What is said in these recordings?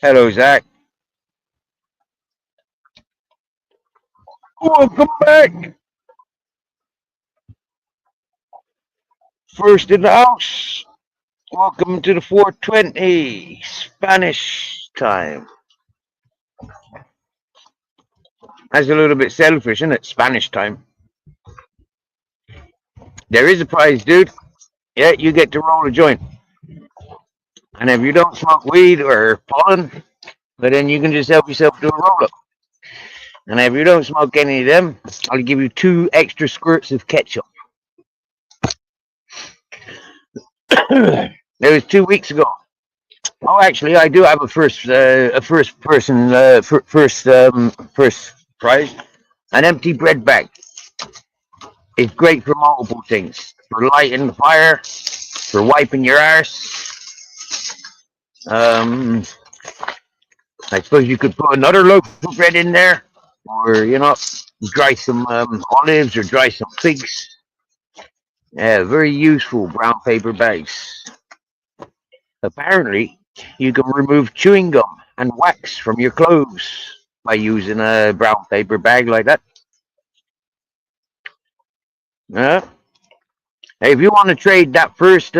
Hello, Zach. Welcome back. First in the house. Welcome to the 420 Spanish time. That's a little bit selfish, isn't it? Spanish time. There is a prize, dude. Yeah, you get to roll a joint. And if you don't smoke weed or pollen, but then you can just help yourself do a roll up. And if you don't smoke any of them, I'll give you 2 extra squirts of ketchup. It was 2 weeks ago. Oh, actually, I do have a first prize. An empty bread bag. It's great for multiple things. For lighting the fire, for wiping your arse. I suppose you could put another loaf of bread in there, or dry some olives or dry some figs. Yeah, very useful brown paper bags. Apparently, you can remove chewing gum and wax from your clothes by using a brown paper bag like that. Yeah. If you want to trade that first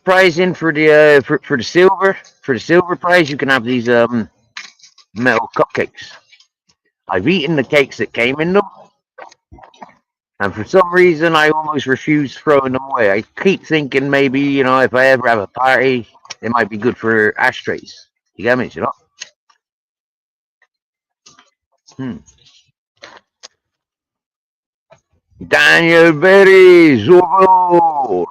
prize in for the silver prize, you can have these metal cupcakes. I've eaten the cakes that came in them, and for some reason I almost refuse throwing them away. I keep thinking maybe if I ever have a party, it might be good for ashtrays. You get me? Daniel Berry Zorro.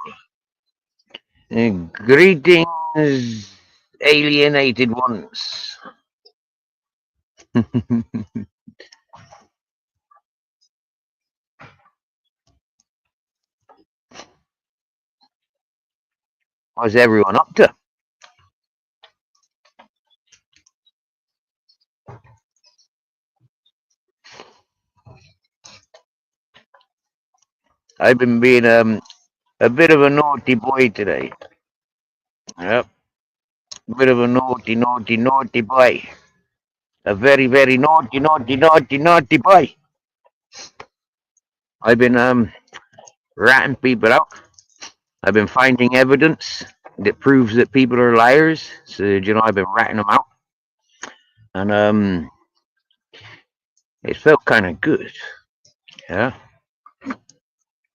Greetings, alienated ones. What's everyone up to? I've been being a bit of a naughty boy today. Yep. A bit of a naughty boy. A very, very naughty boy. I've been ratting people out. I've been finding evidence that proves that people are liars. So I've been ratting them out, and it felt kind of good. Yeah.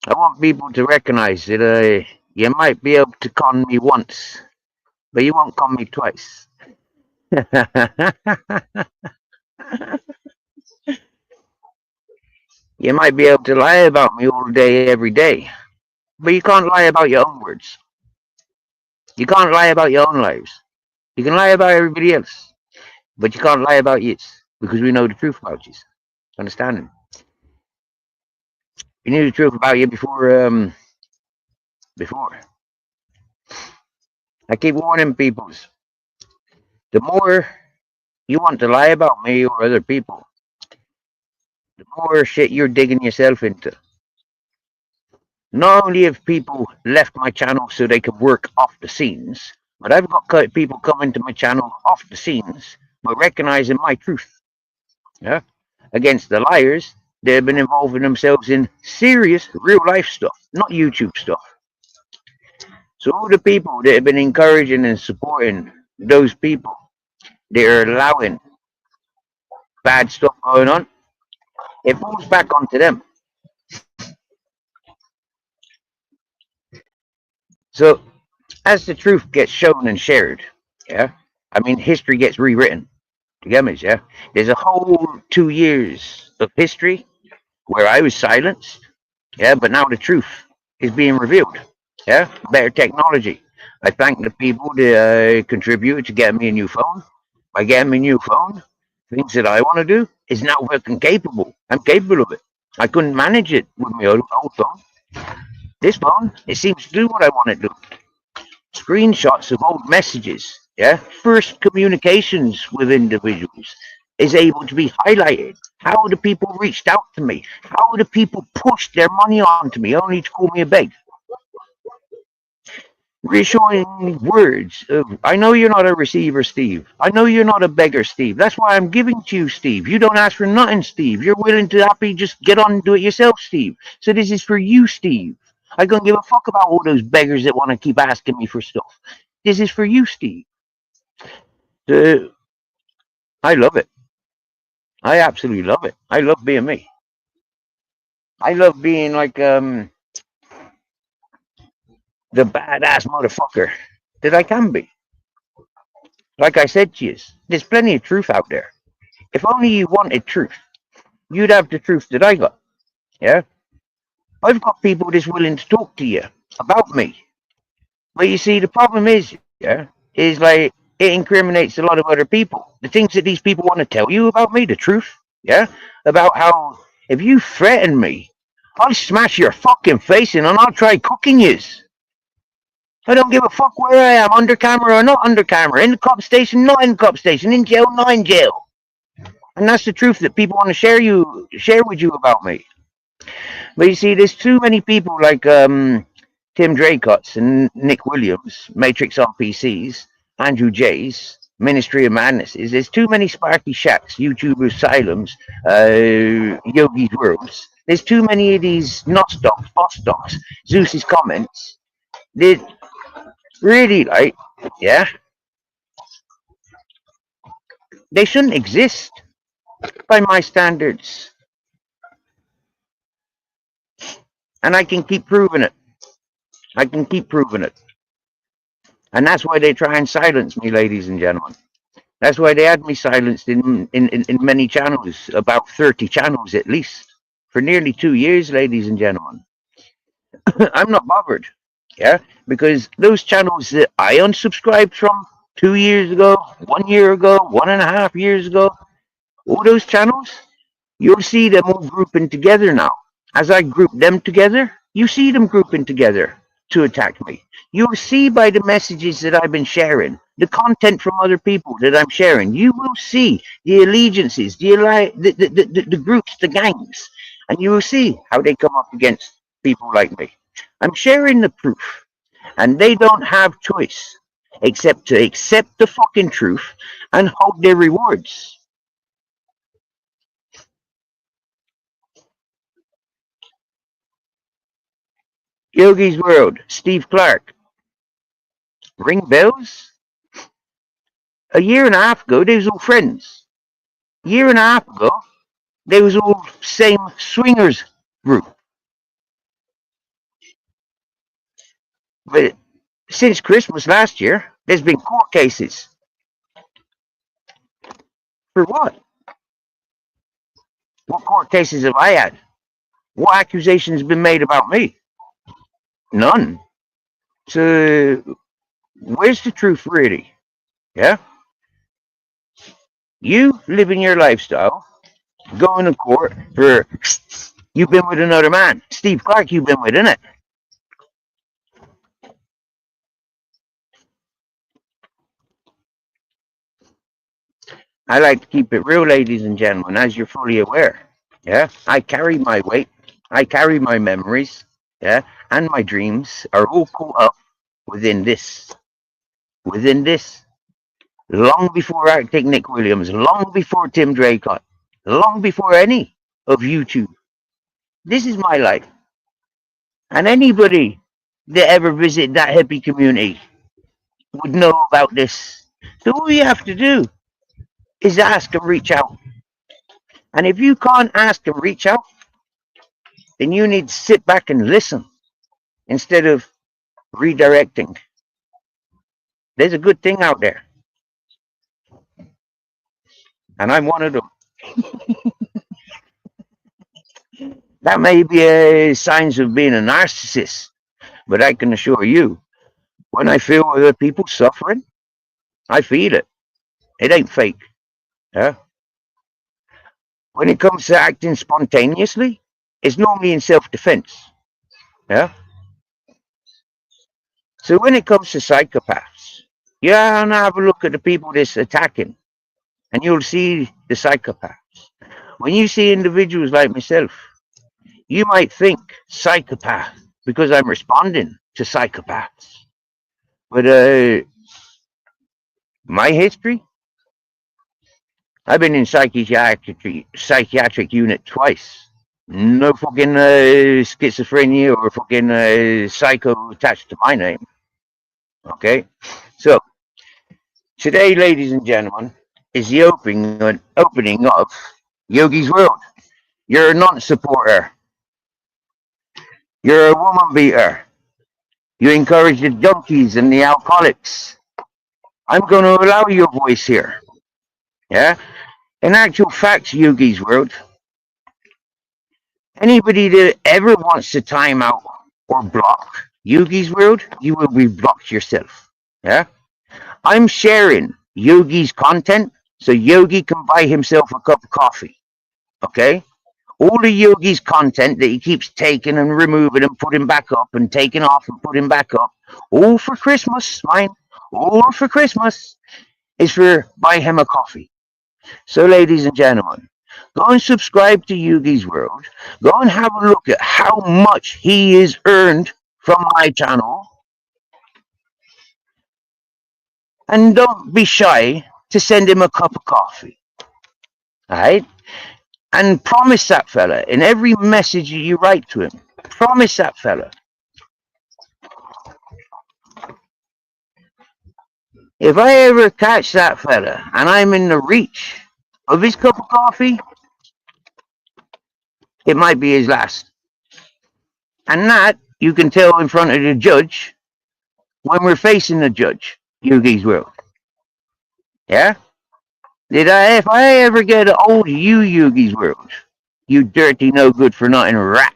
I want people to recognize that you might be able to con me once, but you won't con me twice. You might be able to lie about me all day, every day, but you can't lie about your own words. You can't lie about your own lives. You can lie about everybody else, but you can't lie about yours because we know the truth about you. Understanding? You knew the truth about you before. I keep warning people. The more you want to lie about me or other people, the more shit you're digging yourself into. Not only have people left my channel so they can work off the scenes, but I've got people coming to my channel off the scenes by recognizing my truth. Yeah, against the liars, they've been involving themselves in serious real life stuff, not YouTube stuff. So all the people that have been encouraging and supporting those people, they're allowing bad stuff going on, it falls back onto them. So as the truth gets shown and shared, yeah, I mean history gets rewritten. You get me? Yeah, there's a whole 2 years of history where I was silenced. Yeah, but now the truth is being revealed. Yeah, better technology. I thank the people that contributed to get me a new phone. By getting me a new phone, things that I want to do is now working capable. I'm capable of it. I couldn't manage it with my old phone. This phone, it seems to do what I want it to do. Screenshots of old messages, yeah, first communications with individuals is able to be highlighted. How the people reached out to me, how the people pushed their money onto me only to call me a beg. Reassuring words of, I know you're not a receiver, Steve. I know you're not a beggar, Steve. That's why I'm giving to you, Steve. You don't ask for nothing, Steve. You're willing to happy just get on and do it yourself, Steve. So this is for you, Steve. I don't give a fuck about all those beggars that want to keep asking me for stuff. This is for you, Steve. Uh, I love it. I absolutely love it. I love being me. I love being like the badass motherfucker that I can be. Like I said to you, there's plenty of truth out there. If only you wanted truth, you'd have the truth that I got. Yeah? I've got people that's willing to talk to you about me. But you see, the problem is, yeah, is like it incriminates a lot of other people. The things that these people want to tell you about me, the truth, yeah, about how if you threaten me, I'll smash your fucking face in and I'll try cooking yous. I don't give a fuck where I am, under camera or not under camera, in the cop station, not in the cop station, in jail, not in jail. And that's the truth that people want to share with you about me. But you see, there's too many people like Tim Draycotts and Nick Williams, Matrix on PCs, Andrew Jays, Ministry of Madnesses. There's too many Sparky Shacks, YouTube Asylums, Yogi's Worlds. There's too many of these Nostocs, Bostocs, Zeus's comments. They really, like, yeah, they shouldn't exist by my standards. And I can keep proving it. I can keep proving it. And that's why they try and silence me, ladies and gentlemen. That's why they had me silenced in many channels, about 30 channels at least, for nearly 2 years, ladies and gentlemen. I'm not bothered, yeah, because those channels that I unsubscribed from 2 years ago, 1 year ago, 1.5 years ago, all those channels, you'll see them all grouping together now. As I group them together, you see them grouping together to attack me. You'll see by the messages that I've been sharing, the content from other people that I'm sharing, you will see the allegiances, the groups, the gangs, and you will see how they come up against people like me. I'm sharing the proof, and they don't have choice except to accept the fucking truth and hold their rewards. Yogi's World, Steve Clark. Ring bells? A year and a half ago, they was all friends. A year and a half ago, they was all same swingers group. But since Christmas last year, there's been court cases. For what? What court cases have I had? What accusations have been made about me? None. So where's the truth really? Yeah? You living your lifestyle, going to court for you've been with another man. Steve Clark, you've been with, innit? I like to keep it real, ladies and gentlemen, as you're fully aware. Yeah, I carry my weight, I carry my memories, yeah, and my dreams are all caught up within this, within this. Long before Arctic Nick Williams, long before Tim Draycott, long before any of YouTube. This is my life. And anybody that ever visit that hippie community would know about this. So all you have to do is ask and reach out. And if you can't ask and reach out, then you need to sit back and listen instead of redirecting. There's a good thing out there, and I'm one of them. That may be a signs of being a narcissist, but I can assure you, when I feel other people suffering, I feel it. It ain't fake. Yeah? When it comes to acting spontaneously, it's normally in self-defense. Yeah. So when it comes to psychopaths, yeah, and have a look at the people that's attacking, and you'll see the psychopaths. When you see individuals like myself, you might think psychopath because I'm responding to psychopaths. But my history, I've been in psychiatric unit twice. No fucking schizophrenia or fucking psycho attached to my name. Okay, so today, ladies and gentlemen, is the opening of Yogi's World. You're a non-supporter. You're a woman beater. You encourage the junkies and the alcoholics. I'm going to allow your voice here. Yeah. In actual fact, Yogi's World, anybody that ever wants to time out or block Yogi's World, you will be blocked yourself. Yeah. I'm sharing Yogi's content so Yogi can buy himself a cup of coffee. Okay? All the Yogi's content that he keeps taking and removing and putting back up and taking off and putting back up, all for Christmas, mine, all for Christmas, is for buy him a coffee. So, ladies and gentlemen, go and subscribe to Yogi's World. Go and have a look at how much he is earned from my channel. And don't be shy to send him a cup of coffee. All right? And promise that fella in every message you write to him. Promise that fella. If I ever catch that fella and I'm in the reach of his cup of coffee, it might be his last. And that you can tell in front of the judge when we're facing the judge, Yogi's World. Yeah? If I ever get a hold of you, Yogi's World, you dirty, no good for nothing rat.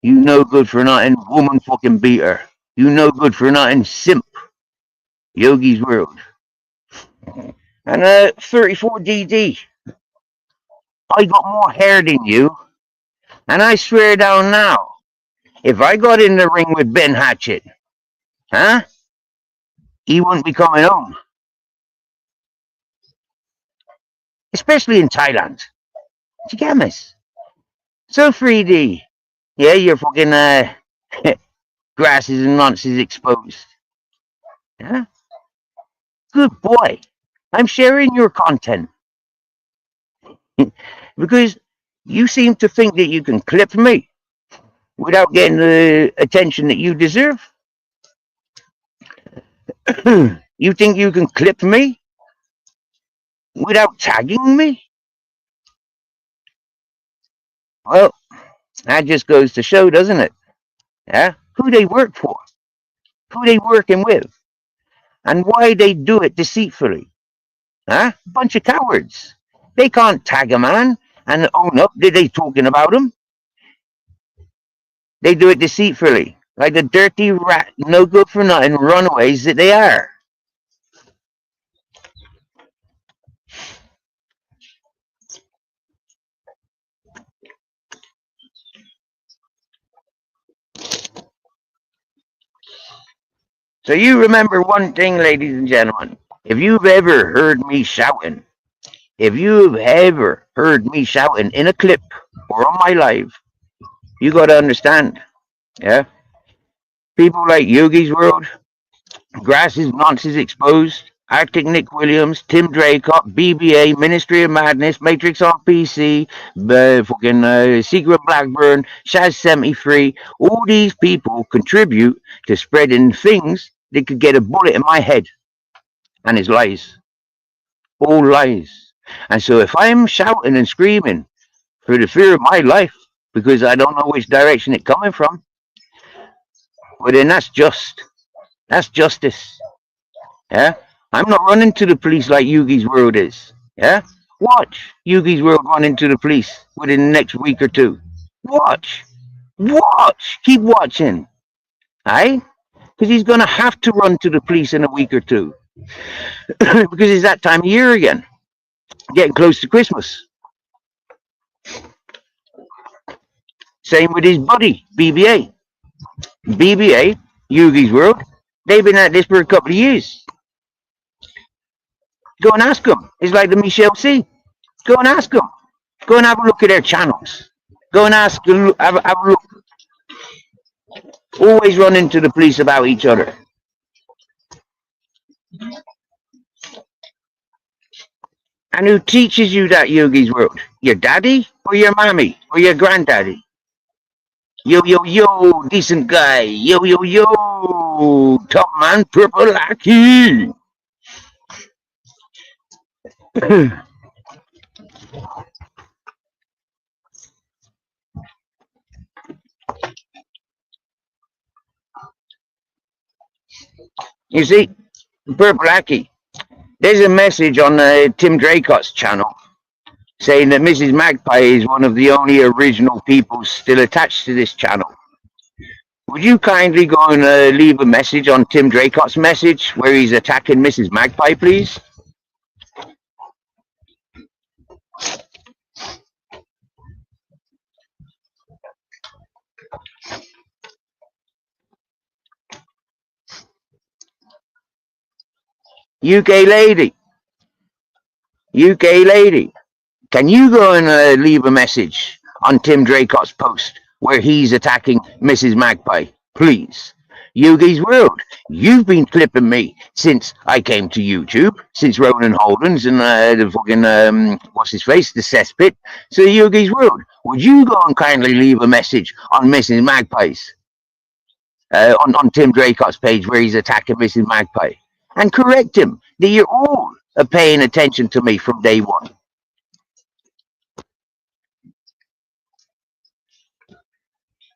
You no good for nothing woman fucking beater. You no good for nothing simp. Yogi's World. And 34DD. I got more hair than you. And I swear down now, if I got in the ring with Ben Hatchett, huh? He wouldn't be coming home. Especially in Thailand. You get me? So 3D. Yeah, your fucking grasses and nonsense exposed. Yeah? Good boy. I'm sharing your content. Because you seem to think that you can clip me without getting the attention that you deserve. You think you can clip me without tagging me? Well, that just goes to show, doesn't it? Yeah? Who they work for, who they working with, and why they do it deceitfully. Huh? Bunch of cowards. They can't tag a man and own up that they talking about him. They do it deceitfully, like the dirty rat, no good for nothing runaways that they are. So you remember one thing, ladies and gentlemen. If you've ever heard me shouting, if you've ever heard me shouting in a clip or on my live, you got to understand, yeah? People like Yogi's World, Grasses Nonsense Exposed, Arctic Nick Williams, Tim Draycott, BBA, Ministry of Madness, Matrix on PC, Secret Blackburn, Shaz 73, all these people contribute to spreading things that could get a bullet in my head. And it's lies. All lies. And so if I'm shouting and screaming for the fear of my life, because I don't know which direction it's coming from, well then that's just. That's justice. Yeah? I'm not running to the police like Yogi's World is. Yeah? Watch Yogi's World run into the police within the next week or two. Watch. Watch. Keep watching. Aye? Because he's going to have to run to the police in a week or two. Because it's that time of year again. Getting close to Christmas. Same with his buddy, BBA. BBA, Yugi's World, they've been at this for a couple of years. Go and ask them. It's like the Michelle C. Go and ask them. Go and have a look at their channels. Go and ask, have a look. Always run into the police about each other. And who teaches you that, Yogi's World? Your daddy or your mommy or your granddaddy? Yo, yo, yo, decent guy. Yo, yo, yo, top man, purple lackey. You see, purple lackey. There's a message on Tim Draycott's channel saying that Mrs. Magpie is one of the only original people still attached to this channel. Would you kindly go and leave a message on Tim Draycott's message where he's attacking Mrs. Magpie, please? UK lady, can you go and leave a message on Tim Draycott's post where he's attacking Mrs. Magpie, please? Yugi's World, you've been clipping me since I came to YouTube, since Ronan Holden's and the fucking, what's his face, the cesspit. So Yugi's World, would you go and kindly leave a message on Mrs. Magpie's, on Tim Draycott's page where he's attacking Mrs. Magpie? And correct him that you're all paying attention to me from day one.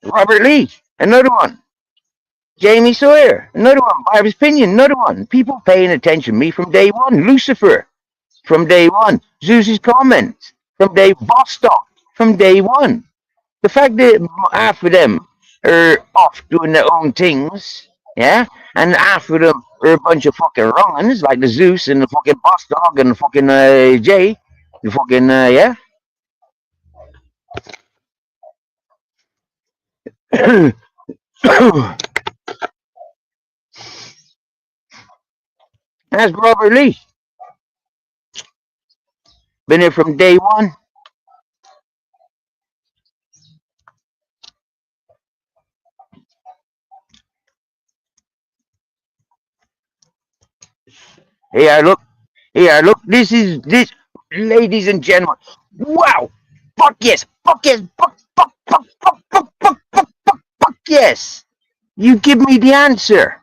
Robert Lee, another one. Jamie Sawyer, another one. Barbara's Pinion, another one. People paying attention to me from day one. Lucifer, from day one. Zeus's comments, from day Bostock, from day one. The fact that half of them are off doing their own things, yeah, and half of them are a bunch of fucking wrong'uns, like the Zeus and the fucking Bostock and the fucking Jay, the fucking yeah. That's Robert Lee. Been here from day one. Here, look. Here, look. This, ladies and gentlemen. Wow. Fuck yes. Fuck yes. Fuck yes. You give me the answer.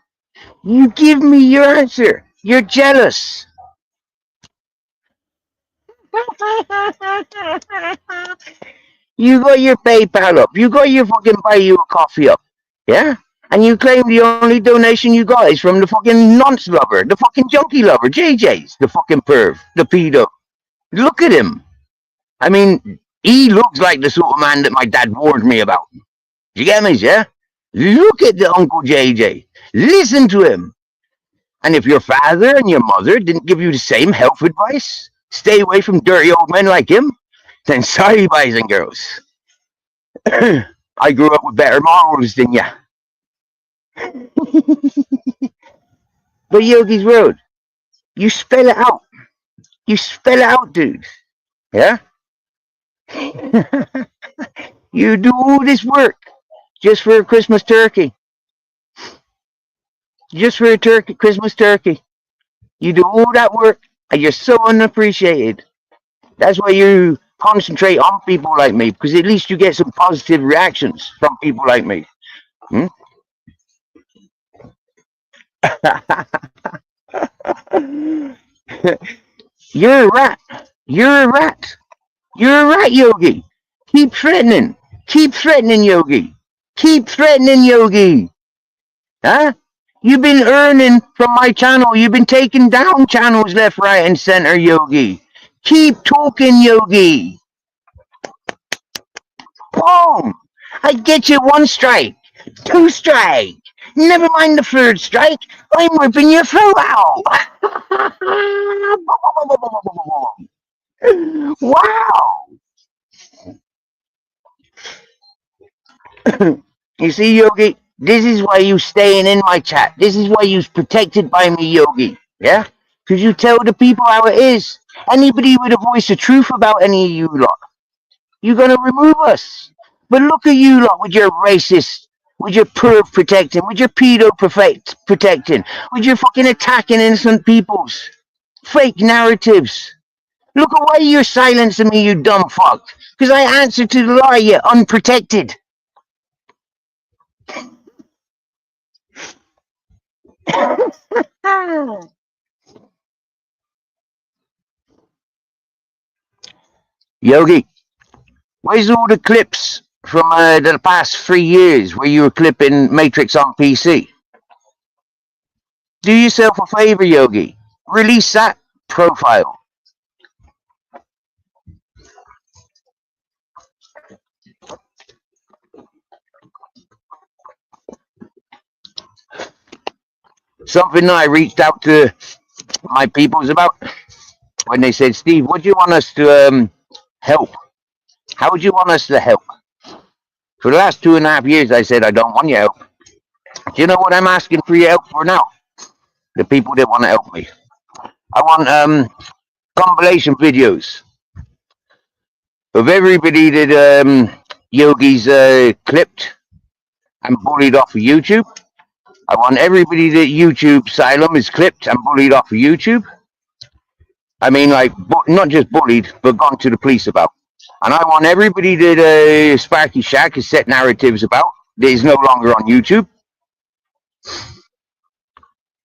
You give me your answer. You're jealous. You got your PayPal up. You got your fucking buy you a coffee up. Yeah? And you claim the only donation you got is from the fucking nonce lover, the fucking junkie lover, JJ's, the fucking perv, the pedo. Look at him. I mean, he looks like the sort of man that my dad warned me about. You get me, yeah? Look at the Uncle JJ. Listen to him. And if your father and your mother didn't give you the same health advice, stay away from dirty old men like him, then sorry, boys and girls. I grew up with better morals than ya. But Yogi's World, you spell it out. You spell it out, dude. Yeah? You do all this work just for a Christmas turkey. Just for a Christmas turkey. You do all that work and you're so unappreciated. That's why you concentrate on people like me, because at least you get some positive reactions from people like me. Hmm? You're a rat. You're a rat. You're a rat, Yogi. Keep threatening. Keep threatening, Yogi. Keep threatening, Yogi. Huh? You've been earning from my channel. You've been taking down channels left, right, and center, Yogi. Keep talking, Yogi. home. I get you one strike, two strike. Never mind the third strike. I'm ripping your throat out. Wow. You see, Yogi, this is why you staying in my chat. This is why you's protected by me, Yogi. Yeah? Because you tell the people how it is. Anybody with a voice of truth about any of you lot, you're going to remove us. But look at you lot with your racist, with your perv protecting, with your pedo protecting, with your fucking attacking innocent peoples. Fake narratives. Look at why you're silencing me, you dumb fuck. Because I answer to the law, you unprotected. Yogi, where's all the clips from the past 3 years where you were clipping Matrix on PC? Do yourself a favor, Yogi. Release that profile. Something that I reached out to my peoples about when they said, Steve, what do you want us to help? How would you want us to help? For the last 2.5 years, I said, I don't want your help. Do you know what I'm asking for your help for now? The people that want to help me. I want compilation videos of everybody that Yogi's clipped and bullied off of YouTube. I want everybody that YouTube Asylum is clipped and bullied off of YouTube. I mean, like, not just bullied, but gone to the police about. And I want everybody that Sparky Shack has set narratives about that is no longer on YouTube.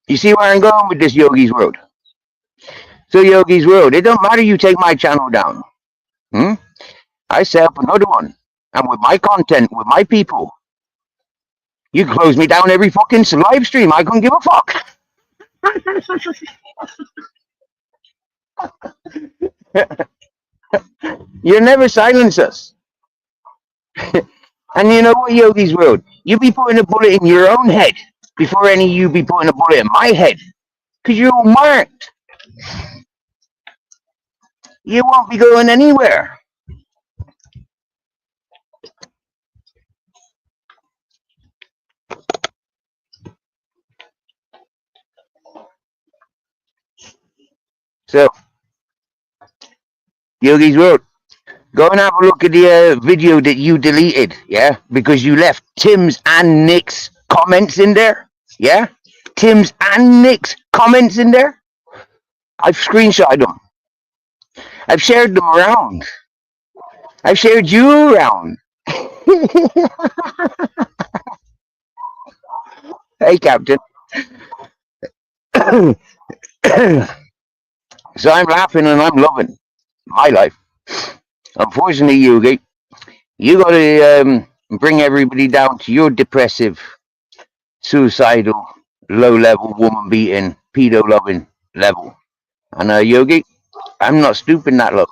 You see where I'm going with this Yogi's World? So Yogi's World, it don't matter you take my channel down. I set up another one. And with my content, with my people, you close me down every fucking live stream. I couldn't give a fuck. You never silence us. And you know what, Yogi's World? You be putting a bullet in your own head before any of you be putting a bullet in my head. Because you're all marked. You won't be going anywhere. So, Yogi's World, go and have a look at the video that you deleted, yeah? Because you left Tim's and Nick's comments in there, yeah? Tim's and Nick's comments in there. I've screenshotted them. I've shared them around. I've shared you around. Hey, Captain. So I'm laughing and I'm loving my life. Unfortunately, Yogi, you got to bring everybody down to your depressive, suicidal, low-level, woman-beating, pedo-loving level. And Yogi, I'm not stooping that low.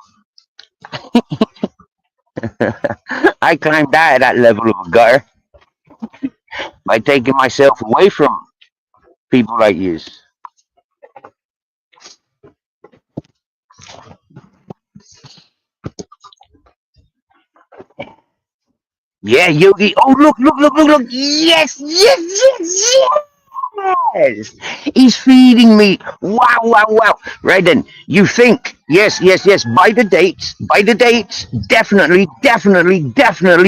I climbed out of that level of a gutter by taking myself away from people like you. Yeah, Yogi. Oh, look. Yes. He's feeding me. Wow. Right then, you think, yes. By the dates, definitely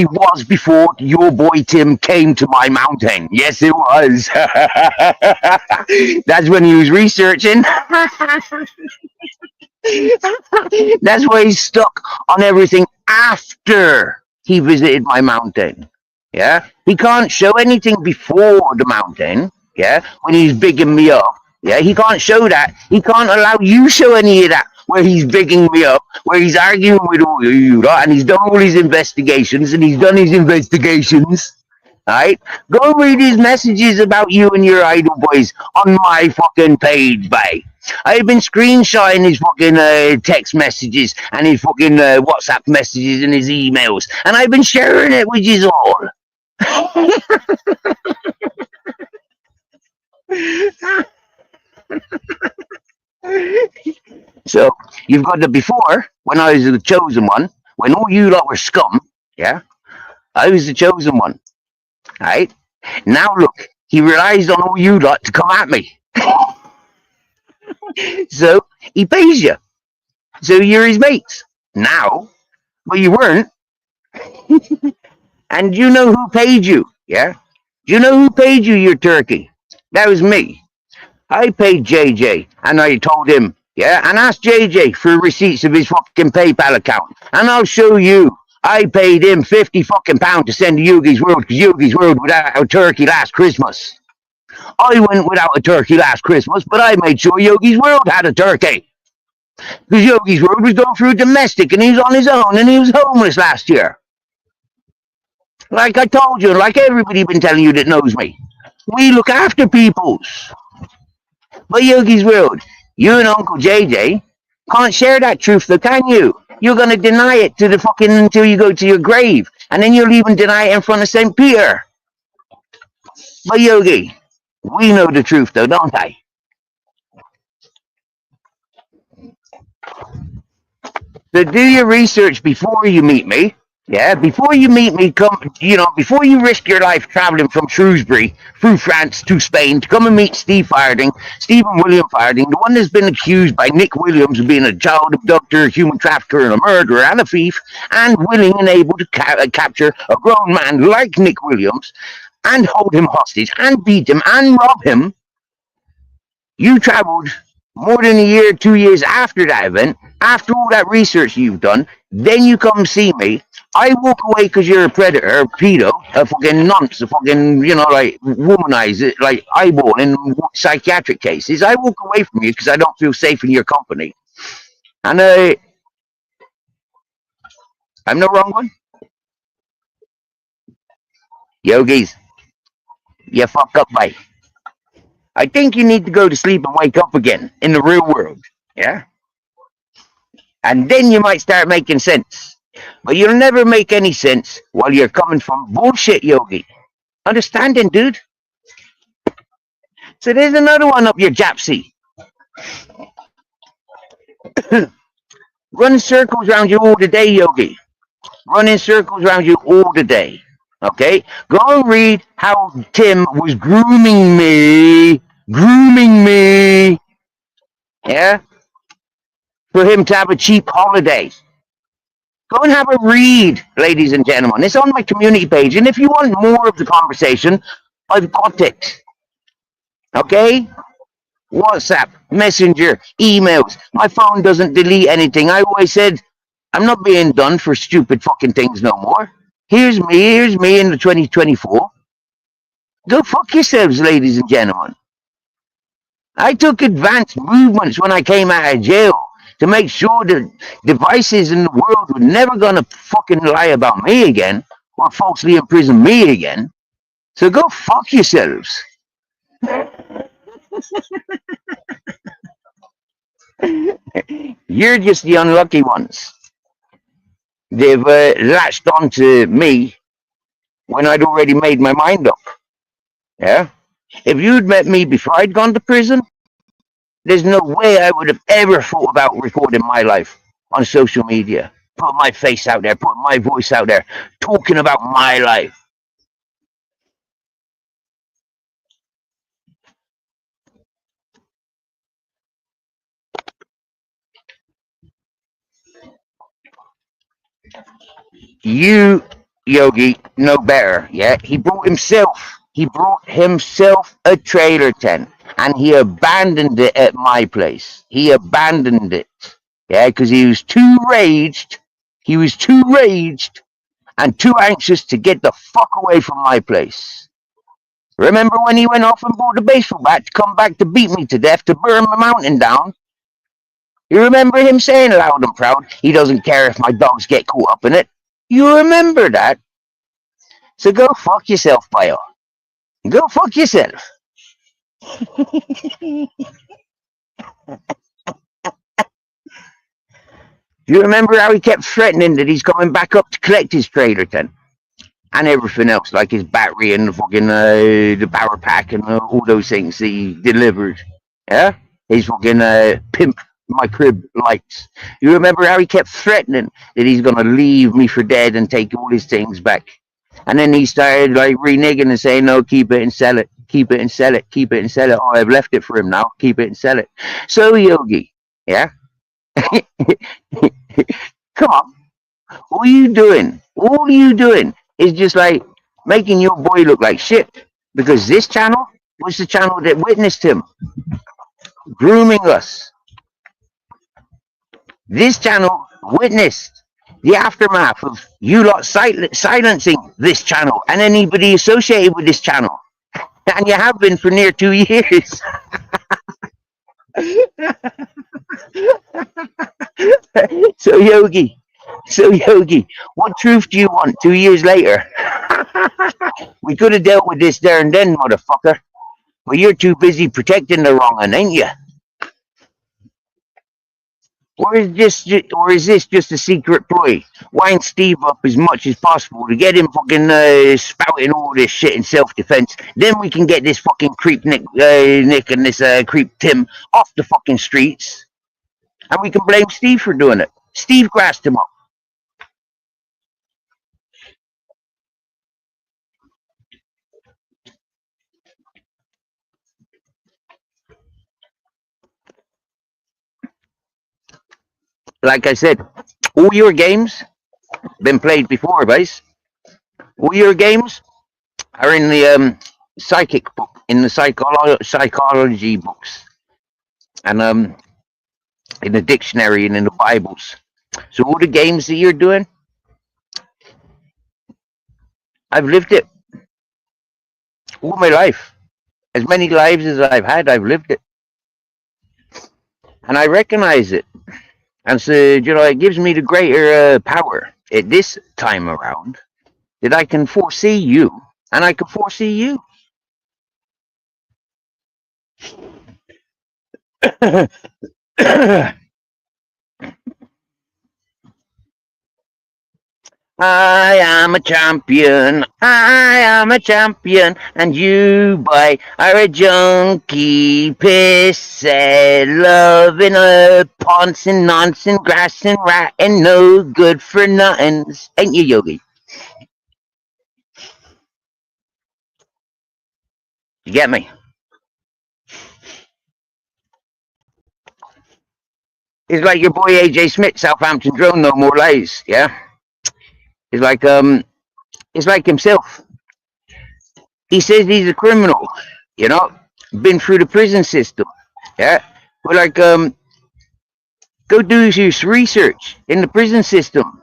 was before your boy Tim came to my mountain. Yes, it was. That's when he was researching. That's why he's stuck on everything after he visited my mountain. Yeah, he can't show anything before the mountain. Yeah, when he's bigging me up. Yeah, he can't show that. He can't allow you show any of that where he's bigging me up, where he's arguing with all you lot, and he's done all his investigations, and he's done his investigations. Right? Go read his messages about you and your idol boys on my fucking page, babe. I've been screenshotting his fucking text messages and his fucking WhatsApp messages and his emails, and I've been sharing it with you all. So you've got the before, when I was the chosen one, when all you lot were scum, yeah, I was the chosen one, right? Now look, he relies on all you lot to come at me. So he pays you. So you're his mates. Now, but you weren't. And you know who paid you, yeah? Do you know who paid you your turkey? That was me. I paid JJ, and I told him, yeah, and asked JJ for receipts of his fucking PayPal account, and I'll show you. I paid him 50 fucking pounds to send to Yogi's World because Yogi's World without a turkey last Christmas. I went without a turkey last Christmas, but I made sure Yogi's World had a turkey. Because Yogi's World was going through domestic and he was on his own and he was homeless last year. Like I told you, like everybody been telling you that knows me. We look after peoples. But Yogi's World, you and Uncle JJ can't share that truth though, can you? You're gonna deny it to the fucking until you go to your grave. And then you'll even deny it in front of St. Peter. But Yogi, we know the truth though, don't I? So do your research before you meet me. Yeah, before you meet me, before you risk your life traveling from Shrewsbury through France to Spain to come and meet Stephen William Farding, the one that's been accused by Nick Williams of being a child abductor, a human trafficker, and a murderer and a thief, and willing and able to capture a grown man like Nick Williams and hold him hostage and beat him and rob him. You traveled more than a year, 2 years after that event, after all that research you've done, then you come see me. I walk away because you're a predator, a pedo, a fucking nonce, a fucking, like womanizer, like eyeball in psychiatric cases. I walk away from you because I don't feel safe in your company. And I'm no wrong one. Yogis, you fuck up, bye. I think you need to go to sleep and wake up again in the real world. Yeah? And then you might start making sense. But you'll never make any sense while you're coming from bullshit, Yogi. Understanding, dude? So there's another one up your japsy. Running circles around you all the day, Yogi. Running circles around you all the day. Okay? Go and read how Tim was grooming me. Yeah? For him to have a cheap holiday. Go and have a read, ladies and gentlemen. It's on my community page. And if you want more of the conversation, I've got it. Okay? WhatsApp, Messenger, emails. My phone doesn't delete anything. I always said, I'm not being done for stupid fucking things no more. Here's me in the 2024. Go fuck yourselves, ladies and gentlemen. I took advanced movements when I came out of jail to make sure that devices in the world were never gonna fucking lie about me again or falsely imprison me again. So go fuck yourselves. You're just the unlucky ones. They've latched onto me when I'd already made my mind up. Yeah? If you'd met me before I'd gone to prison, there's no way I would have ever thought about recording my life on social media, putting my face out there, putting my voice out there, talking about my life. You, Yogi, know better, yeah? He brought himself a trailer tent and he abandoned it at my place. He abandoned it, yeah, because he was too raged. He was too raged and too anxious to get the fuck away from my place. Remember when he went off and bought a baseball bat to come back to beat me to death to burn my mountain down? You remember him saying loud and proud, he doesn't care if my dogs get caught up in it? You remember that? So go fuck yourself, Bio. Go fuck yourself. Do you remember how he kept threatening that he's coming back up to collect his trailer then? And everything else, like his battery and the fucking the power pack and all those things that he delivered. Yeah, his fucking pimp my crib lights. You remember how he kept threatening that he's gonna leave me for dead and take all his things back, and then he started like reneging and saying, "No, keep it and sell it, keep it and sell it, keep it and sell it. Oh, I've left it for him now. Keep it and sell it." So Yogi, yeah, come on. What are you doing? All you doing is just like making your boy look like shit. Because this channel was the channel that witnessed him grooming us. This channel witnessed the aftermath of you lot silencing this channel and anybody associated with this channel. And you have been for near 2 years. So Yogi, what truth do you want 2 years later? We could have dealt with this there and then, motherfucker. But you're too busy protecting the wrong one, ain't you? Or is this just a secret ploy? Wind Steve up as much as possible to get him fucking spouting all this shit in self-defense. Then we can get this fucking creep Nick and this creep Tim off the fucking streets. And we can blame Steve for doing it. Steve grassed him up. Like I said, all your games been played before, guys. All your games are in the psychic book, in the psychology books, and in the dictionary and in the Bibles. So all the games that you're doing, I've lived it all my life. As many lives as I've had, I've lived it, and I recognize it. And so, it gives me the greater power at this time around that I can foresee you, and I can foresee you. I am a champion, I am a champion, and you, boy, are a junkie, pisshead, loving a ponce and nonsense, grass and rat, and no good for nothings. Ain't you, Yogi? You get me? It's like your boy AJ Smith, Southampton drone, no more lies, yeah? It's like himself. He says he's a criminal, you know, been through the prison system, yeah? But go do your research in the prison system,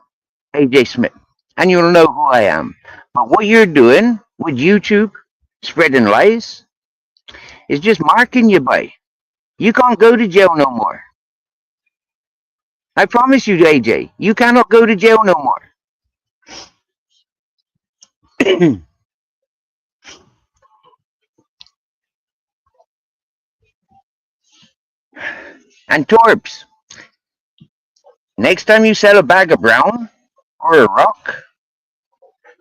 AJ Smith, and you'll know who I am. But what you're doing with YouTube, spreading lies, is just marking you by. You can't go to jail no more. I promise you, AJ, you cannot go to jail no more. And Torbs, next time you sell a bag of brown or a rock,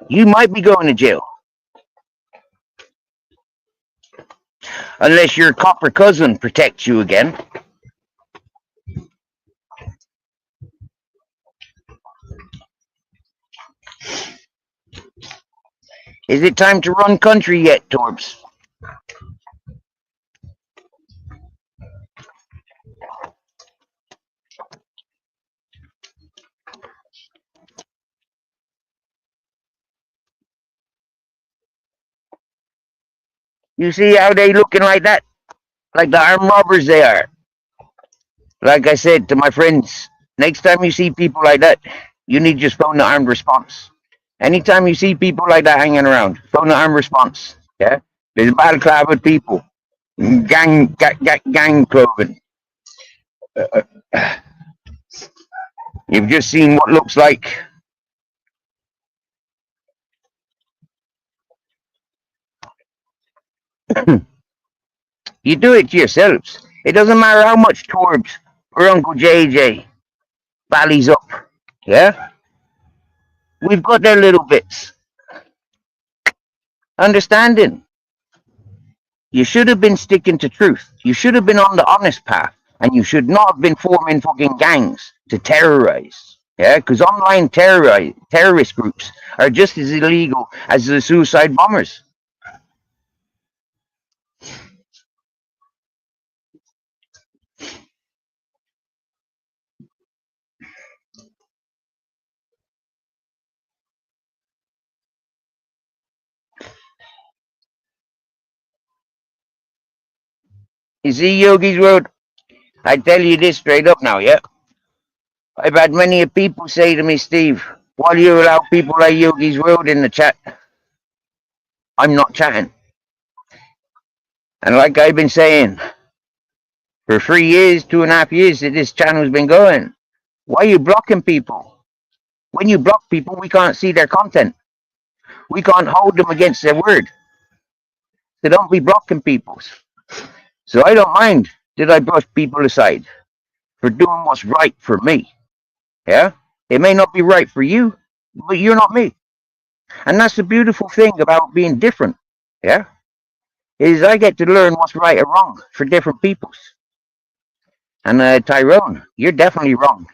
you might be going to jail. Unless your copper cousin protects you again. Is it time to run country yet, Torbs? You see how they looking like that? Like the armed robbers they are. Like I said to my friends, next time you see people like that, you need to just phone the armed response. Anytime you see people like that hanging around, phone the armed response. Yeah? There's a balaclava with people. Gang clothing. You've just seen what looks like. You do it to yourselves. It doesn't matter how much Torbs or Uncle JJ valleys up. Yeah? We've got their little bits. Understanding. You should have been sticking to truth. You should have been on the honest path. And you should not have been forming fucking gangs to terrorize. Yeah? Because online terrorist groups are just as illegal as the suicide bombers. You see, Yogi's Road, I tell you this straight up now, yeah? I've had many people say to me, Steve, why do you allow people like Yogi's Road in the chat? I'm not chatting. And like I've been saying, for 3 years, 2.5 years that this channel's been going, why are you blocking people? When you block people, we can't see their content. We can't hold them against their word. So don't be blocking people. So I don't mind that I brush people aside for doing what's right for me. Yeah? It may not be right for you, but you're not me. And that's the beautiful thing about being different. Yeah? Is I get to learn what's right or wrong for different peoples. And Tyrone, you're definitely wrong.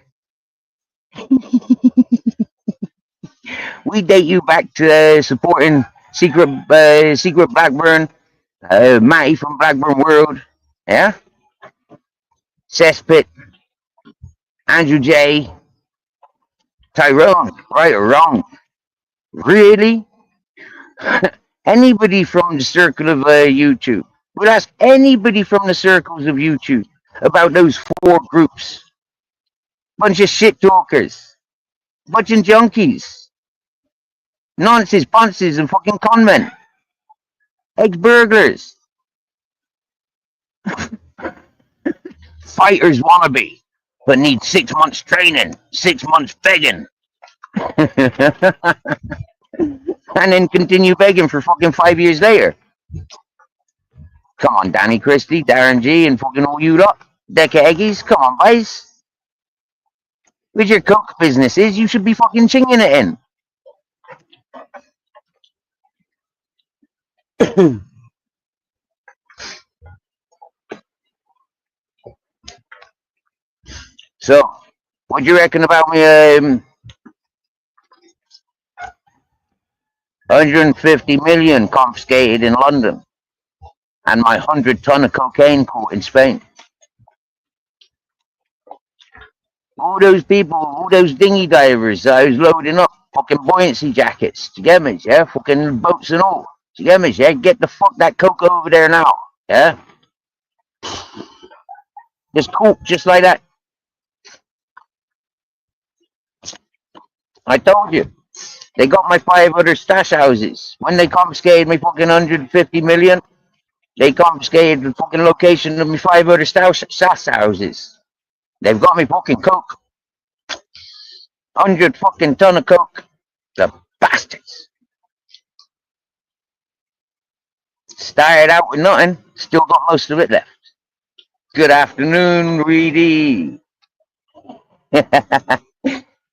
We date you back to supporting Secret Blackburn, Matty from Blackburn World, yeah, Cesspit, Andrew J, Tyrone, right or wrong? Really? Anybody from the circle of YouTube. We'll ask anybody from the circles of YouTube about those 4 groups. Bunch of shit talkers. Bunch of junkies. Nonces, ponces, and fucking conmen. Ex-burglars. Fighters wannabe, but need 6 months training, 6 months begging. And then continue begging for fucking 5 years later. Come on, Danny Christie, Darren G, and fucking all you lot. Deck of eggies, come on, boys. With your coke businesses, you should be fucking chinging it in. So, what do you reckon about me 150 million confiscated in London and my 100 ton of cocaine caught in Spain? All those people, all those dinghy divers that I was loading up, fucking buoyancy jackets, do you get me? Yeah, fucking boats and all. Do you get me? Yeah, get the fuck that coke over there now. Yeah, just cool, just like that. I told you. They got my 5 other stash houses. When they confiscated my fucking 150 million, they confiscated the fucking location of my 5 other stash houses. They've got me fucking coke. 100 fucking ton of coke. The bastards. Started out with nothing. Still got most of it left. Good afternoon, Reedy.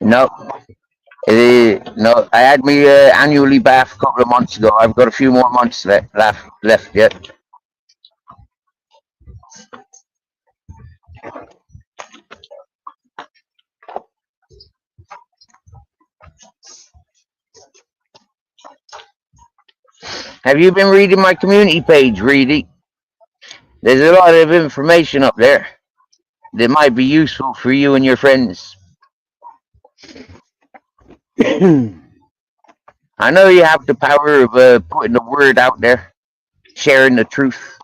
No. No, I had my annually bath a couple of months ago. I've got a few more months left yet. Have you been reading my community page, Reedy? There's a lot of information up there that might be useful for you and your friends. I know you have the power of putting the word out there, sharing the truth,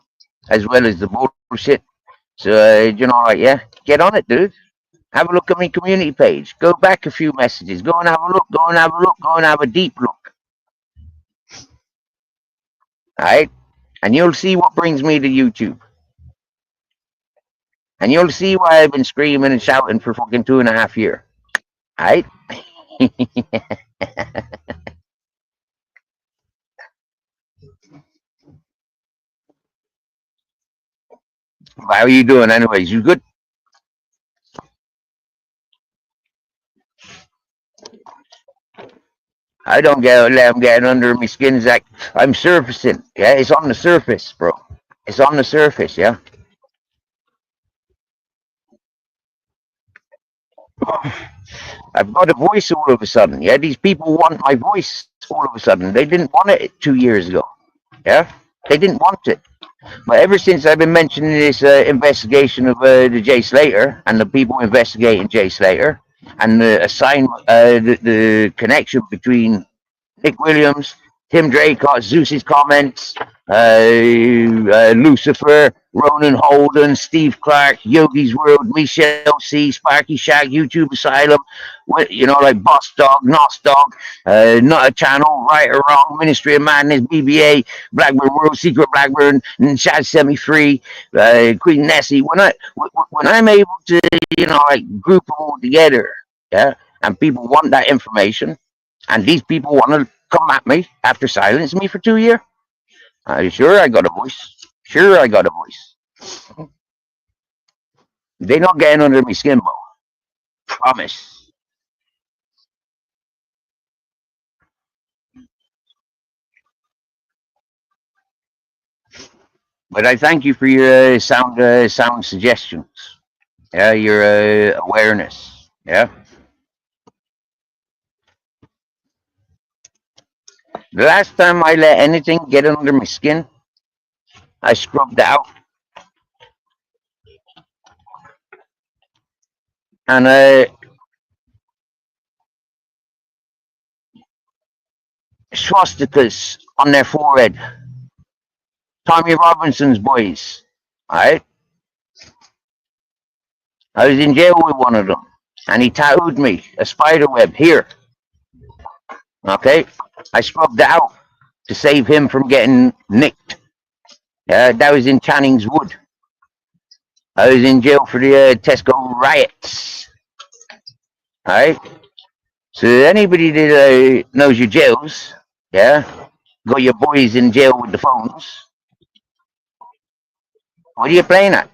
as well as the bullshit. So, you know, like, yeah, get on it, dude. Have a look at my community page. Go back a few messages. Go and have a look. Go and have a look. Go and have a deep look. All right? And you'll see what brings me to YouTube. And you'll see why I've been screaming and shouting for fucking 2.5 years. All right? How are you doing, anyways? You good? I don't let them getting under my skin, Zach. I'm surfacing. Yeah, it's on the surface, bro. It's on the surface. Yeah. I've got a voice all of a sudden. Yeah, these people want my voice all of a sudden. They didn't want it 2 years ago. Yeah, they didn't want it. But ever since I've been mentioning this investigation of the Jay Slater and the people investigating Jay Slater and the connection between Nick Williams, Tim Draycott, Zeus's comments, Lucifer, Ronan Holden, Steve Clark, Yogi's World, Michelle C, Sparky Shag, YouTube Asylum, like Boss Dog, Nos Dog, Not a Channel, Right or Wrong, Ministry of Madness, BBA, Blackburn World, Secret Blackburn, and Chad Semi Free, Queen Nessie. When I'm able to, group them all together, yeah, and people want that information, and these people want to come at me after silencing me for 2 years. Sure, I got a voice. Sure, I got a voice. They not getting under me skin, bro. Promise. But I thank you for your sound suggestions. Yeah, your awareness. Yeah. The last time I let anything get under my skin, I scrubbed it out. And swastikas on their forehead. Tommy Robinson's boys. Alright? I was in jail with one of them. And he tattooed me a spider web here. Okay? I scrubbed it out to save him from getting nicked. That was in Channing's Wood. I was in jail for the Tesco riots. Alright? So anybody that knows your jails, yeah, got your boys in jail with the phones. What are you playing at?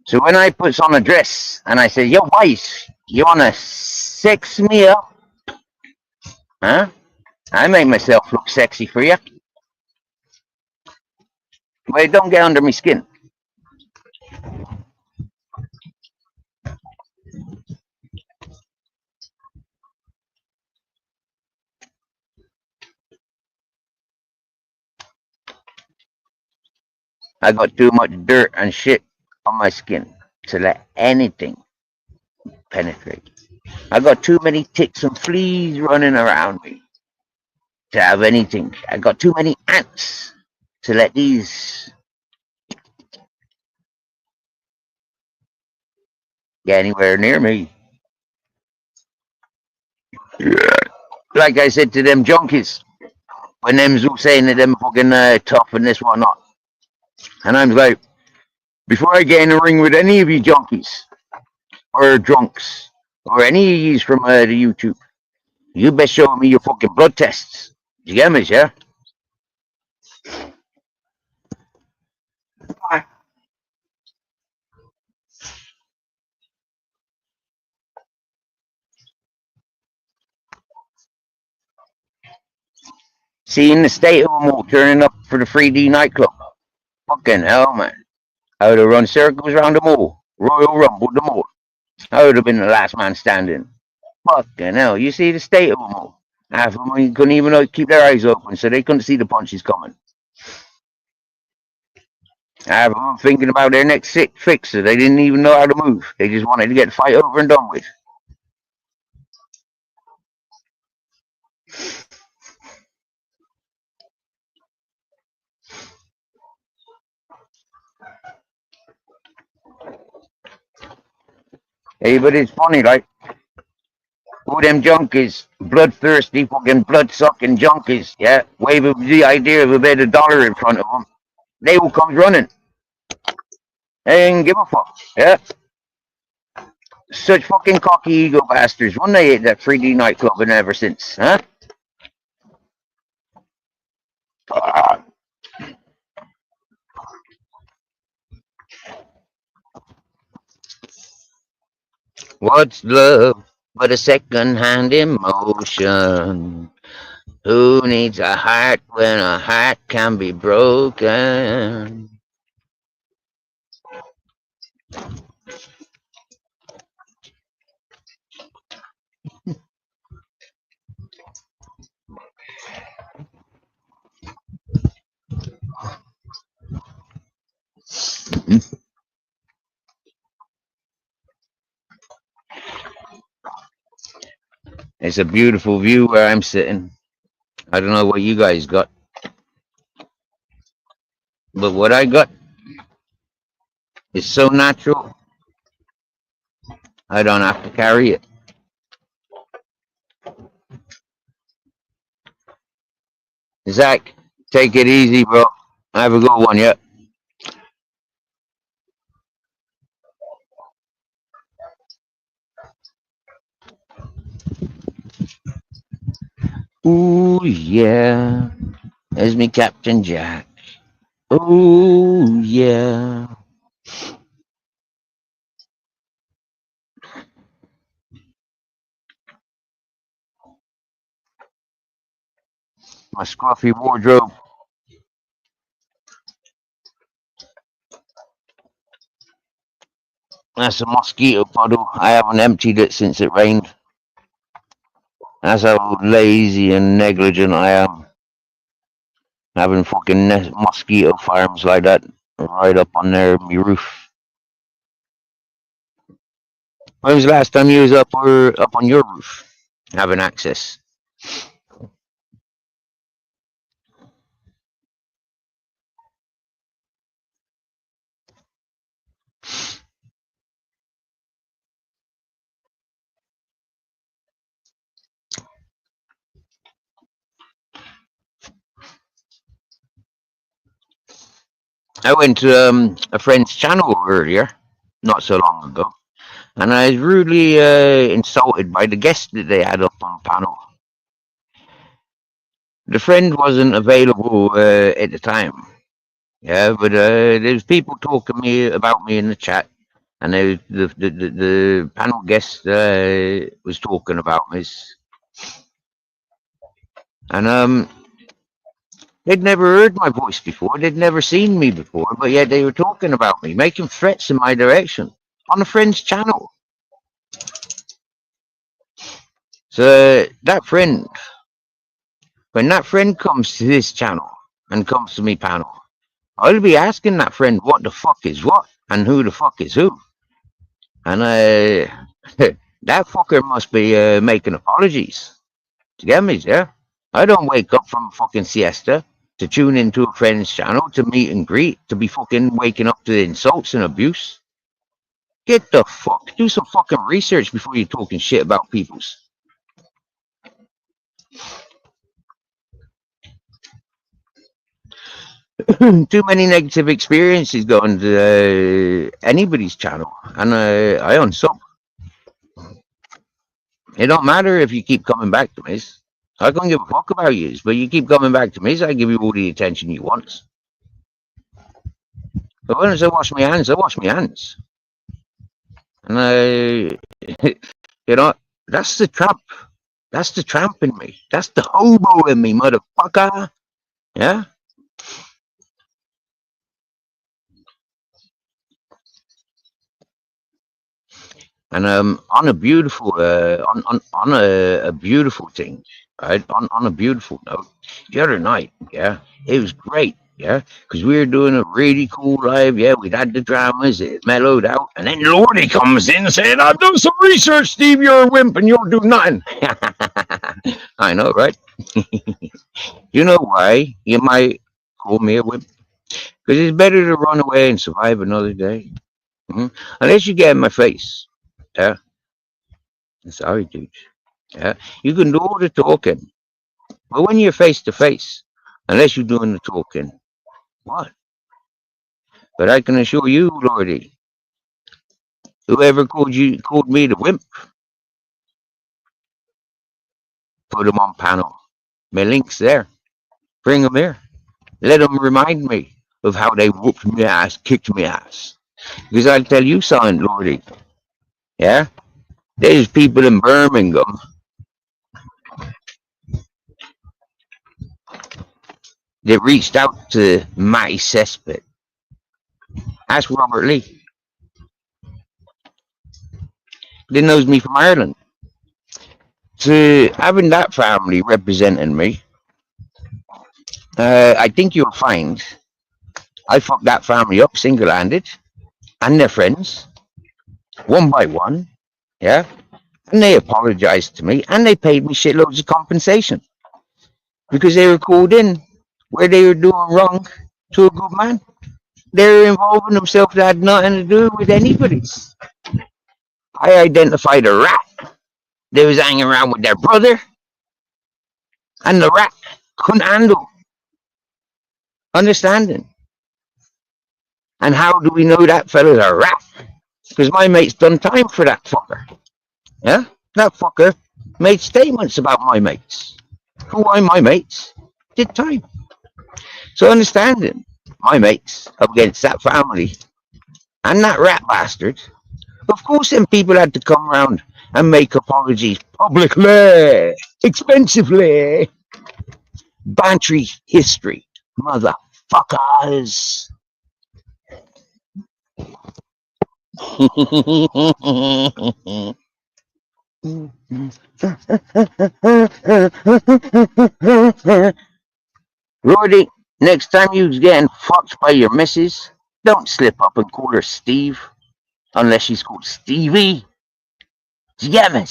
So when I puts on a dress and I say, yo, boys, you wanna sex me up? Huh? I make myself look sexy for you. But don't get under my skin. I got too much dirt and shit on my skin to let anything penetrate. I got too many ticks and fleas running around me to have anything. I got too many ants to let these get anywhere near me. Like I said to them junkies, when them's all saying that them fucking tough and this whatnot. And I'm like, before I get in a ring with any of you junkies or drunks or any of yous from the YouTube, you best show me your fucking blood tests. You get me, yeah? Seeing the state of them all turning up for the 3D nightclub. Fucking hell, man. I would have run circles around them all. Royal Rumble them all. I would have been the last man standing. Fucking hell. You see the state of them all. Half of them couldn't even keep their eyes open, so they couldn't see the punches coming. Half of them thinking about their next fix, so they didn't even know how to move. They just wanted to get the fight over and done with. Hey, but it's funny, like, all them junkies, bloodthirsty, fucking blood-sucking junkies, yeah, waving the idea of a bit of dollar in front of them. They all comes running. They didn't give a fuck. Yeah. Such fucking cocky ego bastards. One day at that 3D nightclub and ever since, huh? Ah, what's love but a second-hand emotion? Who needs a heart when a heart can be broken? It's a beautiful view where I'm sitting. I don't know what you guys got, but what I got is so natural, I don't have to carry it. Zach, take it easy, bro. Have a good one, yeah. Ooh, yeah. There's me Captain Jack. Ooh, yeah. My scruffy wardrobe. That's a mosquito puddle. I haven't emptied it since it rained. That's how lazy and negligent I am. Having fucking mosquito farms like that right up on there, me roof. When was the last time you was up on your roof, having access? I went to a friend's channel earlier, not so long ago, and I was rudely insulted by the guest that they had up on panel. The friend wasn't available at the time, yeah, but there's people talking me about me in the chat, and the panel guest was talking about me, and they'd never heard my voice before, they'd never seen me before, but yet they were talking about me, making threats in my direction on a friend's channel. So that friend, when that friend comes to this channel and comes to me panel, I'll be asking that friend what the fuck is what and who the fuck is who. And that fucker must be making apologies. To get me, yeah? I don't wake up from a fucking siesta to tune into a friend's channel to meet and greet, to be fucking waking up to insults and abuse. Get the fuck. Do some fucking research before you're talking shit about people's. Too many negative experiences going to anybody's channel, and I unsub. It don't matter if you keep coming back to me. I don't give a fuck about you, but you keep coming back to me, so I give you all the attention you want. But when I say wash my hands, I wash my hands. And you know, that's the tramp. That's the tramp in me. That's the hobo in me, motherfucker. Yeah. And on a beautiful, on a beautiful thing, right? On a beautiful note, the other night, yeah, it was great, yeah, because we were doing a really cool live, yeah. We'd had the dramas, it mellowed out, and then Lordy comes in saying, "I've done some research, Steve. You're a wimp, and you'll do nothing." I know, right? You know why you might call me a wimp? Because it's better to run away and survive another day. Unless you get in my face. Yeah, sorry, dude. Yeah, you can do all the talking, but when you're face to face, unless you're doing the talking, what? But I can assure you, Lordy, whoever called me the wimp, put him on panel. My link's there. Bring him here. Let them remind me of how they whooped me ass, kicked me ass. Because I'll tell you something, Lordy. Yeah? There's people in Birmingham that reached out to Matty Cesspit. Ask Robert Lee. They knows me from Ireland. So having that family representing me, I think you'll find I fucked that family up single-handed and their friends, one by one. Yeah? And they apologized to me and they paid me shitloads of compensation because they were called in where they were doing wrong to a good man. They were involving themselves that had nothing to do with anybody's. I identified a rat that was hanging around with their brother, and the rat couldn't handle understanding. And how do we know that fella's a rat? Because my mate's done time for that fucker. Yeah? That fucker made statements about my mates. Who are my mates? Did time. So understanding my mates up against that family and that rat bastard, of course them people had to come around and make apologies publicly, expensively. Bantry history, motherfuckers. Roddy, next time you's getting fucked by your missus, don't slip up and call her Steve, unless she's called Stevie. Do you get me?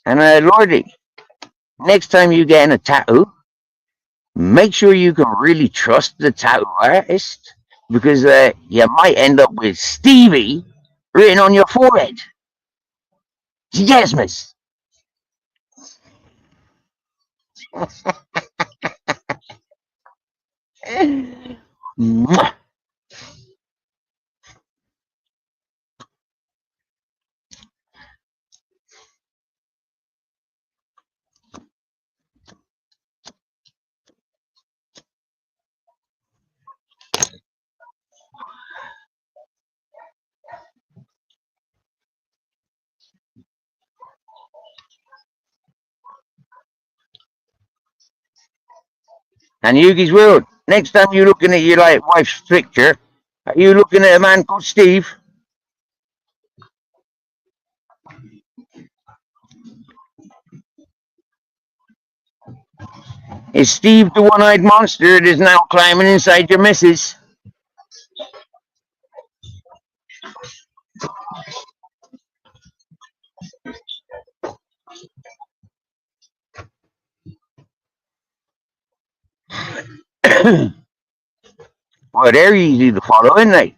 And Lordy, next time you get a tattoo, make sure you can really trust the tattoo artist, because you might end up with Stevie written on your forehead. Yes, miss. And Yugi's World, next time you're looking at your wife's picture, are you looking at a man called Steve? Is Steve the one-eyed monster that is now climbing inside your missus? Well, they're easy to follow, isn't they?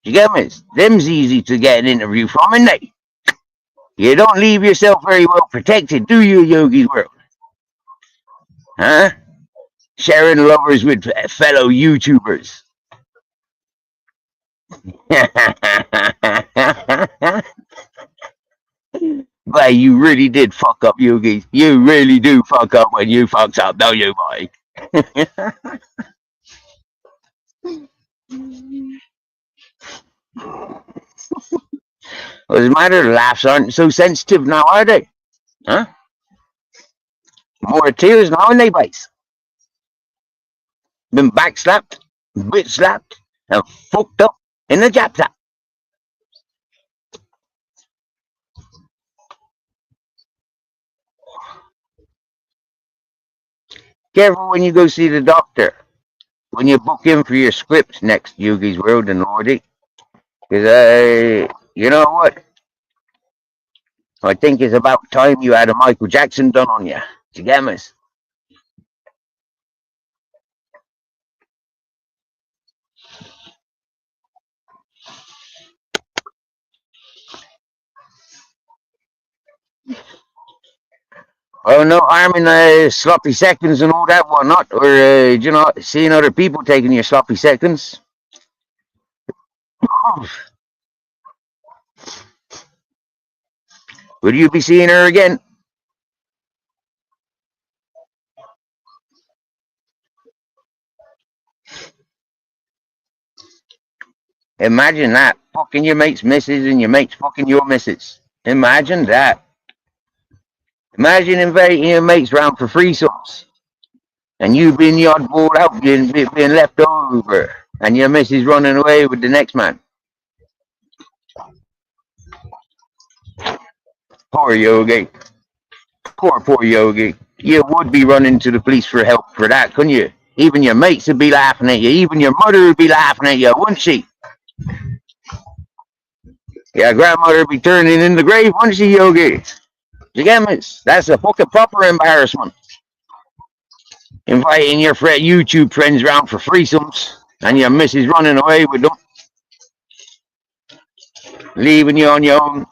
You get me? Them's easy to get an interview from, isn't they? You don't leave yourself very well protected, do you, Yogi's World? Huh? Sharing lovers with fellow YouTubers. But you really did fuck up, Yogi. You really do fuck up when you fucks up, don't you, boy? What's the matter? Laughs aren't so sensitive now, are they? Huh? More tears now, and they bites. Been backslapped, bit slapped, and fucked up in the jab tap. Careful when you go see the doctor. When you book in for your script next, Yugi's World and Lordy. Because, you know what? I think it's about time you had a Michael Jackson done on you. Do you get me? Oh, no harm in sloppy seconds and all that whatnot, or, you know, seeing other people taking your sloppy seconds. Will you be seeing her again? Imagine that. Fucking your mate's missus and your mate's fucking your missus. Imagine that. Imagine inviting your mates round for threesomes. And you being the oddball out, being left over. And your missus running away with the next man. Poor Yogi. Poor Yogi. You would be running to the police for help for that, couldn't you? Even your mates would be laughing at you. Even your mother would be laughing at you, wouldn't she? Yeah, grandmother would be turning in the grave, wouldn't she, Yogi? You get me? That's a fucking proper embarrassment. Inviting your YouTube friends round for threesomes and your missus running away with them, leaving you on your own.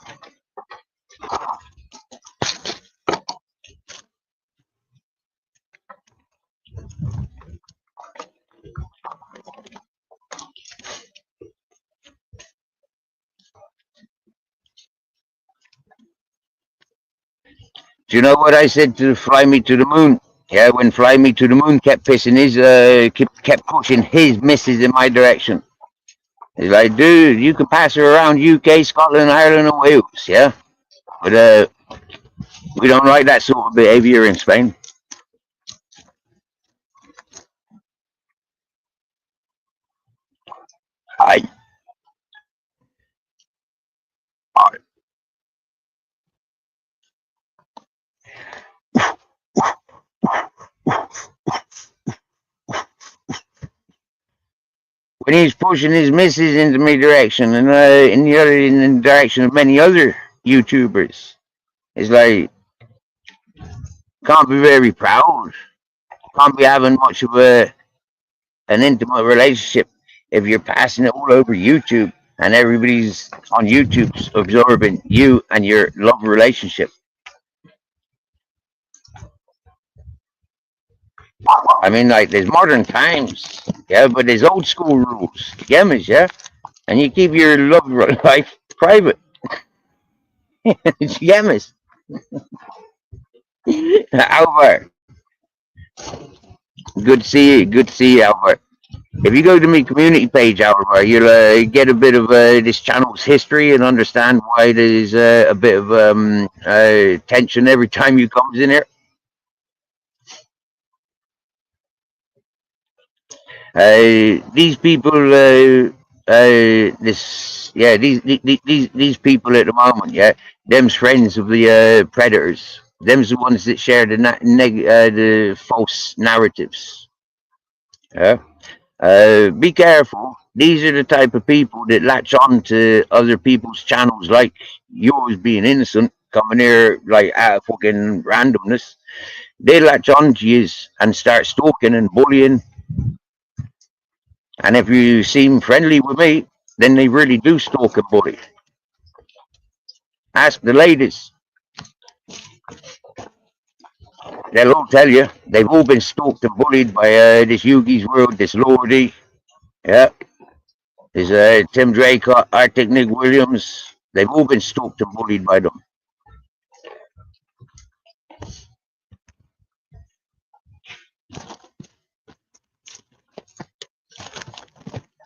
Do you know what I said to Fly Me to the Moon? Yeah, when Fly Me to the Moon kept kept pushing his missus in my direction. He's like, dude, you can pass her around UK, Scotland, Ireland, and Wales, yeah? But we don't like that sort of behavior in Spain. I, I when he's pushing his missus into my direction and in the direction of many other YouTubers, it's like can't be very proud, can't be having much of an intimate relationship if you're passing it all over YouTube and everybody's on YouTube's absorbing you and your love relationship. I mean, like, there's modern times, yeah, but there's old school rules, yeah? And you keep your love life private, yeah? Albert, good to see you, Albert. If you go to my community page, Albert, you'll get a bit of this channel's history and understand why there's a bit of tension every time you comes in here. These people, these people at the moment, yeah, them's friends of the predators. Them's the ones that share the false narratives. Yeah. Be careful. These are the type of people that latch on to other people's channels, like yours being innocent, coming here like out of fucking randomness. They latch on to you and start stalking and bullying. And if you seem friendly with me, then they really do stalk and bully. Ask the ladies. They'll all tell you they've all been stalked and bullied by this Yugi's World, this Lordy. Yeah. There's Tim Drake, Arctic Nick Williams. They've all been stalked and bullied by them.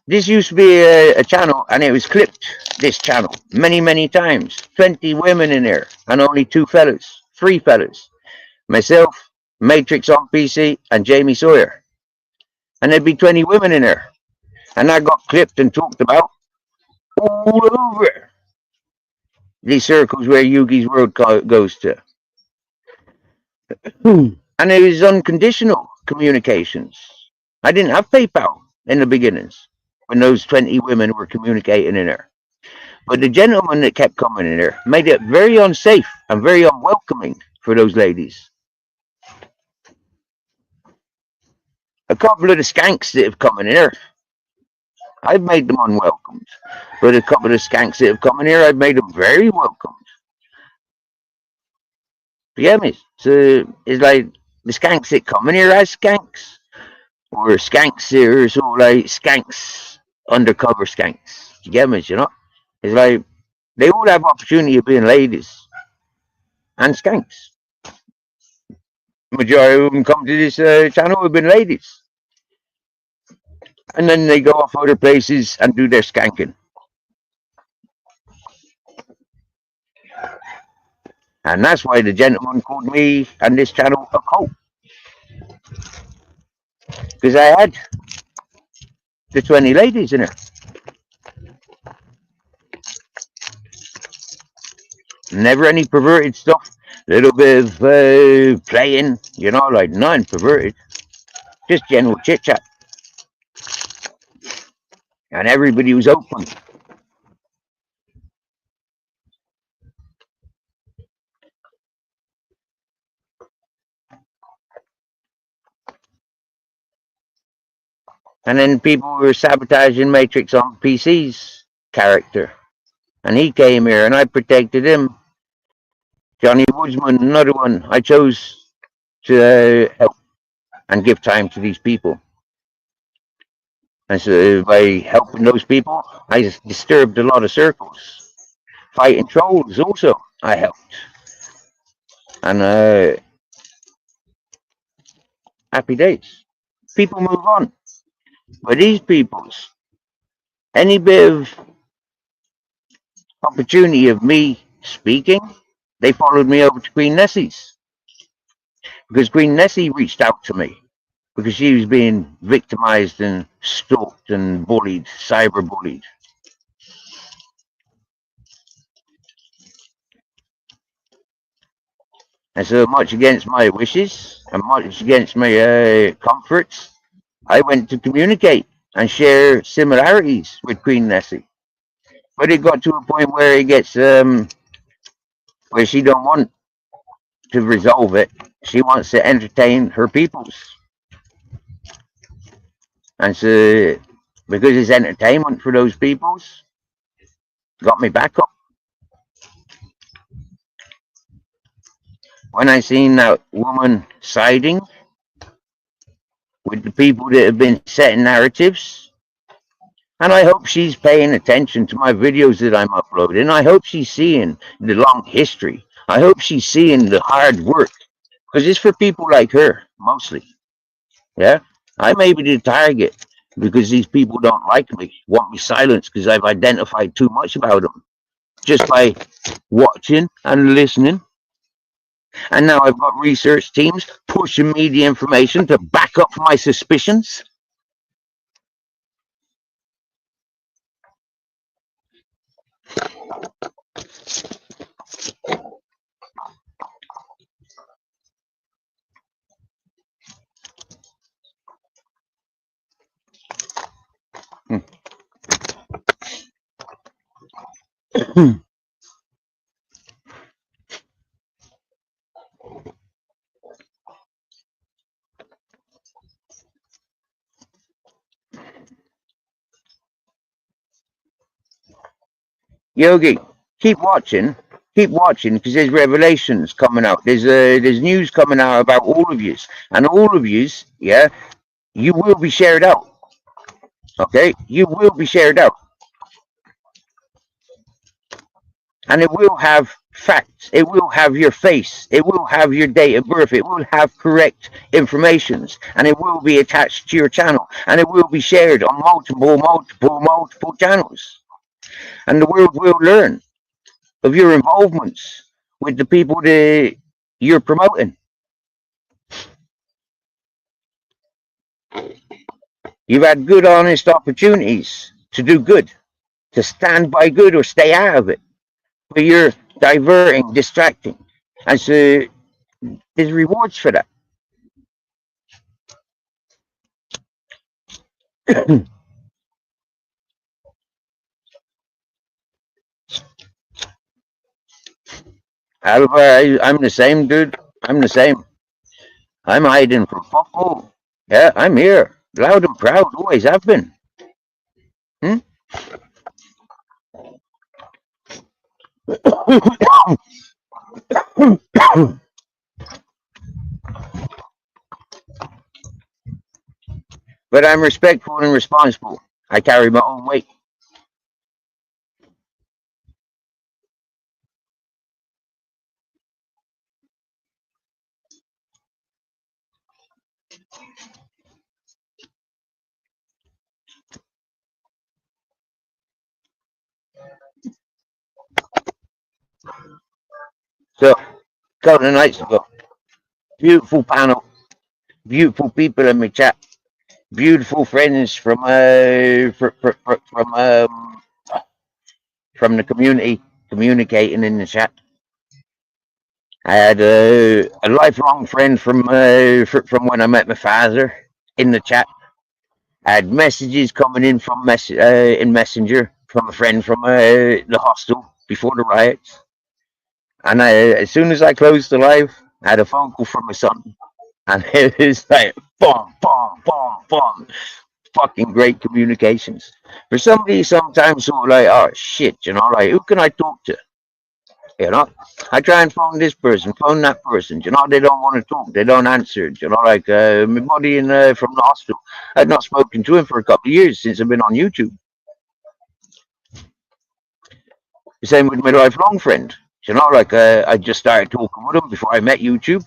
This used to be a channel, and it was clipped, this channel, many times. 20 women in there, and only 3 fellas. Myself, Matrix on PC, and Jamie Sawyer. And there'd be 20 women in there. And I got clipped and talked about all over these circles where Yugi's World goes to. And it was unconditional communications. I didn't have PayPal in the beginnings when those 20 women were communicating in there. But the gentleman that kept coming in there made it very unsafe and very unwelcoming for those ladies. A couple of the skanks that have come in here, I've made them unwelcomed. But a couple of the skanks that have come in here, I've made them very welcomed. You get me? So it's like the skanks that come in here as skanks, or skanks that are sort of like skanks, undercover skanks. gamers, you know. It's like they all have opportunity of being ladies and skanks. Majority of them come to this channel have been ladies, and then they go off other places and do their skanking. And that's why the gentleman called me and this channel a cult, because I had the 20 ladies in it. Never any perverted stuff. Little bit of playing, you know, like non-perverted, just general chit chat, and everybody was open. And then people were sabotaging Matrix on PC's character, and he came here, and I protected him. Johnny Woodsman, another one. I chose to help and give time to these people. And so by helping those people, I disturbed a lot of circles. Fighting trolls also, I helped. And happy days. People move on. But these peoples, any bit of opportunity of me speaking, they followed me over to Queen Nessie's. Because Queen Nessie reached out to me because she was being victimized and stalked and bullied, cyber bullied. And so much against my wishes and much against my comforts, I went to communicate and share similarities with Queen Nessie. But it got to a point where it gets where she don't want to resolve it. She wants to entertain her peoples. And so because it's entertainment for those peoples, got me back up. When I seen that woman siding with the people that have been setting narratives, and I hope she's paying attention to my videos that I'm uploading. I hope she's seeing the long history. I hope she's seeing the hard work, because it's for people like her mostly. Yeah, I may be the target because these people don't like me, want me silenced because I've identified too much about them just by watching and listening. And now I've got research teams pushing me the information to back up my suspicions. Yogi, keep watching. Keep watching because there's revelations coming out. There's news coming out about all of yous, and all of yous, yeah, you will be shared out. Okay, you will be shared out, and it will have facts. It will have your face. It will have your date of birth. It will have correct informations, and it will be attached to your channel, and it will be shared on multiple channels, and the world will learn of your involvements with the people that you're promoting. You've had good, honest opportunities to do good, to stand by good or stay out of it. But you're diverting, distracting. And so there's rewards for that. However, I'm the same, dude. I'm the same. I'm hiding from football. Yeah, I'm here. Loud and proud, always have been. Hmm? But I'm respectful and responsible. I carry my own weight. So, a couple of nights ago, beautiful panel, beautiful people in my chat, beautiful friends from the community communicating in the chat. I had a lifelong friend from when I met my father in the chat. I had messages coming in from in Messenger from a friend from the hostel before the riots. And as soon as I closed the live, I had a phone call from my son. And it was like, boom, boom, boom, boom. Fucking great communications. For somebody sometimes sort of like, oh shit, like who can I talk to? You know, I try and phone this person, phone that person. They don't want to talk. They don't answer. Like my buddy from the hospital, I'd not spoken to him for a couple of years since I've been on YouTube. The same with my lifelong friend. Like I just started talking with him before I met YouTube,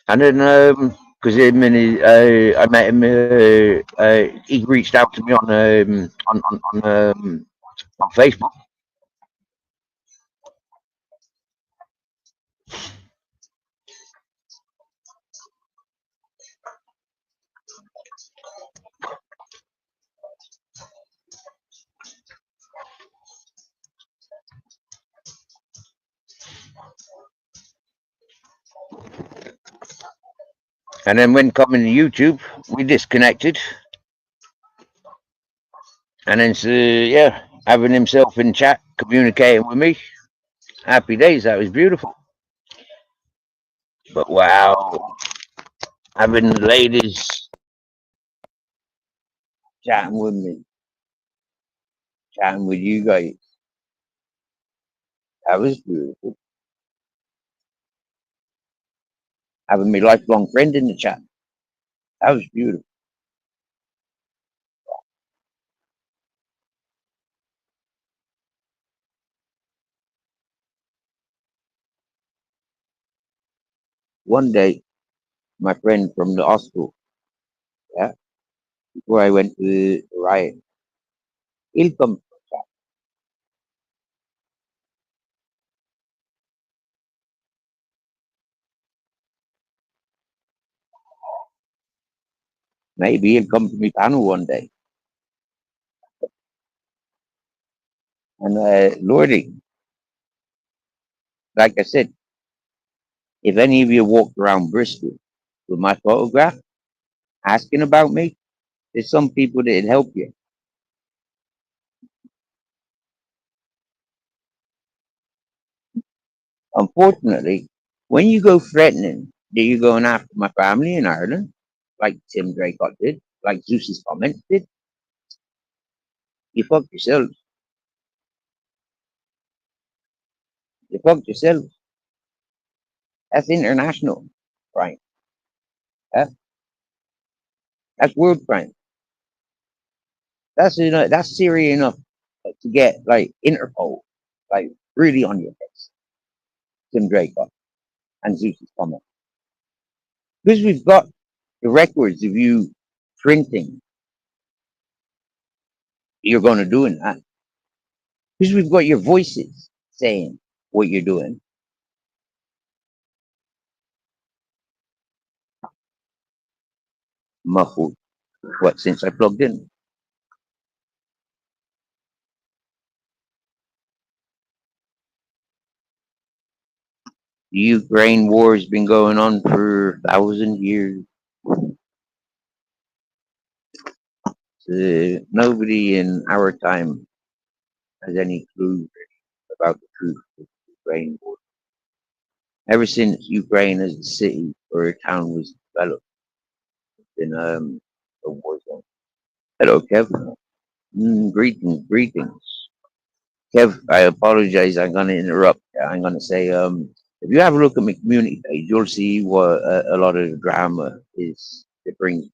and then because I met him, he reached out to me on Facebook. And then when coming to YouTube, we disconnected. And then, yeah, having himself in chat, communicating with me. Happy days. That was beautiful. But wow, having the ladies chatting with me, chatting with you guys, that was beautiful. Having my lifelong friend in the chat, that was beautiful. One day, my friend from the hospital, yeah, before I went to the riot, he'll come. Maybe he'll come to my panel one day. And Lordy, like I said, if any of you walked around Bristol with my photograph asking about me, there's some people that'd help you. Unfortunately, when you go threatening that you're going after my family in Ireland, like Tim Draycott did, like Zeus's comment did, you fucked yourself. You fucked yourself. That's international crime. Yeah? That's world crime. That's serious enough to get like Interpol, like really on your case. Tim Draycott and Zeus's comment. Because we've got the records of you printing you're going to do in that. Because we've got your voices saying what you're doing. Muffled. What, since I plugged in? The Ukraine war has been going on for 1,000 years. Nobody in our time has any clue about the truth of the Ukraine war. Ever since Ukraine as a city or a town was developed, it's been a war zone. Hello, Kev. Greetings. Kev, I apologize. I'm going to interrupt. I'm going to say, if you have a look at my community page, you'll see what a lot of the drama is it brings.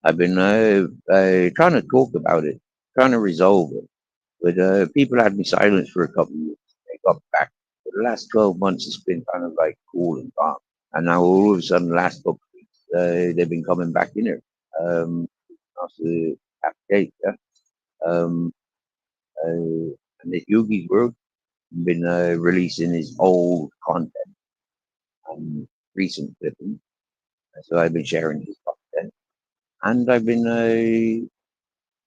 I've been trying to talk about it, trying to resolve it, but people had me silent for a couple of years. They got back. For the last 12 months, it's been kind of like cool and calm. And now all of a sudden, the last couple of weeks, they've been coming back in here. After half day, yeah. Um, and the Yugi's world. Been releasing his old content and recent clippings. So I've been sharing his content, and I've been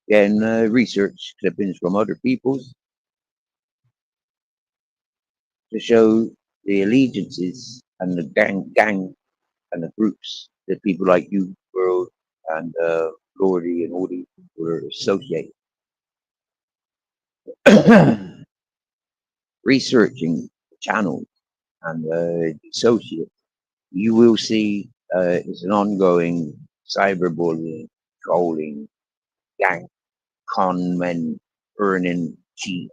getting research clippings from other people's to show the allegiances and the gang and the groups that people like you, World, and Lordy, and all these people are associated. Researching channels and associates, you will see it's an ongoing cyberbullying, trolling, gang, con men, earning cheap.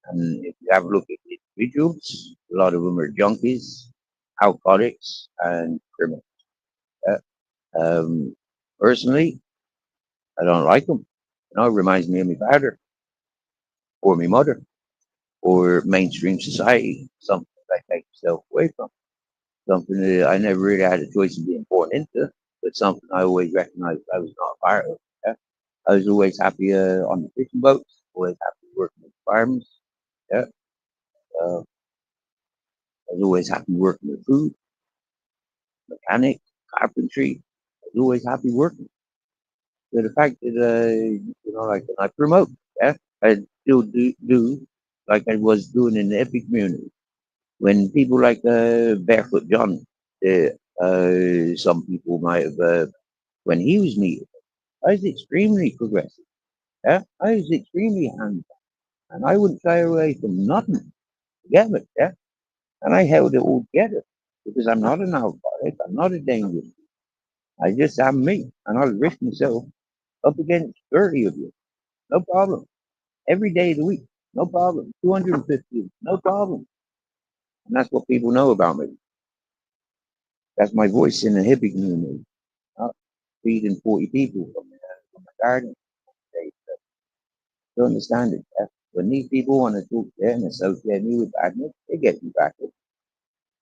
And if you have a look at individuals, a lot of them are junkies, alcoholics, and criminals. Uh, personally, I don't like them. You know, it reminds me of my father or my mother or mainstream society, something I take myself away from. Something that I never really had a choice of being born into, but something I always recognized I was not a part of. Yeah? I was always happy on the fishing boats, always happy working with farms. Yeah, I was always happy working with food, mechanic, carpentry. I was always happy working. So the fact that like I promote, yeah, I still do like I was doing in the epic community. When people like Barefoot John, some people might have, when he was meeting, I was extremely progressive. Yeah, I was extremely hands, and I wouldn't shy away from nothing. Get it? Yeah, and I held it all together because I'm not an alcoholic. I'm not a dangerous. I just am me, and I'll risk myself up against 30 of you. No problem. Every day of the week. No problem. 250. No problem. And that's what people know about me. That's my voice in the hippie community. Not feeding 40 people from the garden. They don't understand it. When these people want to talk there and associate me with badness, they get me back.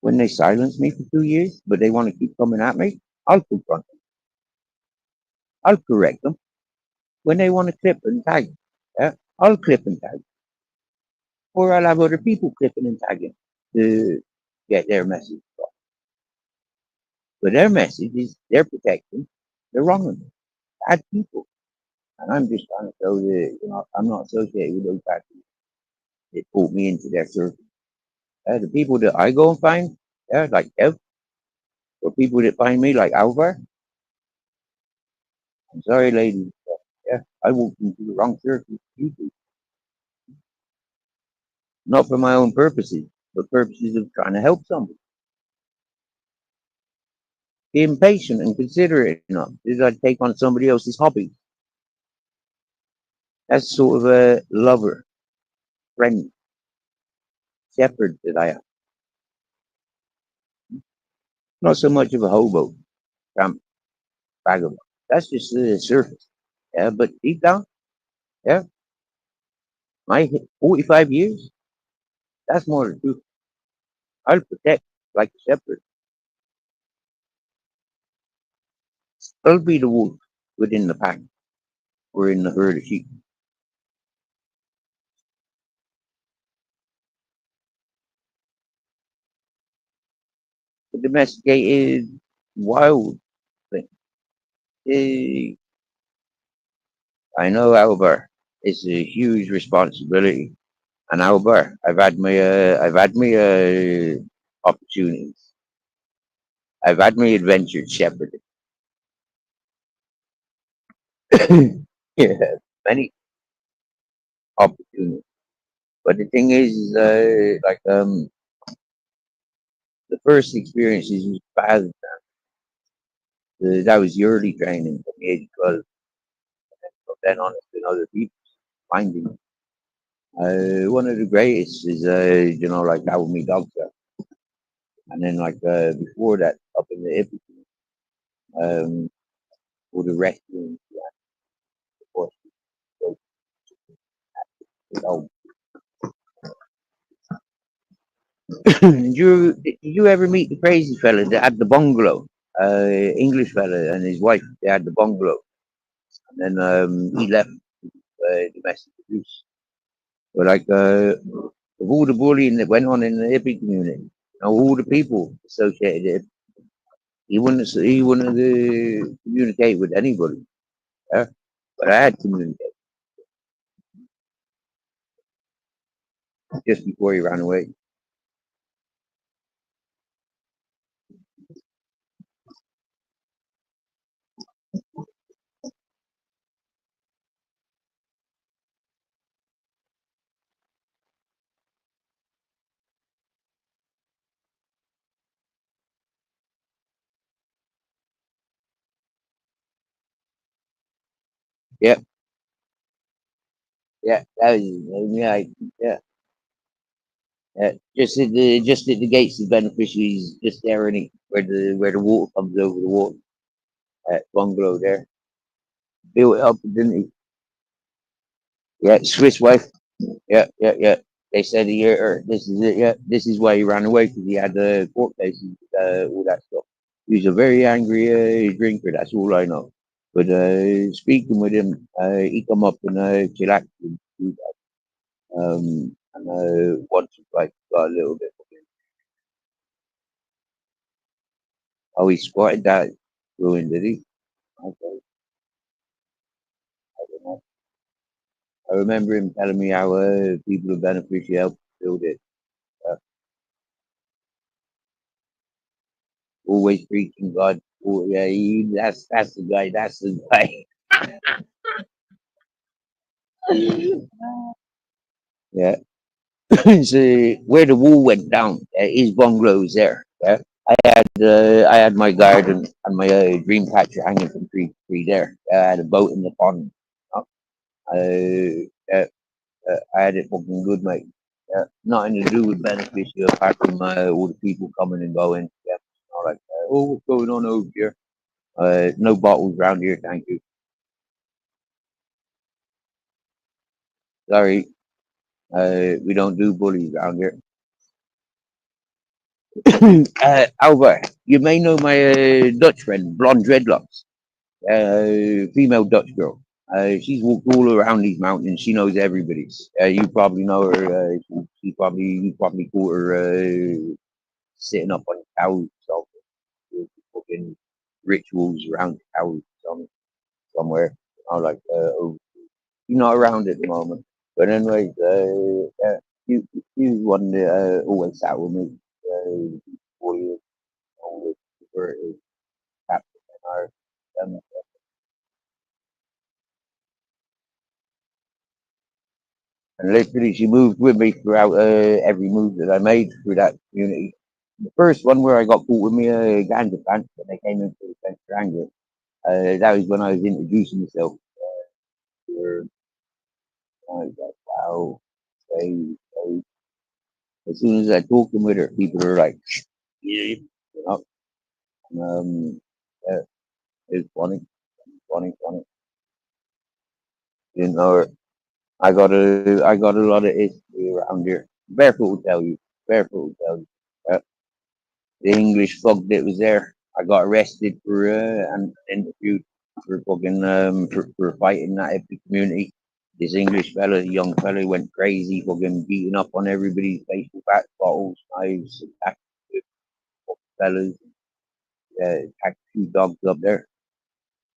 When they silence me for 2 years, but they want to keep coming at me, I'll confront them. I'll correct them. When they want to clip and tag, yeah, I'll clip and tag. Or I'll have other people clipping and tagging to get their message across. But their message is their protection. They're wrong with me. Bad people. And I'm just trying to show that I'm not associated with those bad people. They pulled me into their circle. The people that I go and find, yeah, like Ev, or people that find me like Alvar, I'm sorry, ladies. Yeah, I walked into the wrong circle. You do. Not for my own purposes, but purposes of trying to help somebody. Being patient and considerate enough is I take on somebody else's hobby. That's sort of a lover, friend, shepherd that I am. Not so much of a hobo, tramp, vagabond. That's just the surface. Yeah, but deep down, yeah, my 45 years, that's more the truth. I'll protect like a shepherd. I'll be the wolf within the pack or in the herd of sheep. The domesticated wild thing. Eh, I know, Albert, it's a huge responsibility. And Albert, I've had my opportunities. I've had my adventures shepherded. Yeah, many opportunities. But the thing is, the first experiences was bad. That was the early training from the age of 12. From then on, it's been other people finding me. One of the greatest is, like that with me dogs. And then, before that, up in the hip, um, for the restroom, yeah, of course, so, oh. Did you ever meet the crazy fella that had the bungalow? English fella and his wife, they had the bungalow. And then he left domestic abuse. But of all the bullying that went on in the hippie community, all the people associated, he wouldn't communicate with anybody. Yeah? But I had to communicate just before he ran away. Yeah, yeah, that was, yeah, yeah. Just at the gates of beneficiaries, just there, and where the water comes over the water, bungalow there, built it up, didn't he? Yeah, Swiss wife. Yeah, yeah, yeah. They said this is it. Yeah, this is why he ran away because he had court cases, all that stuff. He was a very angry drinker. That's all I know. But speaking with him, he come up and chillaxed and once or twice got a little bit. Oh, he squatted that ruin, did he? Okay, I don't know. I remember him telling me how people of beneficiary helped build it. Uh, always preaching God. Oh, yeah, that's the guy. That's the guy. Yeah. So where the wall went down, his bungalow was there. Yeah. I had my garden and my dream catcher hanging from tree there. I had a boat in the pond. Uh, I had it fucking good, mate. Nothing to do with beneficiary apart from all the people coming and going. Yeah. All like, oh, what's going on over here? No bottles around here, thank you. Sorry, we don't do bullies around here. Albert, you may know my Dutch friend, blonde dreadlocks, female Dutch girl. She's walked all around these mountains. She knows everybody's. You probably know her. You probably caught her sitting up on cows, so fucking rituals around cows somewhere. I like, you're not around at the moment. But anyways, you one that always sat with me. 4 years old, were captain in our and literally she moved with me throughout every move that I made through that community. The first one where I got caught with me ganja pants when they came into the centre anger. That was when I was introducing myself. Where I was like, wow, say. As soon as I talking with her, people are like, yeah, you know. Yeah, it's funny, funny. You know, I got a lot of history around here. Barefoot will tell you. Barefoot will tell you. Uh, the English thug that was there. I got arrested for and interviewed for fucking for fighting that epic community. This English fella, young fella, went crazy, fucking beating up on everybody's face with bat bottles, knives, attacked fellas, attacked two dogs up there.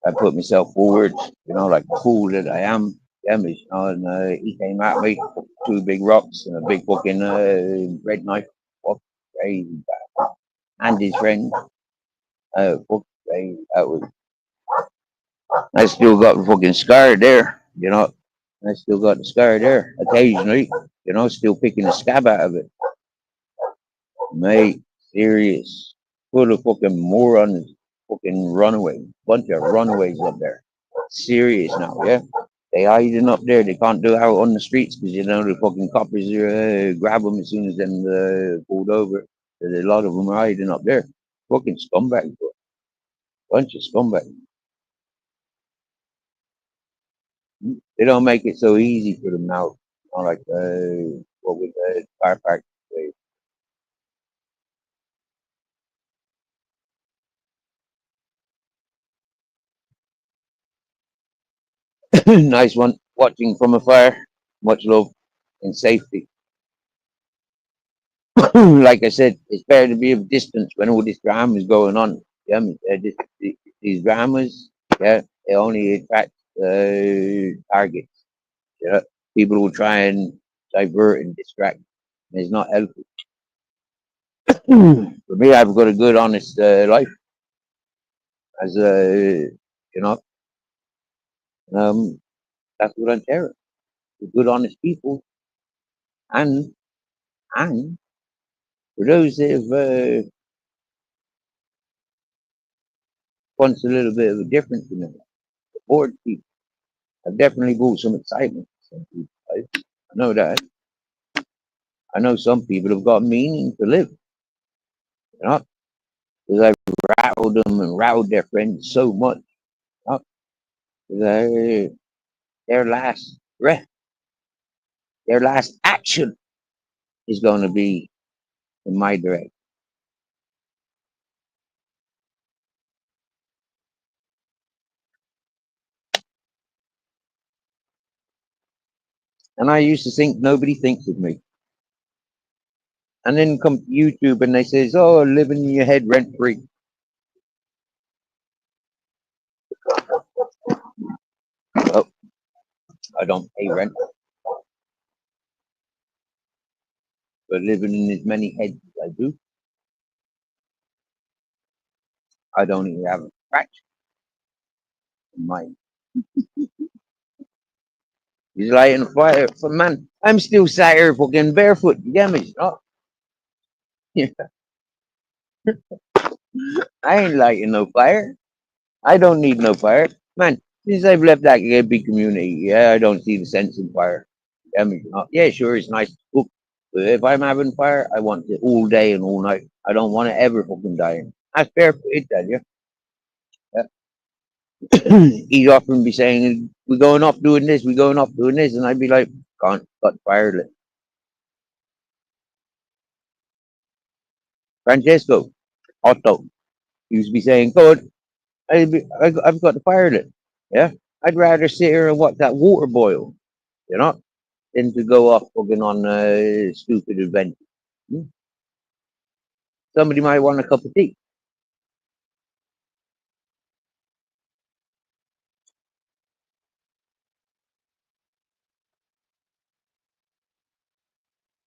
I put myself forward, like the fool that I am. And he came at me, two big rocks and a big fucking red knife. Fuck, crazy. And his friend, fuck, crazy. I still got the fucking scar there. I still got the scar there occasionally, still picking the scab out of it. Mate, serious. Full of fucking morons, fucking runaways. Bunch of runaways up there. Serious now, yeah? They hiding up there. They can't do it out on the streets because the fucking coppers grab them as soon as them pulled over. There's a lot of them are hiding up there. Fucking scumbags, bro. Bunch of scumbags. They don't make it so easy for them now. Not like what with the car park. Nice one. Watching from afar. Much love and safety. Like I said, it's better to be of distance when all this drama is going on. Yeah, these dramas, yeah, they only attract targets. Yeah, people will try and divert and distract. And it's not helpful. For me, I've got a good, honest life as a, you know, that's what I'm sharing. Good, honest people, and and for those that have wants a little bit of a difference in their life, bored people, have definitely brought some excitement to some people's life. I know that. I know some people have got meaning to live, you know, because I've rattled them and rattled their friends so much. You know, their, their last breath, their last action is going to be in my direction. And I used to think nobody thinks of me. And then come to YouTube and they says, "Oh, living in your head rent free." Oh, I don't pay rent, but living in as many heads as I do, I don't even have a fraction of mine. He's lighting a fire for man. I'm still sat here fucking barefoot. You get me? Oh, yeah. I ain't lighting no fire. I don't need no fire. Man, since I've left that big community, yeah, I don't see the sense in fire. You get me? Oh, yeah, sure, it's nice to cook. But if I'm having fire, I want it all day and all night. I don't want to ever fucking die. That's barefoot, tell you. Yeah. He'd often be saying, "We're going off doing this, we're going off doing this," and I'd be like, "Can't, got fire lit." Francesco, Otto, he used to be saying, "God, I've got the fire lit." Yeah, I'd rather sit here and watch that water boil, you know, than to go off fucking on a stupid adventure. Hmm? Somebody might want a cup of tea,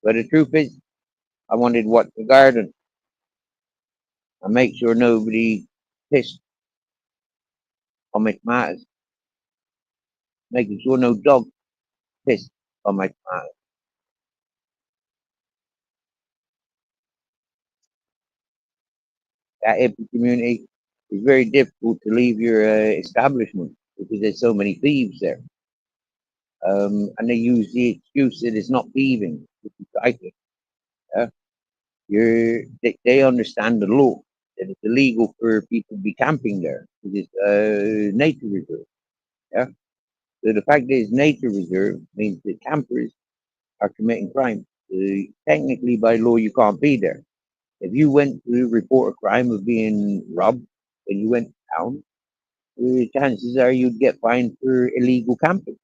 but the truth is, I wanted to watch the garden and make sure nobody pissed on my tomatoes, making sure no dog pissed on my tomatoes. That hippie community is very difficult to leave your establishment because there's so many thieves there. And they use the excuse that it's not thieving, which is I think. Yeah? They understand the law that it's illegal for people to be camping there because it's a nature reserve. Yeah. So the fact that it's nature reserve means that campers are committing crime. Technically, by law, you can't be there. If you went to report a crime of being robbed and you went down, chances are you'd get fined for illegal camping.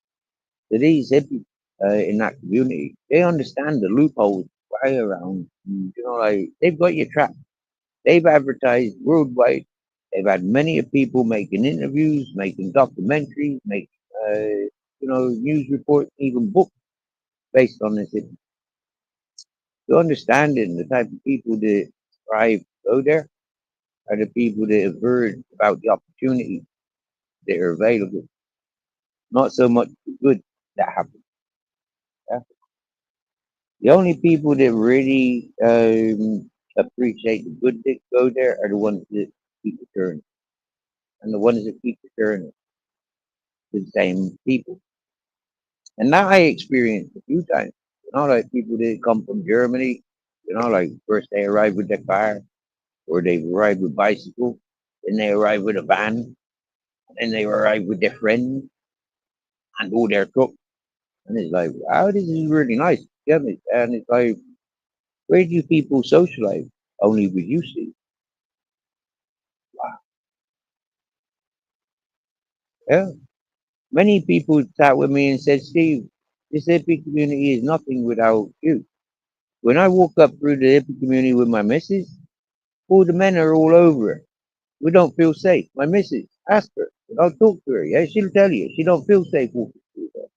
So these hippies in that community, they understand the loopholes right around. You know, like they've got you trapped. They've advertised worldwide. They've had many of people making interviews, making documentaries, making news reports, even books based on this. So understanding the type of people that thrive to go there are the people that have heard about the opportunities that are available, not so much the good that happens. Yeah? The only people that really appreciate the good that go there are the ones that keep returning. And the ones that keep returning the same people. And that I experienced a few times. You know, like people that come from Germany, you know, like first they arrive with their car, or they arrive with bicycle, then they arrive with a van, and they arrive with their friends and all their truck. And it's like, wow, this is really nice. Get me? And it's like, where do you people socialize? Only with you, see. Wow. Yeah. Many people sat with me and said, "Steve, this hippie community is nothing without you." When I walk up through the hippie community with my missus, all the men are all over her. We don't feel safe. My missus, ask her. I'll talk to her. Yeah, she'll tell you. She don't feel safe walking through there.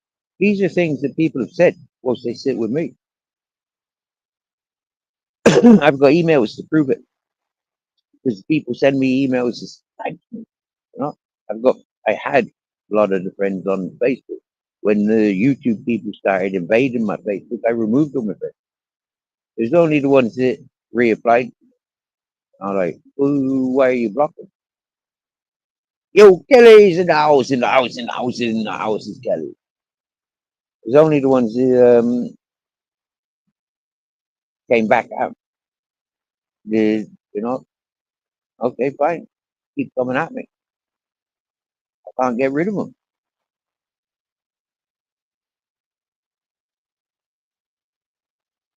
These are things that people have said whilst they sit with me. I've got emails to prove it because people send me emails to thank me. You know, I've got. I had a lot of the friends on Facebook. When the YouTube people started invading my Facebook, I removed them. There's only the ones that reapplied. I'm like, ooh, why are you blocking? Yo, Kelly's in the house, in the house, in the house, in the house is Kelly. There's only the ones that came back out. The, you know, okay, fine. Keep coming at me. I can't get rid of them.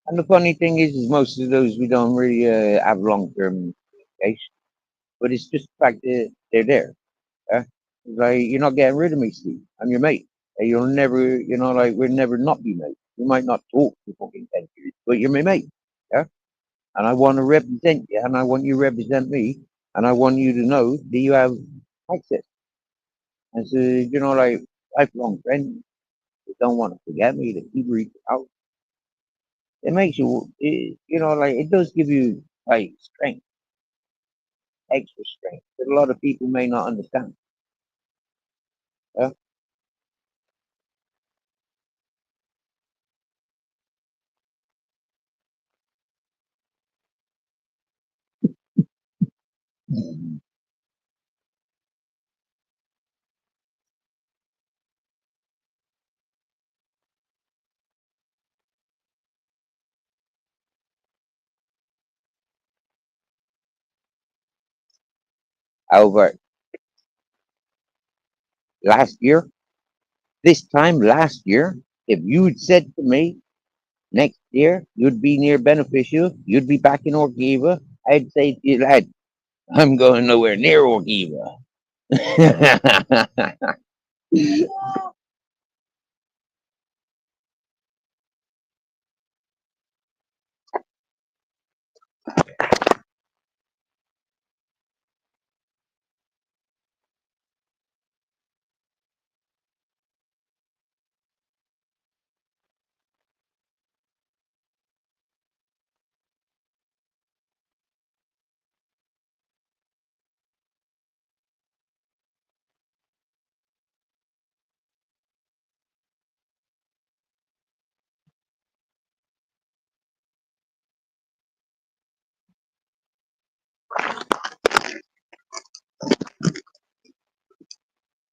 And the funny thing is most of those we don't really have long-term communication. But it's just the fact that they're there. Yeah? Like, you're not getting rid of me, Steve. I'm your mate. And you'll never, like, we'll never not be mates. We might not talk for fucking 10 years, but you're my mate. Yeah? And I want to represent you, and I want you to represent me, and I want you to know that you have access. And so, like, lifelong friends that don't want to forget me, that keep reaching out. It makes you, like, it does give you, like, strength, extra strength that a lot of people may not understand. Yeah? However, last year, this time last year, if you'd said to me next year you'd be near beneficial, you'd be back in Orkiva, I'd say to you, lad, I'm going nowhere near Orkiva.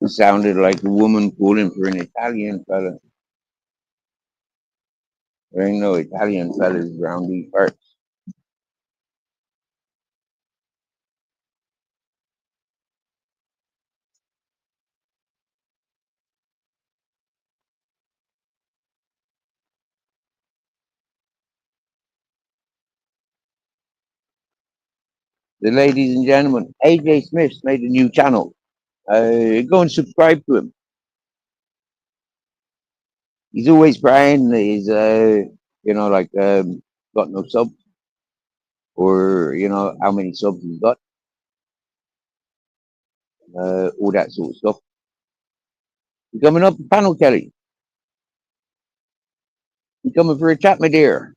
It sounded like a woman calling for an Italian fella. There ain't no Italian fellas around these parts. The ladies and gentlemen, AJ Smith's made a new channel. Go and subscribe to him. He's always crying. He's, like, got no subs, or, how many subs he's got, all that sort of stuff. You coming up, panel Kelly? You coming for a chat, my dear?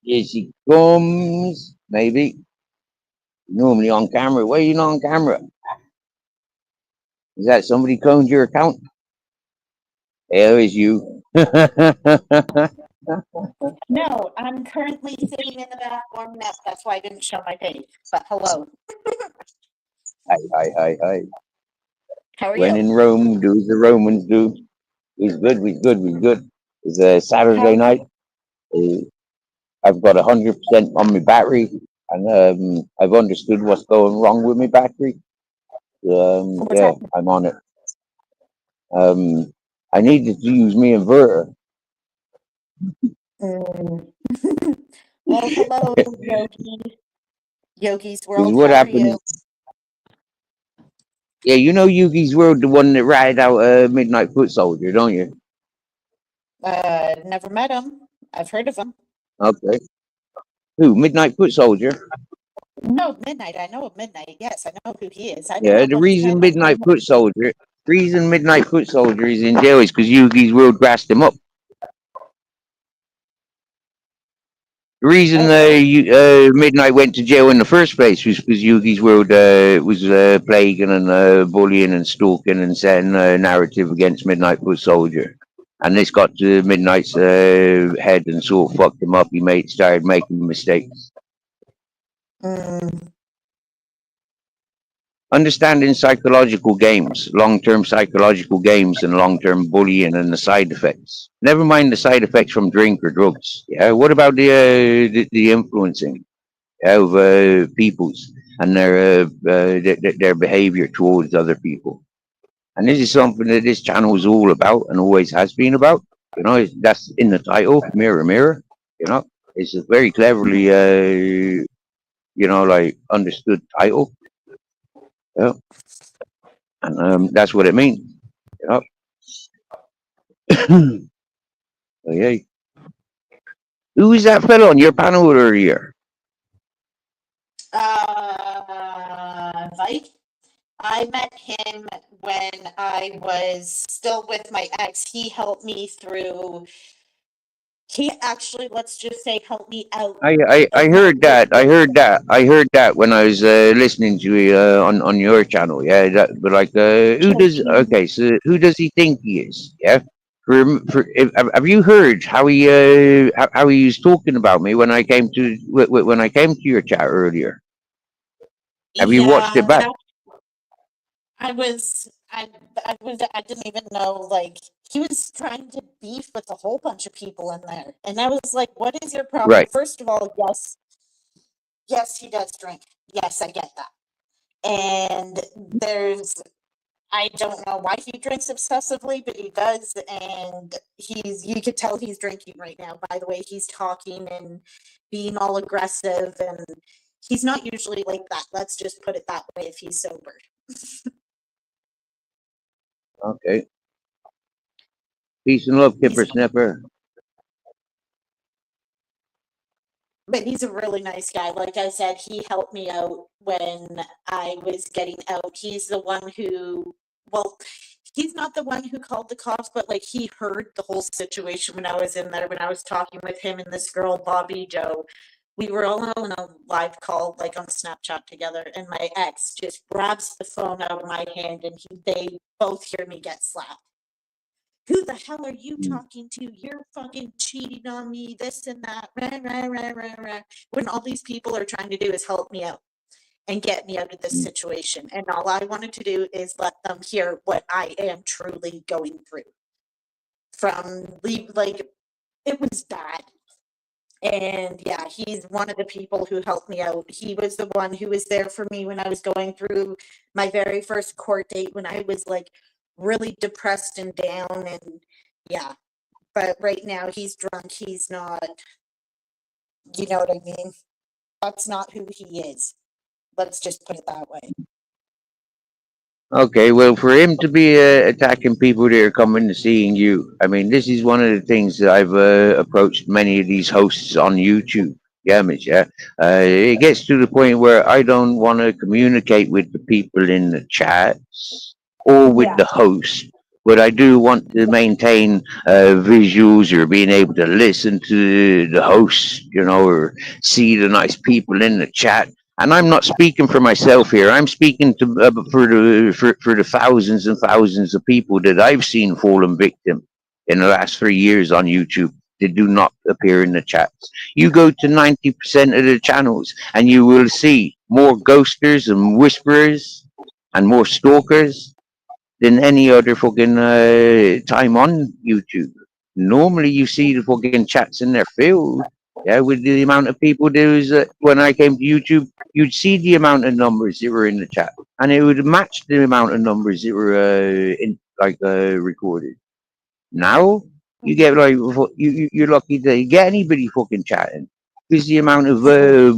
Here she comes. Maybe. Normally on camera. Why are you not on camera? Is that somebody cloned your account? There is you. Hi, No, I'm currently sitting in the back warming up. That's why I didn't show my face. But hello. hi. How are When you? in Rome, do as the Romans do. We's good. It's a How Saturday night. Uh, I've got 100% on my battery, and I've understood what's going wrong with my battery. What's Yeah, happening? I'm on it. I needed to use my inverter. Mm. Well, hello, Yogi. Yogi's Because World. what How are you? happened? Yeah, you know Yugi's World, the one that ratted out Midnight Foot Soldier, don't you? Never met him. I've heard of him. Okay. Who? Midnight Foot Soldier? No, Midnight. I know of Midnight. Yes, I know who he is. I know Yeah, him the on his reason channel. Midnight Foot Soldier, is in jail is because Yugi's World grassed him up. The reason Oh, really? Midnight went to jail in the first place was because Yugi's World was plaguing and bullying and stalking and setting a narrative against Midnight Foot Soldier. And this got to Midnight's head and sort of fucked him up. Started making mistakes. Mm. Understanding psychological games, long-term psychological games, and long-term bullying and the side effects. Never mind the side effects from drink or drugs. Yeah, what about the influencing of people's and their behavior towards other people? And this is something that this channel is all about and always has been about. You know, that's in the title, Mirror Mirror. You know, it's a very cleverly, like understood title. Yeah, and that's what it means. You know. Yeah. Who is that fellow on your panel earlier? Like, I met him when I was still with my ex. He helped me through. He actually, let's just say, helped me out I of my heard that. I relationship. heard that. I heard that when I was listening to you on your channel. Yeah, but like, who does? Okay, so who does he think he is? Yeah. Have you heard how how he was talking about me when I came to when I came to your chat earlier? Have you watched it Yeah, back? that I was, I didn't even know, like, he was trying to beef with a whole bunch of people in there. And I was like, what is your problem? Right. First of all, yes, he does drink. Yes, I get that. And there's, I don't know why he drinks obsessively, but he does. And you could tell he's drinking right now by the way he's talking and being all aggressive. And he's not usually like that. Let's just put it that way if he's sober. Okay. Peace and love, He's Kipper Snipper. But he's a really nice guy. Like I said, he helped me out when I was getting out. He's the one who, well, he's not the one who called the cops, but like he heard the whole situation when I was in there, when I was talking with him and this girl, Bobby Joe. We were all on a live call, like on Snapchat together, and my ex just grabs the phone out of my hand and they both hear me get slapped. Who the hell are you talking to? You're fucking cheating on me, this and that. Rah, rah, rah, rah, rah. When all these people are trying to do is help me out and get me out of this situation. And all I wanted to do is let them hear what I am truly going through. Like, it was bad. And yeah, he's one of the people who helped me out. He was the one who was there for me when I was going through my very first court date, when I was like really depressed and down. And yeah, but right now he's drunk. He's not, you know what I mean? That's not who he is. Let's just put it that way. Okay, well, for him to be attacking people that are coming to seeing you, I mean, this is one of the things that I've approached many of these hosts on YouTube. Yeah, Mitch, yeah. It gets to the point where I don't want to communicate with the people in the chats or with Yeah. the host, but I do want to maintain visuals or being able to listen to the host, or see the nice people in the chat. And I'm not speaking for myself here. I'm speaking to for the thousands and thousands of people that I've seen fallen victim in the last 3 years on YouTube. They do not appear in the chats. You go to 90% of the channels, and you will see more ghosters and whisperers and more stalkers than any other fucking time on YouTube. Normally, you see the fucking chats in their field. Yeah, with the amount of people there was, when I came to YouTube, you'd see the amount of numbers that were in the chat, and it would match the amount of numbers that were recorded. Now you get like you're lucky to get anybody fucking chatting because the amount of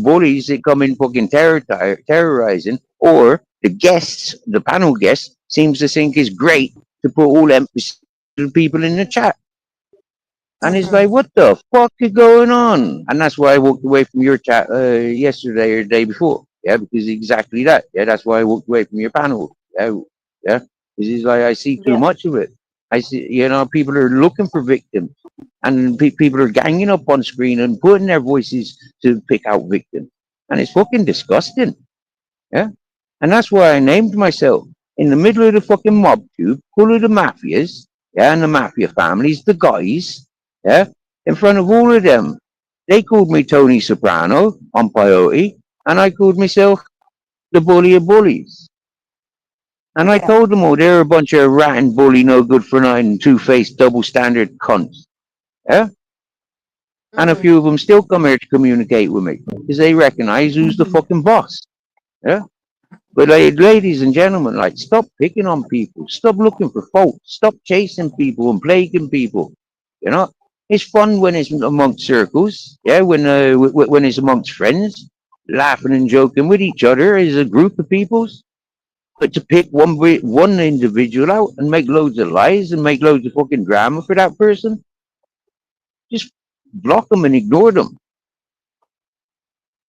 bullies that come in fucking terrorizing, or the guests, the panel guests, seems to think is great to put all emphasis on people in the chat. And it's like, what the fuck is going on? And that's why I walked away from your chat yesterday or the day before. Yeah, because exactly that. Yeah, that's why I walked away from your panel. Yeah, yeah. Because it's like I see too Yeah. much of it. I see, people are looking for victims, and people are ganging up on screen and putting their voices to pick out victims, and it's fucking disgusting. Yeah. And that's why I named myself in the middle of the fucking mob tube, full of the mafias, yeah, and the mafia families, the guys, yeah, in front of all of them. They called me Tony Soprano on peyote, and I called myself the bully of bullies. And I Yeah. told them all they're a bunch of rat and bully, no good for nothing, two-faced, double standard cunts. Yeah? And a few of them still come here to communicate with me because they recognize who's the fucking boss. Yeah? But ladies and gentlemen, like, stop picking on people. Stop looking for fault. Stop chasing people and plaguing people. You know, it's fun when it's amongst circles. Yeah, when it's amongst friends, laughing and joking with each other as a group of peoples. But to pick one individual out and make loads of lies and make loads of fucking drama for that person, just block them and ignore them.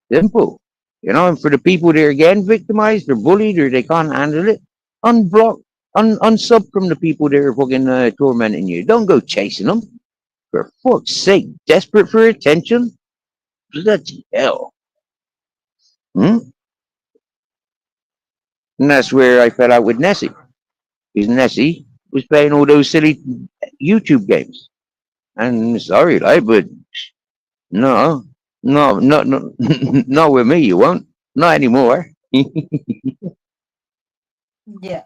Simple. And for the people that are getting victimized or bullied or they can't handle it, unblock, unsub from the people that are fucking tormenting you. Don't go chasing them. For fuck's sake, desperate for attention? Bloody hell. Hmm? And that's where I fell out with Nessie. Because Nessie was playing all those silly YouTube games. And sorry, like, but no, no, not with me, you won't. Not anymore. Yeah.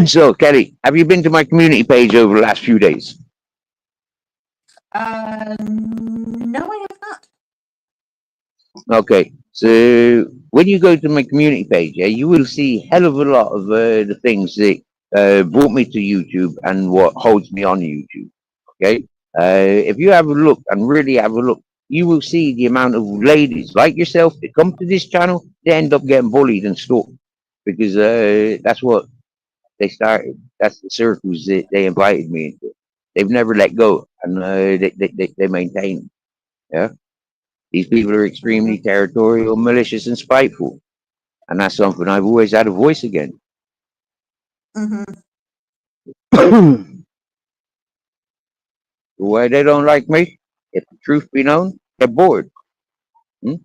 So, Kelly, have you been to my community page over the last few days? No, I have not. Okay, so when you go to my community page, yeah, you will see hell of a lot of the things that brought me to YouTube and what holds me on YouTube. Okay, if you have a look and really have a look, you will see the amount of ladies like yourself that come to this channel. They end up getting bullied and stalked because that's what they started. That's the circles that they invited me into. They've never let go, and they maintain. Yeah, these people are extremely territorial, malicious, and spiteful, and that's something I've always had a voice against. Why they don't like me? If the truth be known, they're bored. Hmm?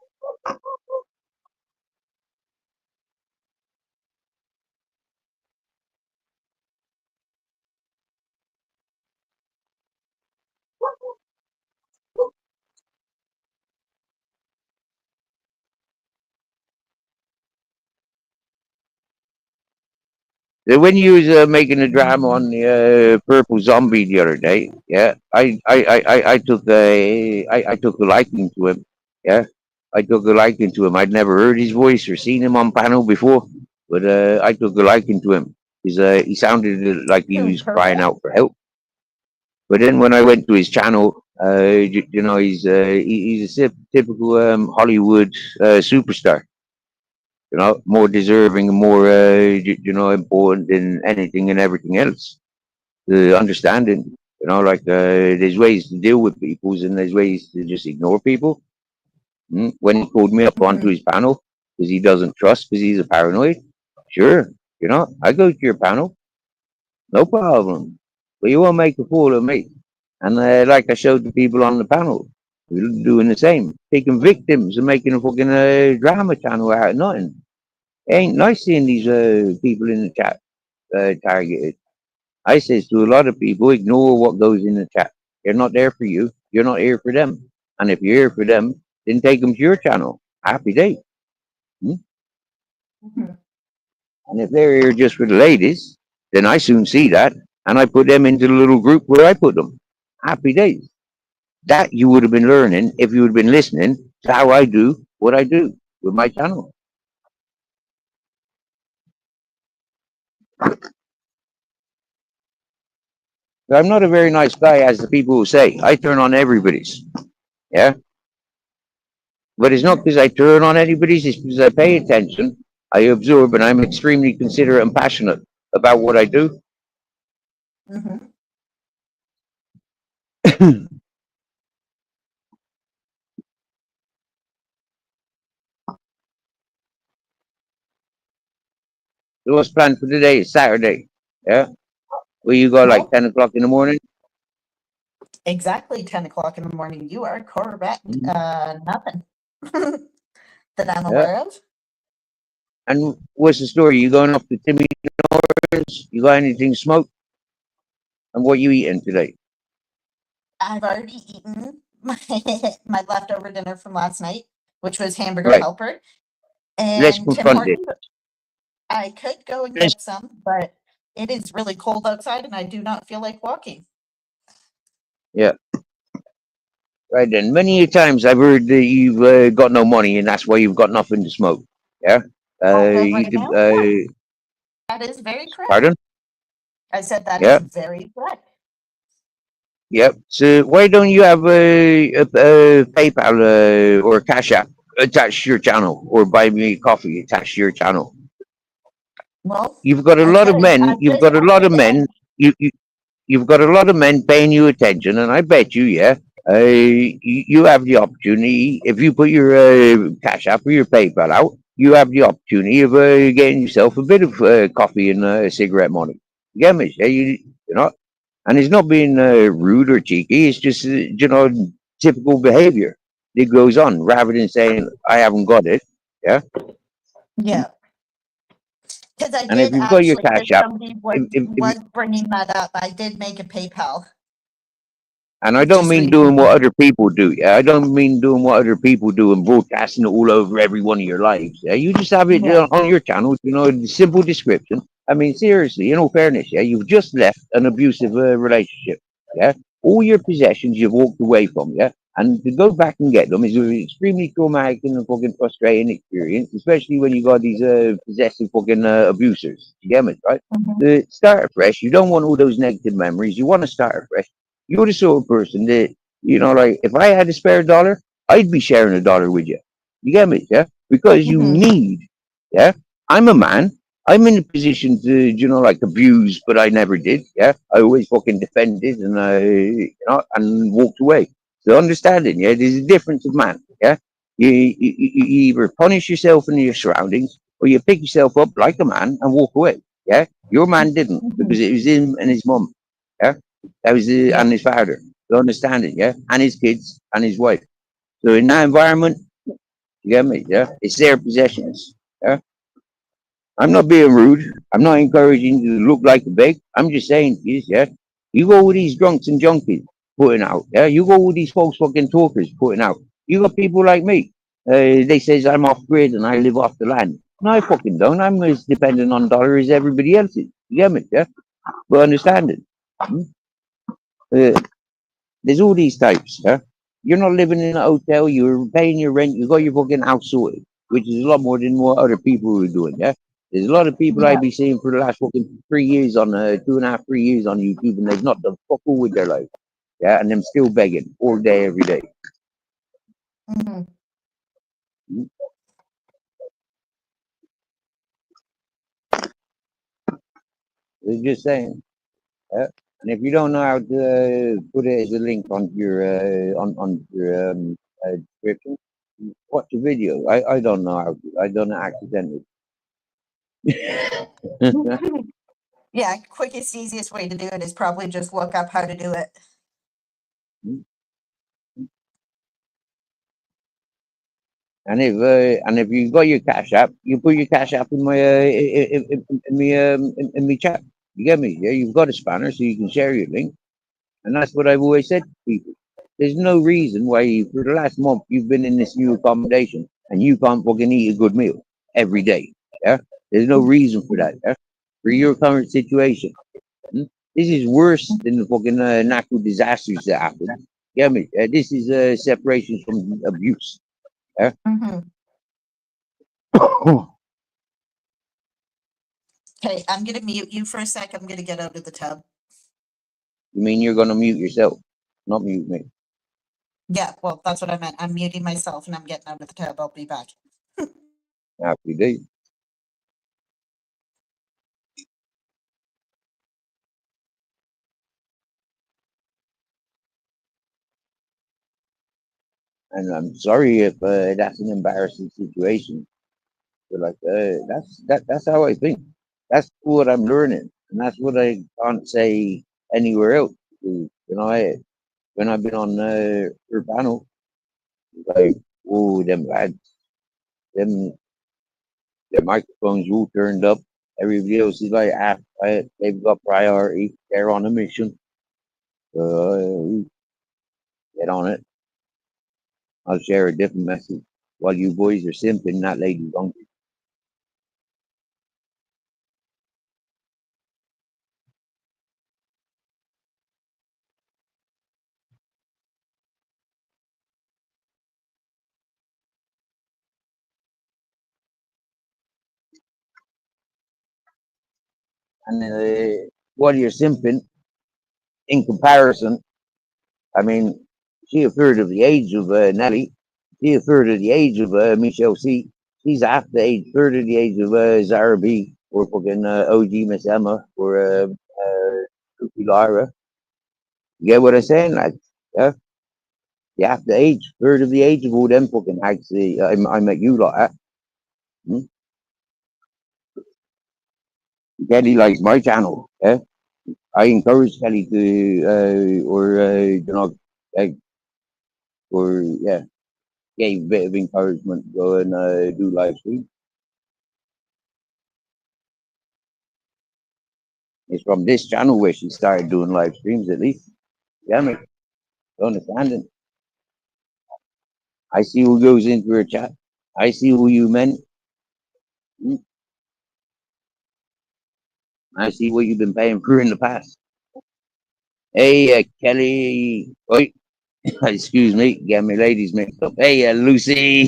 When you was making a drama on the purple zombie the other day, yeah, I took a liking to him. Yeah, I took a liking to him. I'd never heard his voice or seen him on panel before, but I took a liking to him because he sounded like he Who, was crying purple? out for help. But then when I went to his channel, he's a typical Hollywood superstar. More deserving and more, important than anything and everything else. The understanding, there's ways to deal with people and there's ways to just ignore people. When he called me up onto his panel because he doesn't trust because he's a paranoid, sure, I go to your panel, no problem. But you won't make a fool of me. And like I showed the people on the panel, we're doing the same, taking victims and making a fucking drama channel out of nothing. It ain't nice seeing these people in the chat targeted. I says to a lot of people, ignore what goes in the chat. They're not there for you. You're not here for them. And if you're here for them, then take them to your channel. Happy day. Hmm? And if they're here just for the ladies, then I soon see that, and I put them into the little group where I put them. Happy days. That you would have been learning if you would have been listening to how I do what I do with my channel. I'm not a very nice guy, as the people who say. I turn on everybody's. Yeah. But it's not because I turn on anybody's, it's because I pay attention, I absorb, and I'm extremely considerate and passionate about what I do. Mm-hmm. So what's planned for today is Saturday. Yeah. Where you go like Well, 10 o'clock in the morning? exactly 10 o'clock in the morning. You are correct. Mhm. Nothing that I'm Yeah. aware of. And what's the story? You going off to Timmy Norris? You got anything smoked? And what you eating today? I've already eaten my my leftover dinner from last night, which was hamburger Right. helper Let's and Tim confront it. Hortons. I could go and Let's, get some, but it is really cold outside and I do not feel like walking. yeah. Right then. Many a times I've heard that you've got no money and that's why you've got nothing to smoke. Yeah. As of You right could, now, yeah, that is very correct. pardon? I said that is Yeah. very correct. Yep. So why don't you have a PayPal or Cash App attached to your channel, or buy me coffee attached to your channel? Well, You've got a I lot of could, men. I You've could, got a I lot of could, men. You've got a lot of men paying you attention, and I bet you, yeah, you have the opportunity if you put your Cash App or your PayPal out. You have the opportunity of getting yourself a bit of coffee and cigarette money. You get me? Yeah, you know. And it's not being rude or cheeky. It's just typical behavior that goes on rather than saying I haven't got it. Yeah. yeah, because I And if did you've got your actually, because cash app, somebody was if you, was bringing that up. I did make a PayPal, and I don't just mean doing what recently. other people do. Yeah, I don't mean doing what other people do and broadcasting it all over every one of your lives. Yeah, you just have it Yeah. on your channel. The simple description. I mean, seriously, in all fairness, yeah, you've just left an abusive relationship. Yeah, all your possessions you've walked away from. Yeah, and to go back and get them is an extremely traumatic and fucking frustrating experience, especially when you got these possessive fucking abusers. You get me, right? Mhm. Start afresh. You don't want all those negative memories. You want to start afresh. You're the sort of person that, like if I had a spare dollar, I'd be sharing a dollar with you. You get me? Yeah? Because you Mhm. need, yeah? I'm a man. I'm in a position to, like abuse, but I never did. Yeah? I always fucking defended and and walked away. So understanding, yeah, there's a difference of man. Yeah? You either punish yourself and your surroundings or you pick yourself up like a man and walk away. Yeah? Your man didn't because Mhm. it was him and his mum. Yeah? That was Yeah. and his father. You understand it, yeah? And his kids and his wife. So in that environment, you get me, yeah? It's their possessions. Yeah. I'm not being rude. I'm not encouraging you to look like a beg. I'm just saying to you, yeah. You go with these drunks and junkies putting out, yeah. You go with these folks fucking talkers putting out. You got people like me. They says I'm off grid and I live off the land. No, I fucking don't. I'm as dependent on dollar as everybody else is. You get me, yeah? But understand it. Hmm? Uh, There's all these types, yeah? You're not living in a hotel, you're paying your rent, you got your fucking house sorted, which is a lot more than what other people are doing, yeah? There's a lot of people Yeah. I've been seeing for the last fucking 3 years on 2.5, 3 years on YouTube, and they've not done fuck all with their life, yeah? And them still begging all day, every day. Mhm. They're just saying, yeah? And if you don't know how to put it as a link on your on your description, watch the video. I don't know how to. I done it accidentally. Yeah, quickest, easiest way to do it is probably just look up how to do it. And if you got your cash app, you put your cash app in my in my chat. You get me? Yeah, you've got a spanner, so you can share your link. And that's what I've always said to people. There's no reason why for the last month you've been in this new accommodation and you can't fucking eat a good meal every day. Yeah, there's no reason for that. Yeah, for your current situation. Hmm? This is worse than the fucking natural disasters that happen. Get me? This is separation from abuse. Yeah? Mhm. Okay, I'm gonna mute you for a sec. I'm gonna get out of the tub. You mean you're gonna mute yourself, not mute me? Yeah, well, that's what I meant. I'm muting myself and I'm getting out of the tub. I'll be back. Happy day. And I'm sorry if that's an embarrassing situation. But like that's how I think. That's what I'm learning, and that's what I can't say anywhere else. You know, when I've been on her panel, like, oh, them lads, them their microphones all turned up. Everybody else is like, they've got priority. They're on a mission. Get on it. I'll share a different message. While you boys are simping, that lady's hungry. And while you're simping, in comparison, I mean, she a third of the age of Nelly. She a third of the age of Michelle C. She's half the age, third of the age of Zara B. Or fucking OG Miss Emma. Or Cookie Lyra. You get what I'm saying? Like, yeah? You half the age, third of the age of all them fucking hags. I met you like that. Hmm? Kelly likes my channel. Yeah? I encourage Kelly to, like, or, yeah, gave a bit of encouragement to go and do live stream. It's from this channel where she started doing live streams at least. Yeah, me. Understanding. I see who goes into her chat. I see who you meant. Hmm. I see what you've been paying for in the past. Hey, Kelly. Wait, excuse me. Get me ladies mixed up. Hey, Lucy.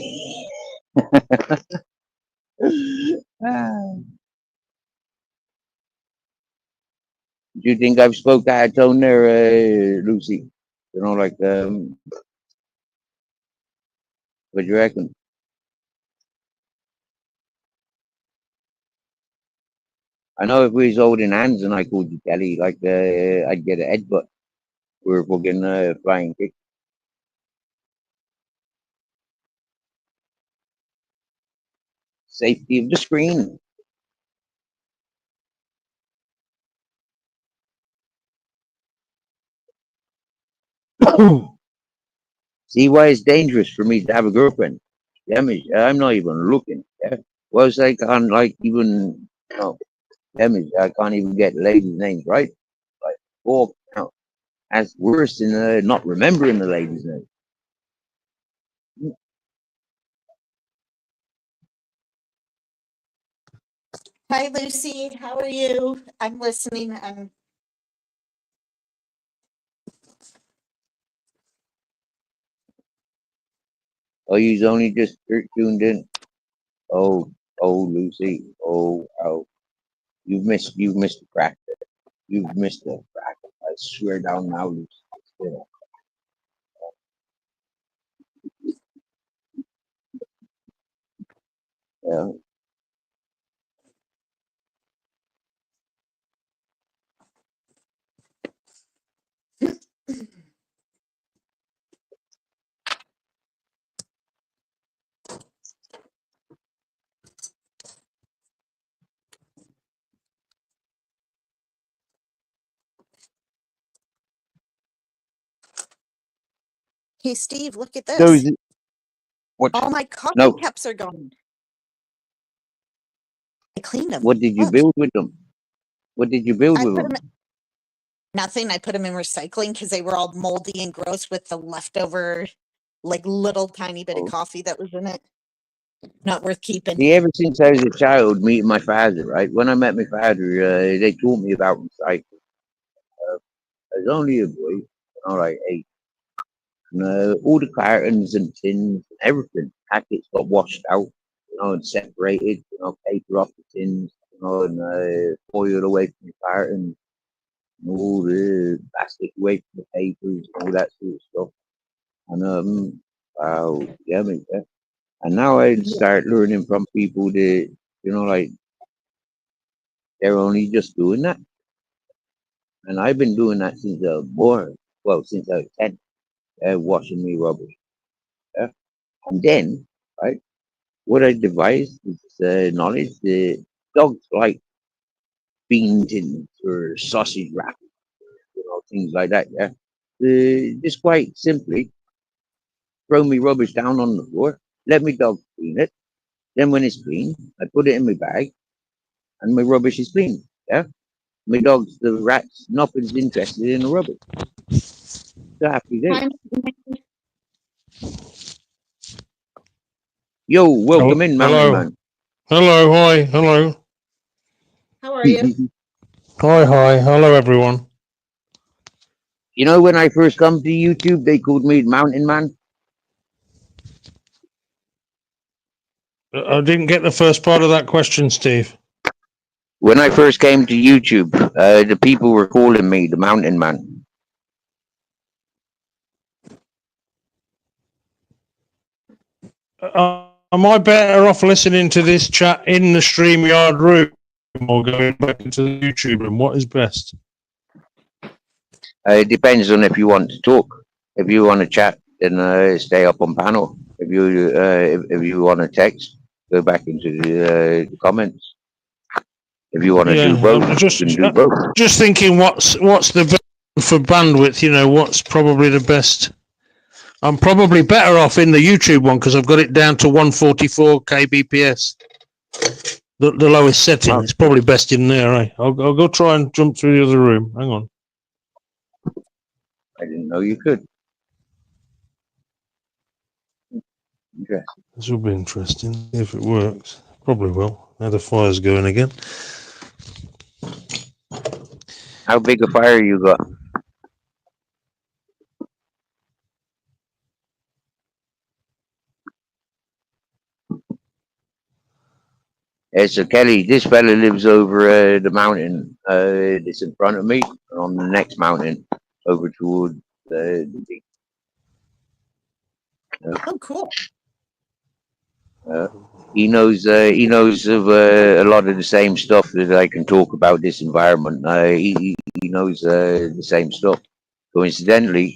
Do you think I've spoke out of tone there, Lucy? You know, like, what do you reckon? I know if we was holding hands and I called you Kelly, like, I'd get a headbutt. We're fucking flying kick. Safety of the screen. See why it's dangerous for me to have a girlfriend. Damn it, I'm not even looking. Yeah? Well, it's like I can't like even, damn it, I can't even get ladies' names right. Like, oh, that's worse than not remembering the ladies' name. Hi, Lucy. How are you? I'm listening. Oh, you's only just tuned in. Oh, Lucy. Oh, you've missed the crack. You've missed the crack. I swear down now, Lucy. Yeah. Yeah. Hey, Steve, look at Those this. what? All my coffee No. cups are gone. I cleaned them. What did you Look, build with them? What did you build I with put them? them nothing. I put them in recycling because they were all moldy and gross with the leftover, like little tiny bit of Oh. coffee that was in it. Not worth keeping. See, ever since I was a child, meeting my father, right? When I met my father, they taught me about recycling. I was only a boy, like 8. And, all the cartons and tins and everything, packets got washed out, and separated, paper off the tins, and foil away from the cartons, and all the plastic away from the papers, all that sort of stuff. And wow, yeah, mate, yeah. And now I start learning from people that, like they're only just doing that. And I've been doing that since I was born. Well, since I was 10, washing me rubbish. Yeah? And then, right, what I devised is knowledge that dogs like bean tins or sausage wrap, things like that. Yeah. Just quite simply throw me rubbish down on the floor, let me dog clean it. Then when it's clean, I put it in my bag and my rubbish is clean. Yeah. My dogs, the rats, nothing's interested in the rubbish. So happy day. Yo, welcome in, Mountain Hello. Man. Hello. Hi. Hello. How are you? Hi. Hi. Hello, everyone. When I first come to YouTube, they called me Mountain Man. I didn't get the first part of that question, Steve. When I first came to YouTube, the people were calling me the Mountain Man. Am I better off listening to this chat in the StreamYard room or going back into the YouTube room? What is best? It depends on if you want to talk. If you want to chat, then stay up on panel. If you want to text, go back into the comments. If you want to do Yeah, both, I'm you can do both. just thinking what's the best for bandwidth. What's probably the best. I'm probably better off in the YouTube one because I've got it down to 144 kbps. The lowest setting. Wow, It's probably best in there, eh? I'll go try and jump through the other room. Hang on. I didn't know you could. Okay. This will be interesting if it works. Probably will. Now the fire's going again. How big a fire you got? So Kelly, this fella lives over the mountain that's in front of me, and on the next mountain over toward the beach. Oh, cool. He knows of a lot of the same stuff that I can talk about this environment. He knows the same stuff. Coincidentally,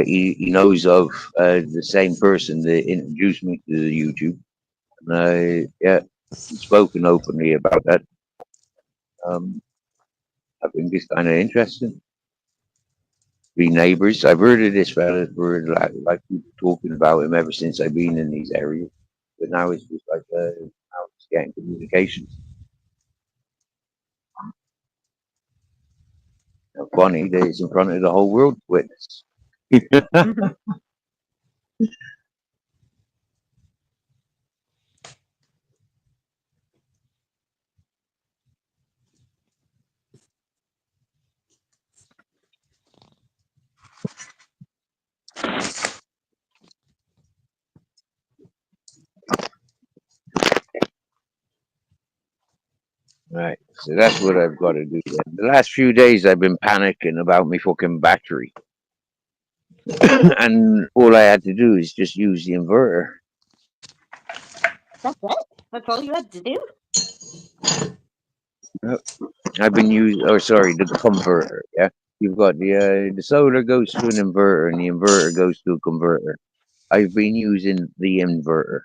he knows of the same person that introduced me to the YouTube. And yeah, he's spoken openly about that. I think it's kind of interesting. Be neighbors. I've heard of this fella for like people talking about him ever since I've been in these areas. But now it's just like now it's getting communications. Funny that it's in front of the whole world to witness. Right, so that's what I've got to do. Then. The last few days I've been panicking about my fucking battery, and all I had to do is just use the inverter. That's it? That's all you had to do? I've been using, oh sorry, the converter. Yeah, you've got the solar goes to an inverter, and the inverter goes to a converter. I've been using the inverter.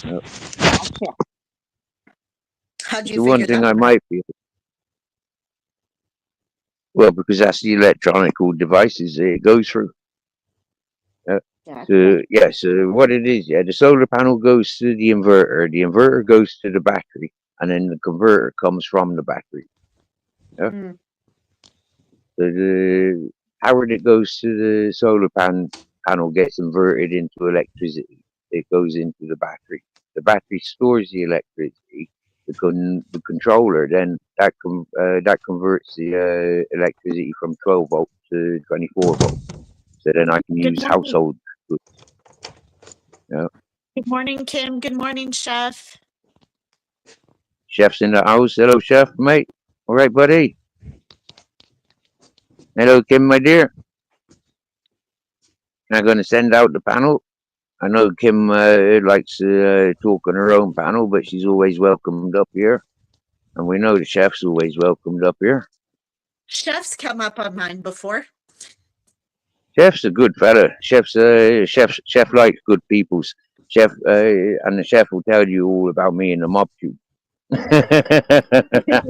Gotcha. How'd you The one figure thing that I out? might be, well, because that's the electronical devices that it goes through. Gotcha. So what it is, the solar panel goes to the inverter goes to the battery, and then the converter comes from the battery. Yeah. Mm. So the power that goes to the panel gets converted into electricity. It goes into the battery. The battery stores the electricity. the controller, then that converts the electricity from 12 volt to 24 volt. So then I can Good use morning. household goods. Yeah. Good morning, Kim. Good morning, Chef. Chef's in the house. Hello, chef, mate. All right, buddy. Hello, Kim, my dear. I'm going to send out the panel. I know Kim likes to talk on her own panel, but she's always welcomed up here. And we know the chef's always welcomed up here. Chef's come up on mine before. Chef's a good fella. Chef likes good peoples. Chef and the chef will tell you all about me in the mob tube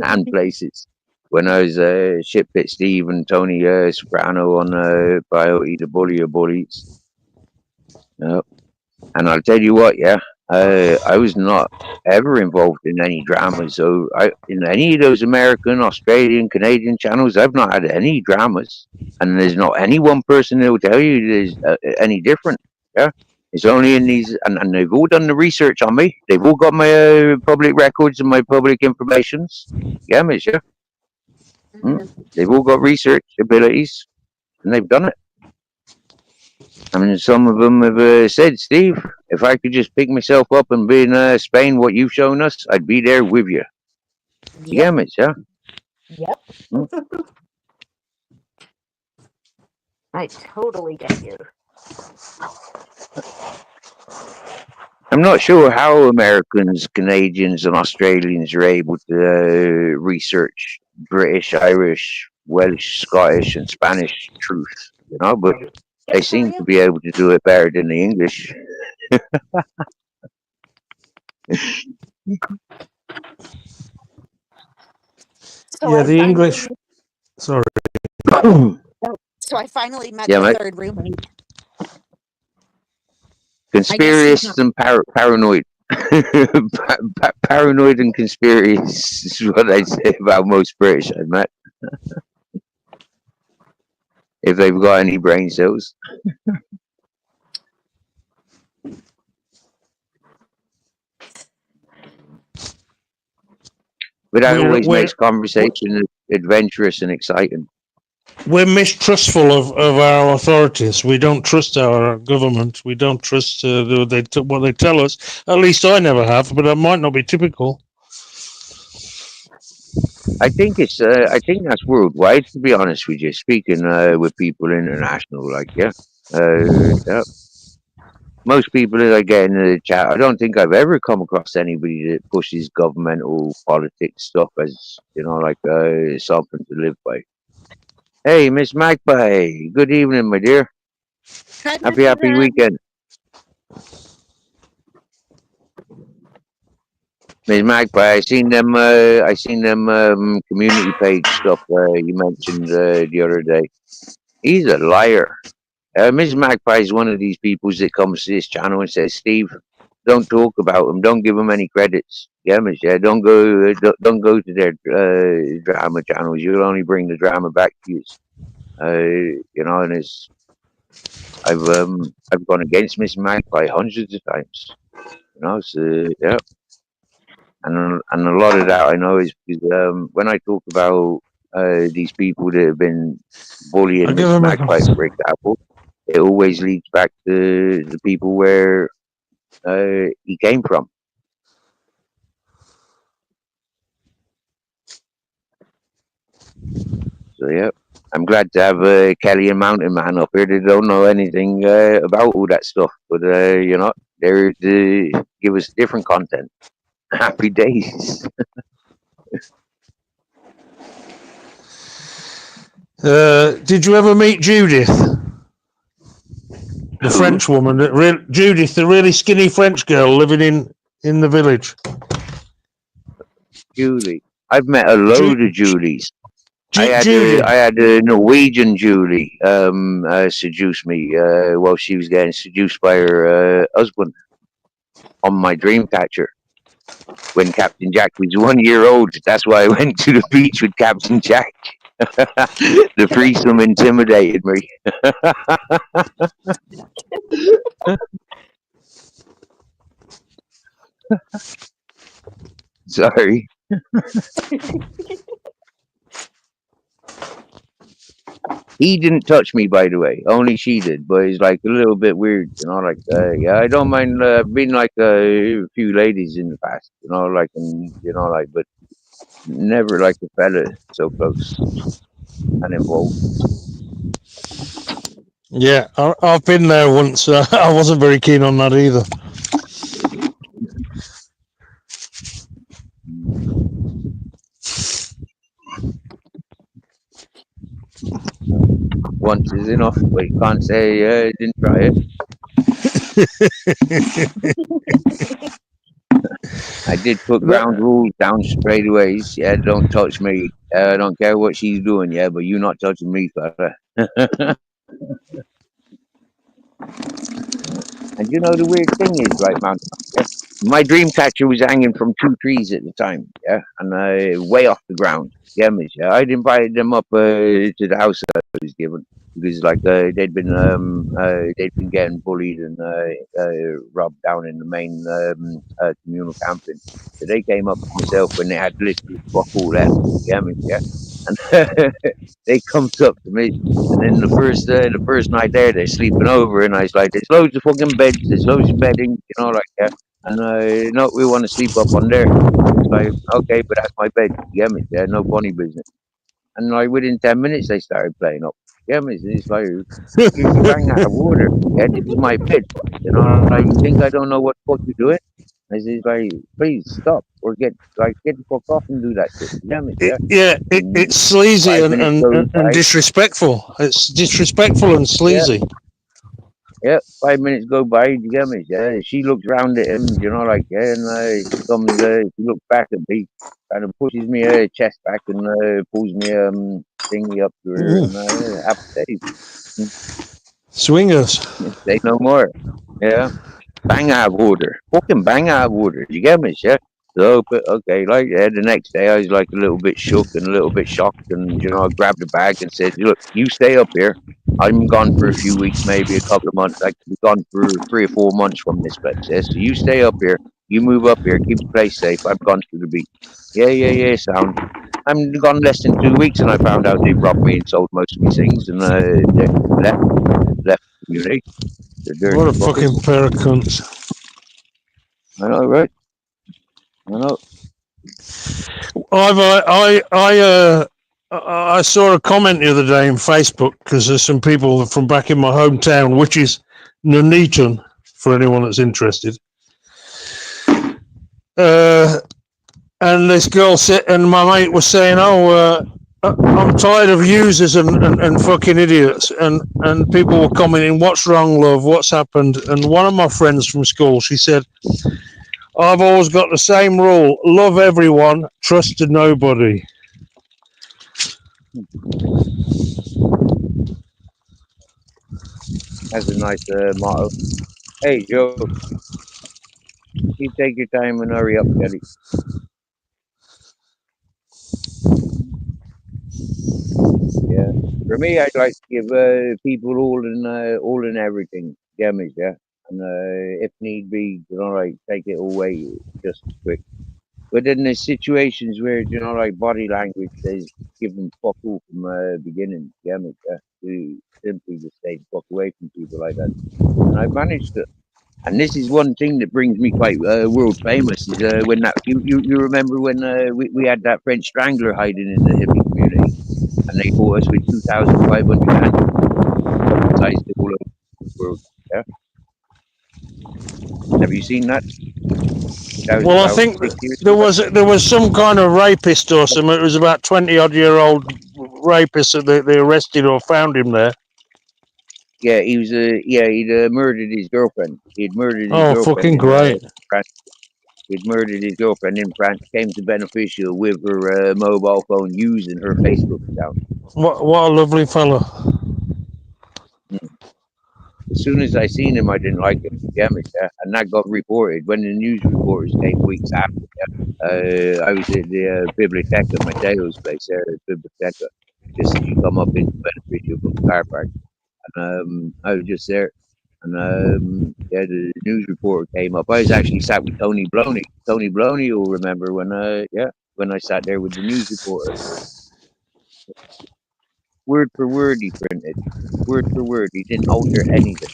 and places. When I was Ship Pit Steve and Tony Soprano on Bioti the Bully of Bullies. And I'll tell you what, yeah, I was not ever involved in any dramas. So in any of those American, Australian, Canadian channels, I've not had any dramas. And there's not any one person that will tell you there's any different. Yeah, it's only in these, and they've all done the research on me. They've all got my public records and my public informations. Yeah, miss, yeah. They've all got research abilities, and they've done it. I mean, some of them have said, Steve, if I could just pick myself up and be in Spain, what you've shown us, I'd be there with you. Yeah, miss, yeah. Yep. I totally get you. I'm not sure how Americans, Canadians, and Australians are able to research British, Irish, Welsh, Scottish, and Spanish truth, you know, but they seem to be able to do it better than the English. Yeah, the English. Sorry. So I finally met Yeah, the mate. third roommate. Conspiracists and paranoid. Paranoid and conspiracists is what I say about most British I've met. If they've got any brain cells. But that always makes conversation adventurous and exciting. We're mistrustful of our authorities. We don't trust our government. We don't trust what they tell us. At least I never have, but that might not be typical. I think that's worldwide. To be honest with you, speaking with people international, like yeah. Most people that I get in the chat, I don't think I've ever come across anybody that pushes governmental politics stuff as like something to live by. Hey, Miss Magpie. Good evening, my dear. Happy weekend. Miss Magpie, I seen them community page stuff you mentioned the other day. He's a liar. Miss Magpie is one of these people that comes to this channel and says, Steve, don't talk about them. Don't give them any credits. Yeah, Miss. Yeah, don't go to their drama channels. You'll only bring the drama back to you. And I've gone against Miss Magpie hundreds of times. So yeah. And a lot of that I know is because when I talk about these people that have been bullying Miss Magpie, for example, it always leads back to the people where he came from. So yeah, I'm glad to have Kelly and Mountain Man up here. They don't know anything about all that stuff, but they're to give us different content. Happy days. Did you ever meet Judith? The French woman, Judith, the really skinny French girl living in the village. Julie. I've met a load of Julies. I had a Norwegian Julie seduce me while she was getting seduced by her husband on my Dreamcatcher. When Captain Jack was 1 year old, that's why I went to the beach with Captain Jack. The threesome intimidated me. Sorry. He didn't touch me, by the way. Only she did, but it's like a little bit weird, like, yeah, I don't mind being like a few ladies in the past, like, and like, but never like a fella so close and involved. Yeah, I've been there once. I wasn't very keen on that either. Once is enough, but you can't say I didn't try it. I did put ground That- rules down straight away. Yeah, don't touch me. I don't care what she's doing, yeah, but you not touching me, fella. And the weird thing is, right, man, yeah, my dream catcher was hanging from 2 trees at the time, yeah, and way off the ground. Yeah, miss, yeah. I'd invited them up to the house I was given because, like, they'd been getting bullied and robbed down in the main communal camping. So they came up to myself when they had literally fuck all left. Yeah, miss, yeah, and they comes up to me. And then the first night there, they're sleeping over, and I was like, "There's loads of fucking beds, there's loads of bedding, like that." And no, we want to sleep up on there. It's like, okay, but that's my bed. Yeah, me, yeah, no funny business. And like within 10 minutes, they started playing up. Yeah, me, it's like you bang out of order. Yeah, this is my bed. Like you think I don't know what the fuck you're doing? And it's like, please stop or get the fuck off and do that shit. Yeah, me, yeah. it's And sleazy 5 minutes and, goes and by. disrespectful. It's disrespectful and Yeah. sleazy. Yeah, 5 minutes go by, you get me? Yeah, she looks round at him, like, yeah, and she comes, she looks back at me, kind of pushes me her chest back and pulls me thingy up to her and Mm. happy days. Swingers. Say no more. Yeah, bang out of order, fucking bang out of order. You get me? Yeah. So, but okay, like the next day, I was like a little bit shook and a little bit shocked, and I grabbed the bag and said, "Look, you stay up here. I'm gone for a few weeks, maybe a couple of months. I could be gone for 3 or 4 months from this place. Yeah, so you stay up here. You move up here. Keep the place safe. I've gone to the beach. Yeah, yeah, yeah. Sound. I'm gone less than 2 weeks, and I found out they robbed me and sold most of my things, and they left the community. The What dirty a fuckers. fucking pair of cunts. I know, right? I know. I saw a comment the other day in Facebook because there's some people from back in my hometown, which is Nuneaton, for anyone that's interested. And this girl said, and my mate was saying, "Oh, I'm tired of users and fucking idiots." And people were commenting, "What's wrong, love? What's happened?" And one of my friends from school, she said, "I've always got the same rule: love everyone, trust nobody." That's a nice motto. Hey, Joe, you take your time and hurry up, Kelly. Yeah. For me, I'd like to give people all and everything. Damage, yeah. And if need be, like take it away just as quick. But then there's situations where, like body language says, give them fuck all from beginning. Damage, yeah. To simply just stay the fuck away from people like that. And I've managed to. And this is one thing that brings me quite world famous is when that you remember when we had that French strangler hiding in the hippie community and they bought us with 2,500 publicized it all over the world. Yeah, have you seen that? That was Well, I about think 6 years there ago. was some kind of rapist or something. It was about 20-odd-year-old rapist that they arrested or found him there. Yeah, he was he'd murdered his girlfriend. He'd murdered his Oh, girlfriend fucking in great! France. He'd murdered his girlfriend in France. Came to beneficial with her mobile phone using her Facebook account. What a lovely fella. Mm. As soon as I seen him, I didn't like him. Yeah, and that got reported when the news reporters came weeks after. I was at the Biblioteca, Mateo's place there, at Biblioteca, just as you come up into beneficial from the car park. And I was just there. And yeah, the news reporter came up. I was actually sat with Tony Bloney. Tony Bloney will remember when when I sat there with the news reporter. Word for word, he printed. Word for word, he didn't alter anything.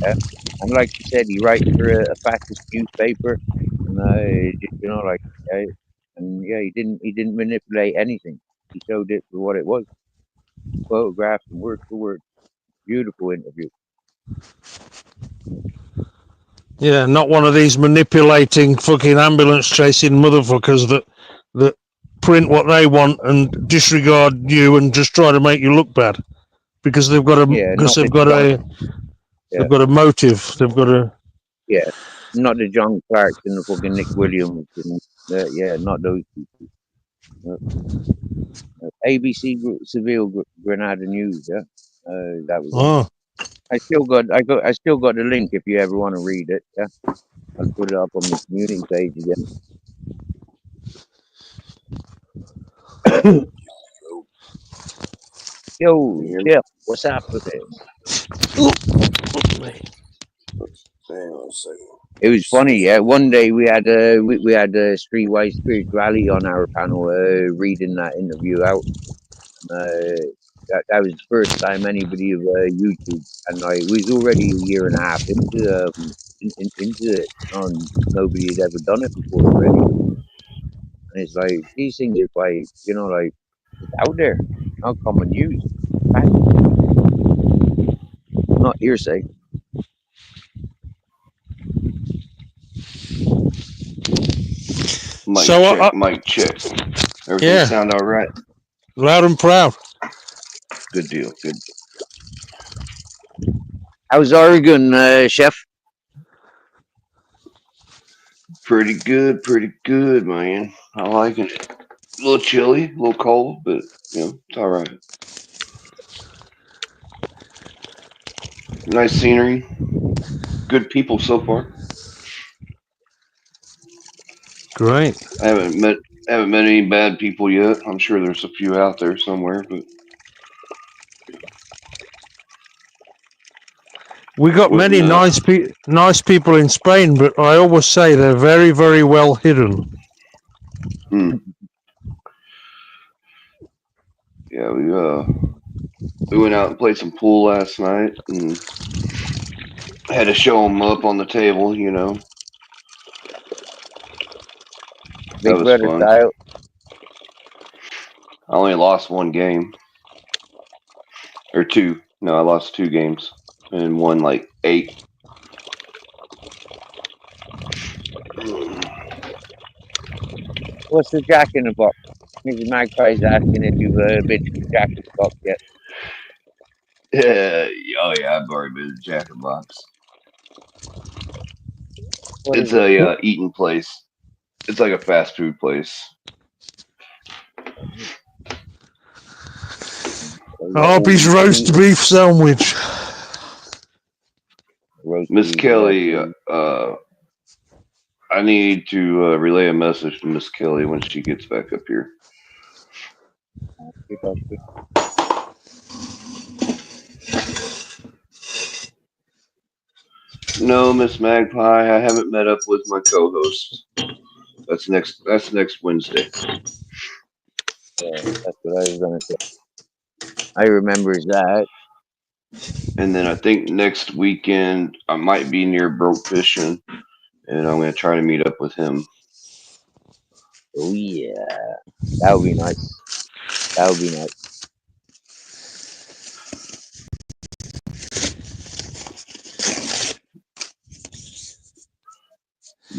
Yeah? And like you said, he writes for a fascist newspaper, and like, and yeah, he didn't manipulate anything. He showed it for what it was, photographs and word for word. Beautiful interview. Yeah, not one of these manipulating fucking ambulance chasing motherfuckers that print what they want and disregard you and just try to make you look bad because they've got a Yeah, because not they've the got John. a Yeah, they've got a motive. They've got a yeah, not the John Clarks and the fucking Nick Williams. And, yeah, not those people. ABC Seville Granada News. Yeah, that was them. oh I still got the link if you ever want to read it. Yeah, I'll put it up on the community page again. Can you Yo, hear me? Jeff, what's up with it? Hang on a second. It was funny. Yeah, one day we had a streetwise spirituality on our panel, reading that interview out. That was the first time anybody of YouTube, and I was already a year and a half into it, and nobody had ever done it before, really. And it's like these things are quite, like it's out there, not common news, fact, not hearsay. Mic so check, mic check. Everything yeah, sound all right? loud and proud. Good deal. Good. How's Oregon, Chef? Pretty good, man. I like it. A little chilly, a little cold, but it's all right. Nice scenery, good people so far. Great. I haven't met any bad people yet. I'm sure there's a few out there somewhere, but We got wouldn't. many nice people in Spain, but I always say they're very very well hidden. Hmm. Yeah, we went out and played some pool last night, and had to show them up on the table. That Big was Brother fun. style. I only lost one game or two. No, I lost two games and won like eight. What's the Jack in the Box? Mrs. Magpie's asking if you've been to the Jack in the Box yet. Yeah, oh yeah, I've already been to Jack in the Box. What It's is it? a eating place. It's like a fast food place. Arby's All you can roast eat beef sandwich. roast Miss beef, yeah, Kelly, please. I need to relay a message to Miss Kelly when she gets back up here. Okay. No, Miss Magpie, I haven't met up with my co-host. That's next Wednesday. Yeah, that's what I was gonna say. I remembers that. And then I think next weekend I might be near Broke Fishing, and I'm gonna try to meet up with him. Oh yeah, that would be nice. That would be nice.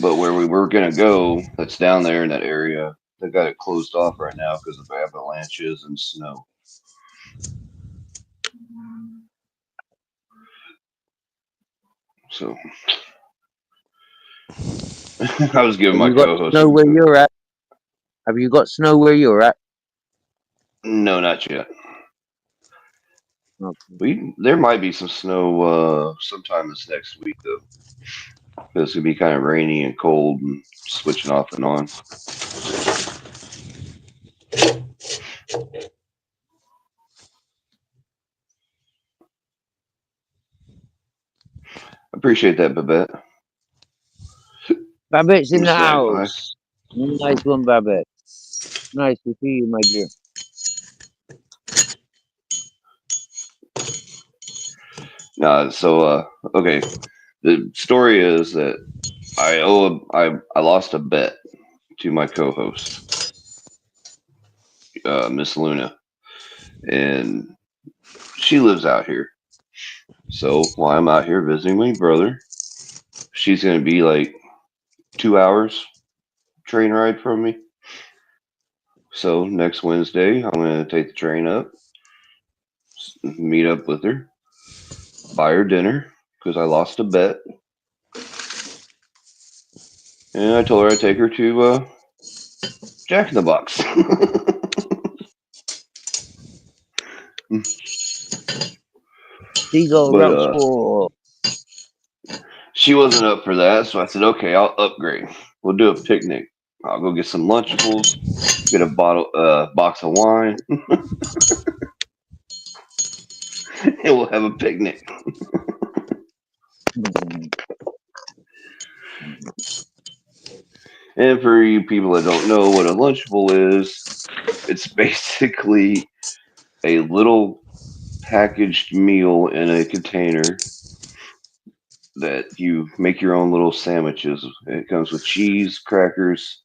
But where we were gonna go, that's down there in that area, they got it closed off right now because of avalanches and snow. So I was giving Have my you got co-host snow where you're at? Have you got snow where you're at? no, not yet. Okay. There might be some snow sometime this next week though. It's gonna be kind of rainy and cold and switching off and on. Appreciate that, Babette. Babette's in Miss the Magpie. house. Nice one, Babette. Nice to see you, my dear. Okay. The story is that I lost a bet to my co-host, Miss Luna, and she lives out here. So while I'm out here visiting my brother, she's gonna be like 2 hours train ride from me. So next Wednesday, I'm gonna take the train up, meet up with her, buy her dinner because I lost a bet, and I told her I'd take her to Jack in the Box. Seagull But Rock School. she wasn't up for that, so I said, okay, I'll upgrade. We'll do a picnic. I'll go get some Lunchables, get a box of wine, and we'll have a picnic. And for you people that don't know what a Lunchable is, it's basically a little packaged meal in a container that you make your own little sandwiches. It comes with cheese, crackers,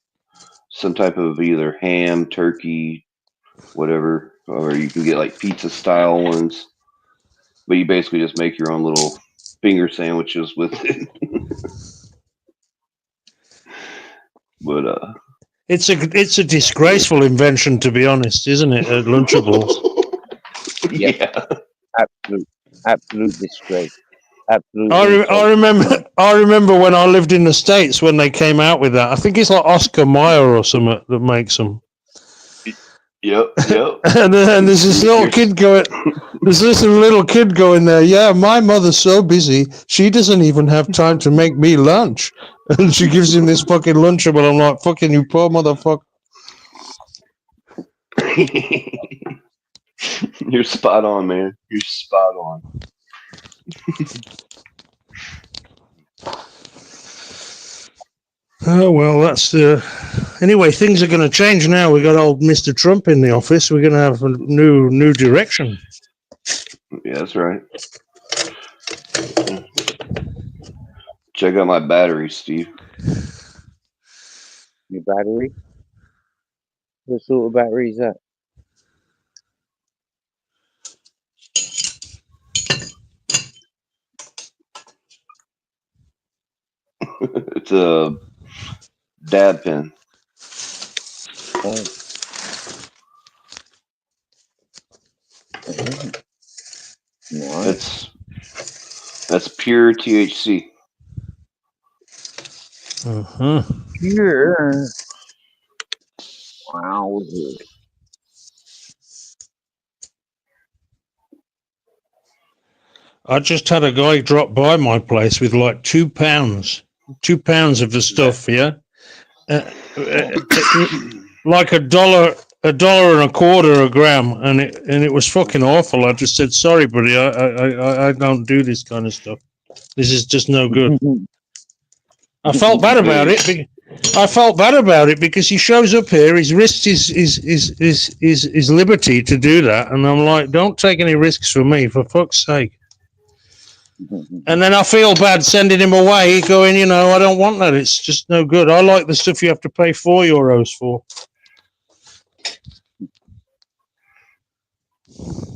some type of either ham, turkey, whatever, or you can get like pizza style ones. But you basically just make your own little finger sandwiches with it. But It's a disgraceful invention, to be honest, isn't it? Lunchables. Yep. Yeah. Absolute disgrace. Absolutely. I remember when I lived in the States when they came out with that. I think it's like Oscar Mayer or something that makes them. Yep. And there's this little kid going. There's this little kid going there. Yeah, my mother's so busy, she doesn't even have time to make me lunch. And she gives him this fucking Lunchable. I'm like, fucking you poor motherfucker. You're spot on, man. You're spot on. Oh well, that's anyway. Things are going to change now. We got old Mr. Trump in the office. We're going to have a new direction. Yeah, that's right. Check out my battery, Steve. Your battery? What sort of battery is that? It's a dab pen. Oh. Nice. That's pure THC. Uh-huh. Pure. Wow. I just had a guy drop by my place with like 2 pounds of the stuff. Yeah, like a dollar and a quarter a gram, and it was fucking awful. I just said, sorry, buddy, I don't do this kind of stuff. This is just no good. I felt bad about it. I felt bad about it because he shows up here. He's risked his liberty to do that, and I'm like, don't take any risks for me, for fuck's sake. And then I feel bad sending him away, going, I don't want that. It's just no good. I like the stuff you have to pay €4 for.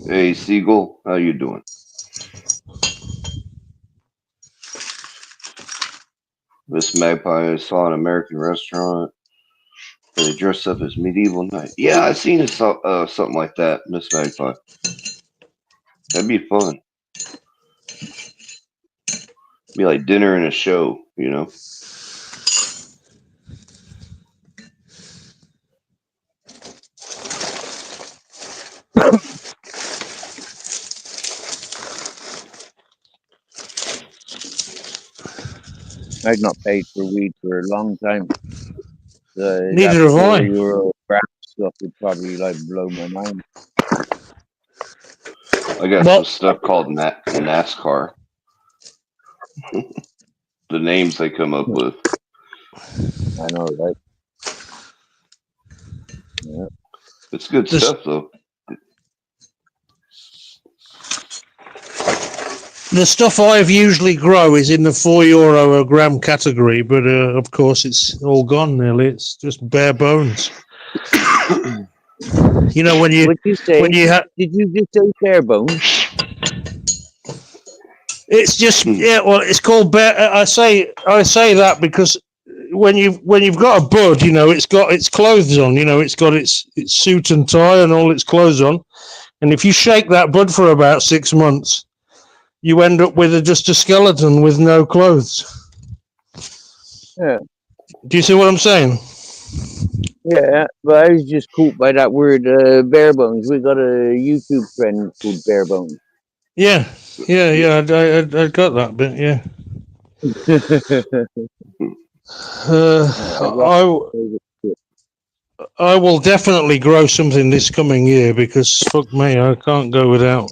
Hey, Siegel, how you doing? Miss Magpie, I saw an American restaurant where they dressed up as medieval knights. Yeah, I seen it, something like that, Miss Magpie. That'd be fun. Be like dinner and a show, I've not paid for weed for a long time. Neither have I. €4 gram stuff would probably blow my mind. I got some stuff called NASCAR. The names they come up with. I know, right? Yeah. It's good This- stuff, though. The stuff I've usually grow is in the €4 a gram category, but of course it's all gone nearly. It's just bare bones. You know when you What you say? have, Did you just say bare bones? it's just well, it's called bare. I say that because when you've got a bud, it's got its clothes on. It's got its suit and tie and all its clothes on. And if you shake that bud for about 6 months, you end up with just a skeleton with no clothes. Yeah. Do you see what I'm saying? Yeah, but I was just caught by that word bare bones. We got a YouTube friend called Bare Bones. Yeah. I got that bit. Yeah. I will definitely grow something this coming year because fuck me, I can't go without.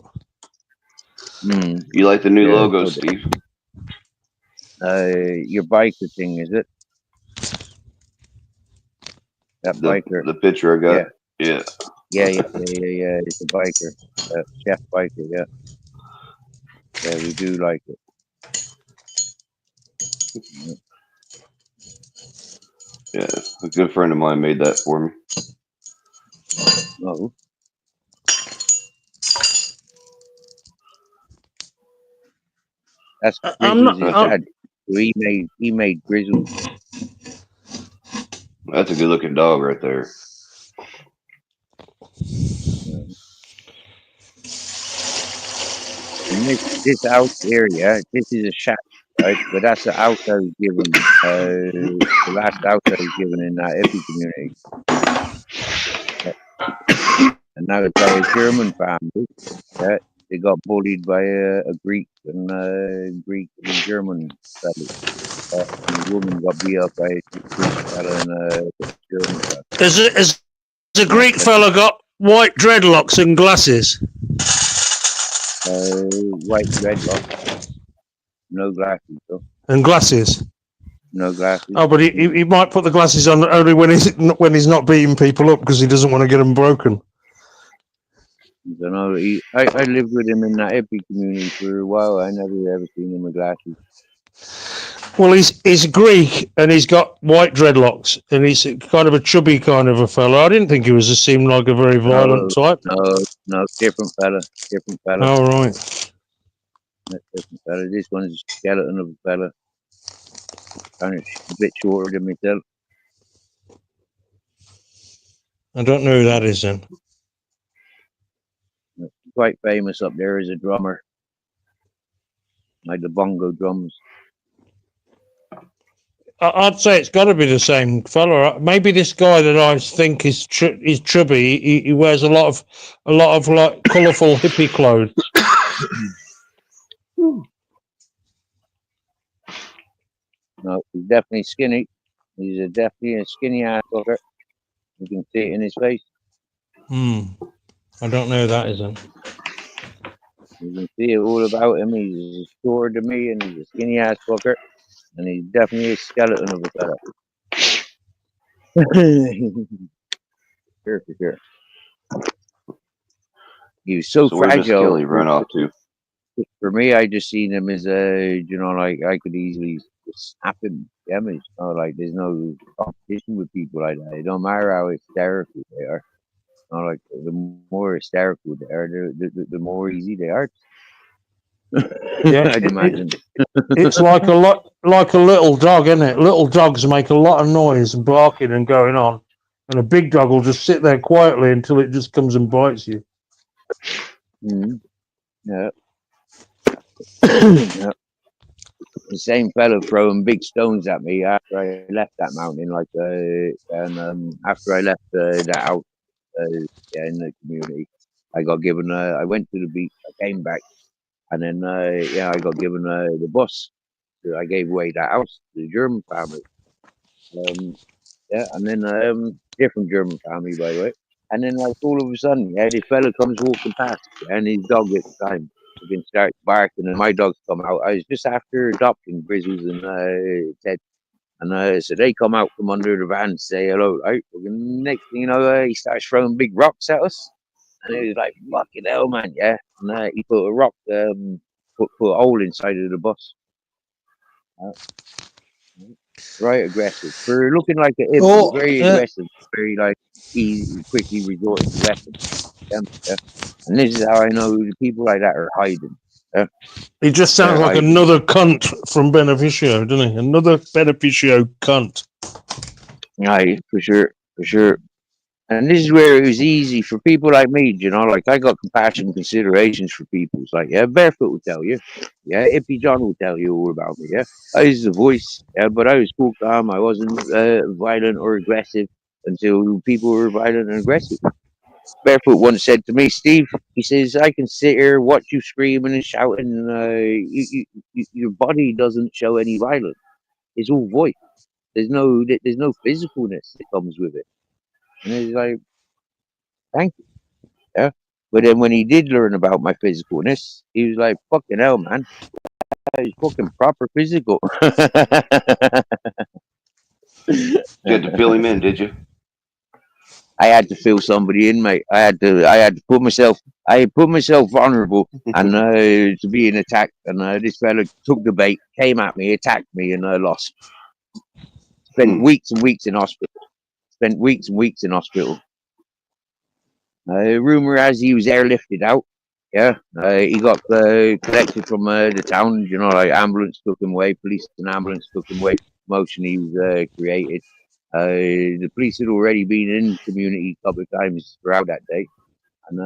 You like the new Yeah, logo, so Steve? your biker thing, is it? That biker. The picture I got. Yeah. Yeah. It's a biker. Chef biker, yeah. Yeah, we do like it. Yeah. A good friend of mine made that for me. Oh. That's I'm Grizzles' not. dad. So he made Grizzles. That's a good looking dog right there. And this house area, this is a shack, right? But that's the house I was given. The last house I was given in that hippie community. And now it's by a German family. Yeah, they got bullied by a Greek and German family. And the woman got beat up by a Greek fella and a German fella. Has a Greek fella got white dreadlocks and glasses? White dreadlock, no glasses though. And glasses. No glasses. Oh, but he might put the glasses on only when he's not beating people up because he doesn't want to get them broken. I don't know. I lived with him in that hippie community for a while. I never ever seen him with glasses. Well, he's Greek and he's got white dreadlocks and he's kind of a chubby kind of a fellow. I didn't think he seemed like a very violent type. No, different fella. Oh, right. Different fella. This one's a skeleton of a fella. Kind of a bit shorter than myself. I don't know who that is then. Quite famous up there as a drummer. Like the bongo drums. I'd say it's got to be the same fella. Maybe this guy that I think is chubby. He wears a lot of like colourful hippie clothes. No, he's definitely skinny. He's definitely a skinny ass fucker. You can see it in his face. I don't know who that is then. You can see it all about him. He's shorter than me and he's a skinny ass fucker. And he's definitely a skeleton of a fella. For sure. He was so Where's this fragile. Kelly run off to? For me, I just seen him as like I could easily just snap him damage. Like there's no competition with people like that. It don't matter how hysterical they are. Like the more hysterical they are, the more easy they are. Yeah, I'd imagine. It's like a little dog, isn't it? Little dogs make a lot of noise and barking and going on, and a big dog will just sit there quietly until it just comes and bites you. Mm-hmm. Yeah. Yeah. The same fellow throwing big stones at me after I left that mountain, after I left that out in the community, I got given. I went to the beach. I came back, and then I got given the bus. So I gave away that house to the German family. And then different German family, by the way. And then like all of a sudden, this fella comes walking past, and his dog at the time. fucking starts barking and my dogs come out. I was just after adopting Grizzles and Ted. And so they come out from under the van and say hello, right? Fucking next thing you know, he starts throwing big rocks at us. And it was like, fucking hell, man, yeah. And he put a rock, put a hole inside of the bus. Uh, right aggressive. For looking like an imp, he's Oh, very aggressive. Very, like, he quickly resorted to weapons. Yeah. And this is how I know the people like that are hiding. Yeah. he just sounds They're like hiding. another cunt from Beneficio, doesn't he? Another Beneficio cunt. Aye, for sure, for sure. And this is where it was easy for people like me, you know, like I got compassion and considerations for people. It's like, yeah, Barefoot will tell you. Yeah, Ippy John will tell you all about me. Yeah, I was the voice, yeah, but I was cool, calm. I wasn't violent or aggressive until people were violent and aggressive. Barefoot once said to me, Steve, he says, I can sit here, watch you screaming and shouting, and your body doesn't show any violence. It's all voice. There's no physicalness that comes with it. And it's like, thank you. Yeah. But then when he did learn about my physicalness, he was like, fucking hell, man. He's fucking proper physical. You had to fill him in, did you? I had to fill somebody in, mate. I had to put myself vulnerable and to being attacked. And this fella took the bait, came at me, attacked me, and I lost. Spent weeks and weeks in hospital. Spent weeks and weeks in hospital. Rumor has he was airlifted out. Yeah, he got collected from the town. You know, like ambulance took him away, police and ambulance took him away. Motion he was created. The police had already been in community a couple of times throughout that day, and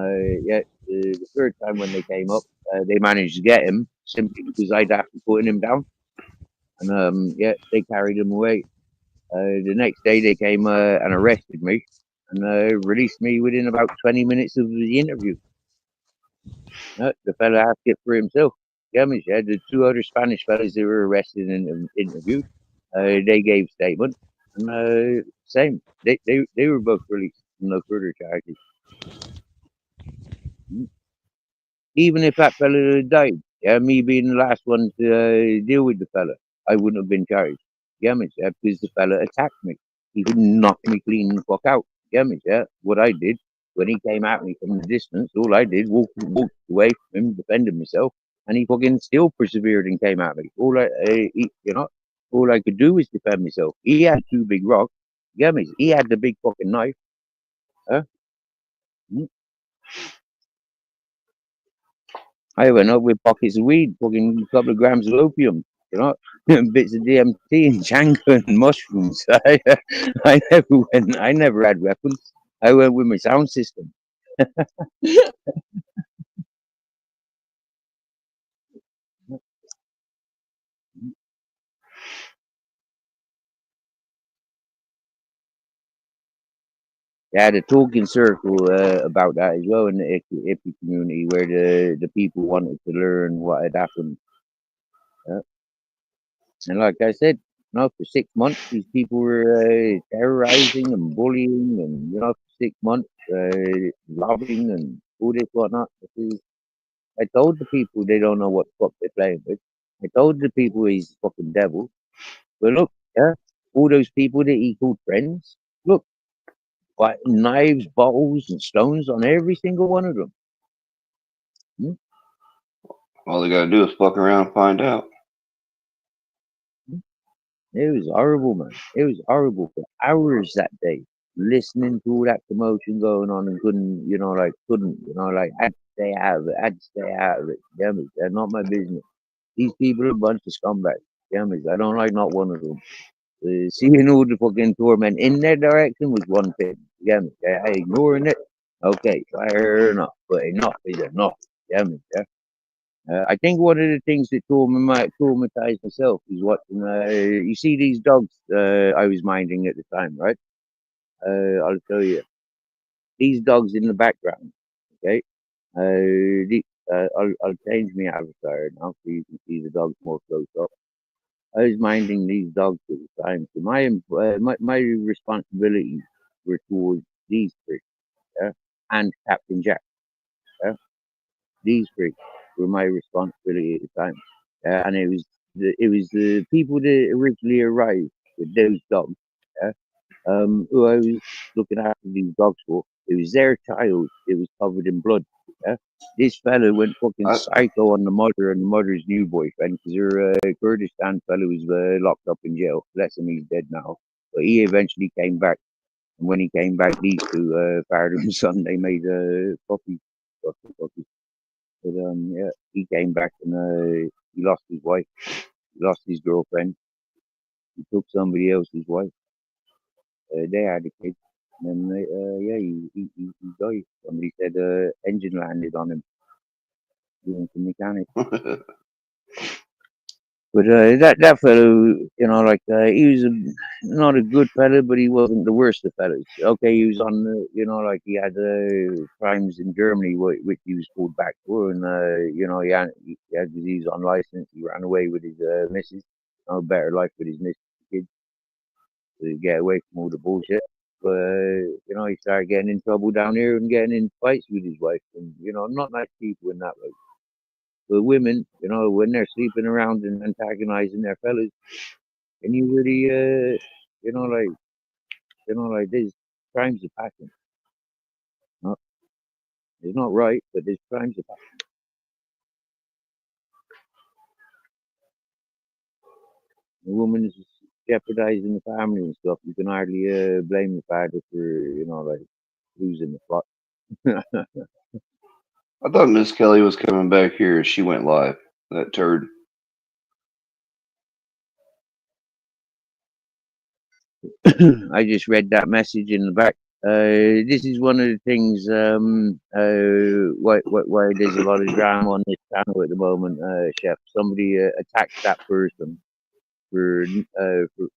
yeah, the third time when they came up, they managed to get him simply because I'd after putting him down, and yeah, they carried him away. The next day they came and arrested me and released me within about 20 minutes of the interview. The fella asked it for himself. Yeah, the two other Spanish fellas that were arrested and interviewed, they gave statement, and same. They were both released, no further charges. Even if that fella had died, yeah, me being the last one to deal with the fella, I wouldn't have been charged. Yeah, because the fella attacked me. He could knock me clean the fuck out. Yeah, what I did when he came at me from the distance, all I did walked away from him, defended myself, and he fucking still persevered and came at me. All I could do was defend myself. He had two big rocks. Yeah, he had the big fucking knife. Huh? Mm. I went up with pockets of weed, fucking a couple of grams of opium, you know, bits of DMT and Django and mushrooms. I never had weapons. I went with my sound system. They had a talking circle about that as well in the hippie community where the people wanted to learn what had happened. Uh, and like I said, you know, for 6 months, these people were terrorizing and bullying, and you know, for 6 months, lobbying and all this whatnot. I told the people they don't know what the fuck they're playing with. I told the people he's the fucking devil. But look, yeah, all those people that he called friends, look, got knives, bottles, and stones on every single one of them. Hmm? All they gotta do is fuck around and find out. It was horrible, man. It was horrible for hours that day, listening to all that commotion going on and had to stay out of it, had to stay out of it. Damn it, they're not my business. These people are a bunch of scumbags. Damn it, I don't like not one of them. Seeing all the fucking torment in their direction was one thing. Damn it, ignoring it, okay, fair enough, but enough is enough. Damn it, yeah. I think one of the things that traumatized myself is watching. You see these dogs I was minding at the time, right? I'll tell you these dogs in the background. Okay, I'll change my avatar now so you can see the dogs more close up. I was minding these dogs at the time, so my responsibilities were towards these three, yeah, and Captain Jack, yeah, these three. were my responsibility at the time. And it was the people that originally arrived with those dogs, yeah, who I was looking after these dogs for. It was their child. It was covered in blood. Yeah. This fella went fucking I, psycho on the mother and the mother's new boyfriend because her Kurdistan fella was locked up in jail. Bless him, he's dead now. But he eventually came back. And when he came back, these two, father and son, they made puppies. Puppies. But yeah, he came back and he lost his wife. He lost his girlfriend. He took somebody else's wife. They had a kid. And then, yeah, he died. Somebody said engine landed on him doing some mechanic. But that fellow, you know, like he was not a good fellow, but he wasn't the worst of fellows. Okay, he was on, you know, like he had crimes in Germany, which he was pulled back for, and you know, he had disease on license. He ran away with his missus, a better life with his missus, kids, to get away from all the bullshit. But you know, he started getting in trouble down here and getting in fights with his wife, and you know, not nice people in that way. But women, you know, when they're sleeping around and antagonizing their fellas, and you really, you know, like there's crimes of passion. No, it's not right, but there's crimes of passion. A woman is jeopardizing the family and stuff. You can hardly blame the father for, you know, like losing the plot. I thought Miss Kelly was coming back here. She went live. That turd. I just read that message in the back. This is one of the things why there's a lot of drama on this channel at the moment, Chef. Somebody attacked that person for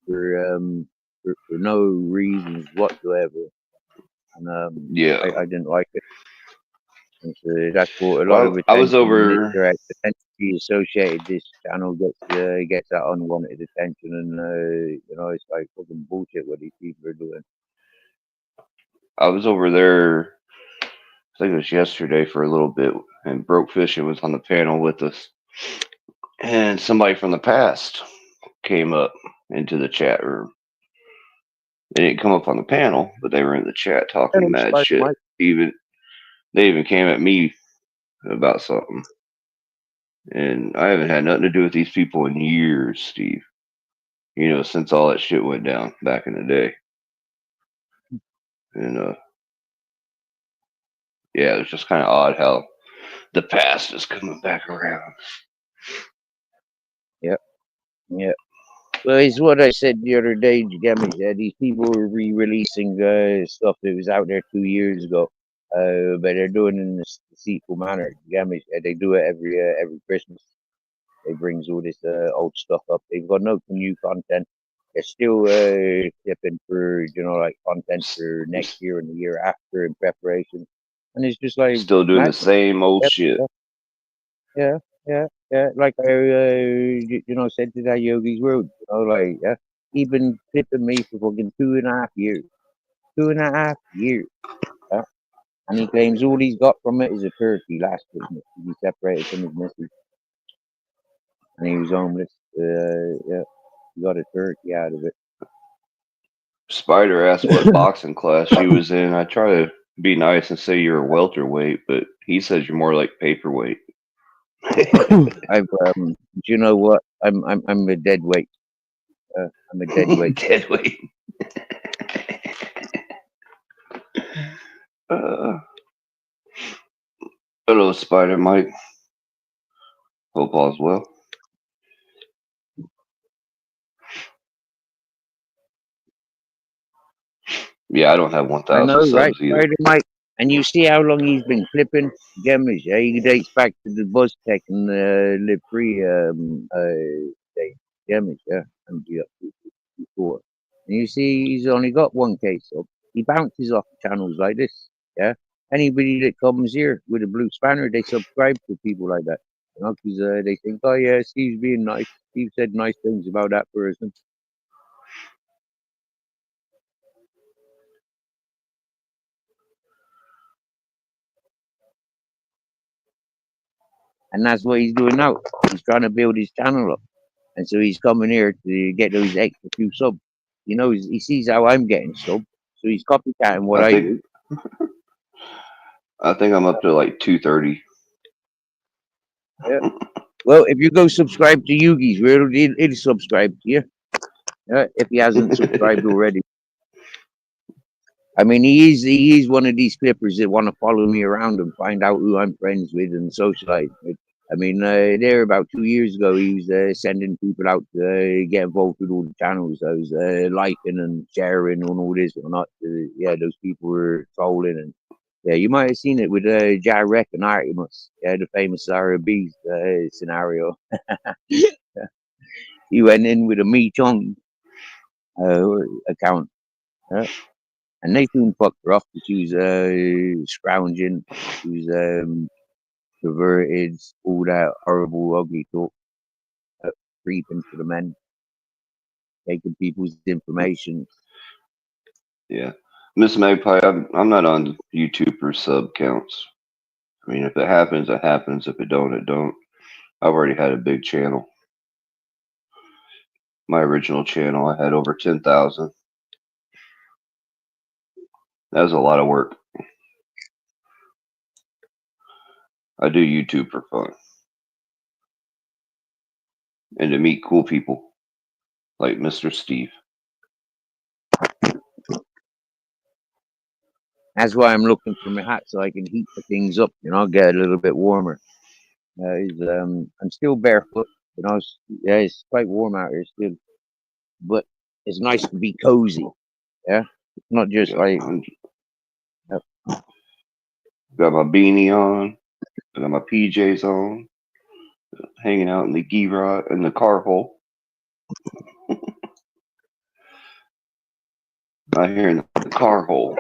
for no reasons whatsoever, and Yeah. I didn't like it. And so that's brought a lot of Well, I was attention, and this over. direct potentially associated this channel gets that unwanted attention, and you know it's like fucking bullshit what these people are doing. I was over there. I think it was yesterday for a little bit, and Broke Fishing was on the panel with us, and somebody from the past came up into the chat room. They didn't come up on the panel, but they were in the chat talking Hello, mad Spider shit. Mike. Even they even came at me about something, and I haven't had nothing to do with these people in years, Steve. You know, since all that shit went down back in the day, and yeah, it was just kind of odd how the past is coming back around. Yep, yeah. Well, it's what I said the other day, Gammy. These people are re-releasing stuff that was out there 2 years ago, but they're doing it in this deceitful manner. Gammy, they do it every Christmas. They brings all this old stuff up. They've got no new content. They're still tipping for you know like content for next year and the year after in preparation, and it's just like Still doing the madness. same old Yep, shit. yeah, yeah, yeah. Like I, you know, said to that Yogi's Road. You know, like he been tipping me for fucking 2.5 years. 2.5 years. Yeah? And he claims all he's got from it is a turkey last Christmas. He separated from his missus, and he was homeless. Yeah, he got a turkey out of it. Spider asked what boxing class she was in. I try to be nice and say you're a welterweight, but he says you're more like paperweight. I've, you know what? I'm a dead weight. I'm a dead weight. Dead weight. Uh, hello, Spider Mike. Hope all's well. Yeah, I don't have I 1,000 know, right, subs either. Spider Mike? And you see how long he's been clipping Gemmers. Yeah, he dates back to the Buzz Tech and Live Free days. Gemmers, yeah, and before. And you see, he's only got one case up. He bounces off channels like this. Yeah, anybody that comes here with a blue spanner, they subscribe to people like that. You know, because they think, oh yeah, Steve's being nice. Steve said nice things about that person. And that's what he's doing now. He's trying to build his channel up. And so he's coming here to get those extra few subs. You know, he sees how I'm getting subs. So he's copycatting what I I think do. I'm up to like 230. Yeah. Well, if you go subscribe to Yugi's, he'll subscribe to you. If he hasn't subscribed already. I mean, he is one of these clippers that want to follow me around and find out who I'm friends with and socialize with. I mean, there about 2 years ago, he was sending people out to get involved with all the channels. I was liking and sharing and all this or not. Yeah, those people were trolling and yeah, you might have seen it with Jarek and Artemis, yeah, the famous RB scenario. He went in with a Me Chung account. And they soon fucked her off because she was scrounging, she was perverted, all that horrible, ugly talk, creeping for the men, taking people's information. Yeah, Miss Magpie, I'm not on YouTube for sub counts. I mean, if it happens, it happens. If it don't, it don't. I've already had a big channel. My original channel, I had over 10,000. That was a lot of work. I do YouTube for fun and to meet cool people like Mr. Steve. That's why I'm looking for my hat so I can heat the things up, you know, get a little bit warmer. I'm still barefoot, you know, yeah, it's quite warm out here still, but it's nice to be cozy, yeah? It's not just Yeah, like, got my beanie on, I got my PJs on, hanging out in the in the car hole. Out here in the car hole.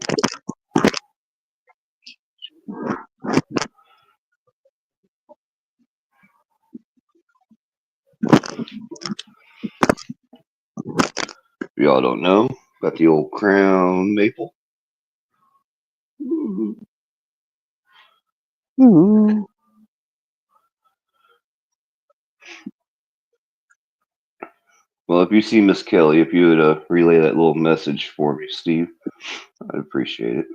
Y'all don't know, got the old crown maple. Well, if you see Miss Kelly, if you would relay that little message for me, Steve, I'd appreciate it.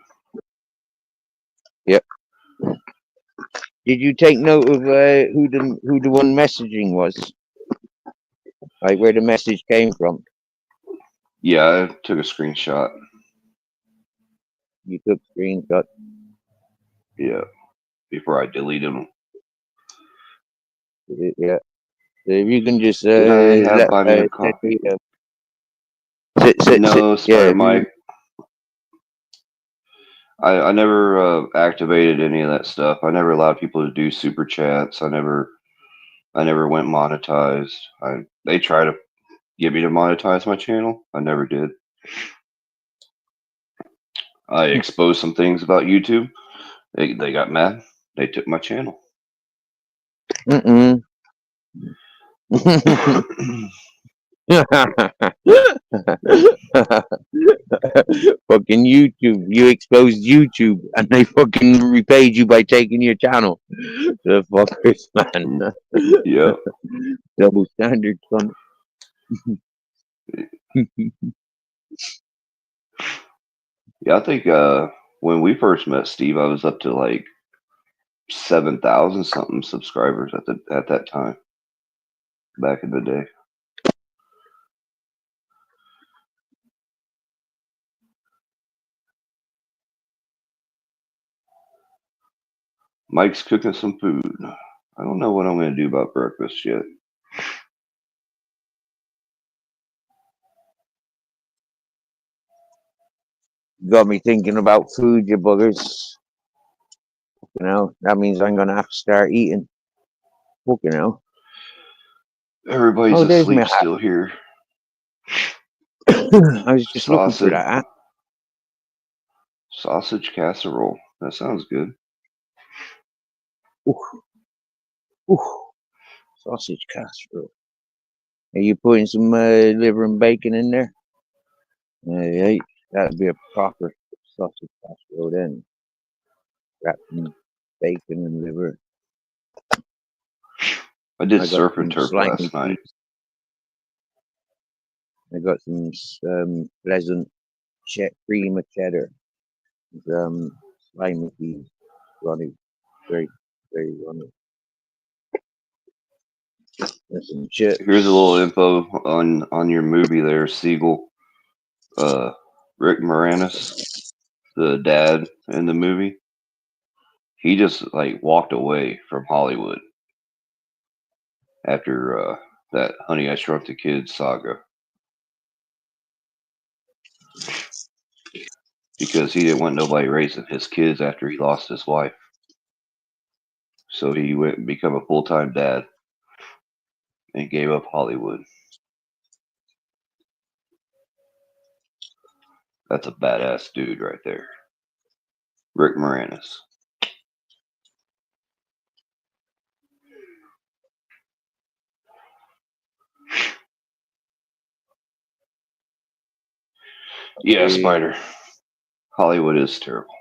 yep. Did you take note of who the one messaging was? Like where the message came from? Yeah, I took a screenshot. You took screenshot. Yeah, before I deleted them. Yeah. So if you can just Did I have let buy me a send coffee? me, No, yeah. sorry, Mike. I never activated any of that stuff. I never allowed people to do super chats. I never went monetized. They try to get me to monetize my channel. I never did. I exposed some things about YouTube. They got mad. They took my channel. Mm-mm. Fucking YouTube. You exposed YouTube and they fucking repaid you by taking your channel. The fuckers, man. Yeah. Double standard, son. Yeah, I think when we first met Steve, I was up to like 7,000 something subscribers at that time, back in the day. Mike's cooking some food. I don't know what I'm going to do about breakfast yet. Got me thinking about food, you buggers. You know, that means I'm gonna have to start eating. You know. Everybody's Oh, there's my asleep hat. still here. I was just looking for Sausage, that hat. sausage casserole. That sounds good. Ooh, ooh, sausage casserole. Are you putting some liver and bacon in there? Yeah, that'd be a proper sausage casserole then. Wrapped in bacon and liver. I did I got surf and some turf slimy last night. cheese. I got some pleasant cream of cheddar. Slimy cheese. Runny. Very, very runny. And some chips. Here's a little info on your movie there, Siegel. Rick Moranis, the dad in the movie, he just like walked away from Hollywood after that Honey I Shrunk the Kids saga because he didn't want nobody raising his kids after he lost his wife. So he went and become a full-time dad and gave up Hollywood. That's a badass dude right there. Rick Moranis. Yeah, Spider. Hollywood is terrible.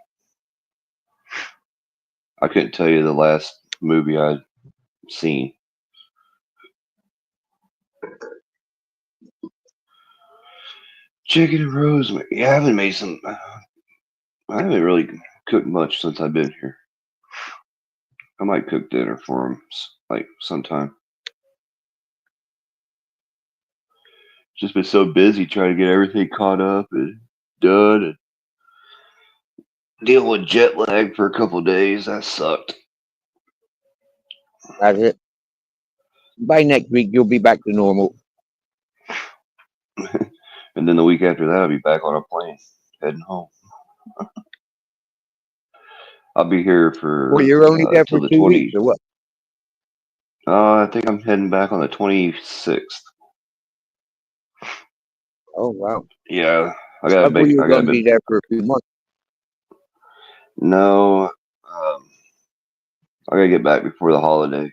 I couldn't tell you the last movie I'd seen. Chicken and rosemary. Yeah, I haven't made some. I haven't really cooked much since I've been here. I might cook dinner for him like sometime. Just been so busy trying to get everything caught up and done and deal with jet lag for a couple of days. That sucked. That's it. By next week, you'll be back to normal. And then the week after that, I'll be back on a plane heading home. I'll be here for Well, you're only there till for the 2 weeks, 20. or what? I think I'm heading back on the 26th. Oh, wow. Yeah, I I gotta thought you make. were I going gotta to be be. there for a few months. No, I gotta get back before the holiday.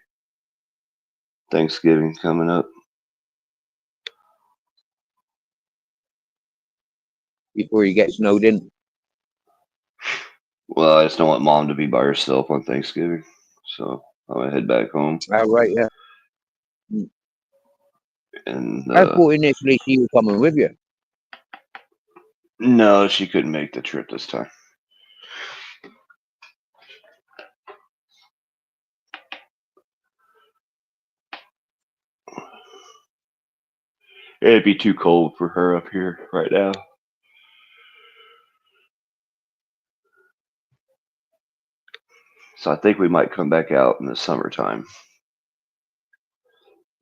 Thanksgiving coming up. Before you get snowed in. Well, I just don't want Mom to be by herself on Thanksgiving, so I'm gonna head back home. All right, yeah. And I thought initially she was coming with you. no, she couldn't make the trip this time. It'd be too cold for her up here right now. So I think we might come back out in the summertime.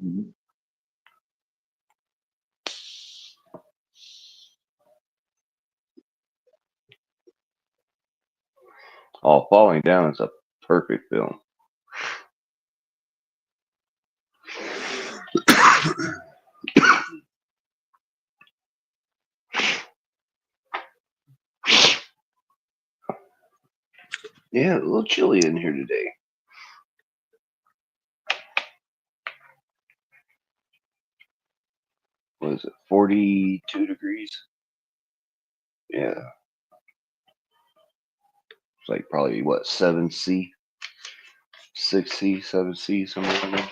Mm-hmm. Oh, Falling Down is a perfect film. Yeah, a little chilly in here today. What is it, 42 degrees? Yeah. It's like probably, what, 7C? 6C, 7C, somewhere like that.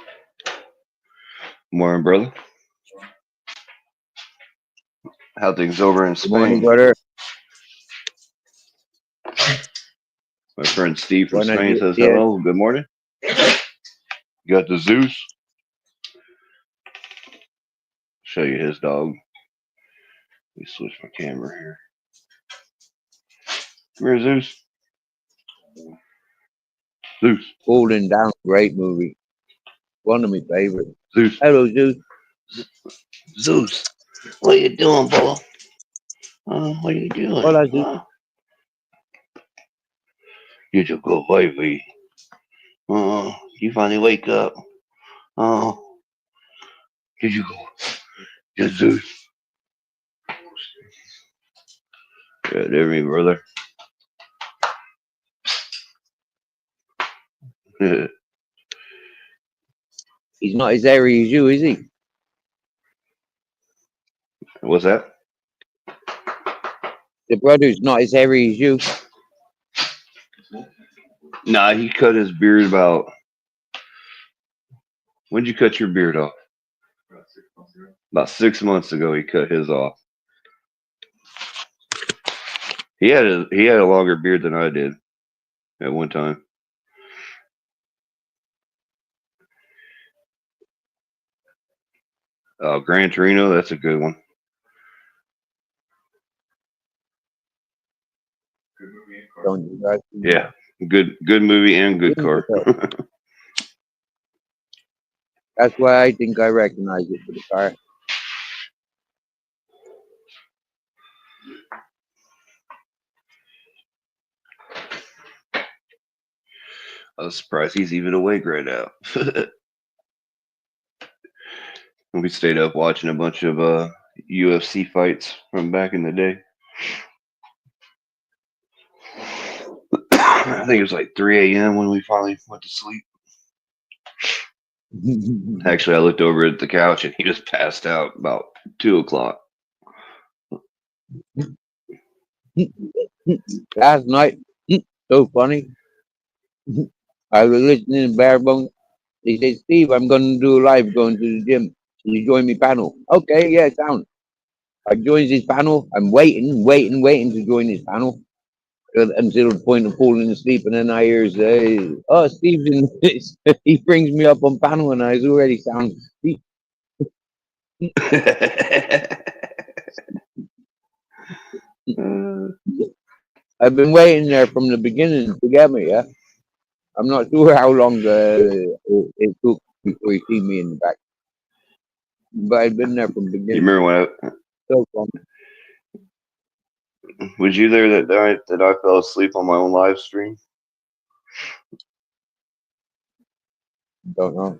Morning, brother. How things over in Good morning, Spain? brother. My friend Steve from Buenos Spain says dias. hello. Good morning. You got the Zeus. Show you his dog. Let me switch my camera here. Come here, Zeus. Zeus. Falling Down, great movie. One of my favorites. Zeus. Hello, Zeus. Zeus. What you doing, Bo? What are you doing? Hola, Zeus. Huh? You're a good baby. You finally wake up. Oh, did you go? Yeah, Zeus. Yeah, there me, brother. He's not as hairy as you, is he? What's that? The brother's not as hairy as you. Nah, he cut his beard about When'd you cut your beard off? About 6 months ago, he cut his off. He had a longer beard than I did at one time. Gran Torino, that's a good one. Don't you guys? Yeah, good movie and good car. That's why I think I recognize it for the car. I was surprised he's even awake right now. We stayed up watching a bunch of UFC fights from back in the day. I think it was like 3 a.m. when we finally went to sleep. Actually, I looked over at the couch and he just passed out about 2 o'clock. Last night, so funny. I was listening to Barebone. He said, Steve, I'm going to do a live going to the gym. Can you join me panel? Okay, yeah, sound. I joins his panel. I'm waiting to join his panel until the point of falling asleep. And then I hear, oh, Steve's in this. He brings me up on panel and I was already sound asleep. I've been waiting there from the beginning to get me, yeah? I'm not sure how long it took before he see me in the back. But I've been there from the You beginning. remember So fun. was you there that night that I fell asleep on my own live stream? Don't know.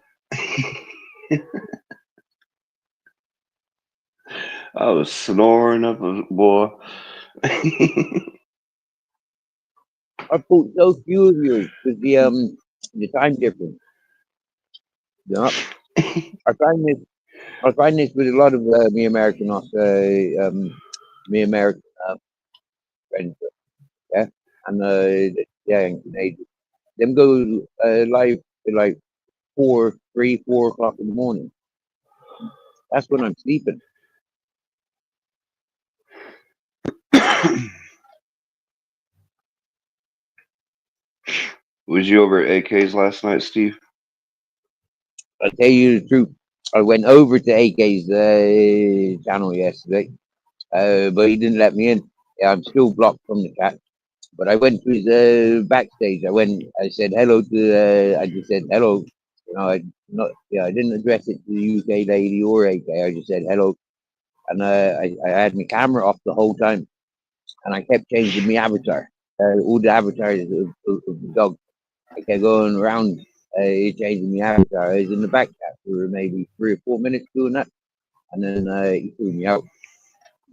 I was snoring up a boy. I thought so few of you because the time difference. Yeah. I find this with a lot of me American friends, yeah, and yeah, and Canadian. Them go live at like 4 o'clock in the morning. That's when I'm sleeping. Was you over at AK's last night, Steve? I tell you the truth. I went over to AK's channel yesterday, but he didn't let me in. Yeah, I'm still blocked from the chat. But I went to his backstage. I said hello to. I just said hello. You know, I didn't address it to the UK lady or AK. I just said hello, and I had my camera off the whole time, and I kept changing my avatar. All the avatars of the dog. I kept going around changing my avatar. I was in the back chat for maybe 3 or 4 minutes doing that, and then he threw me out,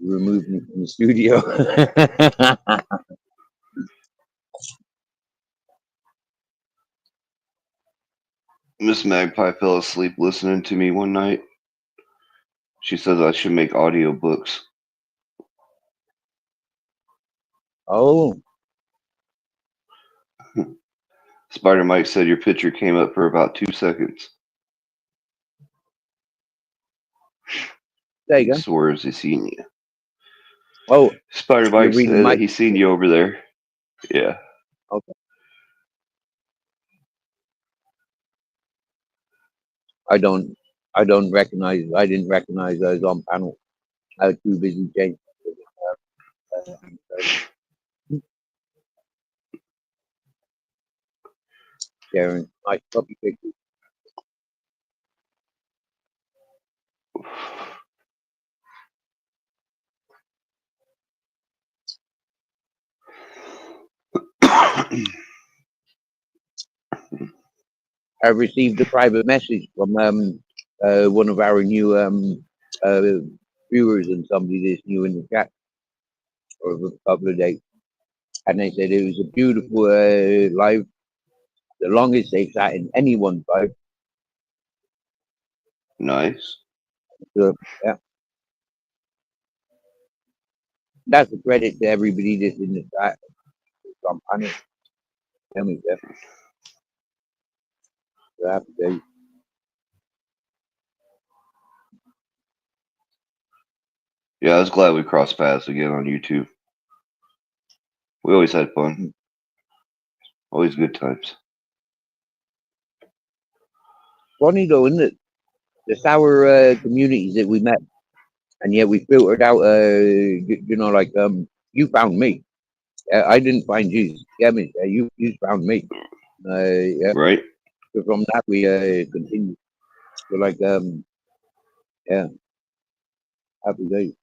removed me from the studio. Miss Magpie fell asleep listening to me one night. She says I should make audiobooks. Oh, Spider Mike said your picture came up for about 2 seconds. there He you go. swears he's seen you. Oh, Spider you're Mike reading said my. he's seen you over there. Yeah. Okay. I don't. I didn't recognize I was on panel. I was too busy changing. Sharing my puppy pictures. I received a private message from one of our new viewers and somebody that's new in the chat for a couple of days, and they said it was a beautiful live, the longest they've sat in anyone's live. Nice. So yeah, that's a credit to everybody that's in the chat. From panel. Tell me that. So happy days. Yeah, I was glad we crossed paths again on YouTube. We always had fun. Always good times. Funny though, isn't it? The sour communities that we met, and yet we filtered out. Like you found me. I didn't find you. Yeah, I mean, you found me. Yeah. Right? So from that we continued. So like yeah, happy days.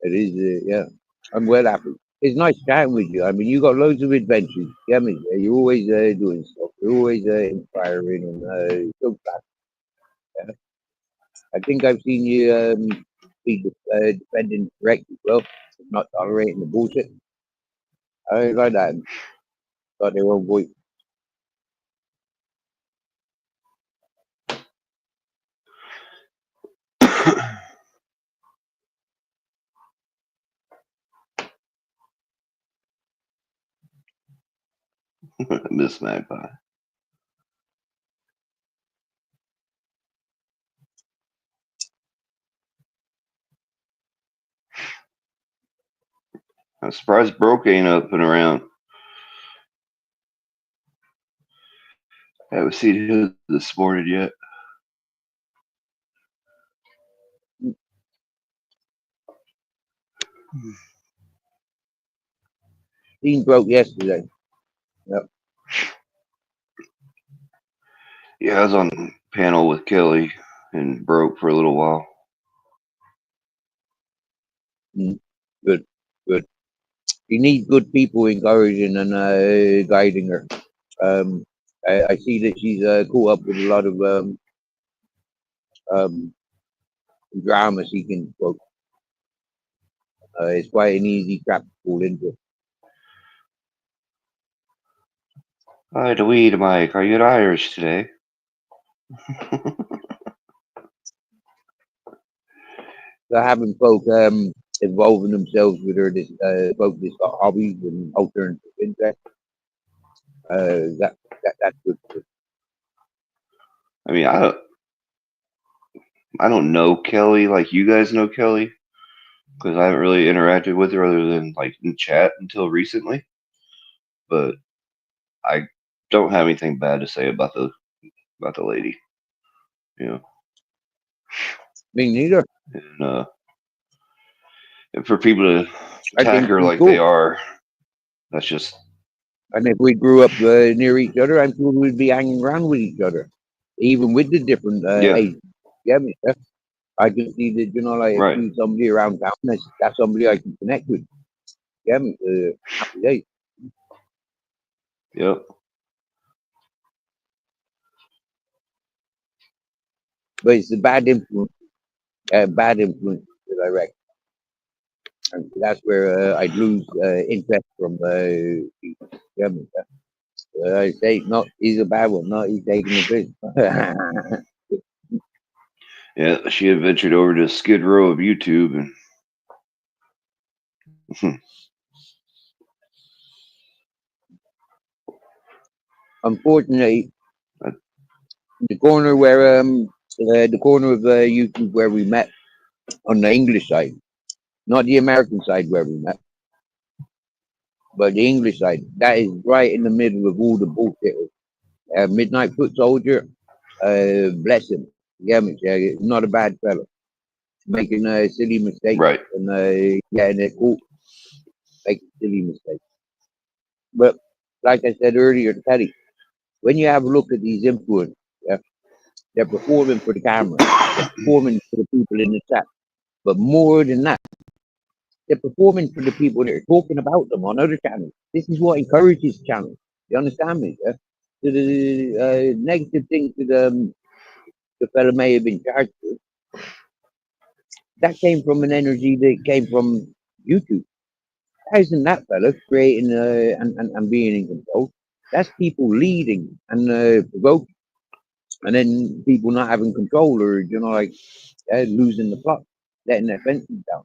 It is yeah. I'm well happy. It's nice chatting with you. I mean, you got loads of adventures. Yeah, I mean, you're always doing stuff. You're always inspiring and so glad. Yeah. I think I've seen you be defending correct as well, not tolerating the bullshit. I like that. Got their own voice. Miss Magpie. I'm surprised Broke ain't up and around. I haven't seen him this morning yet. Dean broke yesterday. Yep. Yeah, I was on panel with Kelly and Broke for a little while. Good, good. You need good people encouraging and guiding her. I see that she's caught up with a lot of um, drama seeking folks. It's quite an easy trap to fall into. Hi, Dweed, Mike. Are you Irish today? So having folk involving themselves with her, this folk that's got hobbies and alternative interests, that's good. I mean, I don't know Kelly like you guys know Kelly because I haven't really interacted with her other than like in chat until recently. But I don't have anything bad to say about the lady. You know, Me neither. and for people to I attack think her she's like they cool. are, that's just And if we grew up near each other, I'm sure we'd be hanging around with each other, even with the different yeah, ages. Yeah, I can see that, like if right, you somebody around town, that's somebody I can connect with. Yeah, happy days. yep. But it's the bad influence that I reckon. And that's where I'd lose interest from people. Yeah, I say, no, he's a bad one. No, he's taking the piss. Yeah, she had ventured over to Skid Row of YouTube, and Unfortunately, the corner where the corner of YouTube where we met on the English side, not the American side where we met, but the English side. That is right in the middle of all the bullshit. Midnight Foot Soldier, bless him. Yeah, he's not a bad fellow. Making silly mistakes right, and getting it cool, making silly mistakes. But like I said earlier to Teddy, when you have a look at these influencers, yeah, they're performing for the camera, they're performing for the people in the chat. But more than that, they're performing for the people that are talking about them on other channels. This is what encourages channels. You understand me? Yeah? So the negative things that the fella may have been charged with, that came from an energy that came from YouTube. That isn't that fella creating and being in control. That's people leading and provoking, and then people not having control or like losing the plot, letting their fences down.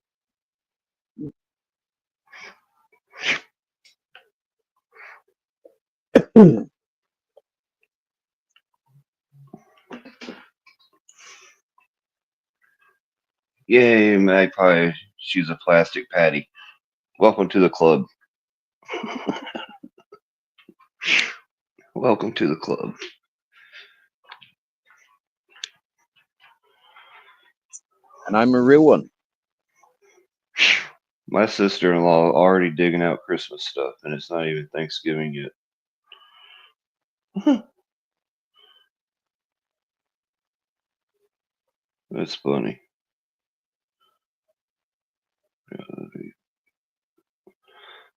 yay, Magpie She's a plastic patty. Welcome to the club. Welcome to the club. And I'm a real one. My sister-in-law already digging out Christmas stuff, and it's not even Thanksgiving yet. That's funny.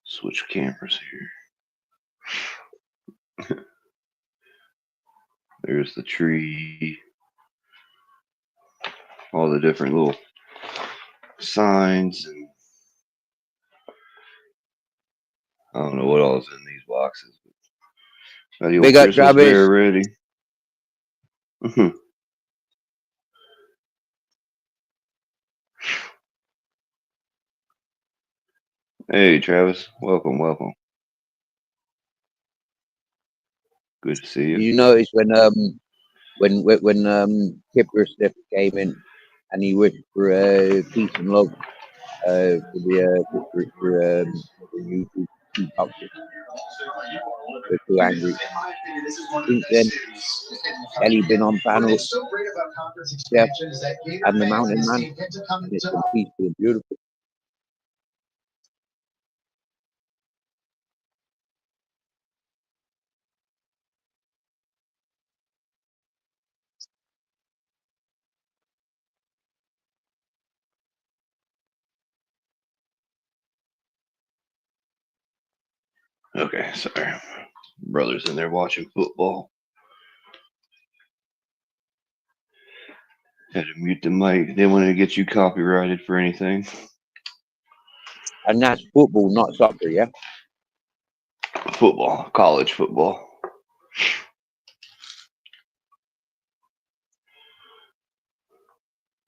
Switch cameras here. There's the tree. All the different little signs, and I don't know what all is in these boxes. Got the old Big up, Christmas bear Travis. ready. Hey, Travis. Welcome, welcome. Good to see you. You notice when Kipper Steph came in and he wished for peace and love for you to keep up with. They're too angry. Since then, Kelly been on panel, Steph and the Mountain Man, and it's been peaceful and beautiful. Okay, sorry. Brother's in there watching football. Had to mute the mic. Didn't want to get you copyrighted for anything. And that's football, not soccer, yeah? Football, college football.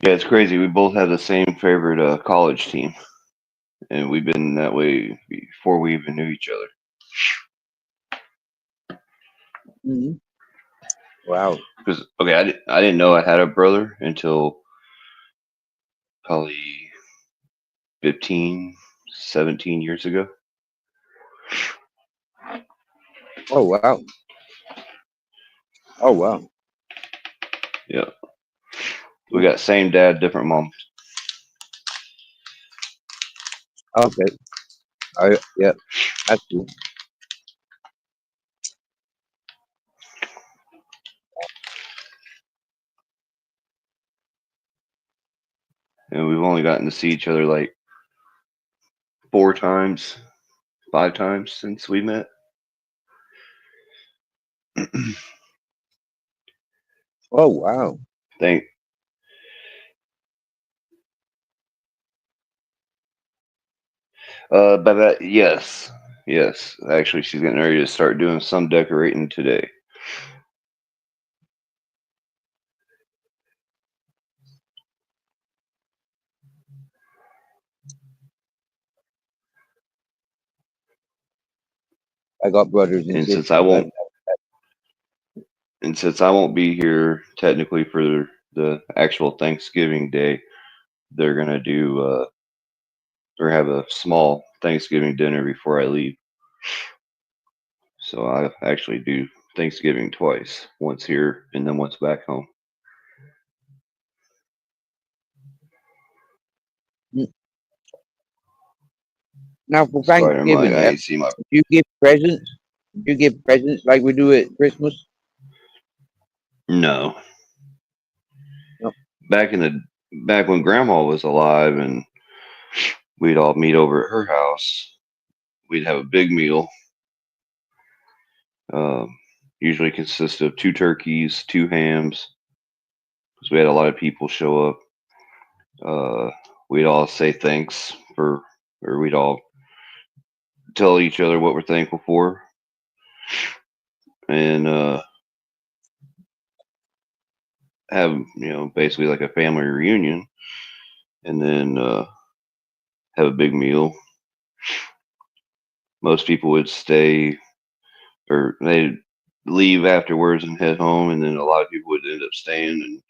Yeah, it's crazy. We both have the same favorite college team, and we've been that way before we even knew each other. Mm-hmm. Wow. Because I didn't know I had a brother until probably 15, 17 years ago. Oh, wow. Oh, wow. Yeah. We got same dad, different mom. Okay. Yeah, that's cool. And we've only gotten to see each other like 4 times, 5 times since we met. Oh, wow. Thank. But that, yes. Yes. Actually, she's getting ready to start doing some decorating today. I got brothers and And sisters. since I won't be here technically for the actual Thanksgiving day, they're gonna do or have a small Thanksgiving dinner before I leave. So I actually do Thanksgiving twice, once here and then once back home. Now, for Spider Mike, Thanksgiving, I yeah, ain't see my. do you give presents? Do you give presents like we do at Christmas? No. No. Back when Grandma was alive and we'd all meet over at her house, we'd have a big meal. Usually consist of 2 turkeys, 2 hams, because we had a lot of people show up. We'd all say thanks for, or we'd all tell each other what we're thankful for, and have basically like a family reunion, and then have a big meal. Most people would stay, or they'd leave afterwards and head home, and then a lot of people would end up staying and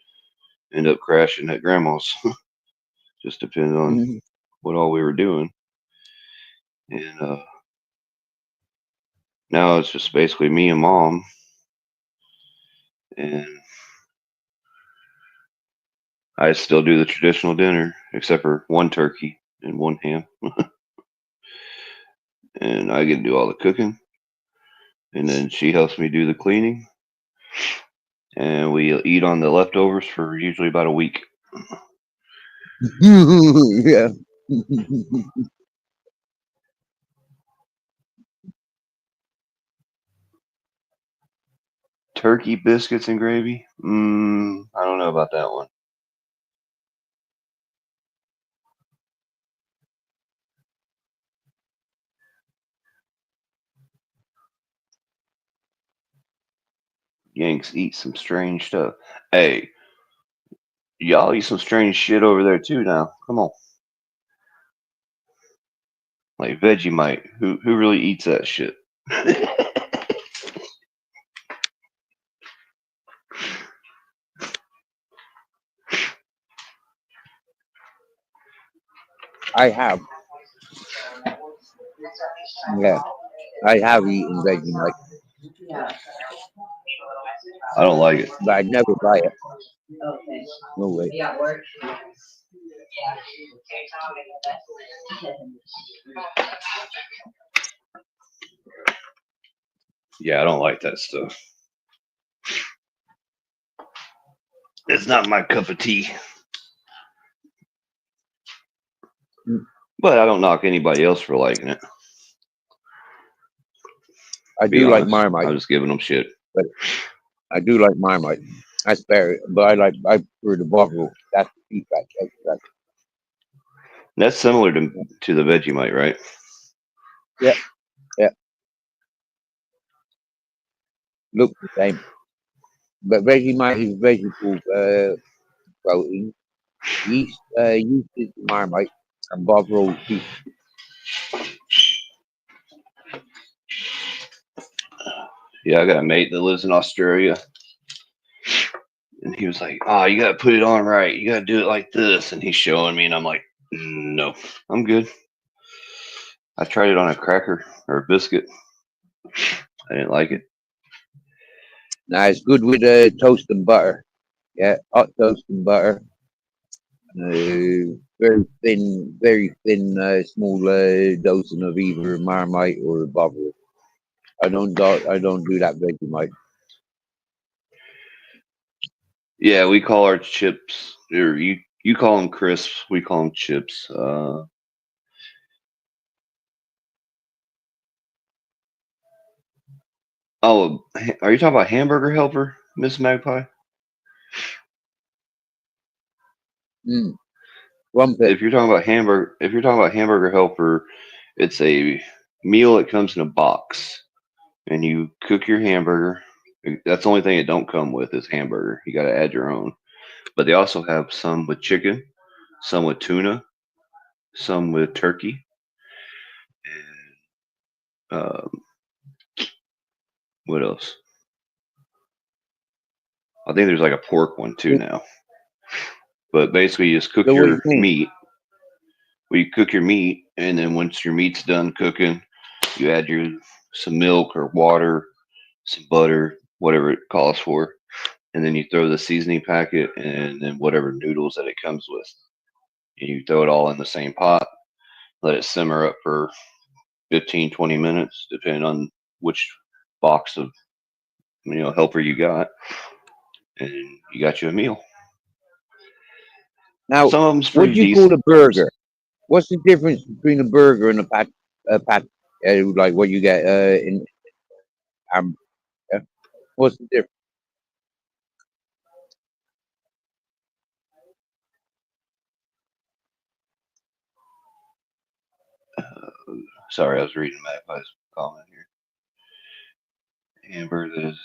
end up crashing at grandma's. Just depending on Mhm. what all we were doing, and now it's just basically me and mom, and I still do the traditional dinner, except for one turkey and one ham, and I get to do all the cooking, and then she helps me do the cleaning, and we eat on the leftovers for usually about a week. Yeah. Turkey biscuits and gravy? I don't know about that one. Yanks eat some strange stuff. Hey, y'all eat some strange shit over there too now. Come on. Like Vegemite. Who really eats that shit? I have. Yeah. I have eaten Vegemite, I don't like it. but I'd never buy it. No way. Yeah, I don't like that stuff. It's not my cup of tea. Mm. But I don't knock anybody else for liking it. I To be do like honest, Marmite, I'm just giving them shit. but I do like Marmite. That's better, but I prefer the buffalo. That's the beef that's That's similar to the Vegemite, right? yeah, yeah. Look the same. But Vegemite is vegetable protein. Yeast is Marmite, and buffalo is beef. Yeah, I got a mate that lives in Australia, and he was like, "Oh, you gotta put it on right. You gotta do it like this." And he's showing me, and I'm like, "No, I'm good." I tried it on a cracker or a biscuit. I didn't like it. Now it's good with toast and butter. Yeah, hot toast and butter. Very thin, small dosing of either Marmite or buffalo. I don't do that Vegemite. Yeah, we call our chips, or you call them crisps, we call them chips. Oh, are you talking about Hamburger Helper, Miss Magpie? Mm. Rumpet. If you're talking about Hamburger Helper, it's a meal that comes in a box, and you cook your hamburger. That's the only thing it don't come with is hamburger. You got to add your own. But they also have some with chicken, some with tuna, some with turkey, and what else? I think there's like a pork one too now. But basically, you just cook So what do you your think? meat. You cook your meat, and then once your meat's done cooking, you add some milk or water, some butter, whatever it calls for, and then you throw the seasoning packet and then whatever noodles that it comes with. And you throw it all in the same pot, let it simmer up for 15, 20 minutes, depending on which box of helper you got, and you got you a meal. Now, Some of them's what pretty do you call a decent. burger? What's the difference between a burger and a pat, like what you get in um, yeah? What's the difference? Sorry, I was reading Magpie's comment here. Hamburgers.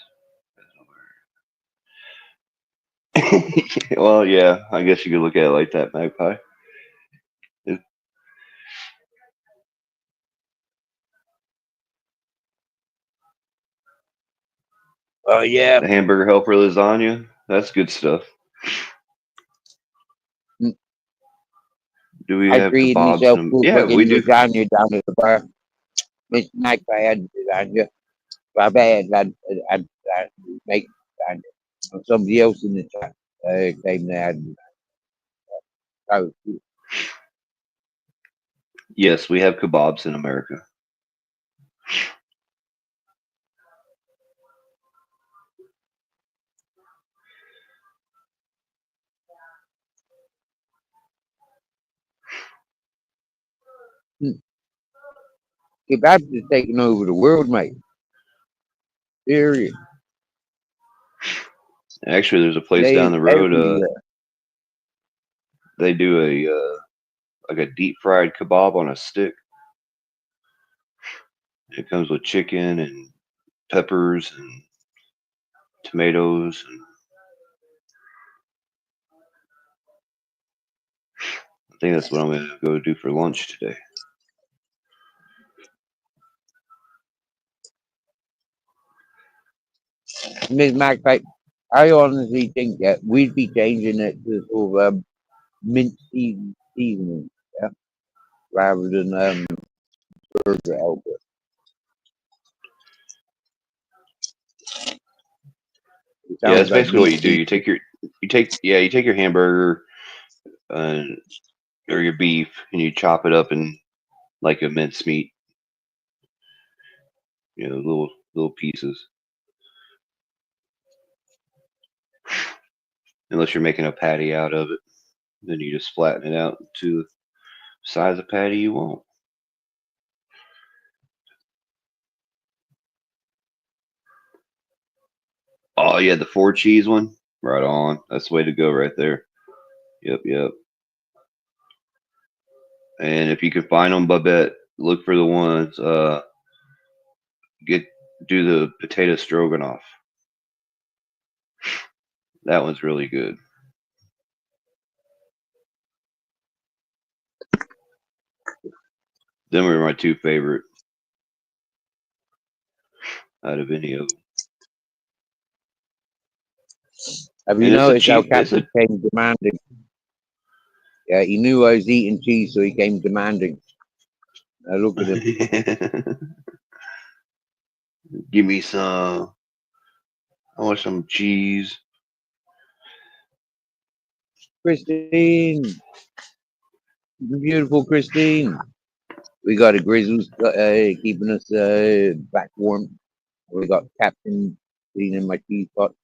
Well, yeah, I guess you could look at it like that, Magpie. Oh yeah. The hamburger helper lasagna, that's good stuff. Mm. Do we I have treated kebabs? myself In to yeah, we fucking do. lasagna down at the bar. Miss Mike, I had lasagna. My bad, I make lasagna. And somebody else in the chat came there. Oh, Yes, we have kebabs in America. kebabs is taking over the world, mate. Serious. Actually, there's a place They down is the road. everywhere. They do a like a deep fried kebab on a stick. It comes with chicken and peppers and tomatoes, and I think that's what I'm gonna go do for lunch today. Miss Mike, I honestly think that we'd be changing it to sort of mint seasoning, yeah, rather than burger helper. It Yeah, sounds that's like basically what mint you do. seasoning. You take your hamburger uh, or your beef and you chop it up in like a mincemeat, little pieces. Unless you're making a patty out of it, then you just flatten it out to the size of patty you want. Oh yeah, the 4 cheese one. Right on. That's the way to go right there. Yep, yep. And if you can find them, Babette, look for the ones. Get do the potato stroganoff. That one's really good. Them are my two favorite out of any of them. Have you And it's a noticed how cheap. It's Captain came demanding? Yeah, he knew I was eating cheese, so he came demanding. Now look at him. a. Give me some. I want some cheese. Christine, beautiful Christine. We got a Grizzlies keeping us back warm. We got Captain cleaning my cheese pot.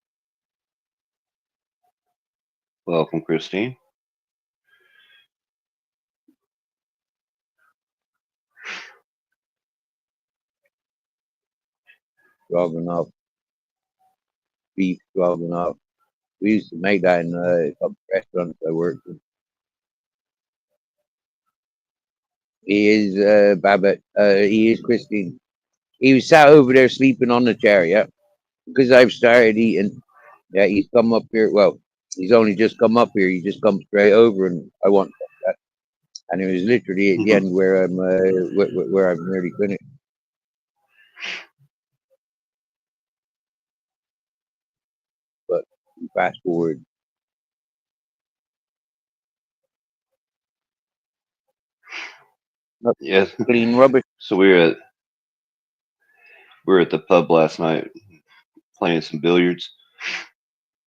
Welcome, Christine. Stroganoff, beef stroganoff. We used to make that in a couple restaurants I worked in. He is Babbitt. He is Christine. He was sat over there sleeping on the chair, yeah. Because I've started eating. Yeah, he's come up here. Well, he's only just come up here. He just come straight over, and I want that. And it was literally at the end where where I'm nearly finished. But fast forward. Yes. Clean rubbish. So we were at the pub last night playing some billiards,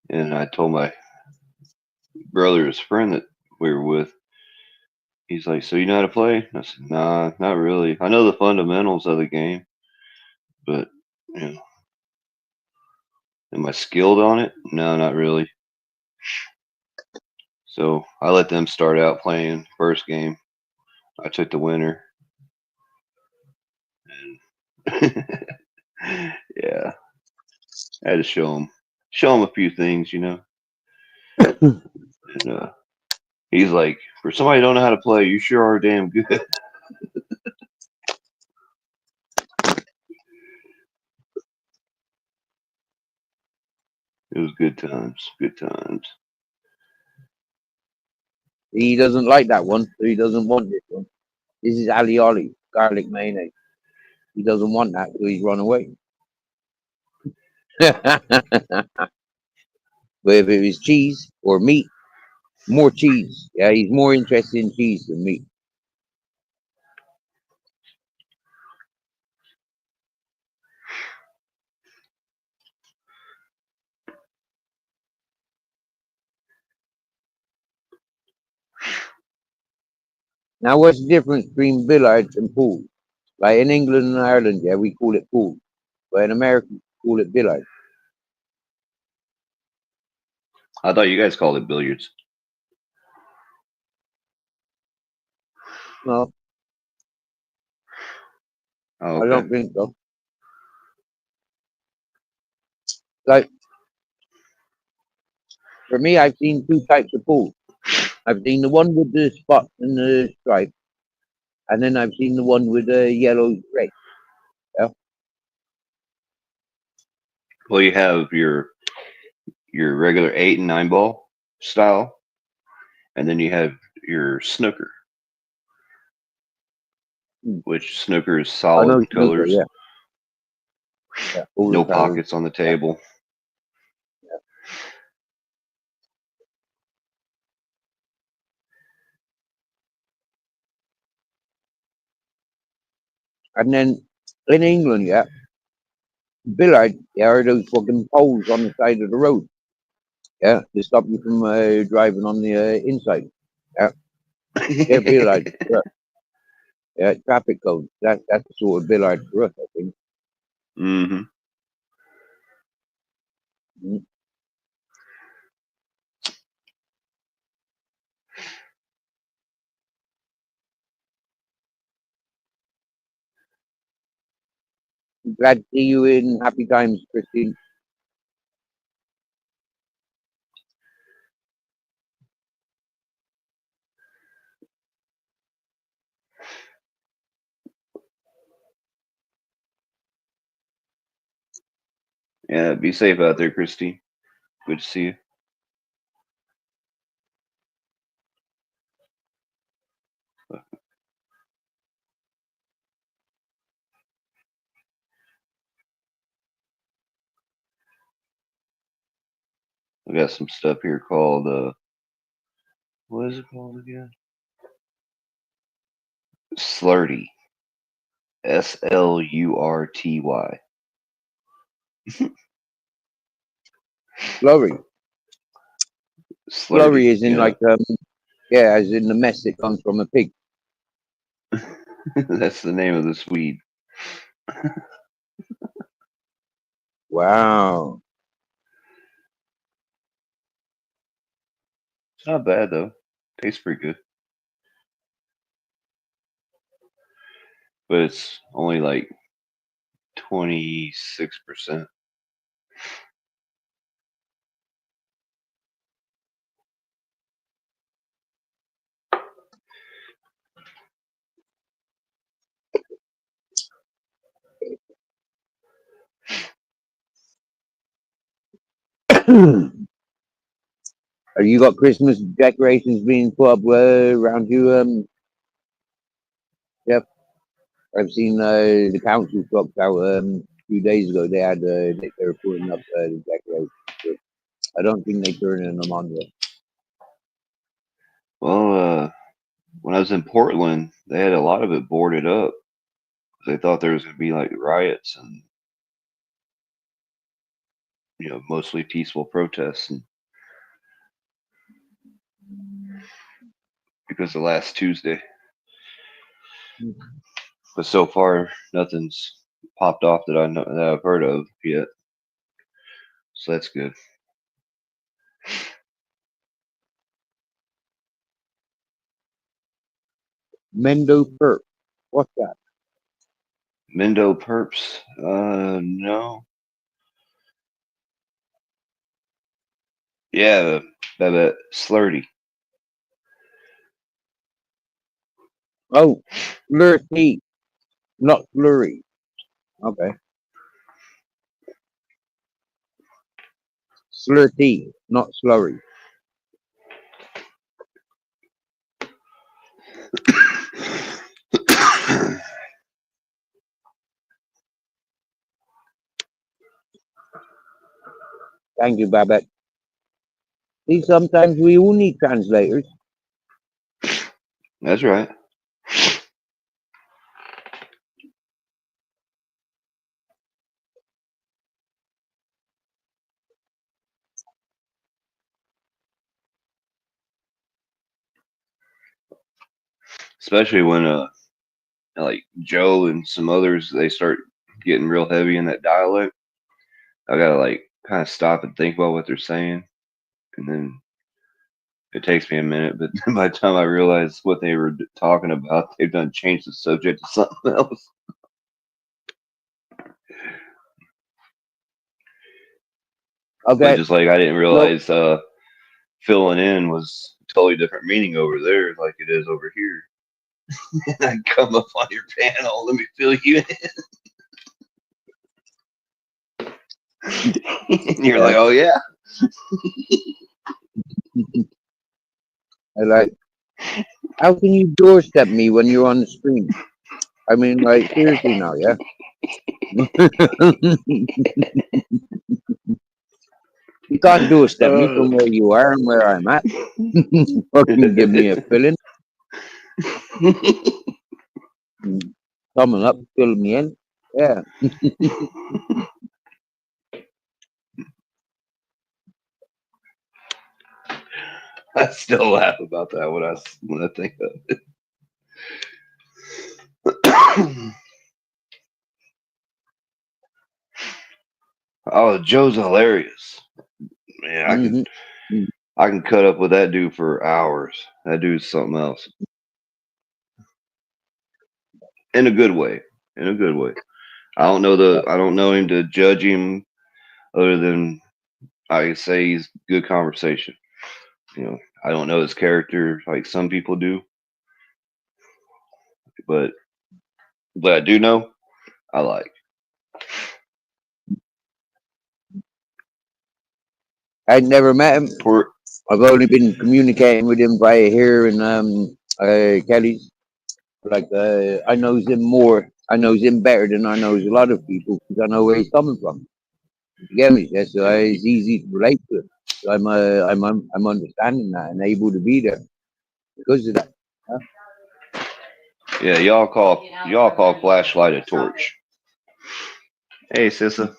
and I told my brother's friend that we were with. He's like, "So you know how to play?" I said, "Nah, not really. I know the fundamentals of the game, but you know, am I skilled on it? No, not really." So I let them start out playing first game. I took the winner, and yeah, I had to show him a few things, you know. And he's like, "For somebody who don't know how to play, you sure are damn good." It was good times, good times. He doesn't like that one, so he doesn't want this one. This is alioli, garlic mayonnaise. He doesn't want that, so he's run away. But if it was cheese or meat, More cheese. Yeah, he's more interested in cheese than me. Now, what's the difference between billiards and pool? Like in England and Ireland, yeah, we call it pool, but in America, we call it billiards. I thought you guys called it billiards. No, Oh, I okay. don't think so. Like for me, I've seen two types of pool. I've seen the one with the spots and the stripes, and then I've seen the one with the yellow red. Yeah. Well, you have your regular 8 and 9 ball style, and then you have your snooker, Hmm. which snooker is I know solid snooker, colors, yeah. Yeah, all the no colors. pockets on the Yeah. table. And then in England, yeah, billiard, yeah, are those fucking poles on the side of the road, yeah, to stop you from driving on the inside. Yeah, they're billiard. Yeah, yeah, traffic codes. That's the sort of billiard for us, I think. Hmm. Mm. Glad to see you in happy times, Christine. Yeah, be safe out there, Christy. Good to see you. I got some stuff here called what is it called again? Slurty. Slurty. Slurry. Slurty. Slurry is in Yeah, like, yeah, as in the mess that comes from a pig. that's the name of the Swede. Wow. It's not bad though. Tastes pretty good, but it's only like 26%. Have you got Christmas decorations being put up around you? Yep. I've seen the council dropped out a few days ago. They had they were putting up the decorations. But I don't think they're turning them on yet. Well, when I was in Portland, they had a lot of it boarded up. They thought there was going to be like riots and mostly peaceful protests, and because of last Tuesday. But so far, nothing's popped off that I know that I've heard of yet. So that's good. Mendo Perp. What's that? Mendo Perps? No. Yeah, that Slurty. Oh, Slurty, not Slurry. Okay. Slurty, not Slurry. Thank you, Babette. See, sometimes we all need translators. That's right. Especially when like Joe and some others, they start getting real heavy in that dialect. I gotta like kind of stop and think about what they're saying, and then it takes me a minute. But by the time I realize what they were talking about, they've done changed the subject to something else. But Okay. just like I didn't So, realize filling in was a totally different meaning over there, like it is over here. And I come up on your panel, let me fill you in. And you're like, oh yeah. I like, how can you doorstep me when you're on the screen? I mean, like, seriously now, yeah? You can't doorstep me from where you are and where I'm at. Fucking give me a filling. Coming up, fill me in. Yeah. I still laugh about that when I think of it. Oh, Joe's hilarious. Man, I can cut up with that dude for hours. That dude's something else. In a good way. In a good way. I don't know him to judge him other than I say he's good conversation. You know, I don't know his character like some people do, but I do know I like. I'd never met him. Poor, I've only been communicating with him via here and Kelly's. Like I knows him more. I knows him better than I knows a lot of people because I know where he's coming from. You get me? That's why it's easy to relate to him. So I'm understanding that and able to be there because of that. Huh? yeah, y'all call flashlight a torch. Hey, Sissa.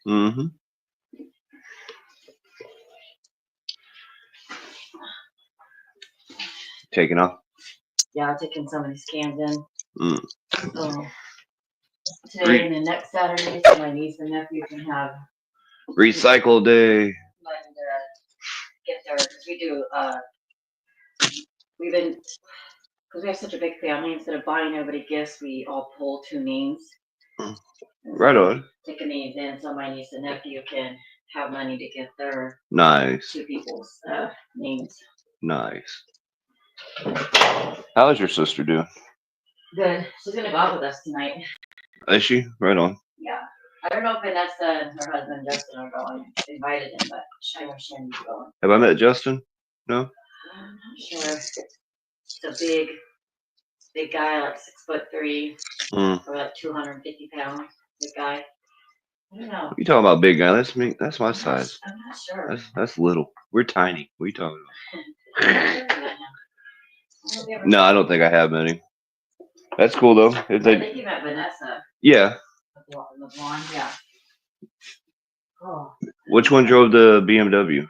Mm-hmm. Taking off. Yeah, taking some of these cans in. Mm. So today and the next Saturday, so my niece and nephew can have Recycle day. and get their. Because we do. We've been because we have such a big family. Instead of buying everybody gifts, we all pull two names. Right on. Taking these in, so my niece and nephew can have money to get their Nice. two people's names. Nice. How's your sister doing? Good. She's gonna go out with us tonight. Is she? Right on. Yeah. I don't know if Vanessa and her husband Justin are going. Invited him, but I know Shandy's going. Have I met Justin? No. I'm not sure. He's a big guy, like 6'3", or like 250 pounds. Big guy. I don't know. You talking about big guy? That's me. That's my size. I'm not sure. That's little. We're tiny. What are you talking I'm not sure about him. about? No, I don't think I have many. That's cool though. If I they, think you met Vanessa. yeah. The blonde, yeah. Oh. Which one drove the BMW?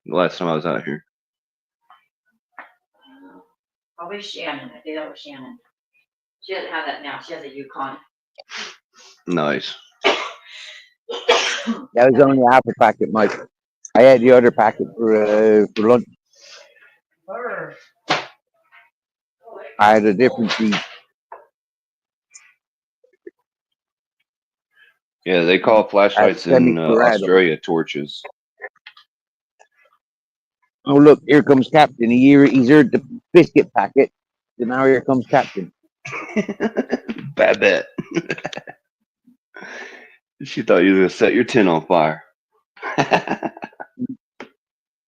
The last time I was out here. Probably Shannon. I think that was Shannon. She doesn't have that now. She has a Yukon. Nice. That was only half a packet, Mike. I had the other packet for lunch. I had a different seed. Yeah, they call flashlights in Australia torches. Oh look, here comes Captain. He's heard the biscuit packet, so now here comes Captain. Babette. She thought you were gonna set your tin on fire.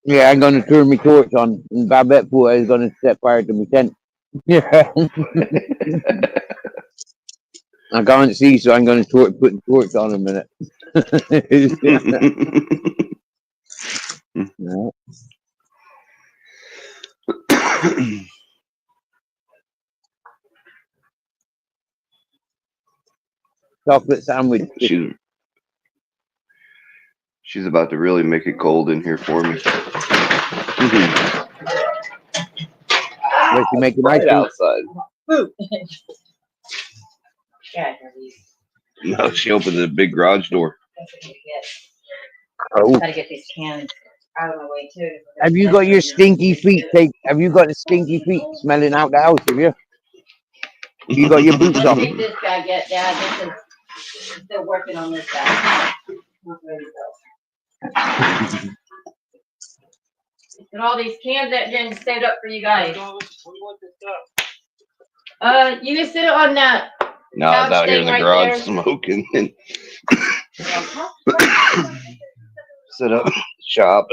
Yeah, I'm gonna turn my torch on, and Babette thought I was gonna set fire to my tent. Yeah. I can't see, so I'm gonna put the torch on in a minute. No. Chocolate sandwich. She's about to really make it cold in here for me. What you making ice Right cream? outside. Yeah, No, she opened the big garage door. Oh. gotta get these cans out of my way too. Have you got your stinky feet? Have you got the stinky feet smelling out the house? Have you? You got your boots off. Take this bag yet, Dad. This is still working on this bag. Not ready to go. And all these cans that Jen saved up for you guys. You can sit on that. No, I was out here in the Right garage there. smoking and sit up, shop.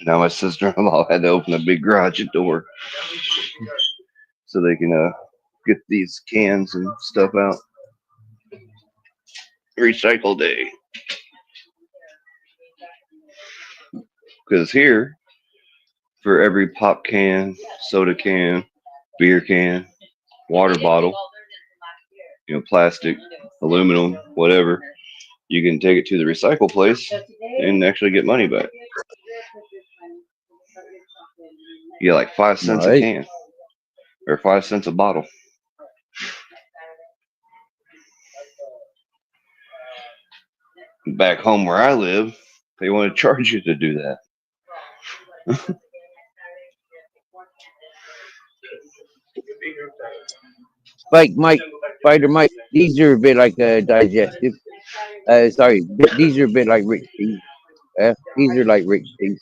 Now my sister-in-law had to open the big garage door so they can get these cans and stuff out. Recycle day. Because here, for every pop can, soda can, beer can, water bottle, plastic, aluminum, whatever, you can take it to the recycle place and actually get money back. You get like 5 cents a can or 5 cents a bottle. Back home where I live, they want to charge you to do that. Spider Mike, these are a bit like digestive. Sorry, these are a bit like rich teas. These are like rich teas.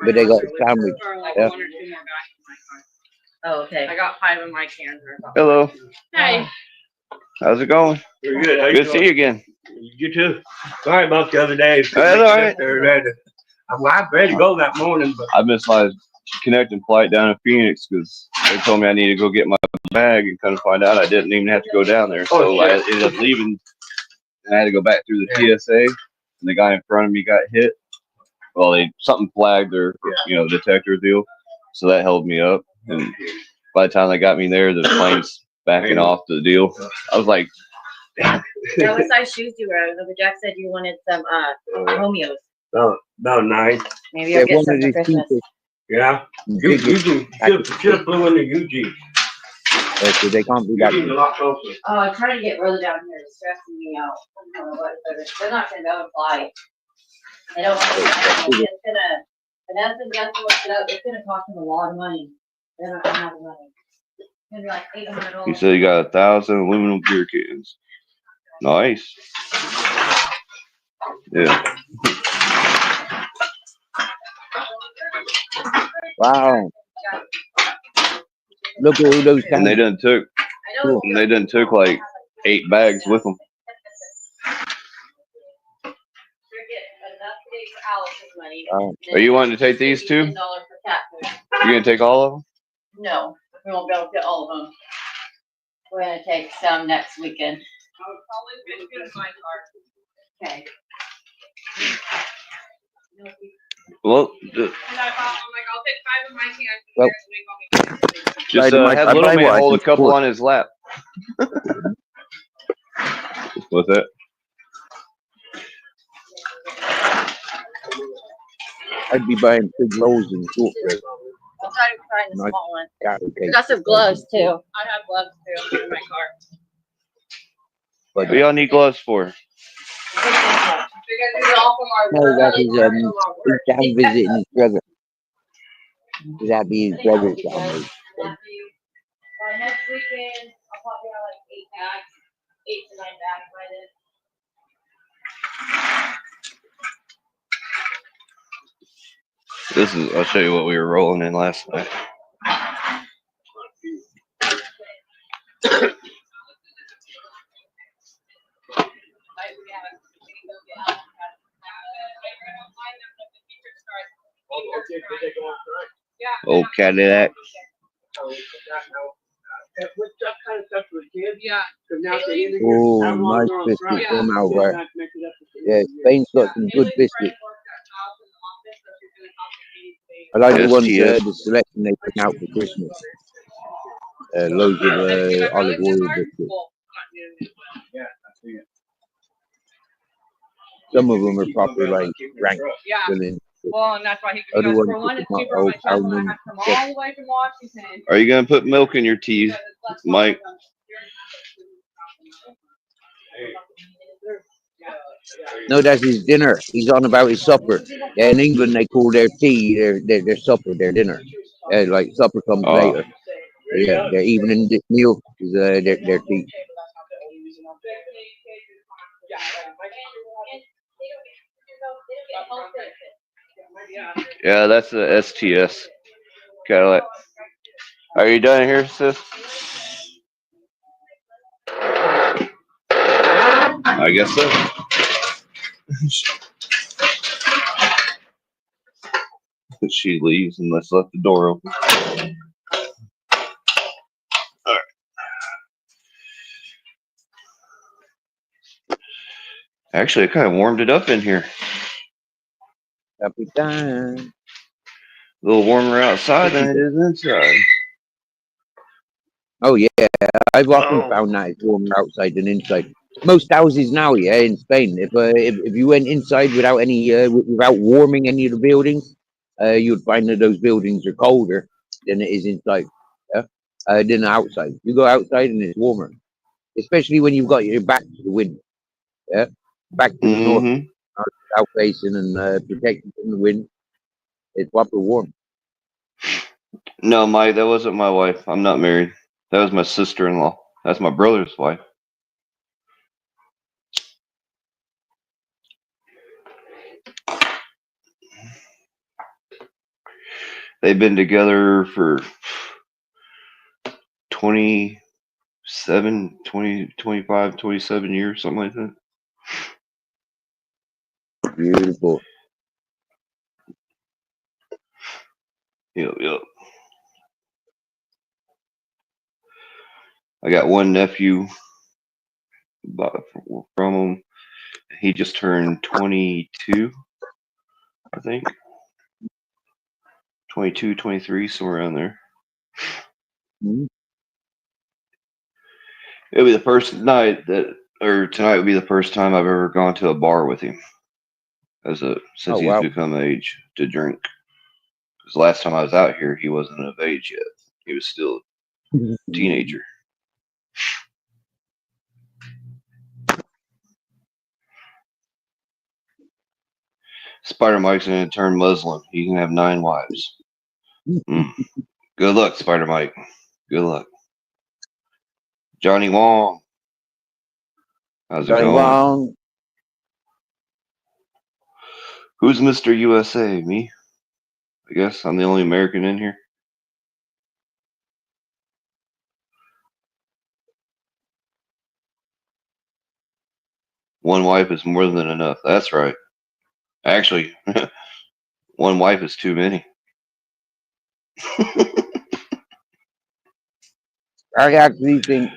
But they got a sandwich. Yeah. Oh, okay. I got 5 in my can. Hello. Hey. How's it going? Pretty good. How you Good to see doing? you again. You too. Sorry about the other day. That's all right. I was ready to go that morning, but I missed my connecting flight down in Phoenix because they told me I needed to go get my bag and come to find out I didn't even have to go down there. So I ended up leaving and I had to go back through the TSA and the guy in front of me got hit. Well, something flagged their, detector deal. So that held me up. And by the time they got me there, the plane's backing off the deal. I was like, Now, what size shoes do you wear? Remember Jack said you wanted some Romeos. about 9. Maybe I'll get some for Christmas. Yeah. You should have flew into Eugene. So they can't be that. Eugene's a lot closer. Oh, I'm trying to get Rose down here. It's stressing me out. I don't know what they're not going to go and fly. They don't want to. It's gonna. Vanessa and Jessica looked it up. It's gonna cost them a lot of money. They're not gonna have the money. It's gonna be like $800. he said you got 1,000 aluminum beer cans. Nice. Yeah. Wow. Look at all those And they cans. done took like 8 bags with them. Are you wanting to take these too? You're gonna take all of them? No, we won't be able to get all of them. We're gonna take some next weekend. Okay. Well, And I thought, I'm like, I'll take 5 in my can. Well, just have Little Man hold a couple on his lap. What's that? I'd be buying big loaves and short bread. I'll try to find the small one. Yeah, okay. We got some gloves too. I have gloves too in my car. What do y'all need gloves for? Because these are all from our No, work. that is his dad visiting his brother. That'd be his brother's family. By next weekend, I'll probably have like 8 bags, 8 to 9 bags by then. I'll show you what we were rolling in last night. Old Cadillac. Yeah. Oh, nice biscuit from out right. Yeah, Spain's got some good biscuits. I like the ones, STS. the selection they bring out for Christmas. Loads of olive oil biscuits. Some of them are proper like rank filling. Well, and that's why he Other goes, ones for one, with it's the cheaper on old my chest when I almond have to come stuff. all the way from Washington. Are you gonna put milk in your tea, Mike? No, that's his dinner. He's on about his supper. Yeah, in England they call their tea their supper, their dinner. Like supper comes Oh, later. Yeah, their evening meal is their tea. yeah, that's the STS Cadillac. Are you done here, sis? I guess so. She leaves and let's left the door open. All right. Actually, it kind of warmed it up in here. Happy time. A little warmer outside than it is inside. Oh yeah, I've often Oh. found that it's warmer outside than inside. Most houses now, yeah, in Spain, if you went inside without any without warming any of the buildings, you'd find that those buildings are colder than it is inside. Yeah, than outside. You go outside and it's warmer, especially when you've got your back to the wind. Yeah, back to the north, Mm-hmm. south facing and protected from the wind. It's proper warm. No, Mike, that wasn't my wife. I'm not married. That was my sister-in-law. That's my brother's wife. They've been together for 27, 20, 25, 27 years, something like that. Beautiful. Yep. I got one nephew from him. He just turned 22, I think. 22, 23, somewhere around there. Mhm. It'll be the first night tonight would be the first time I've ever gone to a bar with him since Oh he's wow. become of age to drink. Because the last time I was out here, he wasn't of age yet. He was still a teenager. Spider Mike's gonna turn Muslim. He can have 9 wives. Good luck, Spider Mike. Good luck. Johnny Wong. How's it Johnny going? Wong. Who's Mr. USA? Me? I guess I'm the only American in here. One wife is more than enough. That's right. Actually, one wife is too many. I actually think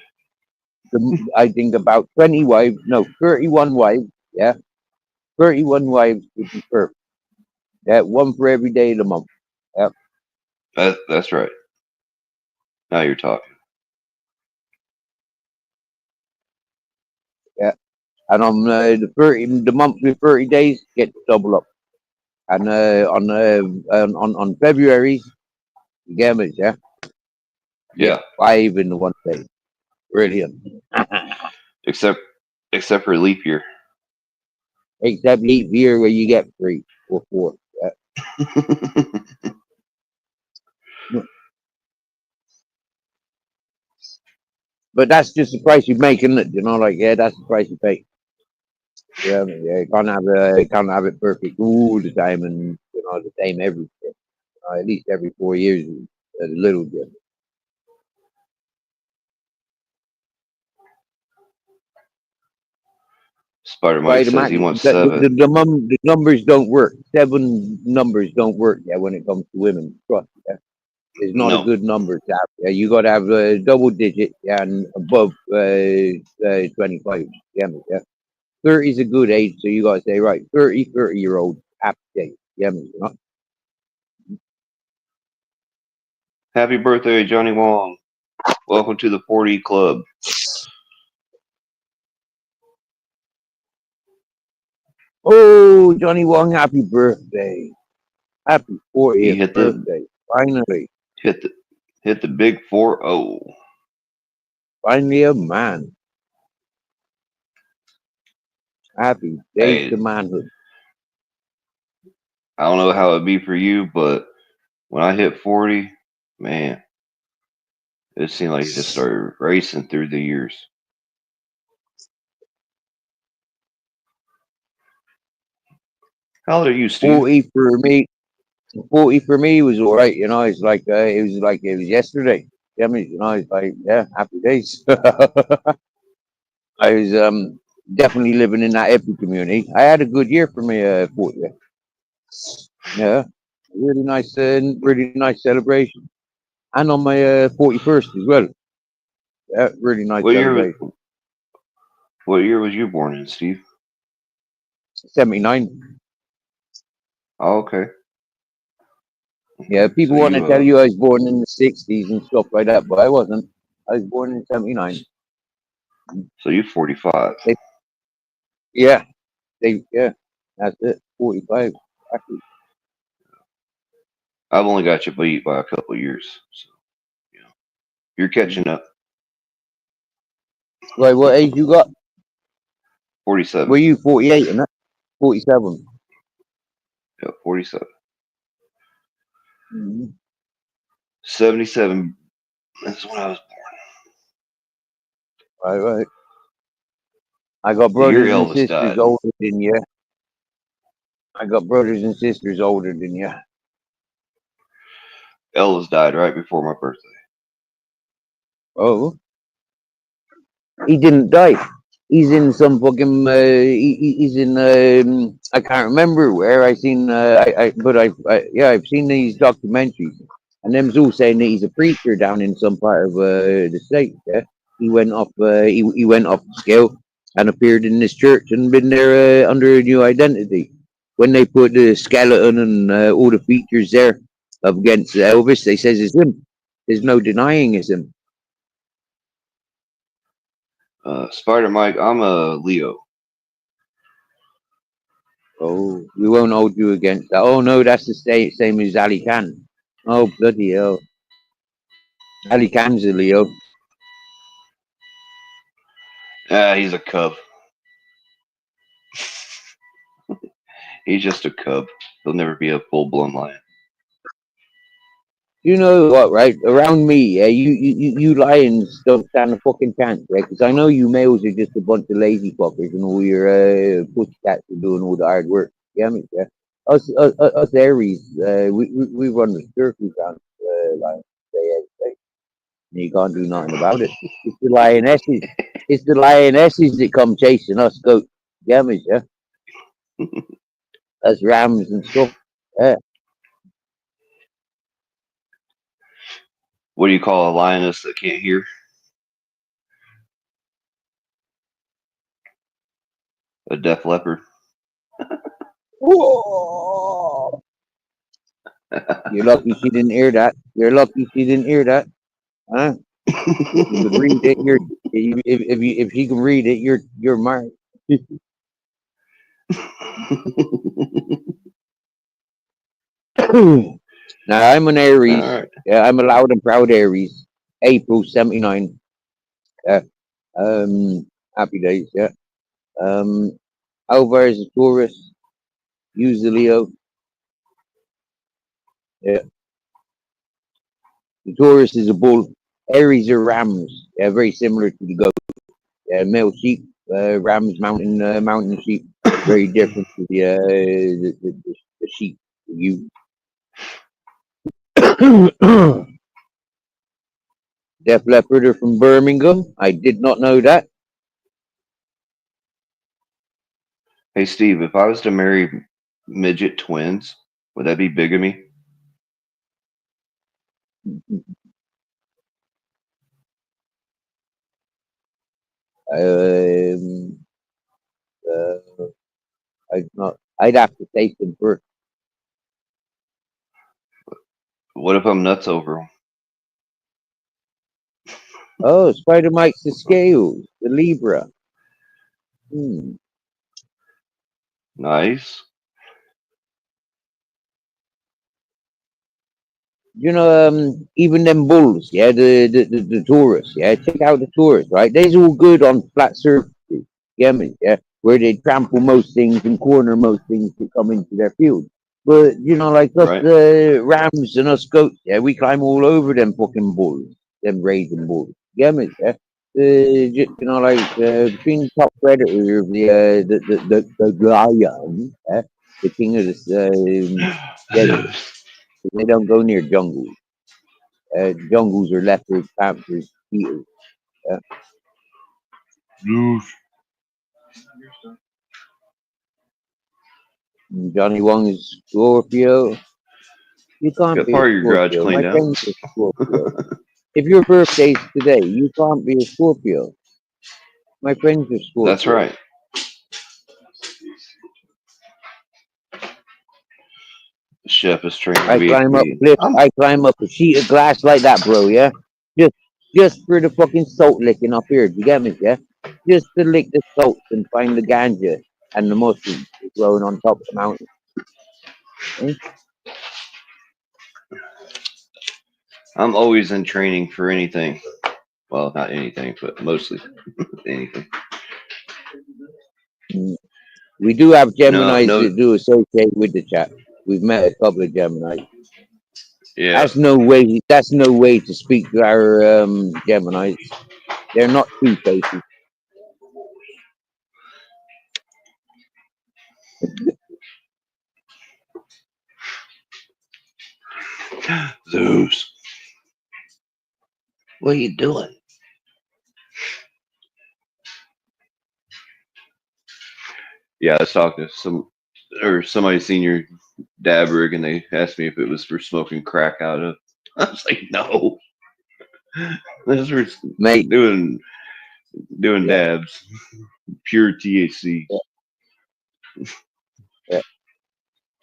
I think about 20 wives, no, 31 wives, yeah. 31 wives would be perfect. Yeah, one for every day of the month. Yeah. That's right. Now you're talking. Yeah. And on the monthly 30 days, get to double up. And on February, gammas, yeah. Yeah. 5 in the one day. Brilliant. Except for leap year. Except leap year where you get 3 or 4. Yeah. But that's just the price you make, isn't it? You know, like, yeah, that's the price you pay. Yeah, yeah, you can't have it perfect all the time, and you know the same every at least every 4 years, a little bit. Spider Mike says he wants 7. The numbers don't work. 7 numbers don't work. Yeah, when it comes to women, trust. Yeah, it's not a No. good number to have. Yeah, you got to have a double digit. Yeah, and above 25. Yeah, yeah. 30 is a good age, so you gotta say, right, 30-year-old, happy day. Yeah, man, you know? Happy birthday, Johnny Wong. Welcome to the 40 Club. Oh, Johnny Wong, happy birthday. Happy He 40th hit the birthday. Finally. hit the hit the big 4-0. Finally a man. Happy days to Hey, manhood. I don't know how it'd be for you, but when I hit 40, man, it seemed like it just started racing through the years. How old are you, Steve? 40 for me. 40 for me was all right, you know. It's like it was yesterday. Yeah, I mean, you know, it's like, yeah, happy days. I was definitely living in that hippie community. I had a good year for me 40th. Yeah, really nice celebration, and on my 41st as well. Yeah, really nice What year was celebration. what year was you born in, Steve? 79. Oh, okay. Yeah, So people want to you tell you I was born in the 60s and stuff like that, but I wasn't. I was born in 79. so you 45. They, yeah, yeah, that's it. 45. Exactly. I've only got you beat by a couple of years, so you know you're catching up. Right, what age you got? 47. Were you 48 and that? 47. Yeah, 47. Mm-hmm. 77. That's when I was Right, right. I got the year brothers and Elvis sisters died. older than you. I got brothers and sisters older than you. Elvis died right before my birthday. Oh, he didn't die. He's in some fucking. He's in. I can't remember where I seen. But yeah, I've seen these documentaries, and them's all saying that he's a preacher down in some part of the state. Yeah, he went off. He went off the scale and appeared in this church and been there under a new identity. When they put the skeleton and all the features there up against Elvis, they says it's him. There's no denying it's him. Spider Mike, I'm a Leo. Oh, we won't hold you against that. Oh no, that's the same as Ali Khan. Oh bloody hell, Ali Khan's a Leo. Ah, he's a cub. He's just a cub. He'll never be a full blown lion. You know what, right? Around me, yeah, you lions don't stand a fucking chance, right? Because I know you males are just a bunch of lazy fuckers, and all your pussycats are doing all the hard work. Yeah, I mean, yeah. Us Aries, we run the circles down lions every day. And you can't do nothing about it. It's the lionesses. It's the lionesses that come chasing us goats. Yeah, I mean, yeah. Us rams and stuff. Yeah. What do you call a lioness that can't hear? A deaf leopard. Whoa. You're lucky she didn't hear that. You're lucky she didn't hear that. Huh? If you could read it, if she can read it, you're marked. Now I'm an All Aries. right. Yeah, I'm a loud and proud Aries. April 79. Yeah. Happy days. Yeah. Alvar is a Taurus. Use the Leo. Yeah. The Taurus is a bull. Aries are rams. Yeah, very similar to the goat. Yeah, male sheep. Rams, mountain sheep. Very different to the sheep. You. Def Leppard are from Birmingham. I did not know that. Hey, Steve, if I was to marry midget twins, would that be bigamy? Um, I'd have to taste them first. What if I'm nuts over 'em? Oh, Spider Mike's the scales, the Libra. Nice. You know, even them bulls, yeah, the tourists, yeah, check out the tourists, right? They's all good on flat surfaces, yeah, where they trample most things and corner most things to come into their field. But you know, like us Right. rams and us goats, yeah, we climb all over them fucking bulls, them raging bulls, yeah, yeah. You know, like between the top predator of the lion, the king of the desert, they don't go near jungles. Jungles are leopards, panthers, beetles. Uh, Johnny Wong is Scorpio. You can't Got be a part of your garage Scorpio. My cleaned out. friend's a Scorpio. If your birthday's today, you can't be a Scorpio. My friend's a That's Scorpio. right. The chef is trained to I be a climb up comedian. cliffs. I climb up a sheet of glass like that, bro. Yeah, just just for the fucking salt licking up here. Do you get me? Yeah, just to lick the salt and find the ganja and the mushrooms growing on top of the mountain. Eh? I'm always in training for anything. Well, not anything, but mostly anything. Mm. We do have No, Geminis no, that do associate with the chat. We've met a couple of Geminis. yeah. That's no way. That's no way to speak to our Geminis. They're not two faces. Zeus. What are you doing? Yeah, I was talking to somebody seen your dab rig and they asked me if it was for smoking crack out of. I was like, no. This is for Mate, doing yeah, dabs. Pure THC. yeah.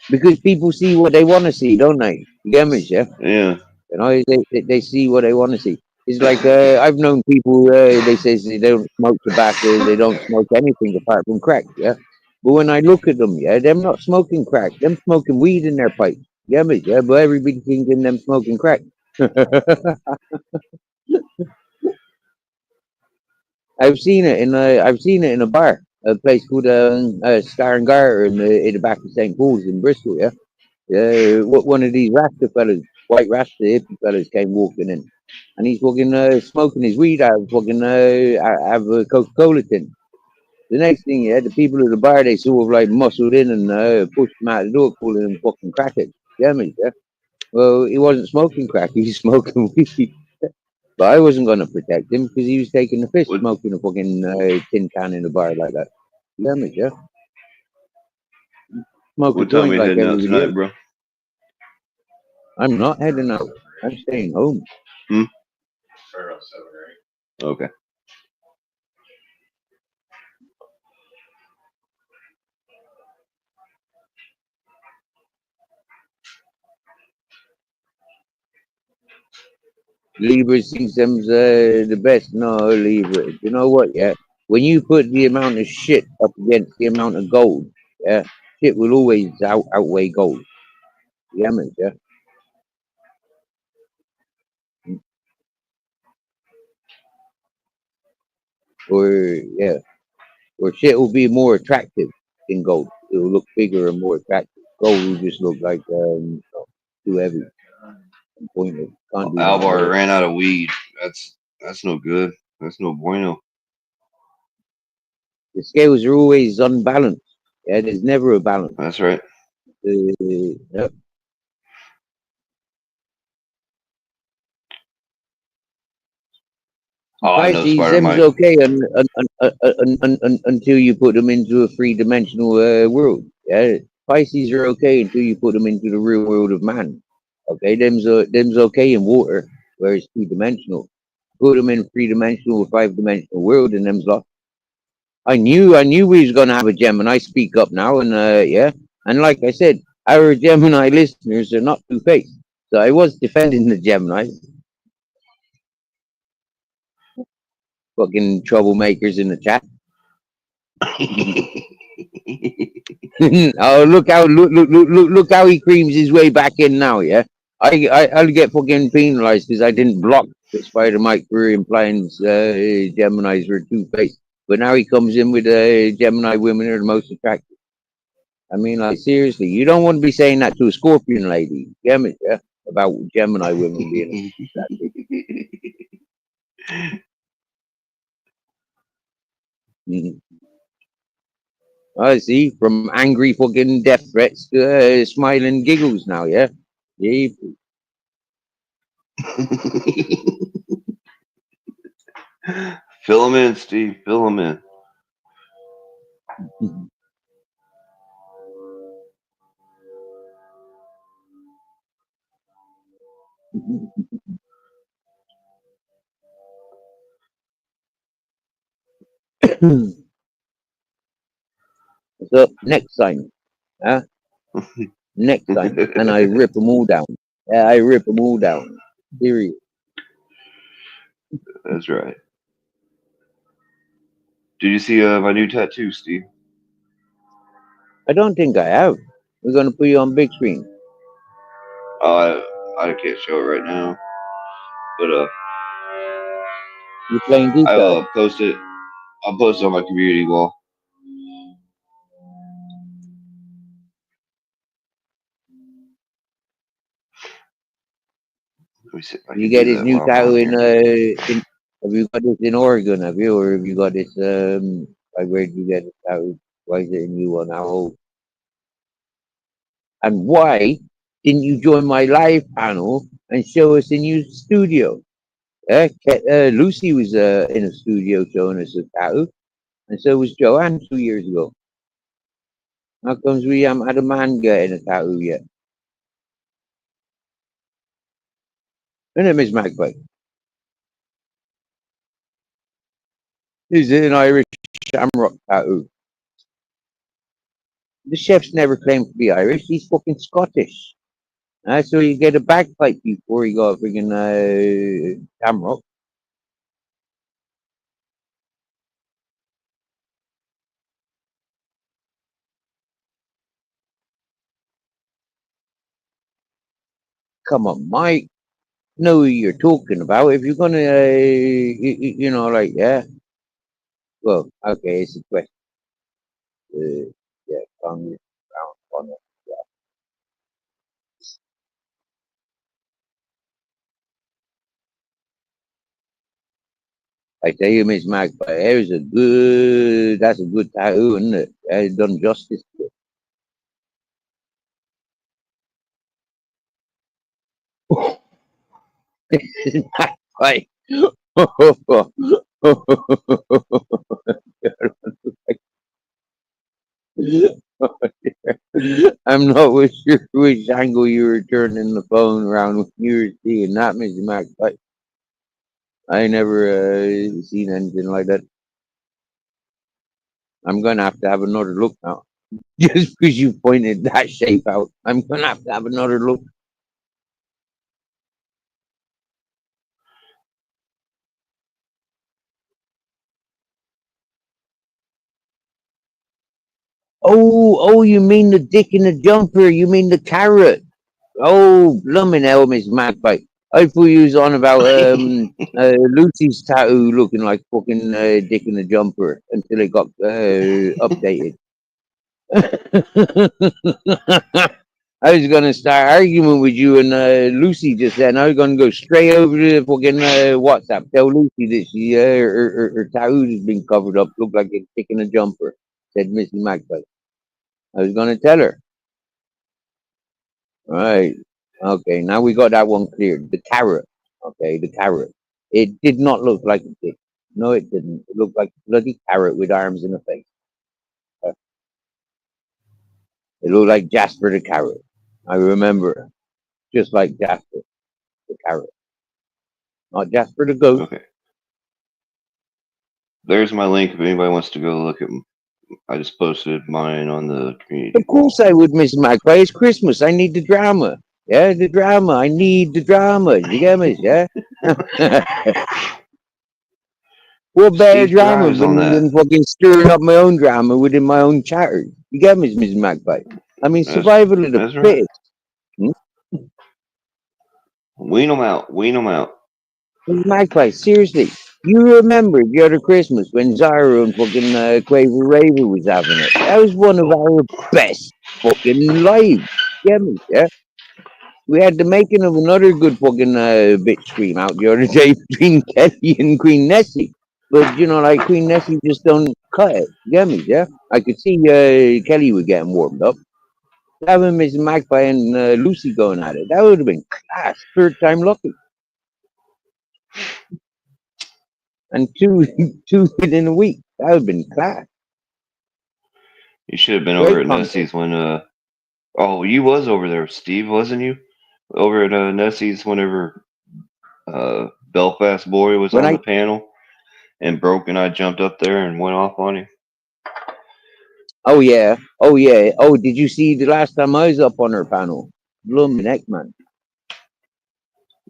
Because people see what they want to see, don't they? You get me, yeah? Yeah. You know, they see what they want to see. It's like I've known people. They say they don't smoke tobacco. They don't smoke anything apart from crack. Yeah. But when I look at them, yeah, them not smoking crack. Them smoking weed in their pipe. Yeah, me, yeah. But everybody thinking them smoking crack. I've seen it in a bar, a place called Star and Garter in the back of St. Paul's in Bristol. Yeah, what one of these Rasta fellas, white Rasta hippie fellas, came walking in, and he's fucking smoking his weed out of fucking have a Coca-Cola tin. The next thing, yeah, the people at the bar they sort of like muscled in and pushed him out the door, calling him fucking crackhead. Yeah, me, yeah. Well, he wasn't smoking crack; he was smoking weed. But I wasn't going to protect him because he was taking the piss, What smoking a fucking tin can in a bar like that. Yeah, mate, yeah. Smoke a what time joint are you like heading out everybody tonight, else. bro? I'm not heading out. I'm staying home. Hmm? Okay. Libra thinks them's the best. No, Libra. You know what, yeah? When you put the amount of shit up against the amount of gold, yeah, shit will always outweigh gold. Yeah, mate, yeah. Or, yeah. Or shit will be more attractive than gold. It will look bigger and more attractive. Gold will just look like too heavy and pointless. Can't do nothing with Alvar it. ran out of weed. That's no good. That's no bueno. The scales are always unbalanced. Yeah, there's never a balance. That's right. Yep. Oh, I know Pisces, Spider them's Mike. okay until you put them into a three-dimensional world. Yeah, Pisces are okay until you put them into the real world of man. Okay, them's okay in water, where it's two-dimensional. Put them in three-dimensional or five-dimensional world, and them's lost. I knew we was gonna have a Gemini speak up now, and yeah. And like I said, our Gemini listeners are not two-faced. So I was defending the Gemini, fucking troublemakers in the chat. Oh, look how he creams his way back in now. Yeah, I'll get fucking penalized because I didn't block the Spider Mike career implying Gemini's were two-faced. But now he comes in with Gemini women are the most attractive. I mean, like seriously, you don't want to be saying that to a Scorpion lady, Gemini, yeah, about Gemini women being attractive. Mhm. I see, from angry fucking death threats to smiling giggles now, yeah. Yeah. Fill them in, Steve. Fill them in. So next time, huh? Next time, and I rip them all down. Yeah, I rip them all down. Period. That's right. Did you see my new tattoo, Steve? I don't think I have. We're gonna put you on big screen. I can't show it right now, but You're playing guitar. I'll post it. I'll post it on my community wall. Let me see if I You can get do his that new while I'm tattoo on in here. have you got this in Oregon, have you, or have you got this like where did you get it tattooed? Why is it a new one? How old? And why didn't you join my live panel and show us in your studio? Lucy was in a studio showing us a tattoo, and so was Joanne 2 years ago. How comes we haven't had a man getting a tattoo yet? Isn't it, Miss Magpie? Is it an Irish shamrock tattoo? The chef's never claimed to be Irish. He's fucking Scottish. So you get a bagpipe before you got a friggin' shamrock. Come on, Mike. Know who you're talking about. If you're gonna, you know, like, yeah. Well, okay, it's a question. Yeah, Congress, Brown, Bonner. I tell you, Miss Magpie, that's a good tattoo, isn't it? It's done justice to it. Magpie. I'm not sure which angle you were turning the phone around when you were seeing that, Mr. Magpie. I never seen anything like that. I'm gonna have to have another look now. Just because you pointed that shape out, I'm gonna have another look. Oh, you mean the dick in the jumper? You mean the carrot? Oh, blooming hell, Miss Magpie. I thought you was on about Lucy's tattoo looking like fucking dick in the jumper until it got updated. I was gonna start arguing with you and Lucy just then. I was gonna go straight over to fucking WhatsApp. Tell Lucy that her tattoo has been covered up. Looked like it's dick in a jumper. Said Missy Magpie. I was gonna tell her. All right. Okay. Now we got that one cleared. The carrot. Okay. The carrot. It did not look like a dick. No, it didn't. It looked like a bloody carrot with arms and a face. It looked like Jasper the carrot. I remember. Just like Jasper the carrot. Not Jasper the goat. Okay. There's my link if anybody wants to go look at them. I just posted mine on the Of community course wall. I would, Mrs. Magpie. It's Christmas. I need the drama. Yeah, the drama. I need the drama. You get me? Yeah. What better Steve drama thrives on than that. fucking stirring up my own drama within my own chatter? You get me, Mrs. Magpie? I mean, That's survival of the that's right. fittest. Hmm? Wean them out. Wean them out. Mrs. Magpie, seriously. You remember the other Christmas when Zyro and fucking Quaver Raver was having it? That was one of our best fucking lives. Get me? Yeah. We had the making of another good fucking bitch scream out the other day between Kelly and Queen Nessie. But you know, like Queen Nessie just don't cut it. You get me? Yeah. I could see Kelly was getting warmed up. Having Miss Magpie and Lucy going at it. That would have been class. Third time lucky. And two two within a week. That would have been class. You should have been over Great at content. Nessie's when oh, you was over there, Steve, wasn't you? Over at Nessie's whenever Belfast Boy was When on I the panel and broke and I jumped up there and went off on him. oh yeah. Oh yeah. Oh, did you see the last time I was up on her panel? Blooming heck, man.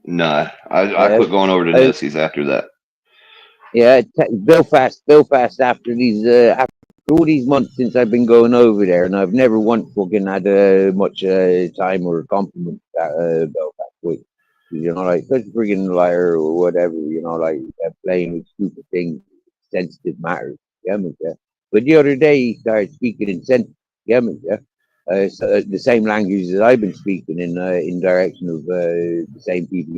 Nah, I Uh, quit going over to uh, Nessie's after that. Yeah, Belfast. After these, after all these months since I've been going over there, and I've never once fucking had much time or compliment at Belfast with. You know, like such a friggin' liar or whatever. You know, like playing with stupid things, sensitive matters. Yeah, me, yeah. But the other day he started speaking in yeah, me, yeah. So, the same language that I've been speaking in direction of the same people.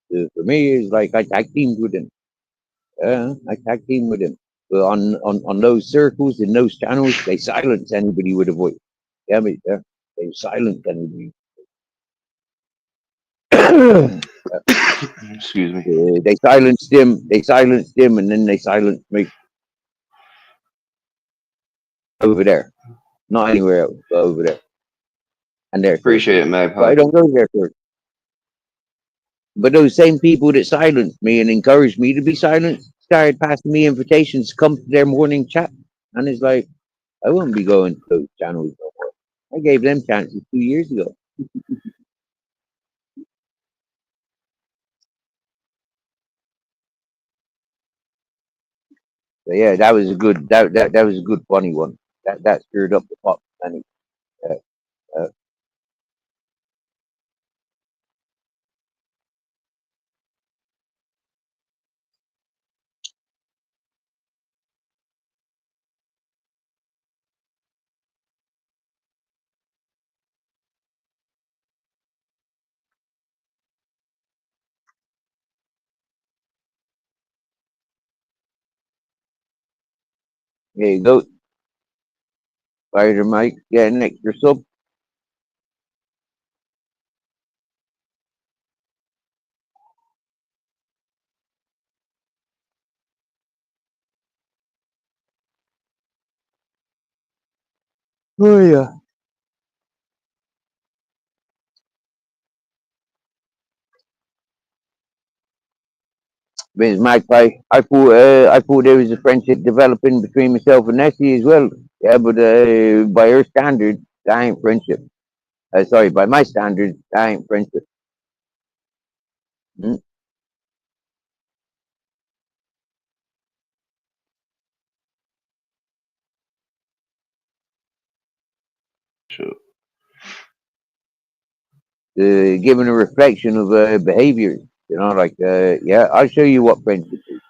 For me, it's like I tag teamed with him. I tag team with him. But on those circles in those channels, they silence anybody with a voice. Yeah, mate, yeah. They silence anybody. Excuse me. They silenced him. They silenced him, and then they silenced me over there. Not anywhere else, but over there and their Appreciate circles. it, But I Magpie. don't go to their circles. But those same people that silenced me and encouraged me to be silent started passing me invitations to come to their morning chat, and it's like I wouldn't be going to those channels no more. I gave them chances 2 years ago. So yeah, that was a good that was a good funny one. That stirred up the pot. And uh, uh, there you go, Spider Mike. Get an extra sub. Oh yeah. Vince Magpie. I thought there was a friendship developing between myself and Nessie as well. Yeah, but by her standards, that ain't friendship. Sorry, by my standards, that ain't friendship. Mm. Sure. Giving a reflection of behaviors. You know, like yeah, I'll show you what friendship is.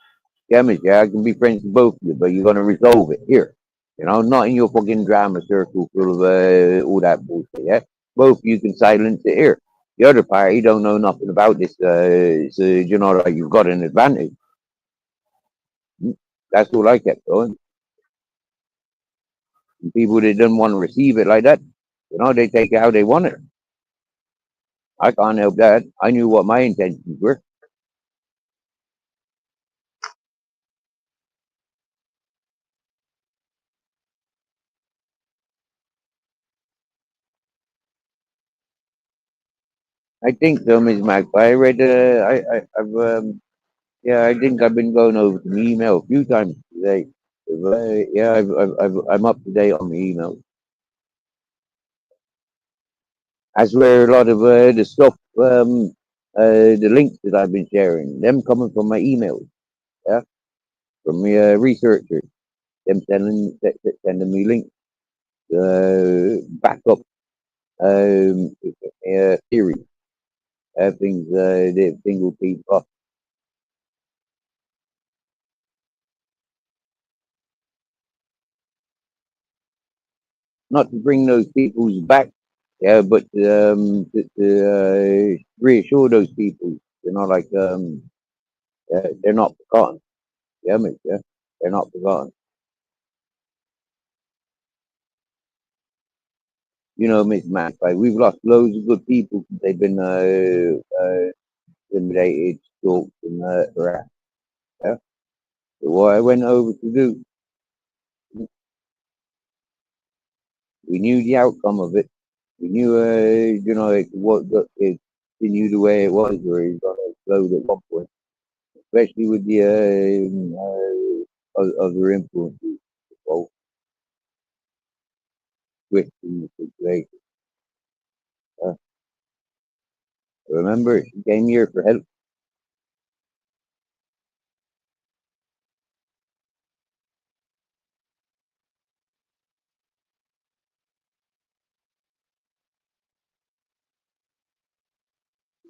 Damn it, yeah, I can be friends with both of you, but you're gonna resolve it here. You know, not in your fucking drama circle full of all that bullshit. Yeah, both of you can silence it here. The other party don't know nothing about this. So you know, like you've got an advantage. Mm. That's all I kept going. And people that didn't want to receive it like that, you know, they take it how they want it. I can't help that. I knew what my intentions were. I think so, Ms. Magpie. I read. I've yeah. I think I've been going over to my email a few times today. Yeah, I'm up to date on my emails. That's where a lot of the stuff, the links that I've been sharing, them coming from my emails, yeah, from my researchers, them sending me links, backup theories, things that things will keep up. Not to bring those peoples back, yeah, but to reassure those people, like they're not forgotten. Yeah, mate, yeah, they're not forgotten. Miss Mac, like we've lost loads of good people. They've been intimidated, stalked, and harassed. Yeah? So what I went over to do, we knew the outcome of it. We knew, it continued the way it was, where it's going to explode at one point, especially with the other influences. Well, switch in the situation. Uh, remember, she came here for help.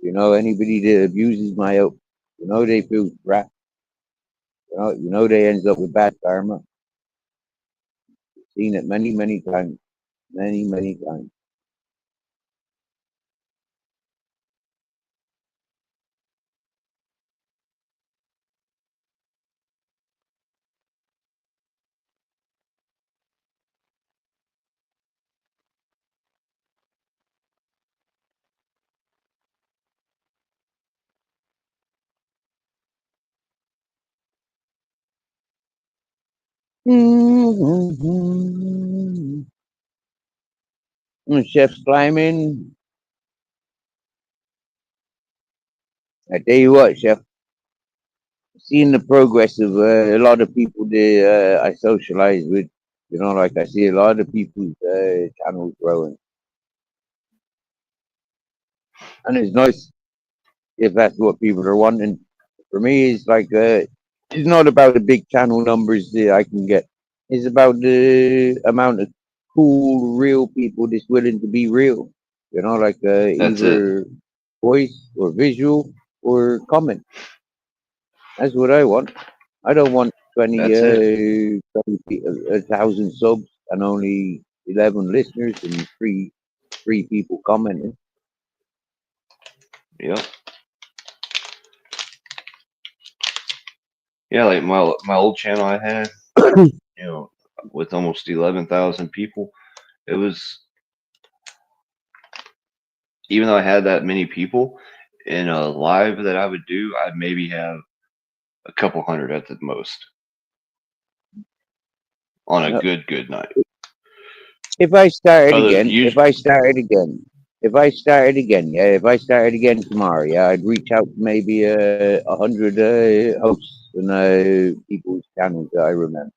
Anybody that abuses my help, they feel trapped. They ends up with bad karma. Seen it many, many times. Many, many times. Chef's climbing. I tell you what, Chef, seeing the progress of a lot of people that I socialize with, like I see a lot of people's channels growing. And it's nice if that's what people are wanting. For me, it's like, it's not about the big channel numbers that I can get. It's about the amount of cool, real people that's willing to be real. Like That's it. either voice or visual or comment. That's what I want. I don't want 20, That's it. 1,000 subs and only 11 listeners and three people commenting. Yep. Yeah, like my old channel I had, with almost 11,000 people. It was, even though I had that many people in a live that I would do, I'd maybe have a couple hundred at the most on a Uh, good night. if I started Other again, you, if I started again, if I started again, yeah, if I started again tomorrow, yeah, I'd reach out to maybe 100 hosts and people's channels that I remember.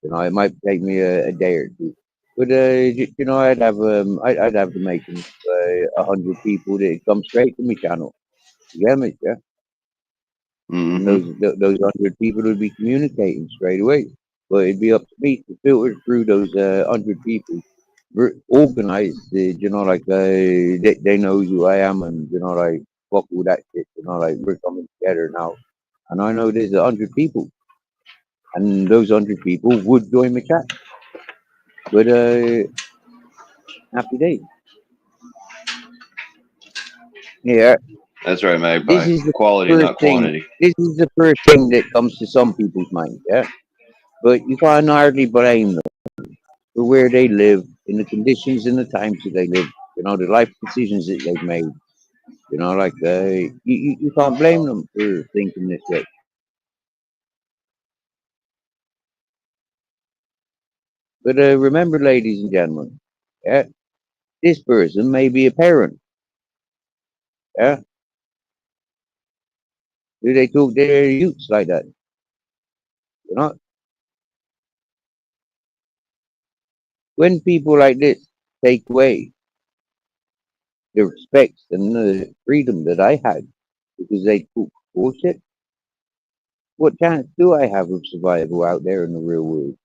It might take me a day or two, but I'd have the making of 100 people that come straight to my channel. Yeah, mate, yeah. And mm-hmm. those 100 people would be communicating straight away. But it'd be up to me to filter through those 100 people, organize, like they know who I am, and like fuck all that shit. Like we're coming together now, and I know there's 100 people, and those 100 people would join my chat. But happy days. Yeah, That's right, this Magpie. is the Quality, first not thing. quantity. This is the first thing that comes to some people's mind. Yeah, but you can't hardly blame them for where they live, in the conditions and the times that they live, the life decisions that they've made. Like you can't blame them for thinking this way. But remember, ladies and gentlemen, yeah, this person may be a parent. Yeah, do they talk to their youths like that? You know, when people like this take away the respect and the freedom that I had because they talk bullshit, what chance do I have of survival out there in the real world?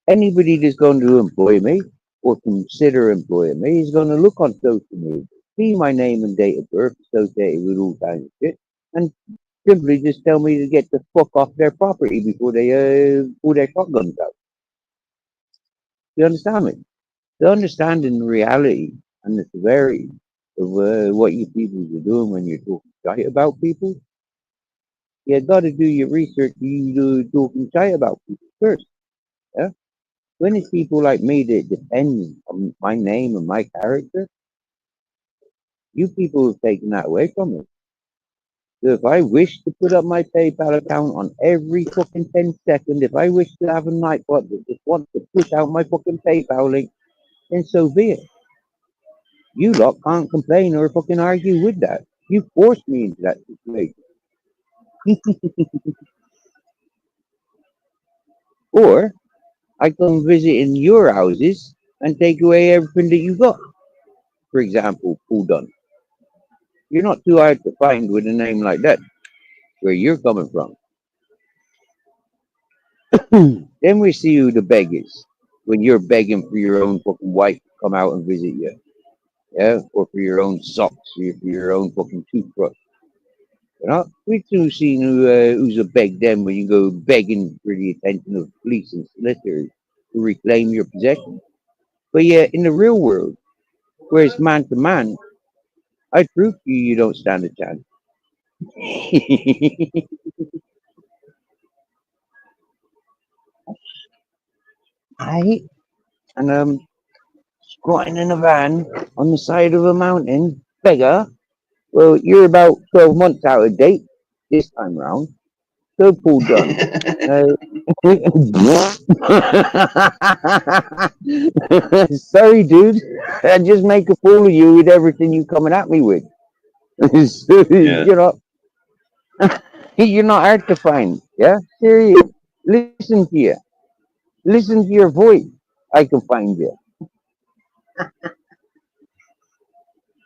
Anybody that's going to employ me or consider employing me is going to look on social media, see my name and date of birth associated with all kinds of shit, and simply just tell me to get the fuck off their property before they pull their shotguns out. You understand me? The understanding the reality and the severity of what you people are doing when you're talking shit about people, you got to do your research. You do talking shit about people first. Yeah. When it's people like me that depend on my name and my character, you people have taken that away from me. So if I wish to put up my PayPal account on every fucking 10 seconds, if I wish to have a nightbot that just wants to push out my fucking PayPal link, then so be it. You lot can't complain or fucking argue with that. You forced me into that situation. Or I come visit in your houses and take away everything that you got. For example, Paul Dunn. You're not too hard to find with a name like that, where you're coming from. Then we see who the beggars when you're begging for your own fucking wife to come out and visit you. Yeah, or for your own socks, or for your own fucking toothbrush. You know, we too seen who's a beg them when you go begging for the attention of police and solicitors to reclaim your possession. But yeah, in the real world, where it's man to man, I prove to you you don't stand a chance. I and squatting in a van on the side of a mountain, beggar. Well, you're about 12 months out of date this time round. So Paul Dunn. Sorry, dude. I just make a fool of you with everything you coming at me with. Yeah. You're not hard to find. Yeah, serious. Listen to you. Listen to your voice. I can find you.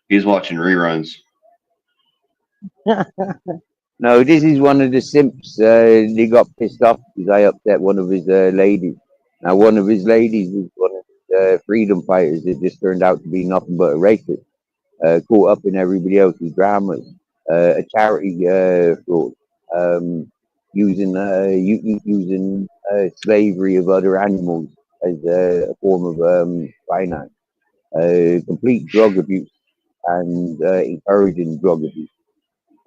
He's watching reruns. No, this is one of the simps. They got pissed off because I upset one of his ladies. Now, one of his ladies was one of his freedom fighters that just turned out to be nothing but a racist, caught up in everybody else's dramas, a charity fraud, using slavery of other animals as a form of finance, complete drug abuse, and encouraging drug abuse.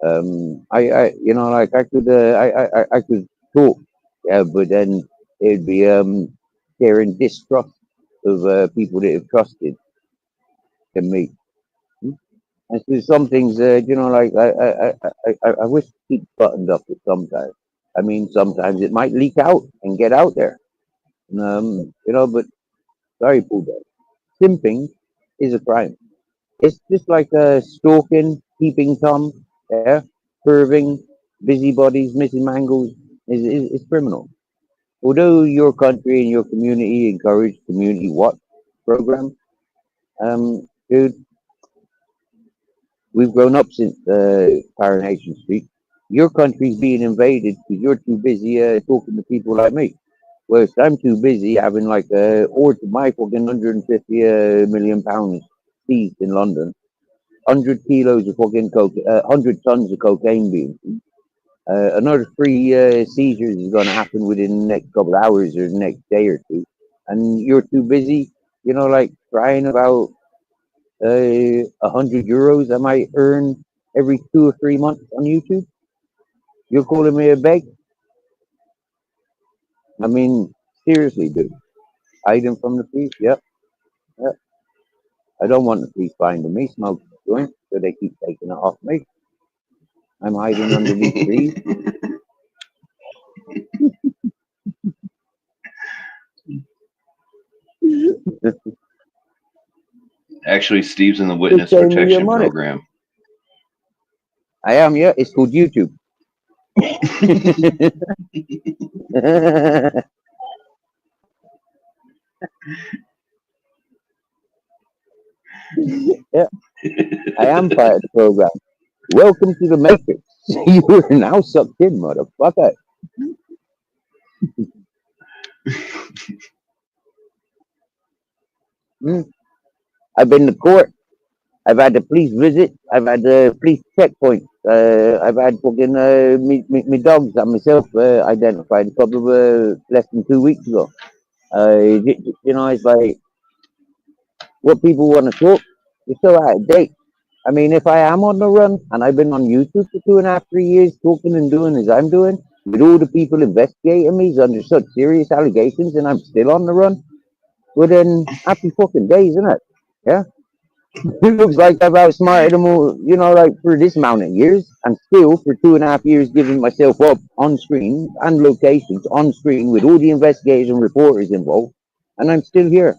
Like I could talk, yeah, but then it'd be sharing distrust of people that have trusted in me. And so some things, like I wish to keep buttoned up at sometimes. I mean, sometimes it might leak out and get out there. But sorry, Buddha. Simping is a crime. It's just like stalking, keeping Tom, yeah, curving, busybodies, missing mangles is criminal. Although your country and your community encourage community watch program, dude, we've grown up since Coronation Street. Your country's being invaded because you're too busy talking to people like me. Whereas I'm too busy having like hordes of my fucking 150 million pounds seized in London, 100 kilos of fucking coke, 100 tons of cocaine being seized. Another three seizures is going to happen within the next couple of hours or the next day or two. And you're too busy, like crying about 100 euros I might earn every 2 or 3 months on YouTube. You're calling me a beg? I mean, seriously, dude. Hiding from the police? Yep, yep. I don't want the police finding me smoking a joint, so they keep taking it off me. I'm hiding underneath trees. Actually, Steve's in the Just witness save me your protection money. program. I am, yeah. It's called YouTube. Yeah, I am part of the program. Welcome to the Matrix. You are now sucked in, motherfucker. Hmm. I've been to court. I've had the police visit. I've had the police checkpoint. I've had fucking me dogs and myself identified a couple of less than 2 weeks ago. You know, it's like what people want to talk. You're so out of date. I mean, if I am on the run and I've been on YouTube for 2.5, 3 years talking and doing as I'm doing, with all the people investigating me under such serious allegations, and I'm still on the run, well then happy fucking days, isn't it? Yeah. It looks like I've outsmarted them all, you know, like for this amount of years, and still for 2.5 years giving myself up on screen and locations on screen with all the investigators and reporters involved, and I'm still here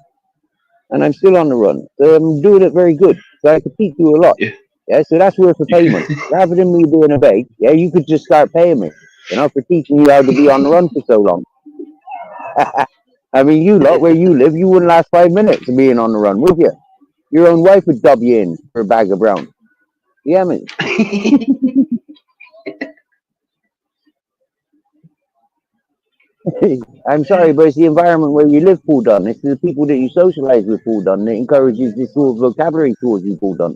and I'm still on the run. So I'm doing it very good. So I could teach you a lot. Yeah. Yeah, so that's worth a payment. Rather than me doing a bake, yeah, you could just start paying me, you know, for teaching you how to be on the run for so long. I mean, you lot, where you live, you wouldn't last 5 minutes of being on the run, would you? Your own wife would dub you in for a bag of brown. Yeah, man. I'm sorry, but it's the environment where you live, Paul Dunn. It's the people that you socialize with, Paul Dunn, that encourages this sort of vocabulary towards you, Paul Dunn.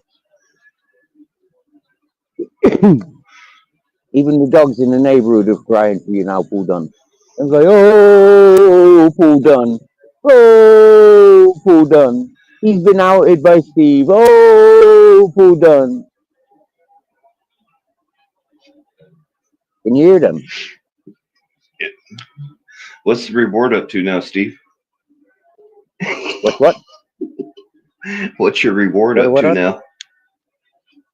Even the dogs in the neighborhood are crying for you now, Paul Dunn. And go, oh, Paul Dunn. Oh, Paul Dunn. He's been outed by Steve. Oh, Paul Dunn. Can you hear them? What's the reward up to now, Steve? What? What's your reward up What to on? now?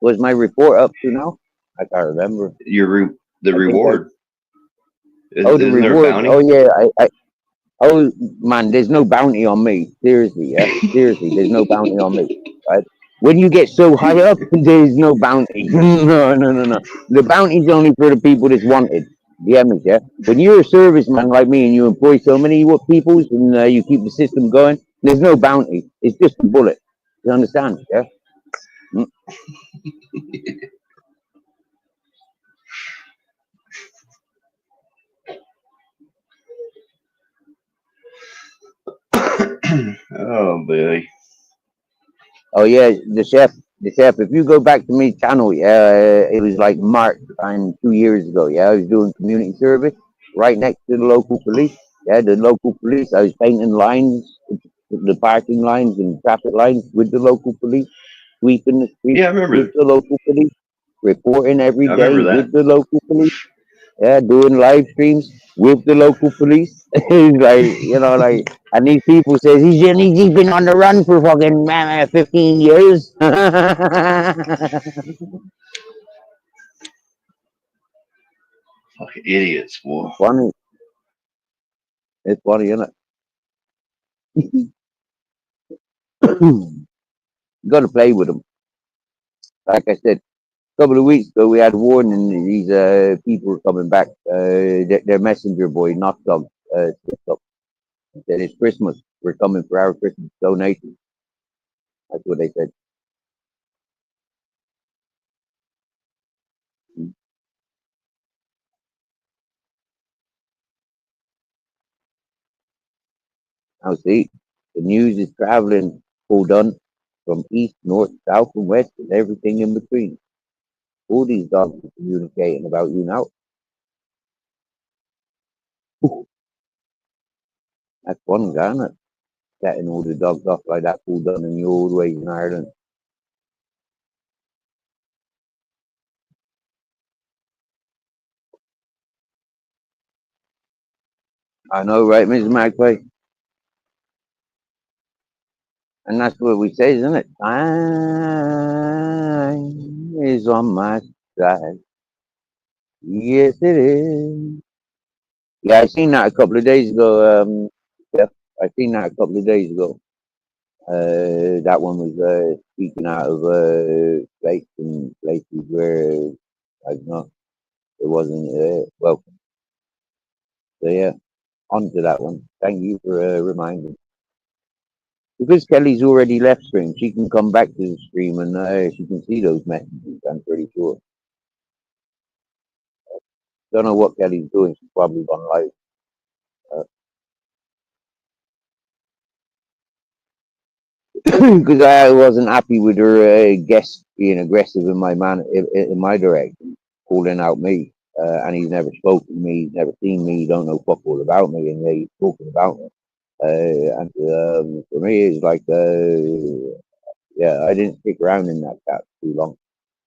Was my report up to now? I can't remember. The I think I. reward. Oh, the Isn't there a reward. Oh, bounty? yeah. Oh, man, there's no bounty on me. Seriously, yeah. Seriously, there's no bounty on me. Right? When you get so high up, there's no bounty. No. The bounty's only for the people that's wanted. Yeah, me, yeah. When you're a serviceman like me and you employ so many people and you keep the system going, there's no bounty. It's just a bullet. You understand? Yeah. Mm. Oh boy. Oh yeah, the chef. If you go back to my channel, yeah, it was like March time 2 years ago. Yeah, I was doing community service right next to the local police. Yeah, the local police. I was painting lines, the parking lines and traffic lines with the local police, sweeping the streets Yeah, I remember. with the local police, reporting every I day remember that. with the local police. Yeah, doing live streams with the local police. It's like, you know, like, and these people says he's been on the run for fucking 15 years. Fucking idiots, boy. Funny. It's funny, isn't it? You got to play with them. Like I said, a couple of weeks ago, we had a warning that these people are coming back. Their messenger boy, knocked up, slipped up, and said, it's Christmas. We're coming for our Christmas donation. That's what they said. Now, see, the news is traveling, all done, from east, north, south, and west, and everything in between. All these dogs are communicating about you now. That's fun, isn't it? Setting all the dogs off like that, all done in the old ways in Ireland. I know, right, Mrs. Magpie? And that's what we say, isn't it? Time is on my side. Yes, it is. Yeah, I seen that a couple of days ago. Yeah, I seen that a couple of days ago. That one was speaking out of states and places where I don't know it wasn't welcome. So yeah, on to that one. Thank you for reminding. because Kelly's already left stream, she can come back to the stream and she can see those messages. I'm pretty sure. Don't know what Kelly's doing. She's probably gone live. Because I wasn't happy with her guest being aggressive in my in my direction, calling out me. And he's never spoken to me, he's never seen me, he don't know fuck all about me, and he's talking about me. And for me, it's like, yeah, I didn't stick around in that chat too long.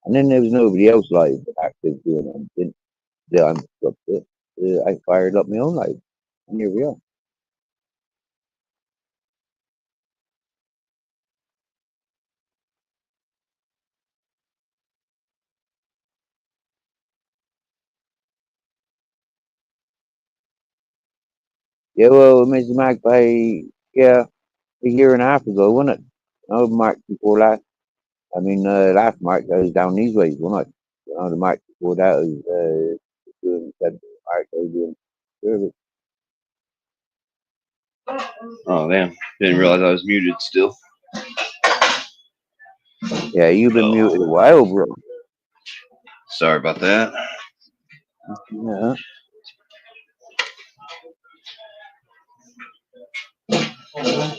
And then there was nobody else live active doing anything. Yeah, I fired up my own life, and here we are. Yeah, well, Mr. Magpie, yeah, a year and a half ago, wasn't it? No, March before last. I mean, last March I was down these ways, wasn't I? You know, the March before that I was doing March, I was doing service. Oh damn! Didn't realize I was muted still. Yeah, you've been muted a Oh, while, bro. sorry about that. Yeah.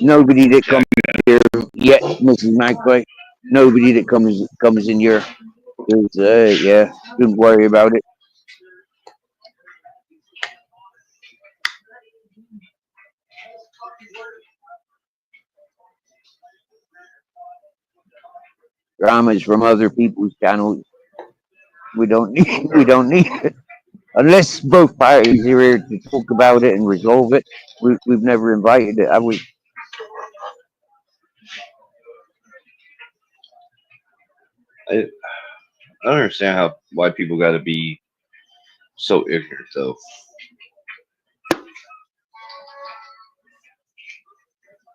Nobody that comes here yet, Mrs. Magpie. Nobody that comes in here. Is, yeah, don't worry about it. Dramas from other people's channels. We don't need. We don't need it. Unless both parties are here to talk about it and resolve it. We've never invited it. I don't understand why people got to be so ignorant though.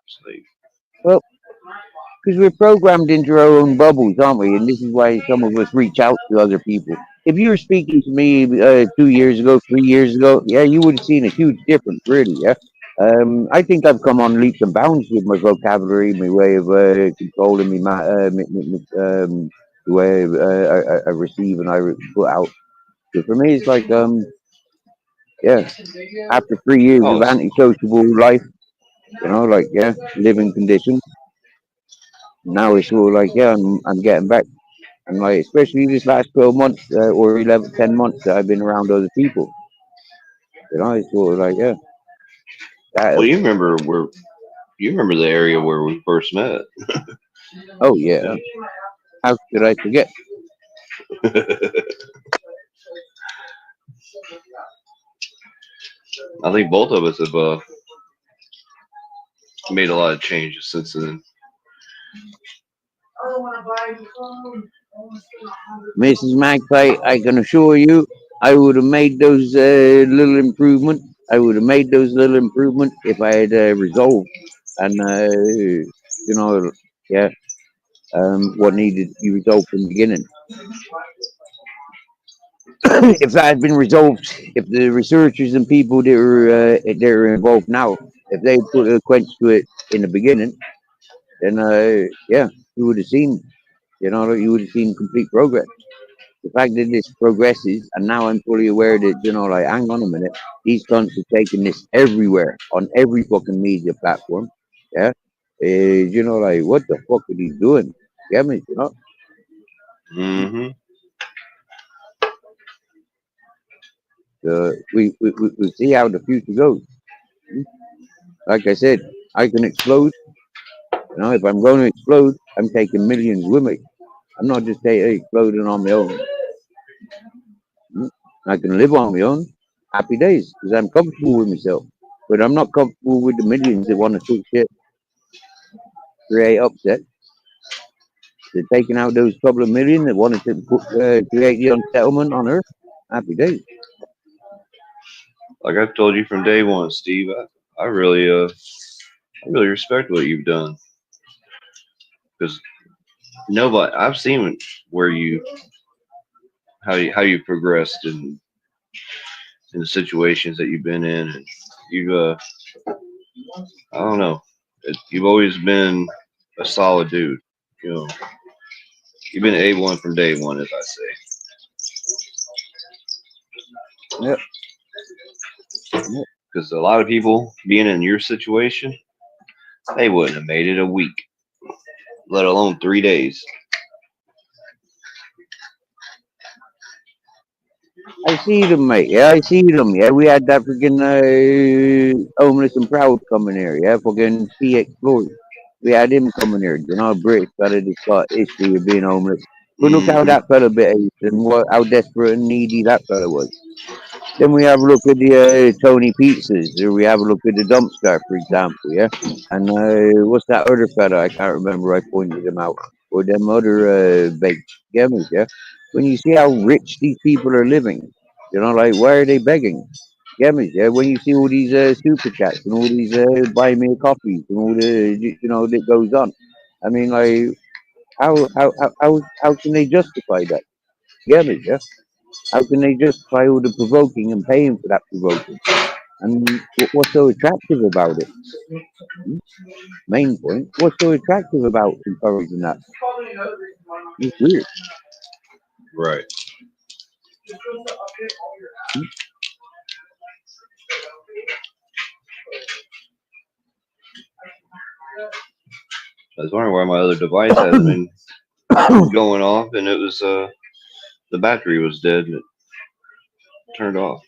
It's like, Well, because we're programmed into our own bubbles, aren't we? And this is why some of us reach out to other people. If you were speaking to me 2 years ago, 3 years ago, yeah, you would have seen a huge difference, really. Yeah. I think I've come on leaps and bounds with my vocabulary, my way of controlling the way I receive and put out. So for me, it's like, yeah, after 3 years oh, of antisociable life, like, yeah, living conditions, now it's all like, yeah, I'm getting back. And like, especially this last 12 months or 11, 10 months that I've been around other people, it's sort of like, yeah, well, that, you remember the area where we first met. oh yeah, how could I forget? I think both of us have made a lot of changes since then. Mrs. Magpie, I can assure you, I would have made those little improvements. I would have made those little improvements if I had resolved and, yeah, what needed to be resolved from the beginning. If that had been resolved, if the researchers and people that are involved now, if they put a quench to it in the beginning, then yeah, you would have seen, you would have seen complete progress. The fact that this progresses, and now I'm fully aware that, like, hang on a minute, these cunts are taking this everywhere on every fucking media platform. Yeah, like, what the fuck are these doing? Get me, Mm-hmm. we see how the future goes. Like I said, I can explode. If I'm going to explode, I'm taking millions with me. I'm not just exploding on my own. I can live on my own. Happy days, because I'm comfortable with myself. But I'm not comfortable with the millions that want to talk shit, create upset. They're taking out those couple of million that wanted to create the unsettlement on Earth. Happy days. Like I've told you from day one, Steve, I really respect what you've done because nobody I've seen where you progressed in the situations that you've been in, and you I don't know, You've always been a solid dude. You know, you've been A1 from day one, as I say. Yep. Yep. Because a lot of people being in your situation, they wouldn't have made it a week, let alone 3 days. I see them, mate. Yeah, I see them. Yeah, we had that freaking homeless and proud coming here. Yeah, fucking P Explorers. We had him coming here. You know, British fella that's got history of being homeless. But look how Mm-hmm. that fella behaved and how desperate and needy that fella was. Then we have a look at the Tony Pizzas, or we have a look at the dumpster, for example, yeah. And what's that other fella? I can't remember. I pointed him out. Or them other big gamers, yeah. When you see how rich these people are living, you know, like why are they begging? Gamers, yeah. When you see all these super chats and all these buy me coffees and all the you know that goes on. I mean, like how can they justify that? Gamers, yeah. How can they justify all the provoking and paying for that provoking? And what's so attractive about it? Hmm? Main point. What's so attractive about encouraging that? It's weird. Right. Hmm? I was wondering why my other device hasn't been going off, and it was the battery was dead, and it turned off.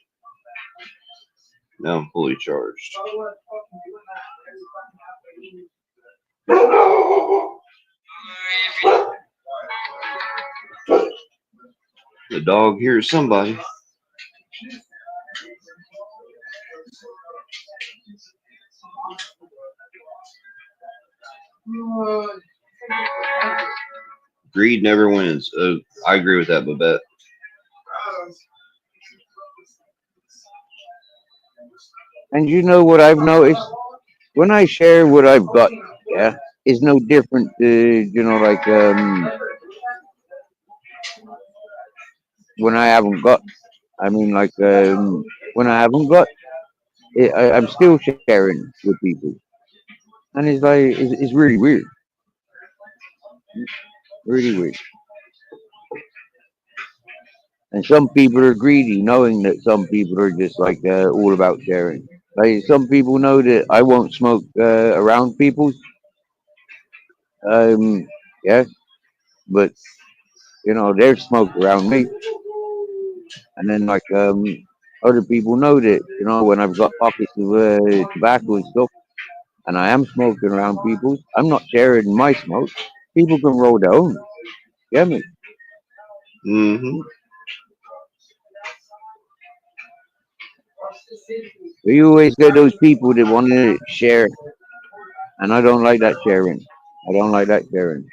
Now I'm fully charged. The dog hears somebody. Greed never wins. I agree with that, Babette. And you know what I've noticed? When I share what I've got, yeah, is no different to, you know, like when I haven't got. I mean, like when I haven't got, I'm still sharing with people. And it's like, it's really weird. Really weird. And some people are greedy, knowing that some people are just like all about sharing. Like some people know that I won't smoke around people. Yeah, but you know they're smoke around me, and then like other people know that you know when I've got pockets of tobacco and stuff, and I am smoking around people, I'm not sharing my smoke. People can roll their own. Get me? Mm-hmm. But you always get those people that want to share, and I don't like that sharing. I don't like that sharing.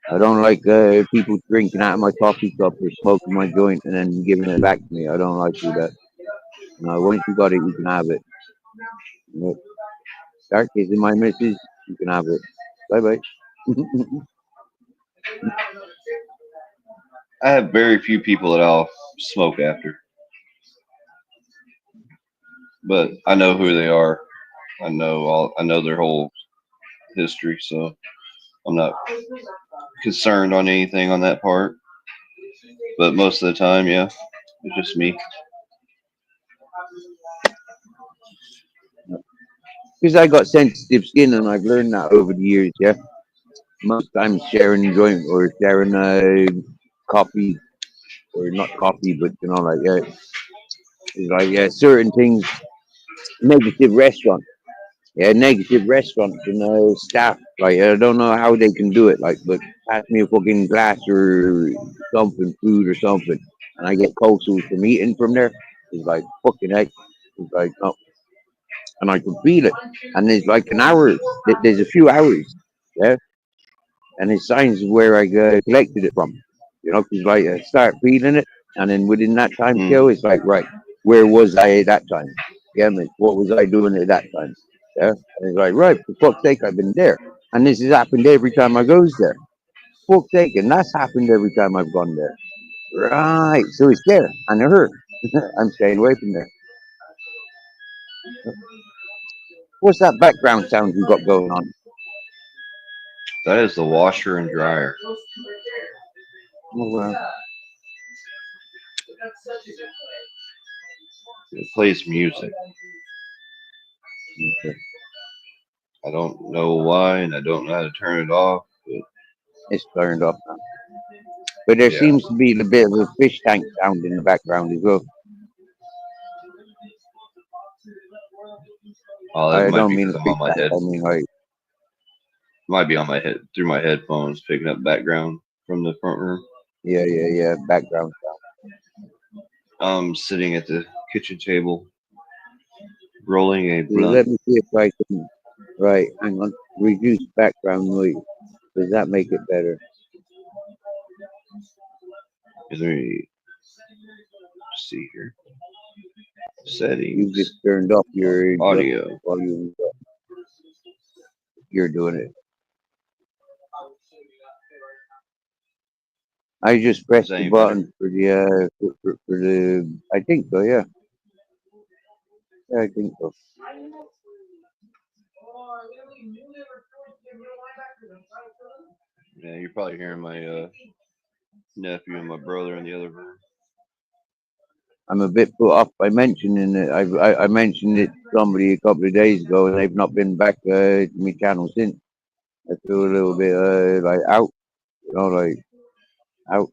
I don't like people drinking out of my coffee cup or smoking my joint and then giving it back to me. I don't like to do that. No, once you got it, you can have it. You know, start kissing my missus, you can have it. Bye bye. I have very few people that I'll smoke after, but I know who they are. I know all. I know their whole history, so I'm not concerned on anything on that part. But most of the time, yeah, it's just me. Because I got sensitive skin and I've learned that over the years, yeah. Most times sharing a joint or sharing coffee or not coffee, but you know, like it's like certain things, negative restaurants. Yeah, negative restaurants and staff. Like I don't know how they can do it. Like, but pass me a fucking glass or something, food or something, and I get cold sores from eating from there. It's like fucking heck. It's like no, and I can feel it. And there's like an hour. There's a few hours. Yeah, and there's signs of where I collected it from. You know, because like I start feeling it, and then within that time Mm. scale, it's like right, where was I at that time? Yeah, man, what was I doing at that time? Yeah, and it's like right, for fuck's sake, I've been there, and this has happened every time I goes there. Fuck's sake, and that's happened every time I've gone there. Right, so it's there, and it hurt. I'm staying away from there. What's that background sound you got going on? That is the washer and dryer. Oh, well, It plays music. okay. I don't know why, and I don't know how to turn it off. But It's turned off now. But there yeah, seems to be a bit of a fish tank sound in the background as well. oh, it I might don't be mean because a I'm fish on my tank. head. I mean like, Might be on my head through my headphones, picking up background from the front room. yeah, background sound. I'm sitting at the kitchen table, rolling a See, blunt. let me see if I can. Right, hang on. Reduce background noise. Does that make it better? Let me see here. You just Settings, turned off your audio. volume. You're doing it. I just Is pressed that the any better? button for the for the. I think so. Yeah. Yeah, I think so. Yeah, you're probably hearing my nephew and my brother in the other room. I'm a bit put off by mentioning it. I mentioned it to somebody a couple of days ago, and they've not been back to my channel since. I feel a little bit like out, like out.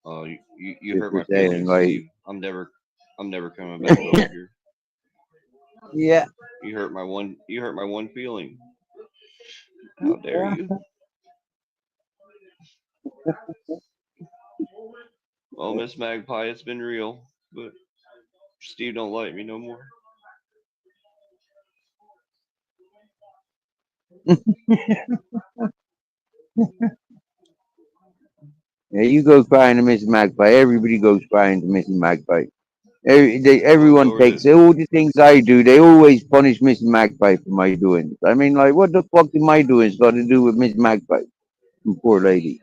Oh, you Just hurt for my saying feelings, like, Steve. I'm never coming back over here. yeah. You hurt my one feeling. How dare you? Well, Miss Magpie, it's been real, but Steve don't like me no more. Yeah, you go crying to Mrs. Magpie. Everybody goes crying to Mrs. Magpie. Well, Everyone takes all the things I do. They always punish Mrs. Magpie for my doings. I mean, like, what the fuck did my doings got to do with Miss Magpie? Poor lady.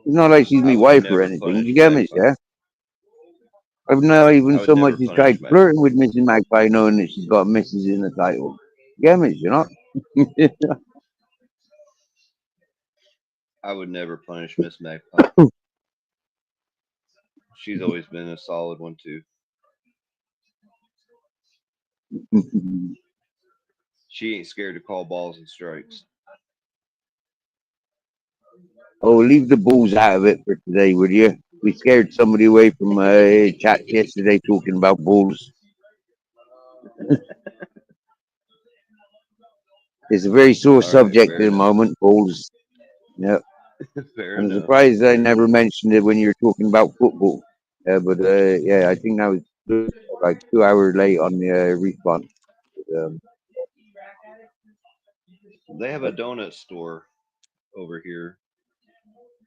It's not like she's I my would wife or never anything. punish You get me, Magpie. yeah? I've not even I would so much never as tried punish Magpie. flirting with Mrs. Magpie, knowing that she's got Mrs. in the title. Get me, you know? I would never punish Miss Magpie. She's always been a solid one too. She ain't scared to call balls and strikes. Oh, leave the bulls out of it for today, would you? We scared somebody away from chat yesterday talking about bulls. It's a very sore All right, subject fair at the enough. moment, bulls. Yeah, Fair I'm enough. surprised I never mentioned it when you were talking about football. Yeah, but yeah, I think that was like 2 hours late on the response. Um, They have a donut store over here.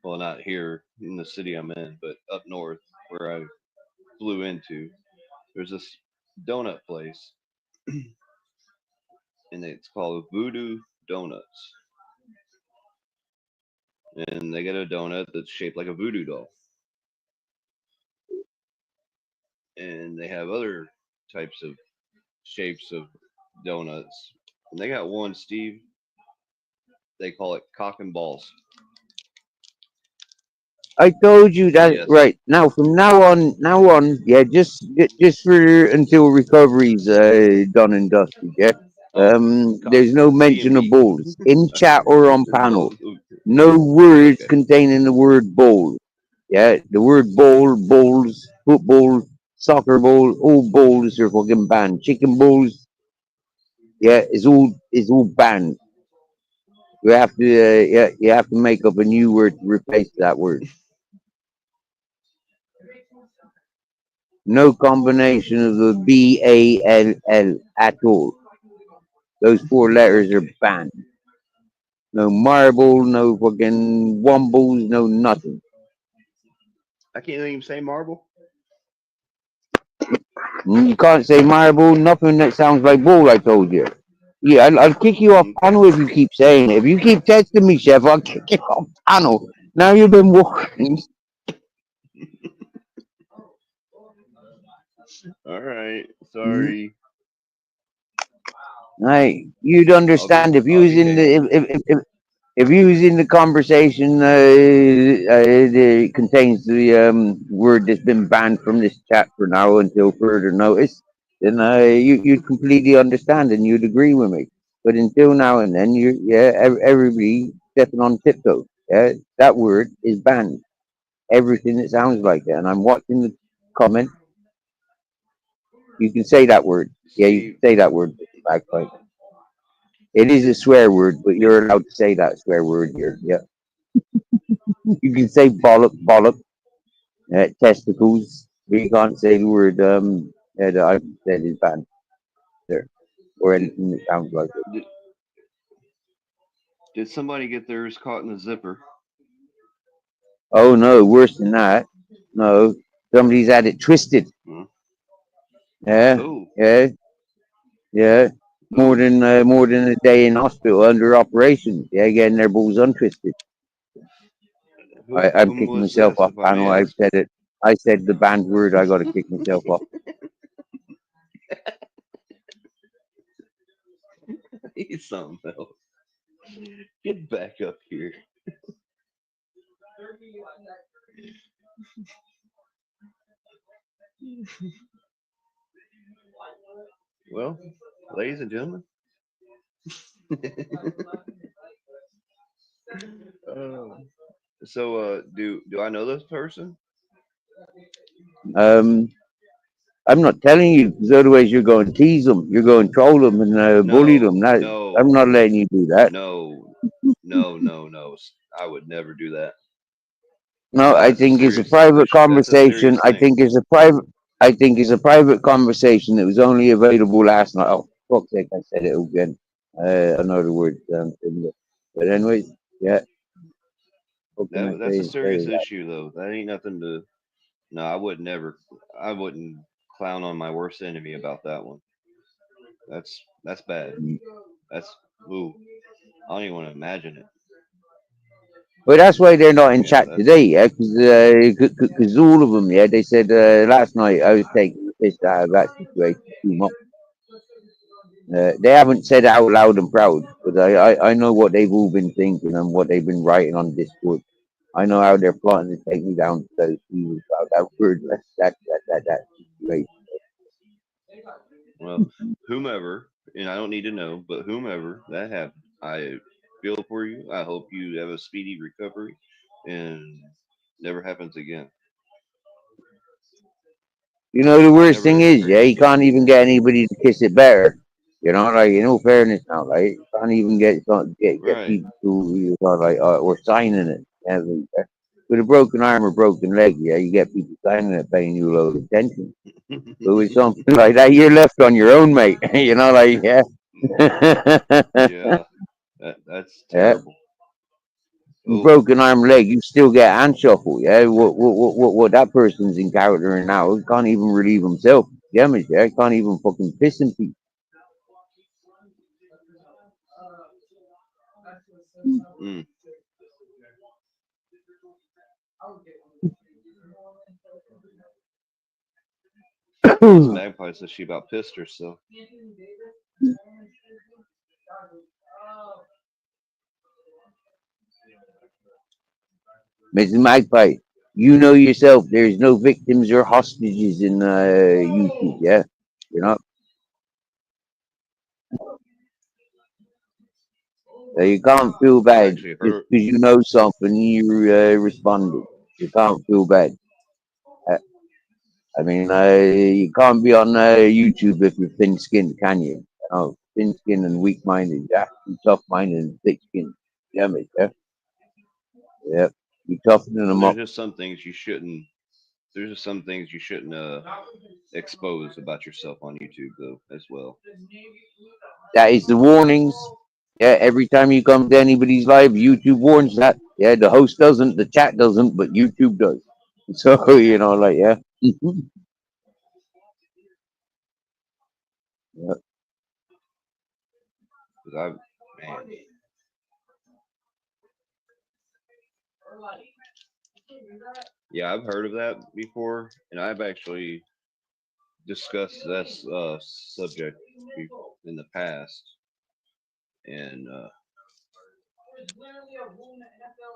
Well, not here in the city I'm in, but up north where I flew into. There's this donut place, and it's called Voodoo Donuts. And they get a donut that's shaped like a voodoo doll. And they have other types of shapes of donuts. And they got one, Steve, they call it cock and balls. I told you And that yes, right now. From now on, yeah, just for until recovery's done and dusted. Yeah, oh, there's no C and mention of B. bowls in chat or on Oh, panel. No words okay. containing the word bowl. Yeah, the word bowl, bowls, football, soccer bowl, all bowls are fucking banned. Chicken bowls, yeah, is all banned. You have to, yeah, you have to make up a new word to replace that word. No combination of the BALL at all. Those four letters are banned. No marble, no fucking wombles, no nothing. I can't even say marble. You can't say marble, nothing that sounds like ball, I told you. Yeah, I'll kick you off Okay. panel if you keep saying it. If you keep testing me, Chef, I'll kick you off panel. Now you've been walking. All right. Sorry. Right, you'd understand if you I'll was be in the hanging. if you was in the conversation. It contains the word that's been banned from this chat for now until further notice. Then you'd completely understand and you'd agree with me. But until now and then, everybody stepping on tiptoes. Yeah, that word is banned. Everything that sounds like that. And I'm watching the comment. You can say that word. Yeah, you can See, say that word. Backfight. It is a swear word, but it, you're allowed to say that swear word here. Yeah, you can say bollock, bollock, testicles, but you can't say the word that I said is banned there or did, anything that sounds like it. did did somebody get theirs caught in the zipper? Oh no, worse than that. No, somebody's had it twisted. Hmm? Yeah, Oh, yeah, yeah. oh, More than a day in hospital under operation. Yeah, getting their balls untwisted. I'm whom kicking was myself this, off if I may panel. I've ask? said it. I said the banned word. I got to kick myself off. He's something else. Get back up here. Well, ladies and gentlemen. Um, do I know this person? Um, I'm not telling you because otherwise you're going to tease them, you're going to troll them and bully them. No, That, I'm no, not letting you do that. no, no. I would never do that. No, I That's a think it's a serious private issue. That's a conversation. serious thing. I think it's a private conversation that was only available last night. Oh, fuck's sake, I said it again. Another word. But anyway, yeah. What can I That's say a instead serious of that? issue though. That ain't nothing to. No, I would never. I wouldn't clown on my worst enemy about that one. That's bad. Mm. That's ooh. I don't even want to imagine it. But that's why they're not in Yeah, chat that's today, yeah, because all of them, yeah, they said last night I was taking the piss out of that situation too much. They haven't said it out loud and proud, but I know what they've all been thinking and what they've been writing on Discord. I know how they're plotting to take me down to those evils about that word, that situation. well, whomever, and I don't need to know, but whomever that happened, I feel for you. I hope you have a speedy recovery, and never happens again. You know, the I worst never thing is, yeah, you experienced can't anything even like get that. anybody to kiss it better. You know, like, in all fairness now, like, you can't even get Right. people to, you know, like, or signing it. Yeah, with a broken arm or broken leg, yeah, you get people signing it, paying you a load of attention. But with something like that, you're left on your own, mate. You know, like, yeah. Yeah, that's Yeah. terrible. Oh, Broken arm leg, you still get hand shuffle, yeah. What that person's encountering now, he can't even relieve himself. Damage, yeah, he can't even fucking piss in peace. mm. Miss Magpie says she about pissed herself. Mrs. Magpie, you know yourself, there's no victims or hostages in YouTube, yeah? You know, so you can't feel I've bad actually just heard. because you know something, you responded. You can't feel bad. Uh, I mean, you can't be on YouTube if you're thin skinned, can you? You know, thin skinned and weak minded, yeah? You tough minded and thick skinned. Yeah, mate, yeah? Yeah. You toughening Well, them up. there's just some things you shouldn't expose about yourself on YouTube though as well. That is the warnings. Yeah, every time you come to anybody's live, YouTube warns that. Yeah, the host doesn't, the chat doesn't, but YouTube does. So, you know, like, yeah. Yeah. Because man, yeah, I've heard of that before, and I've actually discussed this subject in the past, and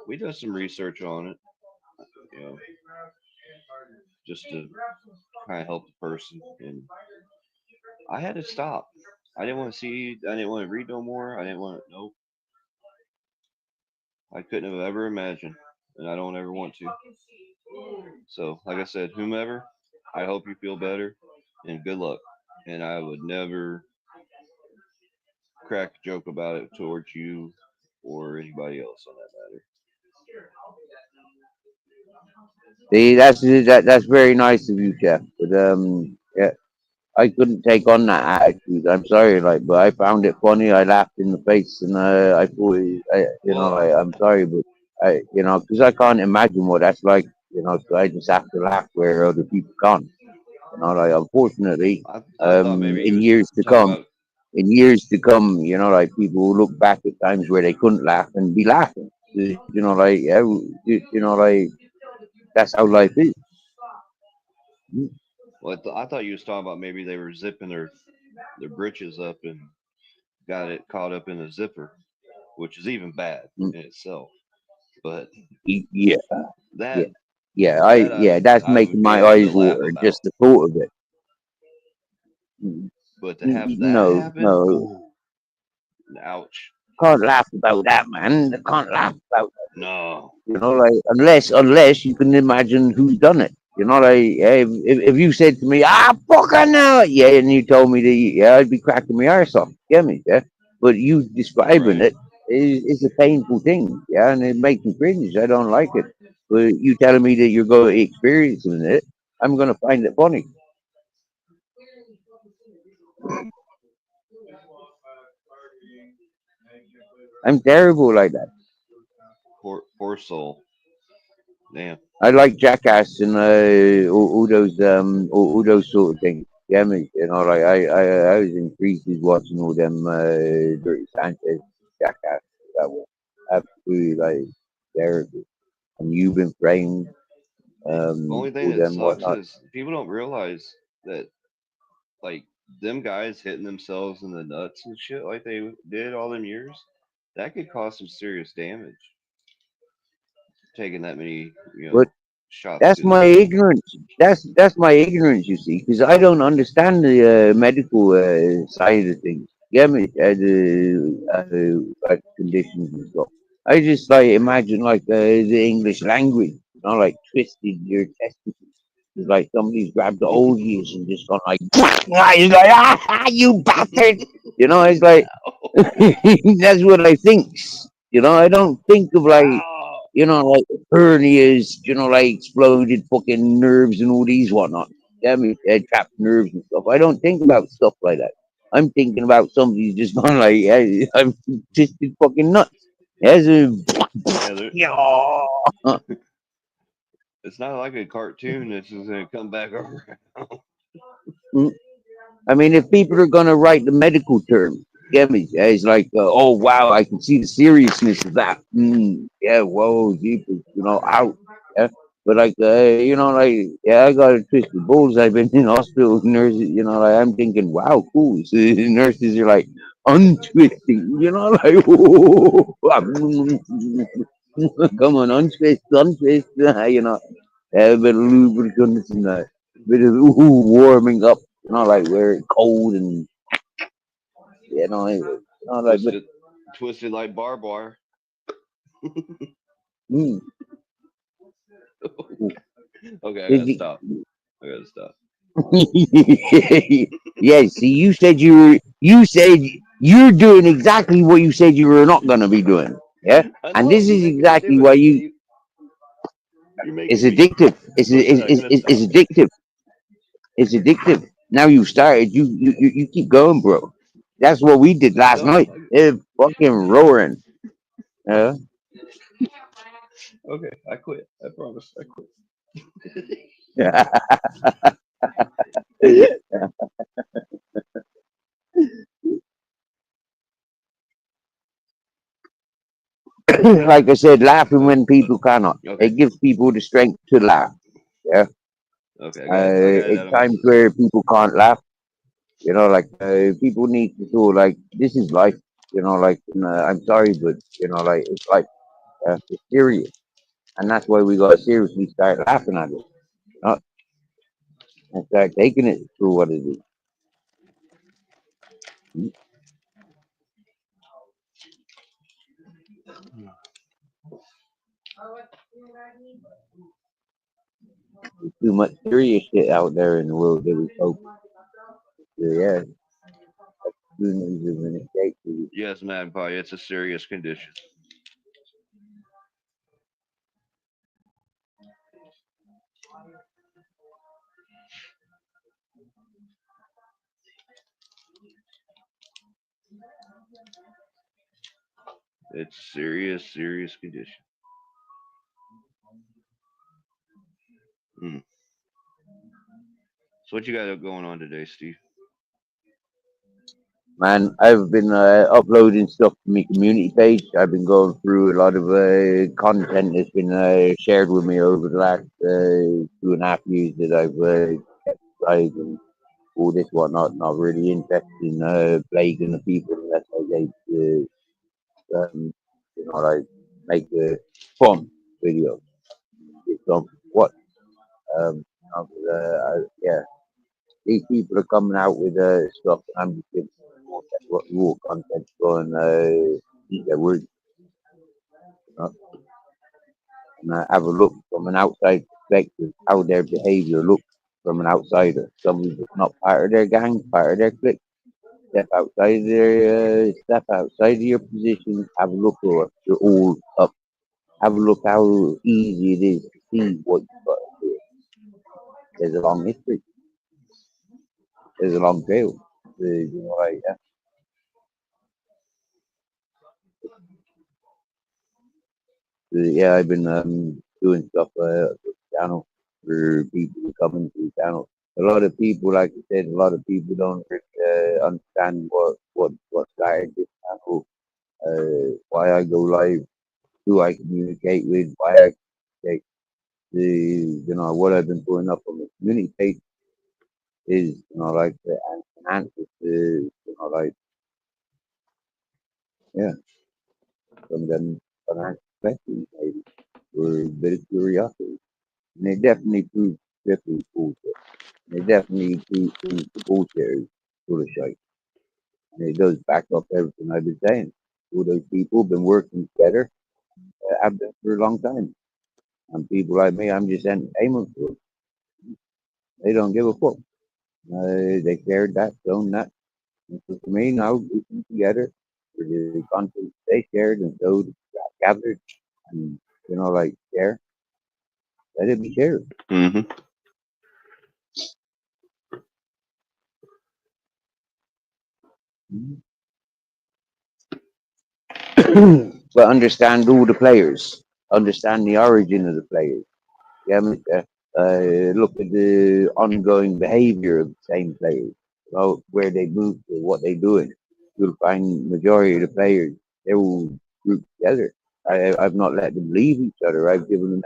we did some research on it, you know, just to kind of help the person. And I had to stop. I didn't want to see. I didn't want to read no more. I didn't want to. Nope. I couldn't have ever imagined, and I don't ever want to. So, like I said, whomever, I hope you feel better, and good luck. And I would never crack a joke about it towards you or anybody else on that matter. See, that's very nice of you, Jeff. But yeah, I couldn't take on that attitude. I'm sorry, like, but I found it funny. I laughed in the face, and I thought, Well, like, I'm sorry, but because I can't imagine what that's like. So I just have to laugh where other people can't. Like, unfortunately, I thought maybe he in was years to talking come, about. like people will look back at times where they couldn't laugh and be laughing. Like yeah, like that's how life is. Well, I thought you was talking about maybe they were zipping their britches up and got it caught up in a zipper, which is even bad Mm, in itself. But Yeah, yeah, that yeah. That's I would making be my able eyes to laugh water about. just the thought of it. Mm, But to have that No, happen, no, ooh, ouch. can't laugh about that, man. I can't laugh about No. like unless you can imagine who's done it. Like if you said to me, fuck I know it, yeah, and you told me that, yeah, I'd be cracking my arse off, get me, yeah. But you describing Right. it is a painful thing, yeah, and it makes me cringe. I don't like it. But you telling me that you're going to experience it, I'm going to find it funny. I'm terrible like that. Poor soul. Damn. I like Jackass and all those sort of things. Yeah, me. Like I was intrigued with watching all them Dirty Sanchez, Jackass. That was absolutely like terrible. And you've been framed, Only thing all that them sucks whatnot. is people don't realize that, like, them guys hitting themselves in the nuts and shit like they did all them years, that could cause some serious damage. Taking that many, But shots that's to the my brain. ignorance. That's my ignorance. You see, because I don't understand the medical side of things. Get me? Like conditions and stuff. I just like imagine like the English language, like twisted your testicles. It's like somebody's grabbed the old years and just gone like, he's like, you bastard. It's like that's what I think. I don't think of like Ow! like hernias, like exploded fucking nerves and all these whatnot. Yeah, I mean, trapped nerves and stuff. I don't think about stuff like that. I'm thinking about somebody's just gone like, yeah, I'm twisted fucking nuts. As a, Yeah, yeah. it's not like a cartoon that's just gonna come back over. I mean, if people are gonna write the medical term, get me? It's like, oh wow, I can see the seriousness of that. Yeah, whoa, jeepers, out. Yeah, but like, like, yeah, I got a twisted balls. I've been in hospital nurses. Like I'm thinking, wow, cool. So the nurses are like untwisting. Like, come on, untwist. A bit of lubricants and a bit of warming up, like where it's cold and like but twisted, twisted like barbed wire. mm, Okay, I gotta it- stop. I gotta stop. yeah. See, you said you're doing exactly what you said you were not gonna be doing. Yeah, I and know this you're is making me exactly do why it. you. You're It's making me. addictive. Listen, I gotta It's stop. addictive. It's addictive. Now you started. You keep going, bro. That's what we did last No, night. It fucking roaring. Yeah. okay, I quit. I promise. I quit. Like I said, laughing Uh, when people cannot. okay, It gives people the strength to laugh. Yeah. Okay, I got it out It's of my times system. where people can't laugh. You know, like people need to feel like this is life. You know, like I'm sorry, but you know, like it's like it's serious, and that's why we got to seriously start laughing at it, not and start taking it for what it is. There's too much serious shit out there in the world that we focus. Yeah, students is an escape to Yes, Magpie, it's a serious condition. It's a serious condition. Mm. So what you got going on today, Steve? Man, I've been uploading stuff to my community page. I've been going through a lot of content that's been shared with me over the last 2.5 years that I've tried and all this whatnot. Not really interested in plaguing the people unless I get you know, like make a fun video. It's what yeah. These people are coming out with stuff, and I'm just giving them raw content, going eat their words, you know, and have a look from an outside perspective how their behaviour looks from an outsider, somebody that's not part of their gang, part of their clique. Step outside of your position. Have a look, or you're all up. Have a look how easy it is to see what you've got to do. There's a long history. There's a long trail. You know, like, yeah, I've been doing stuff with the channel for people who come into the channel. A lot of people, like I said, a lot of people don't really, understand what started this channel, why I go live, who I communicate with, why I communicate. What I've been putting up on the community page is, like an answer to, like, yeah, some of them financial questions, maybe, or a bit of curiosity. And they definitely prove definitely bullshit. They definitely prove the bullshit is full of shit. And it does back up everything I've been saying. All those people have been working together, have been for a long time. And people like me, I'm just entertainment for them. They don't give a fuck. They shared that, shown that. And so for me, now we come together for the content they shared and showed, gathered, and, like, share. Let it be shared. Mm-hmm. But understand all the players, understand the origin of the players. Yeah, look at the ongoing behavior of the same players, where they move to, what they're doing. You'll find majority of the players, they're all grouped together. I've not let them leave each other. I've given them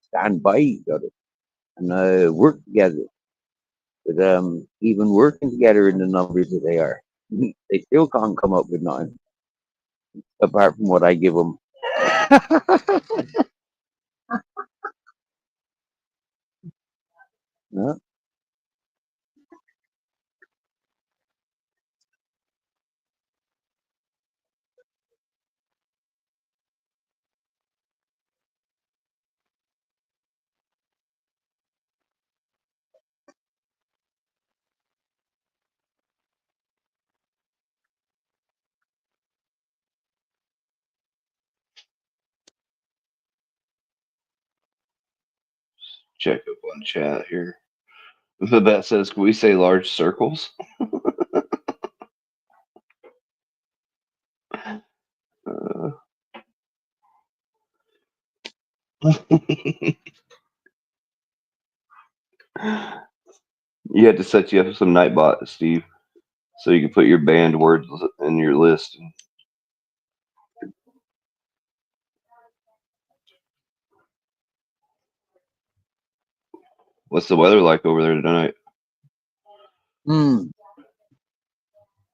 stand by each other and work together. But even working together in the numbers that they are, they still can't come up with nothing apart from what I give them. Yeah. Check up on chat here. The bet says, "Can we say large circles?" Uh, you had to set you up some Nightbot, Steve, so you can put your banned words in your list. What's the weather like over there tonight?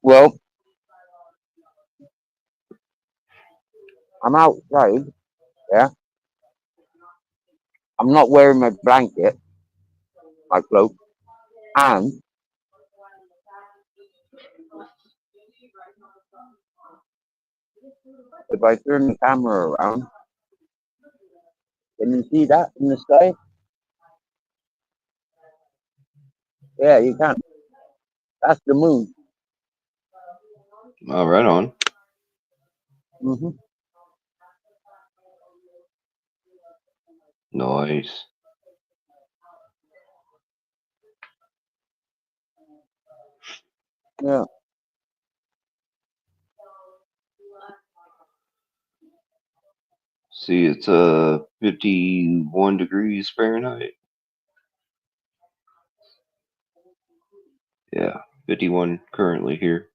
Well, I'm outside. Yeah. I'm not wearing my blanket, my cloak, and if I turn the camera around, can you see that in the sky? Yeah, you can. That's the moon. Oh, right on. Hmm. Nice. Yeah. See, it's 51 degrees Fahrenheit. Yeah, 51 currently here.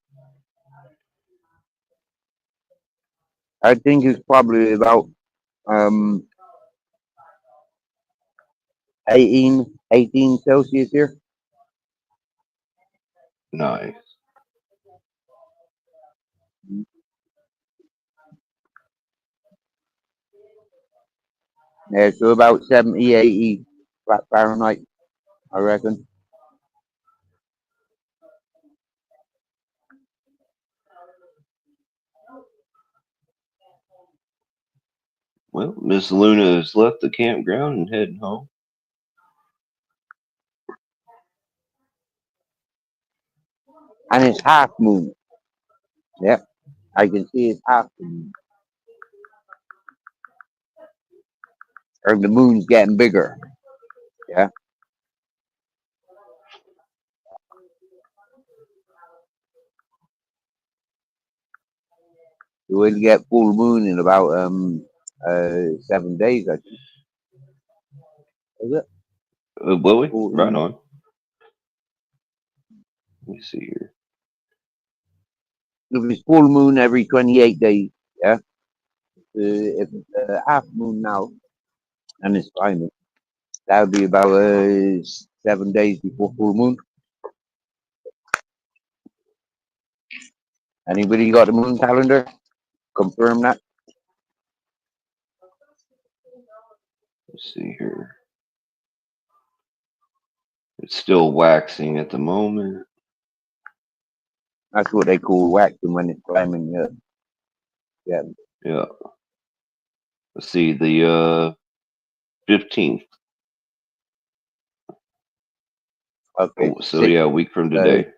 I think it's probably about um 18 Celsius here. Nice. Yeah, so about 70, 80 Fahrenheit, I reckon. Well, Miss Luna has left the campground and heading home. And it's half moon. Yep, I can see it's half moon. Or the moon's getting bigger. Yeah. So we'll get full moon in about 7 days, I think. Is it? Will we? Full Right moon. on. Let me see here. If it's full moon every 28 days, yeah. If it's half moon now, and it's fine, that would be about 7 days before full moon. Anybody got the moon calendar? Confirm that. Let's see here. It's still waxing at the moment. That's what they call waxing when it's climbing. Yeah. Yeah. Let's see, the 15th. Okay. Oh, so yeah, a week from today.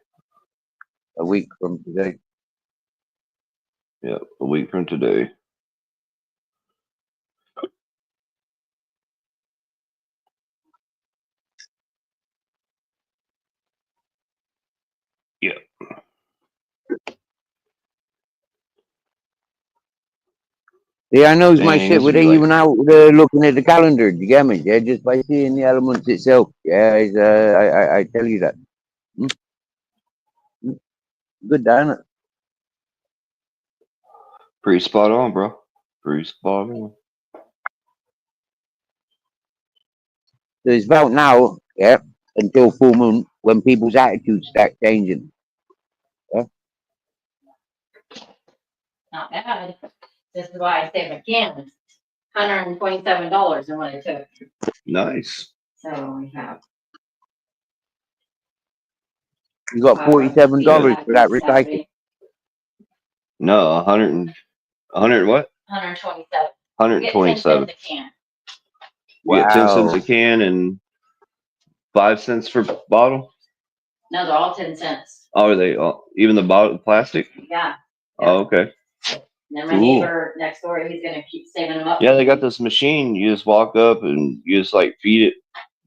A week from today. Yeah, a week from today. Yeah. Yeah, I knows my Dang, shit this would be without like, even out looking at the calendar. Do you get me? Yeah, just by seeing the elements itself. Yeah, it's, I tell you that. Hmm? Hmm. Good, damn it. pretty spot on, bro. Pretty spot on. So it's about now, yeah, until full moon when people's attitudes start changing. Yeah. Not bad. This is why I saved my can. $127 in what I took. Nice. So we have. You got $47 for that recycle. No, 100 what? 127. 127. A can. You get 10 cents Wow. a can and 5 cents for bottle. No, they're all 10 cents. Oh, are they all, even the bottle plastic? Yeah. Oh, okay. And then my Cool. neighbor next door, he's gonna keep saving them up. Yeah, they got this machine. You just walk up and you just like feed it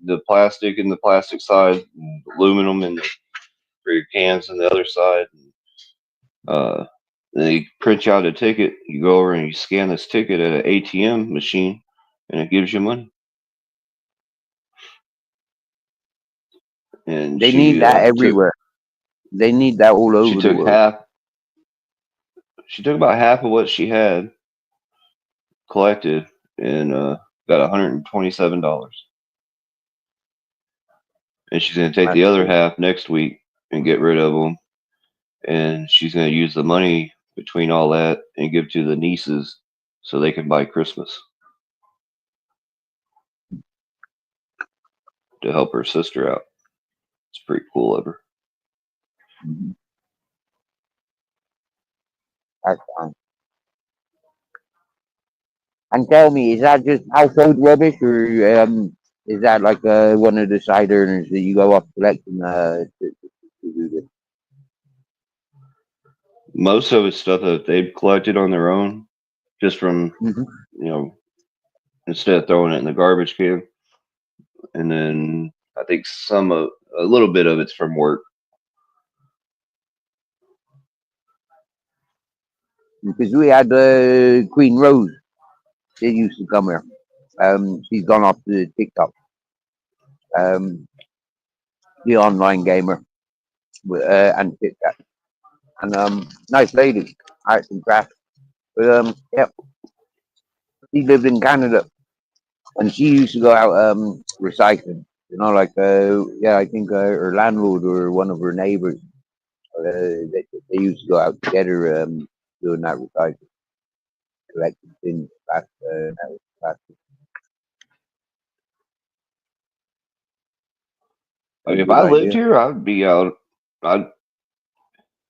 the plastic in the plastic side, and aluminum and for your cans on the other side. They print you out a ticket. You go over and you scan this ticket at an ATM machine, and it gives you money. And They she need that took everywhere. They need that all she over the took world. half. She took about half of what she had collected and got $127. and she's going to take the other half next week and get rid of them, and she's going to use the money between all that and give to the nieces so they can buy Christmas to help her sister out. It's pretty cool of her. That's fine. And tell me, is that just household rubbish, or is that like one of the side earners that you go off collecting to do this? Most of it's stuff that they've collected on their own, just from, Mm-hmm. instead of throwing it in the garbage can. And then I think a little bit of it's from work. Because we had Queen Rose. She used to come here. She's gone off to TikTok. The online gamer and TikTok. And nice lady, arts and crafts. But yeah, she lived in Canada, and she used to go out recycling. Like I think her landlord or one of her neighbors, they used to go out together doing that recycling, collecting things, plastic. Like if Good I lived idea. here, I'd be out. I'd,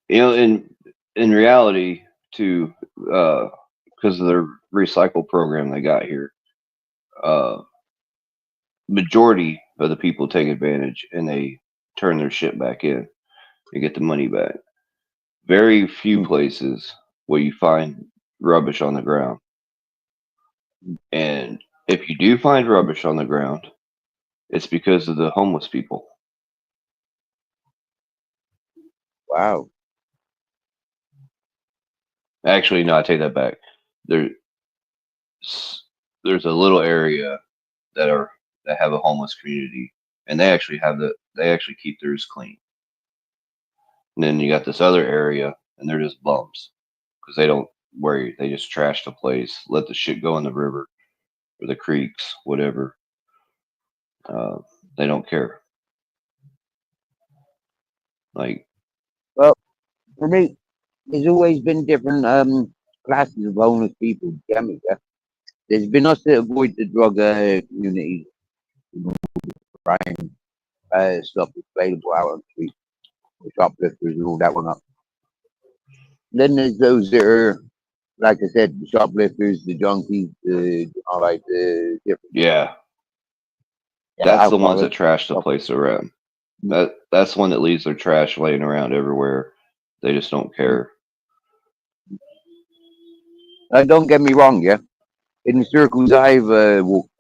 in reality, too, because of the recycle program they got here, majority of the people take advantage and they turn their shit back in and get the money back. Very few places will you find rubbish on the ground. And if you do find rubbish on the ground, it's because of the homeless people. Wow. Actually, no, I take that back. There's a little area that have a homeless community, and they actually keep theirs clean. And then you got this other area, and they're just bums because they don't worry. They just trash the place, let the shit go in the river or the creeks, whatever. They don't care. Like, Well, for me, there's always been different classes of homeless people. Yeah, there's been us that avoid the drug community, crime, stuff that's available out on the street, the shoplifters and all that one up. Then there's those that are, like I said, the shoplifters, the junkies, the different yeah, that's the ones that alcoholics. trash the place around. That's the one that leaves their trash laying around everywhere. They just don't care. Don't get me wrong, yeah. In the circles walked,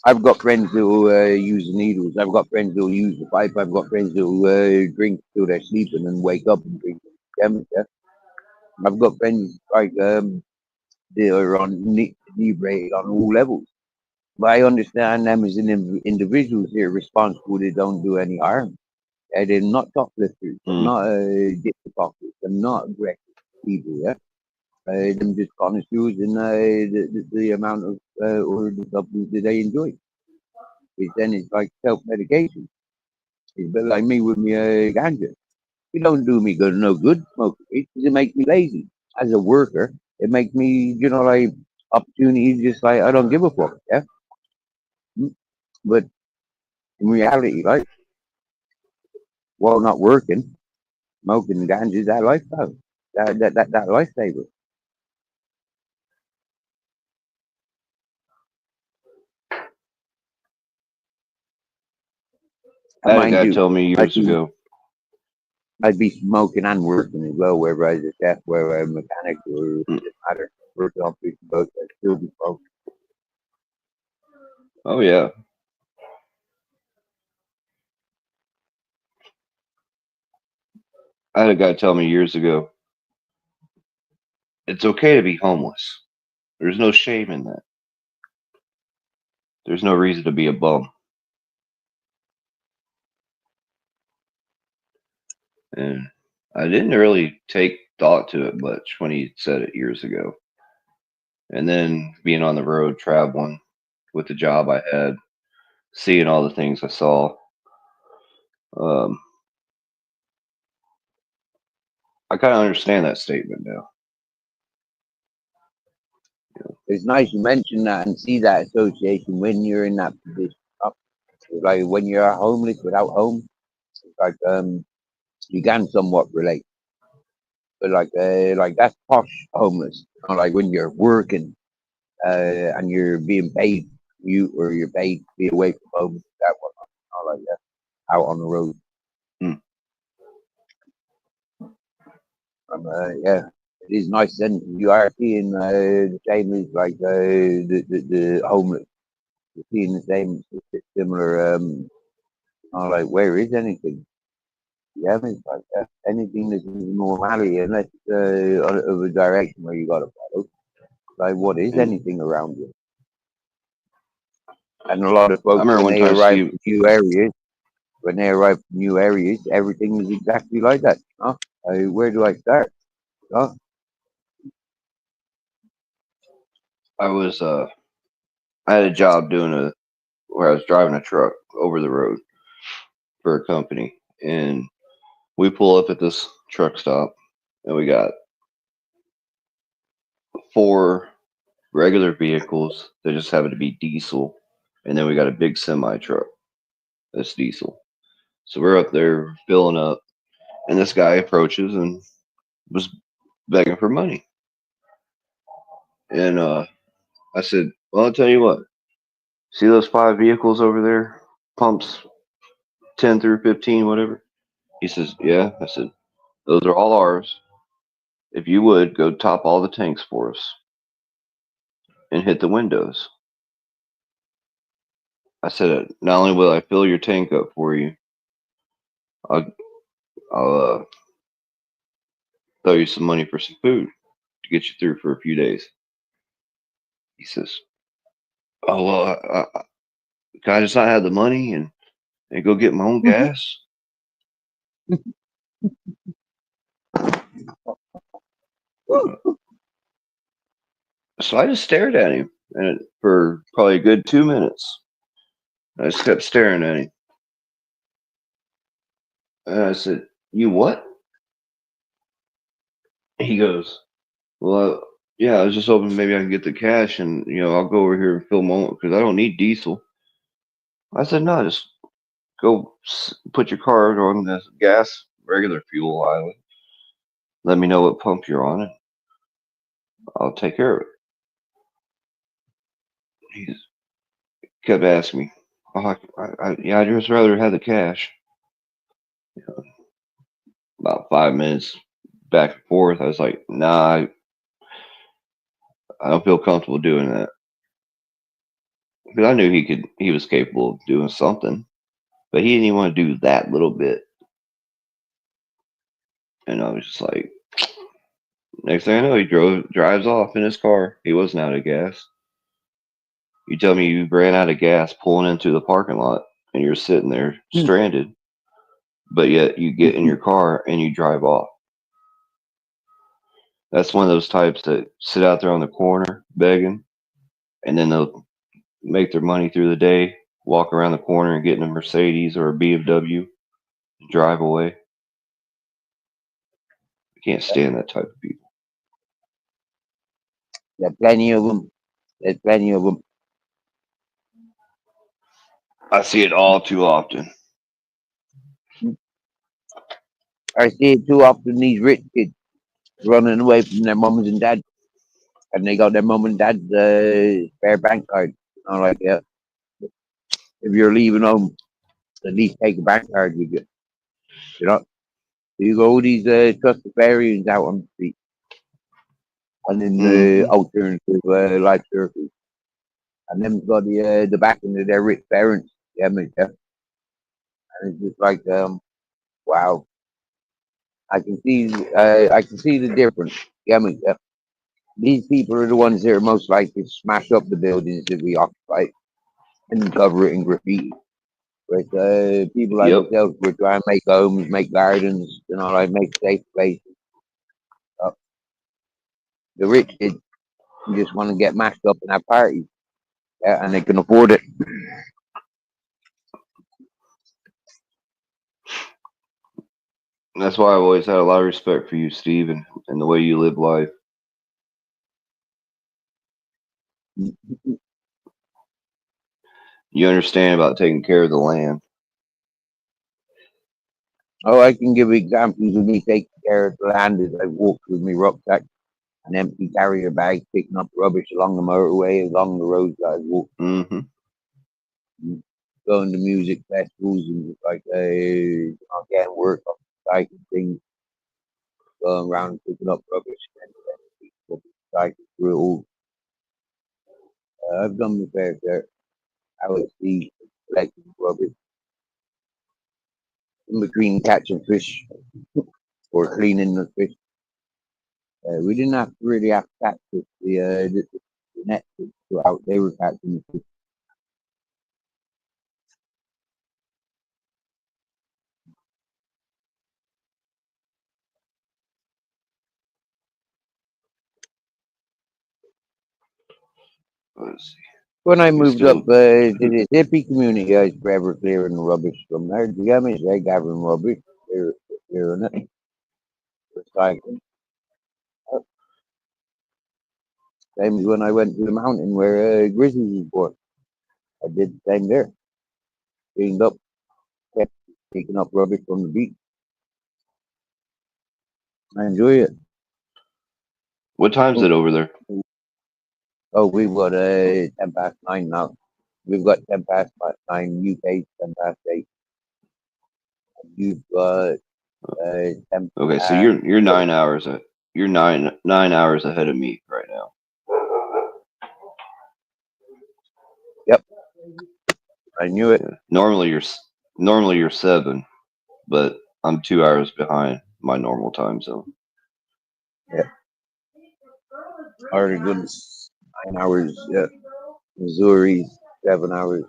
I've got friends who use the needles. I've got friends who use the pipe. I've got friends who drink till they're sleeping and wake up and drink. Yeah. I've got friends like they are inebriated on all levels. But I understand them as individuals. They're responsible. They don't do any harm. They're not shoplifters. They're not pickpockets. They're not aggressive people. Yeah. Them just connoisseurs in the amount of or the substance that they enjoy. Which then it's like self-medication. It's a bit like me with my ganja. It don't do me good, no good smoking it because it makes me lazy. As a worker, it makes me, like opportunities just like I don't give a fuck. Yeah. But in reality, like, while not working, smoking ganja is that lifestyle. That lifesaver. I And had a mind guy you, tell me years ago. I'd be smoking and working as well, whether I was a chef, whether I'm a mechanic, or it doesn't matter. Working on fixing boats, I'd still be smoking. Oh yeah. I had a guy tell me years ago, it's okay to be homeless. There's no shame in that. There's no reason to be a bum. And I didn't really take thought to it much when he said it years ago. And then being on the road, traveling with the job I had, seeing all the things I saw, I kind of understand that statement now. It's nice you mention that and see that association when you're in that position. Like when you're homeless without home, like you can somewhat relate. But like that's posh homeless. You know, like when you're working and you're being paid you or you're paid to be away from home, that one, you know, like that, out on the road. Hmm. Yeah, it is nice then you are seeing the same as like the homeless. You're seeing the same similar. Like where is anything? Yeah, I mean, like anything that's normality, unless of a direction where you got to follow. Like what is And anything around you? And a lot of I folks remember when one they time arrive Steve. to new areas, everything is exactly like that. Huh? Where do I start? Huh? I was I had a job where I was driving a truck over the road for a company, and we pull up at this truck stop, and we got 4 regular vehicles that just happen to be diesel, and then we got a big semi truck that's diesel. So we're up there filling up, and this guy approaches and was begging for money. And I said, "Well, I'll tell you what. See those 5 vehicles over there? Pumps 10 through 15, whatever." He says, "Yeah." I said, "Those are all ours. If you would go top all the tanks for us and hit the windows." I said, "Not only will I fill your tank up for you, I'll, I'll throw you some money for some food to get you through for a few days." He says, "Oh well, can I just not have the money and go get my own gas?" So I just stared at him and for probably a good 2 minutes. I just kept staring at him. And I said, "You what?" He goes, "Well, yeah, I was just hoping maybe I can get the cash and, I'll go over here and fill my own because I don't need diesel." I said, "No, just go put your car on the gas, regular fuel island. Let me know what pump you're on and I'll take care of it." He kept asking me, "Oh, yeah, I'd just rather have the cash." About 5 minutes back and forth, I was like, "Nah, I don't feel comfortable doing that." Because I knew he was capable of doing something, but he didn't even want to do that little bit. And I was just like, next thing I know, he drives off in his car. He wasn't out of gas. You tell me you ran out of gas pulling into the parking lot and you're sitting there stranded, but yet you get in your car and you drive off. That's one of those types that sit out there on the corner begging, and then they'll make their money through the day, walk around the corner and get in a Mercedes or a BMW and drive away. I can't stand that type of people. There are plenty of them. There's plenty of them. I see it all too often. I see it too often. These rich kids running away from their mums and dads, and they got their mum and dad's spare bank card. I'm like, yeah, if you're leaving home, at least take a bank card with you. You know, you go these trustafarians out on the street, and then the Hmm. alternative life circles, and them got the backing of their rich parents. Yeah, mate, yeah. And it's just like, wow, I can see the difference. Yeah, mate, yeah. These people are the ones that are most likely to smash up the buildings that we occupy and cover it in graffiti. But people like Yep. ourselves, we're trying to make homes, make gardens, you know, like make safe places. Uh, the rich kids just want to get mashed up in our parties, and they can afford it. That's why I've always had a lot of respect for you, Steve, and the way you live life. You understand about taking care of the land. Oh, I can give examples of me taking care of the land as I walk with my rucksack, an empty carrier bag, picking up rubbish along the motorway, along the roads that I walk, Mm-hmm. going to music festivals and just like I'm getting work off the site and things, going around picking up rubbish and people site through it all. I've done my fair share. I would see collecting rubbish in between catching fish or cleaning the fish. We didn't have to really have to catch fish. The nets were out. They were catching the fish. Let's see. When I We moved up still. to this hippie community, I was forever clearing the rubbish from there. The damage they gathering rubbish, they're clearing it, recycling. Same as when I went to the mountain where grizzlies was born. I did the same there. Cleaned up, kept taking up rubbish from the beach. I enjoy it. What time is it over there? Oh, we've got 9 now. We've got 9 UK, 8. You've got 10 Okay, so past. you're 9 hours. You're 9 hours ahead of me right now. Yep, I knew it. Yeah. Normally you're 7, but I'm 2 hours behind my normal time zone. Yeah, already good 9 hours. Yeah, Missouri 7 hours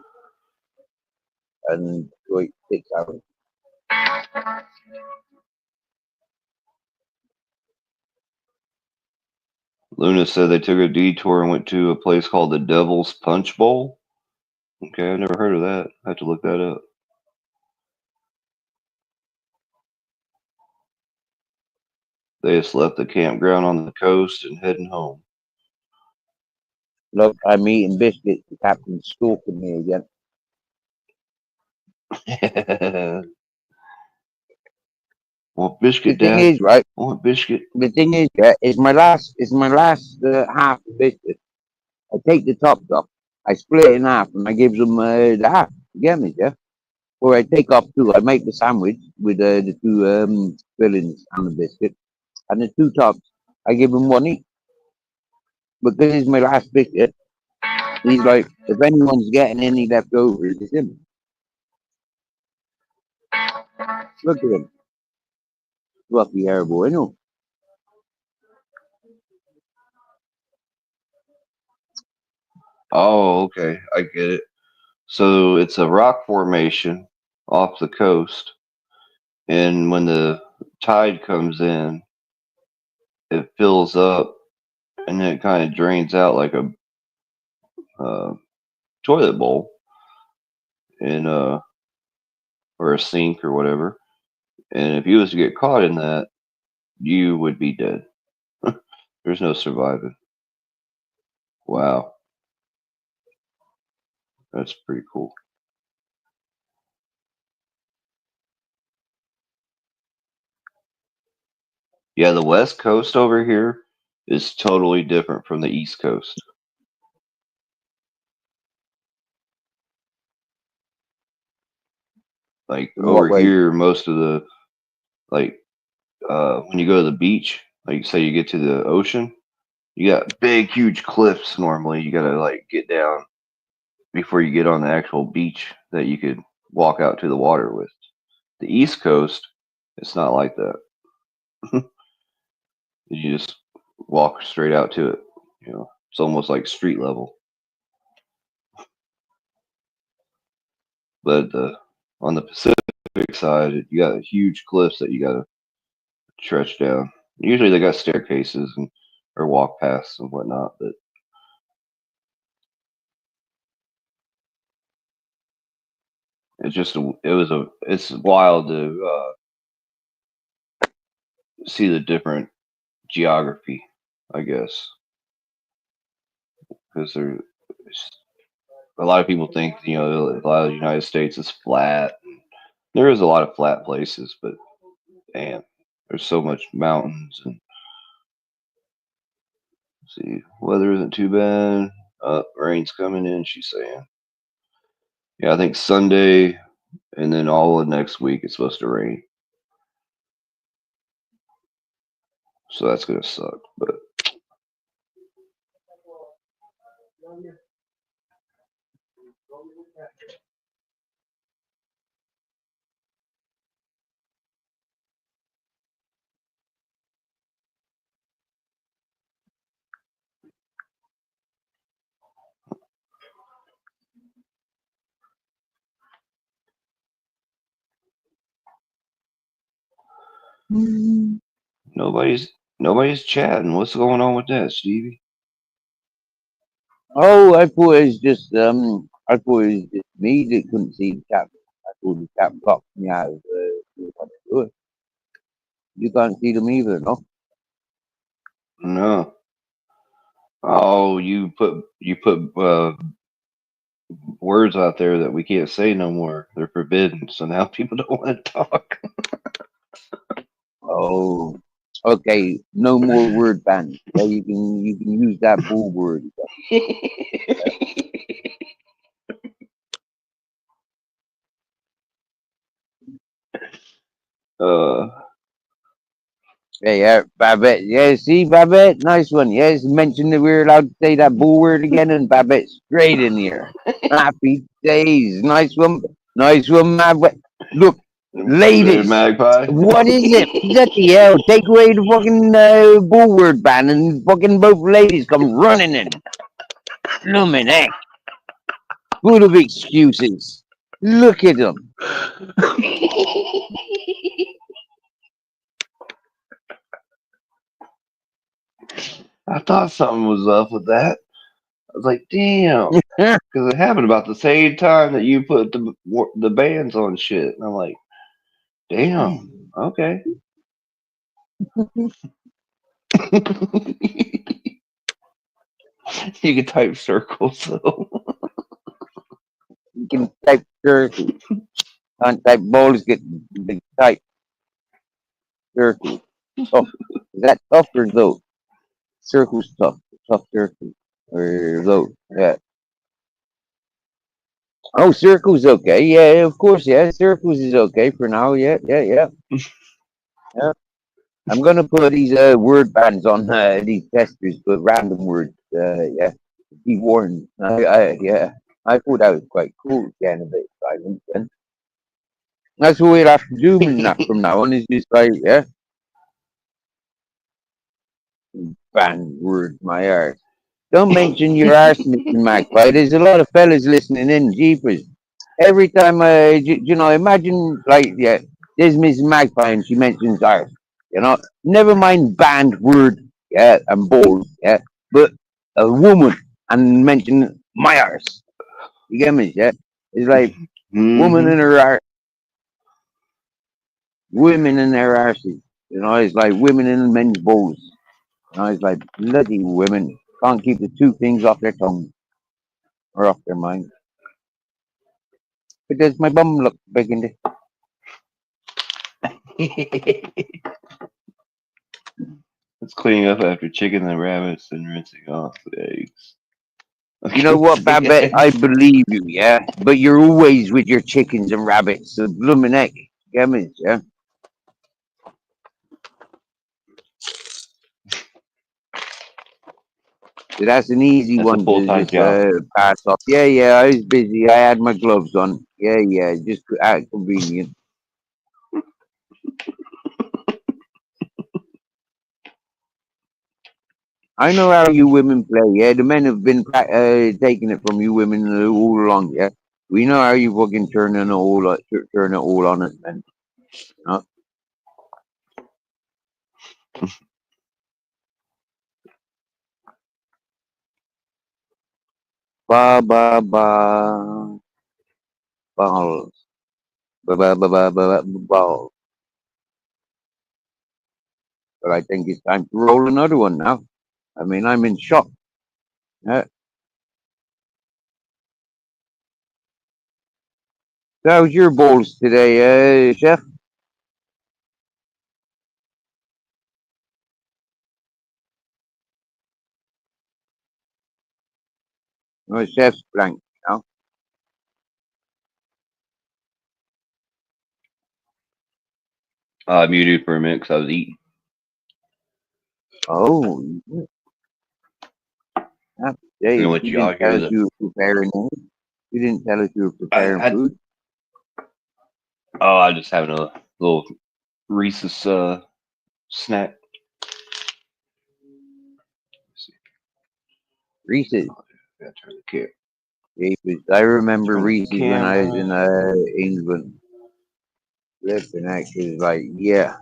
and Detroit 6 hours. Luna said they took a detour and went to a place called the Devil's Punch Bowl. Okay, I've never heard of that. I have to look that up. They just left the campground on the coast and heading home. Look, I'm eating biscuits. The captain's stalking me again. Want The biscuit, thing Dad? is, right? Want biscuit? The thing is, yeah, it's my last half of biscuit. I take the top off. I split it in half and I give them the half. You get me, yeah? Or I take off 2. I make the sandwich with the 2 fillings and the biscuit. And the 2 tops, I give them 1 each. Because it's my last biscuit. He's like, if anyone's getting any left over, it's him. Look at him. Fluffy hair boy, I know. Oh, okay. I get it. So it's a rock formation off the coast, and when the tide comes in, it fills up, and then it kind of drains out like a toilet bowl in or a sink or whatever. And if you was to get caught in that, you would be dead. There's no surviving. Wow, that's pretty cool. Yeah, the West Coast over here is totally different from the East Coast. Like In what over way? here, most of the like when you go to the beach, like say you get to the ocean, you got big, huge cliffs. Normally, you gotta like get down before you get on the actual beach that you could walk out to the water with. The East Coast, it's not like that. You just walk straight out to it. You know, it's almost like street level. But on the Pacific side, you got huge cliffs that you got to stretch down. Usually, they got staircases and or walk paths and whatnot. But it's wild to see the different geography, I guess, because there's a lot of people think a lot of the United States is flat. There is a lot of flat places, but damn, there's so much mountains and see, weather isn't too bad. Rain's coming in, she's saying. Yeah, I think Sunday and then all of next week it's supposed to rain. So that's gonna suck. But nobody's chatting. What's going on with that, Stevie? Oh, I thought it was just I thought it was just me that couldn't see the chat. I thought the chat blocked me out of what to do. You can't see them either, no? No. Oh, you put words out there that we can't say no more. They're forbidden. So now people don't want to talk. Oh, okay. No more word ban. Yeah, you can use that bull word. uh, Yeah, yeah, Babette. Yeah, see, Babette, nice one. Yes, mentioned that we were allowed to say that bull word again, and Babette's straight in here. Happy days. Nice one, Babette. Look, ladies, magpie. what is it? What the hell? Take away the fucking bull word ban, and fucking both ladies come running in. Bloomin' heck. Full of excuses. Look at them. I thought something was up with that. I was like, damn, because it happened about the same time that you put the bands on shit. And I'm like, damn, okay. You can type circles though. You can type circle. Can't type balls, get type circle. Tough. Is that tough or though? Circle's tough. Tough circle. Or though. Yeah. Oh, circle's okay. Yeah, of course. Yeah, circles is okay for now. Yeah, yeah, yeah. Yeah. I'm gonna put these word bands on these testers, but random words. Yeah. Be warned. Yeah. I thought that was quite cool. Getting a bit silent. Then that's what we'll have to do from now on. Is just like yeah, band word my arse. Don't mention your arse, Mr. Magpie. There's a lot of fellas listening in. Jeepers. Every time, imagine like yeah, there's Miss Magpie and she mentions arse. Never mind banned word, yeah, and balls, yeah, but a woman and mention my arse. You get me? Yeah, it's like woman Mm-hmm. in her arse, women in their arses. It's like women in men's balls. It's like bloody women can't keep the two things off their tongue or off their mind. But does my bum look big in this? It's cleaning up after chicken and rabbits and rinsing off the eggs. You know what, Babette? I believe you, yeah. But you're always with your chickens and rabbits, so bloomin' heck. Get me, yeah. So that's an easy That's a one full to time just job. pass off. Yeah, yeah, I was busy. I had my gloves on. Yeah, yeah, just convenient. I know how you women play. Yeah, the men have been taking it from you women all along. Yeah, we know how you fucking turn it all on us, men. Uh, ba ba ba balls. Ba ba ba ba ba balls. but I think it's time to roll another one now. I mean, I'm in shock. So how's your bowls today, Chef? Oh, Chef's blank now. I muted for a minute because I was eating. Oh, happy I'm gonna days. let You y'all didn't tell hear us the. you were preparing anything. You didn't tell us you were preparing I food. I just having a little Reese's snack. Let's see. Reese's. Gotta turn the camera. Reese's. I remember Turn the Reese's when I was in camera. England. Flipping actually like, yeah.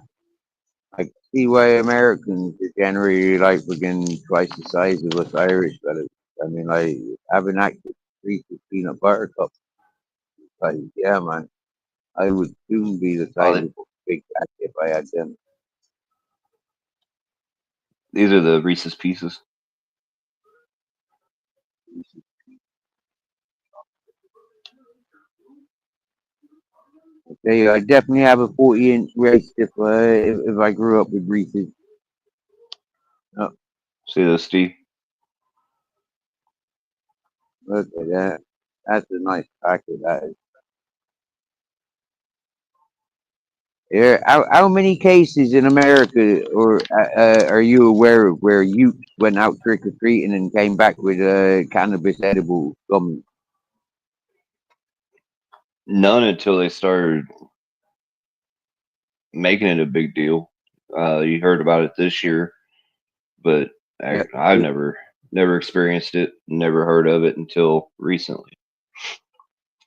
I can see why Americans are generally like freaking twice the size of us Irish fellas. I mean, like having actual Reese's peanut butter cup. Like, yeah, man, I would soon be the Oh, size of a big cat if I had them. these are the Reese's Pieces. Okay, I definitely have a 40-inch waist if I grew up with Reese's. Oh, See this, Steve? look at that. That's a nice packet. That is. Yeah, how many cases in America or are you aware of where youths went out trick or treating and came back with cannabis edible gum? None until they started making it a big deal. You heard about it this year, but Yeah, I've never experienced it, never heard of it until recently.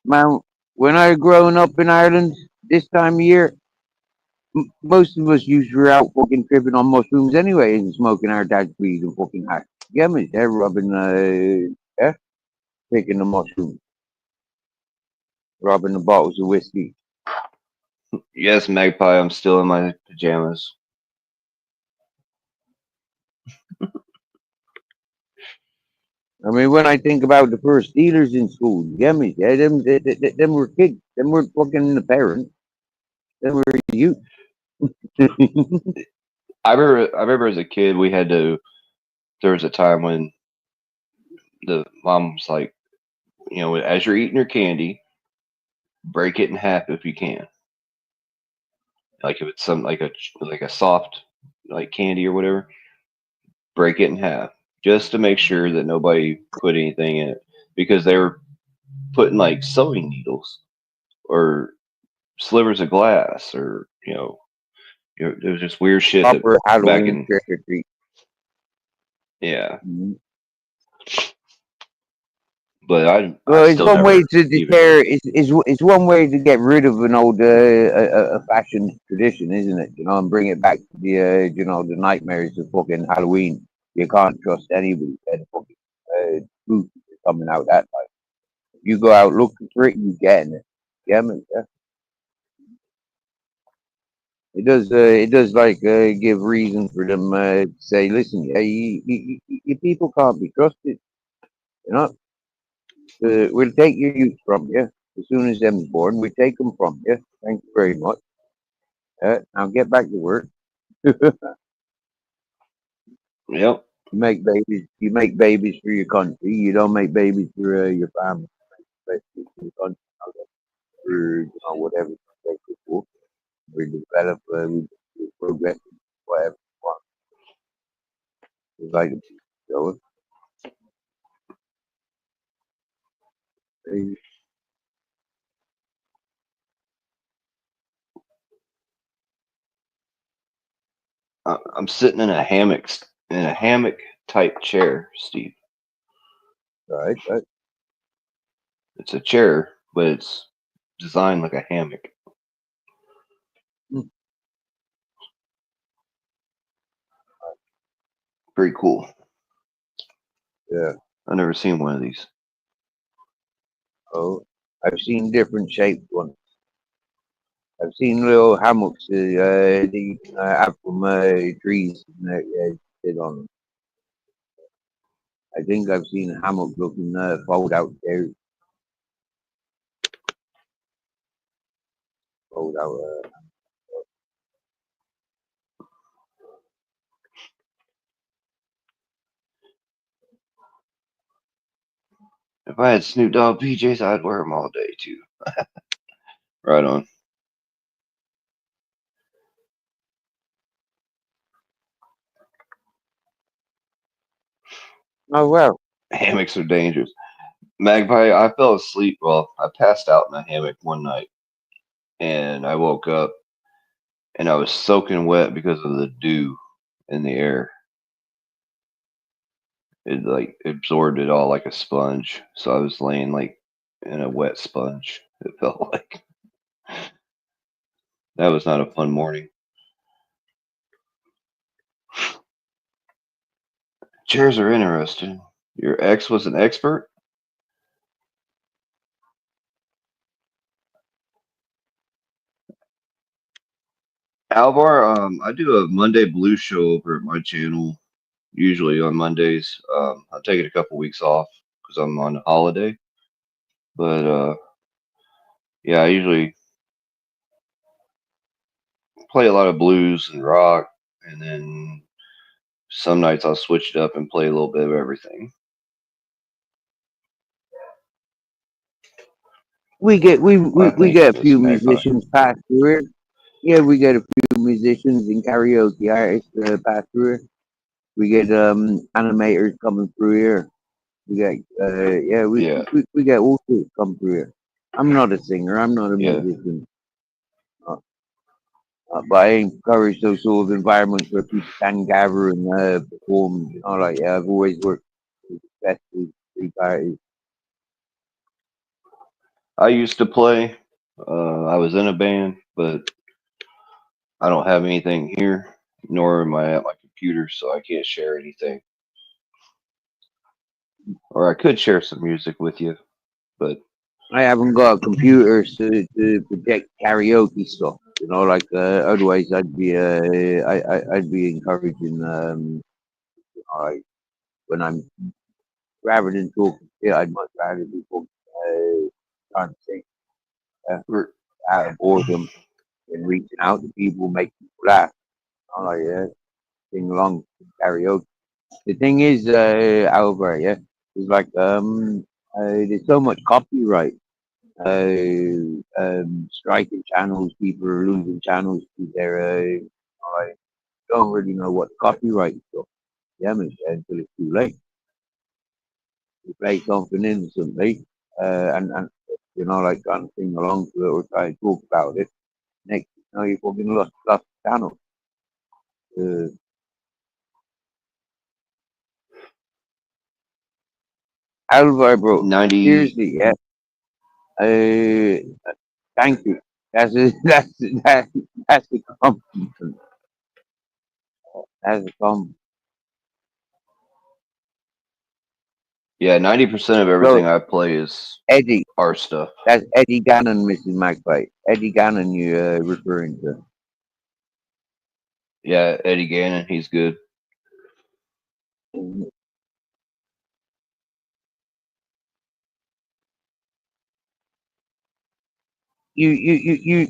man. When I growing up in Ireland this time of year, most of us used to be out fucking tripping on mushrooms anyway and smoking our dad's weed and fucking hash. Yeah, man, they're rubbing yeah, picking the mushrooms, rubbing the bottles of whiskey. Yes, Magpie, I'm still in my pajamas. I mean, when I think about the first dealers in school, yeah, me, yeah, them were kids. Them weren't fucking the parents. Them were you. I remember as a kid, we had to. There was a time when the mom was like, as you're eating your candy, break it in half if you can. Like if it's some like a soft like candy or whatever, break it in half just to make sure that nobody put anything in it because they were putting like sewing needles or slivers of glass or there was just weird shit that Proper back Halloween in trick or treat. yeah. Mhm. But I Well, it's still one way never to even deter. It's one way to get rid of an old fashioned tradition, isn't it? You know, and bring it back to the the nightmares of fucking Halloween. You can't trust anybody. And fucking truth is coming out that night. If you go out looking for it, you getting it. Yeah, man. Yeah. It does. It does like give reason for them to say, listen, yeah, you people can't be trusted. You know, we'll take your youth from you as soon as them's born. We take them from you. Thank you very much. Now get back to work. You yep. make babies. You make babies for your country. You don't make babies for your family. Babies for your country. For whatever they could do. We develop. We progress. Whatever. You want. It's like so. I'm sitting in a hammock type chair, Steve. Right. Right. It's a chair, but it's designed like a hammock. Hmm. Pretty cool. Yeah. I've never seen one of these. Oh, I've seen different shaped ones. I've seen little hammocks that you can have from trees and sit on them. I think I've seen a hammock looking fold out there. Fold out. If I had Snoop Dogg PJs, I'd wear them all day too. Right on. Oh well. Hammocks are dangerous. Magpie, I fell asleep. Well, I passed out in a hammock one night, and I woke up, and I was soaking wet because of the dew in the air. It like absorbed it all like a sponge. So I was laying like in a wet sponge. It felt like that was not a fun morning. Chairs are interesting. Your ex was an expert? Alvar, I do a Monday blues show over at my channel, usually on Mondays. I've taken a couple weeks off because I'm on holiday. But yeah, I usually play a lot of blues and rock, and then some nights I'll switch it up and play a little bit of everything. We get Why, we thank you get a for this few Magpie. musicians pass through it. Yeah, we get a few musicians and karaoke artists pass through it. We get animators coming through here. We get yeah, Yeah, we get all sorts come through here. I'm not a singer. I'm not a yeah. musician. Uh, but I encourage those sort of environments where people can gather and perform. You know, like yeah, I've always worked with the best street artists. I used to play. I was in a band, but I don't have anything here, nor am I at my computer, so I can't share anything. Or I could share some music with you, but I haven't got computers to project karaoke stuff. You know, like otherwise I'd be encouraging I when I'm rather than talking shit, I'd much rather be talking trying to sing uh, we're out of boredom and reaching out to people, make people laugh. You know, like sing along karaoke. The thing is, Albert, yeah, it's like there's so much copyright striking channels. People are losing channels to their. I don't really know what copyright stuff. Yeah, man, until it's too late. You play something innocently, and you know, like trying to sing along to it or try to talk about it. Next, you know, you fucking lost the channel. Uh, Alvar, bro, 90. seriously, yeah. Thank you. That's a, that's a compliment. That's a compliment. Yeah, 90% of Bro, everything I play is Eddie. art stuff. That's Eddie Gannon, Mrs. Magpie. Eddie Gannon, you referring to? Yeah, Eddie Gannon, he's good. You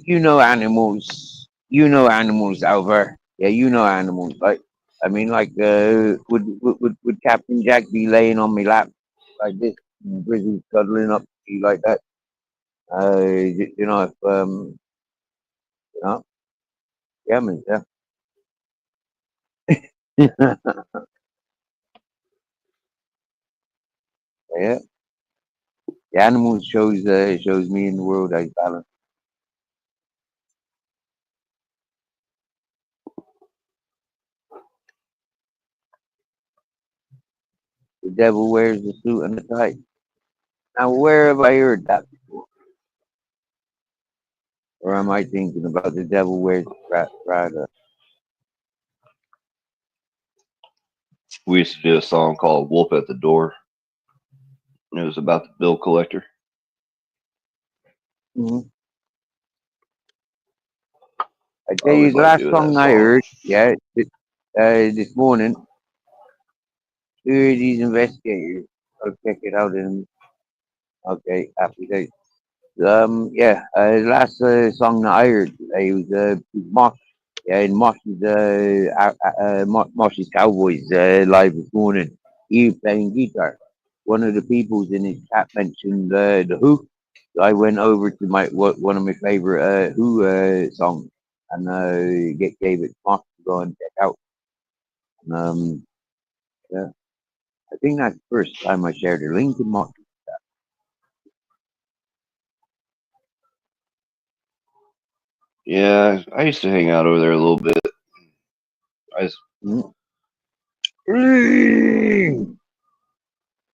you know animals. You know animals, Alvar. Yeah, you know animals. Like I mean, like would Captain Jack be laying on my lap like this, and Grizzly cuddling up to me like that? You know if you know, yeah, man, yeah, yeah. The animals shows me in the world I balance. The devil wears the suit and the tie. Now, where have I heard that before? Or am I thinking about the devil wears Prada? We used to do a song called Wolf at the Door, and it was about the bill collector. Mm-hmm. I I tell you, always the like last doing that song I song. heard, yeah, this morning, these investigators. I'll check it out in, okay, happy days. Yeah, last song that I heard, it was Mosh, yeah, in Mosh's Cowboys live this morning. He was playing guitar. One of the peoples in his chat mentioned the Who. So I went over to one of my favorite Who songs and gave it Mosh to go and check out. Um, yeah, I think that's the first time I shared a link in Mosh. Yeah, I used to hang out over there a little bit. I just, Mm.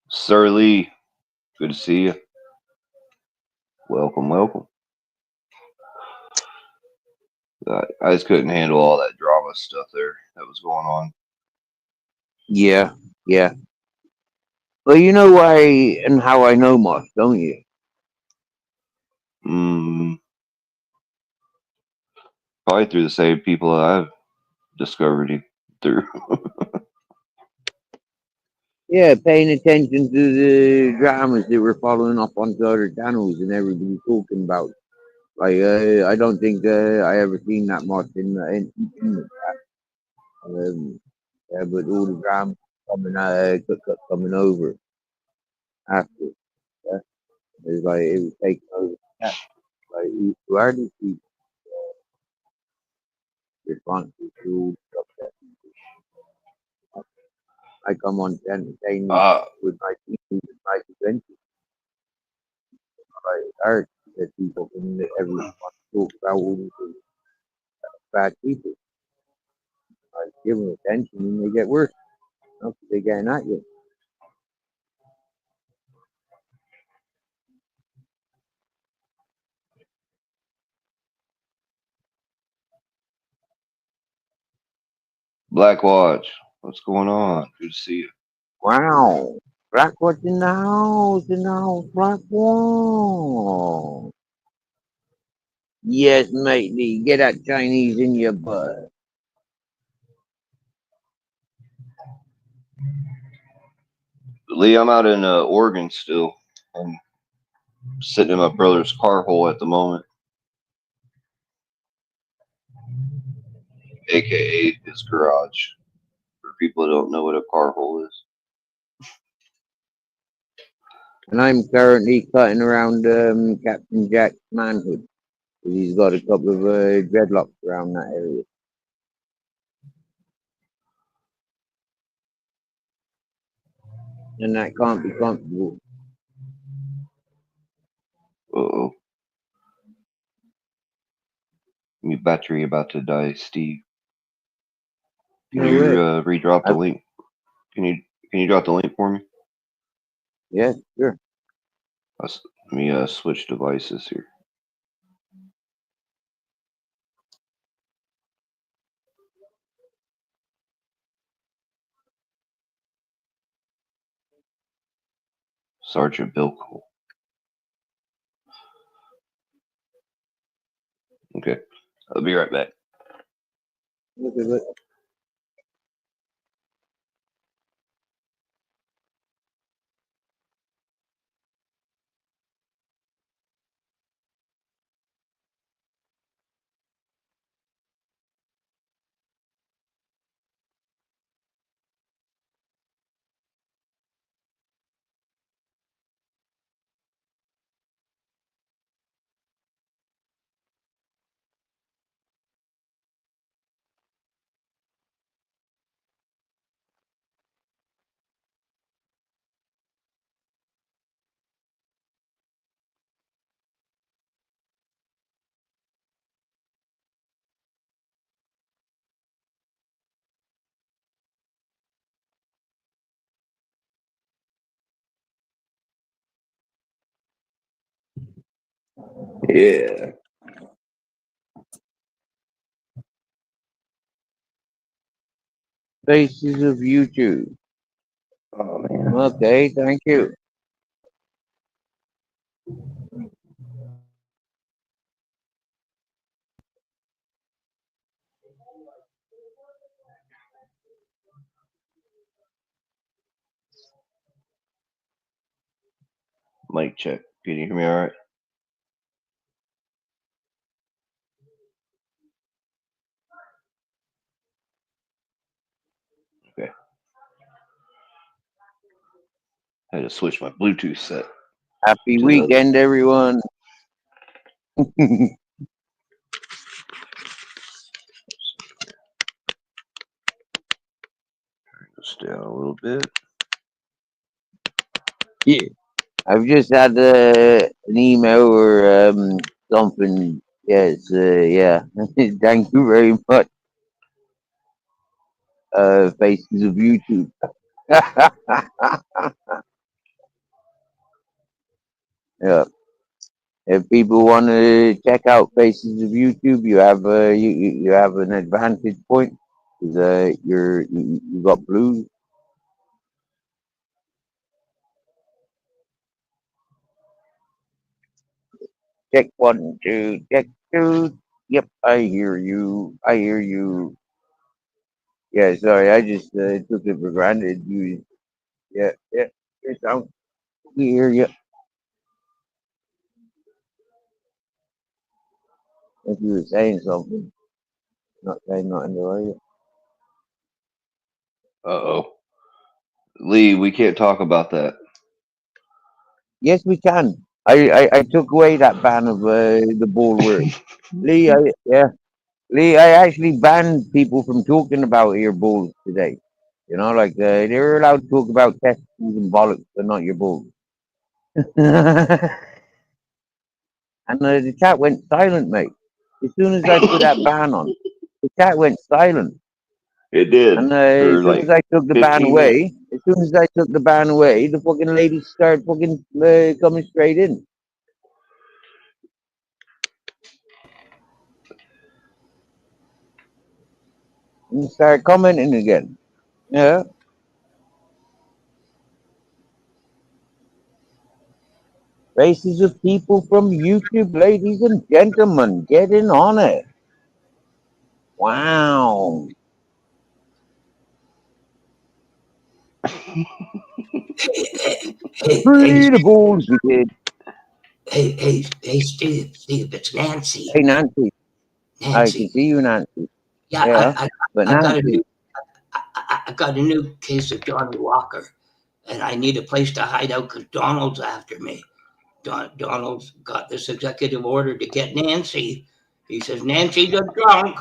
Sir Lee, good to see you. Welcome, welcome. I just couldn't handle all that drama stuff there that was going on. Yeah, yeah. Well, you know why and how I know Mosh, don't you? Mm, probably through the same people that I've discovered him through. Yeah, paying attention to the dramas that were following up onto other channels and everybody talking about. Like, I don't think I ever seen that much in the yeah, but all the dramas coming over after. Yeah, it's like it was taking over. Yeah, like who are these people responsible for all the stuff that I come on entertaining uh, with my people, with my adventures. Like art that people can everyone talk about all these bad people. Like give them attention and they get worse. You know, 'cause they getting at you. Black Watch, what's going on? Good to see you. Wow. Black what's in the house, Black Wall. Yes, matey, get that Chinese in your butt. Lee, I'm out in Oregon still. I'm sitting in my brother's car hole at the moment, aka his garage. For people that don't know what a car hole is. And I'm currently cutting around Captain Jack's manhood. 'Cause he's got a couple of dreadlocks around that area. And that can't be comfortable. Uh-oh. Your battery about to die, Steve. Can No you way. redrop the I, link? Can you drop the link for me? yeah, sure. Let me switch devices here. Sergeant Bill Cole. Okay, I'll be right back. Look at it. Yeah. Faces of YouTube. Oh man. Okay, thank you. Mic check. Can you hear me all right? Okay. I had to switch my Bluetooth set Happy to the weekend, everyone. this down a little bit. Yeah. I've just had an email or something. Yes, yeah. Thank you very much. Faces of YouTube. Yeah. If people want to check out Faces of YouTube, you have you have an advantage point because you got blues. Check 1, 2, check 2. Yep, I hear you. I hear you. Yeah, sorry, I just took it for granted. You, yeah, yeah. It's out. We hear you. If you were saying something, not saying nothing to you. Uh-oh. Lee, we can't talk about that. Yes, we can. I took away that ban of the ball word. Lee, yeah. Lee, I actually banned people from talking about your balls today. You know, like they're allowed to talk about testicles and bollocks, but not your balls. And the chat went silent, mate. As soon as I put that ban on, the chat went silent. It did And for as soon as like I took the ban 15 minutes. away, the fucking ladies started fucking coming straight in and started commenting again. Yeah. Faces of people from YouTube, ladies and gentlemen, getting on it. Wow. Hey, Free the balls, we did. hey, Steve, it's Nancy. Hey, Nancy. I can Nancy. see you, Nancy. Yeah, Yeah. But I got a Nancy, new, I got a new case of Johnny Walker, and I need a place to hide out because Donald's after me. Donald's got this executive order to get Nancy. He says Nancy's a drunk.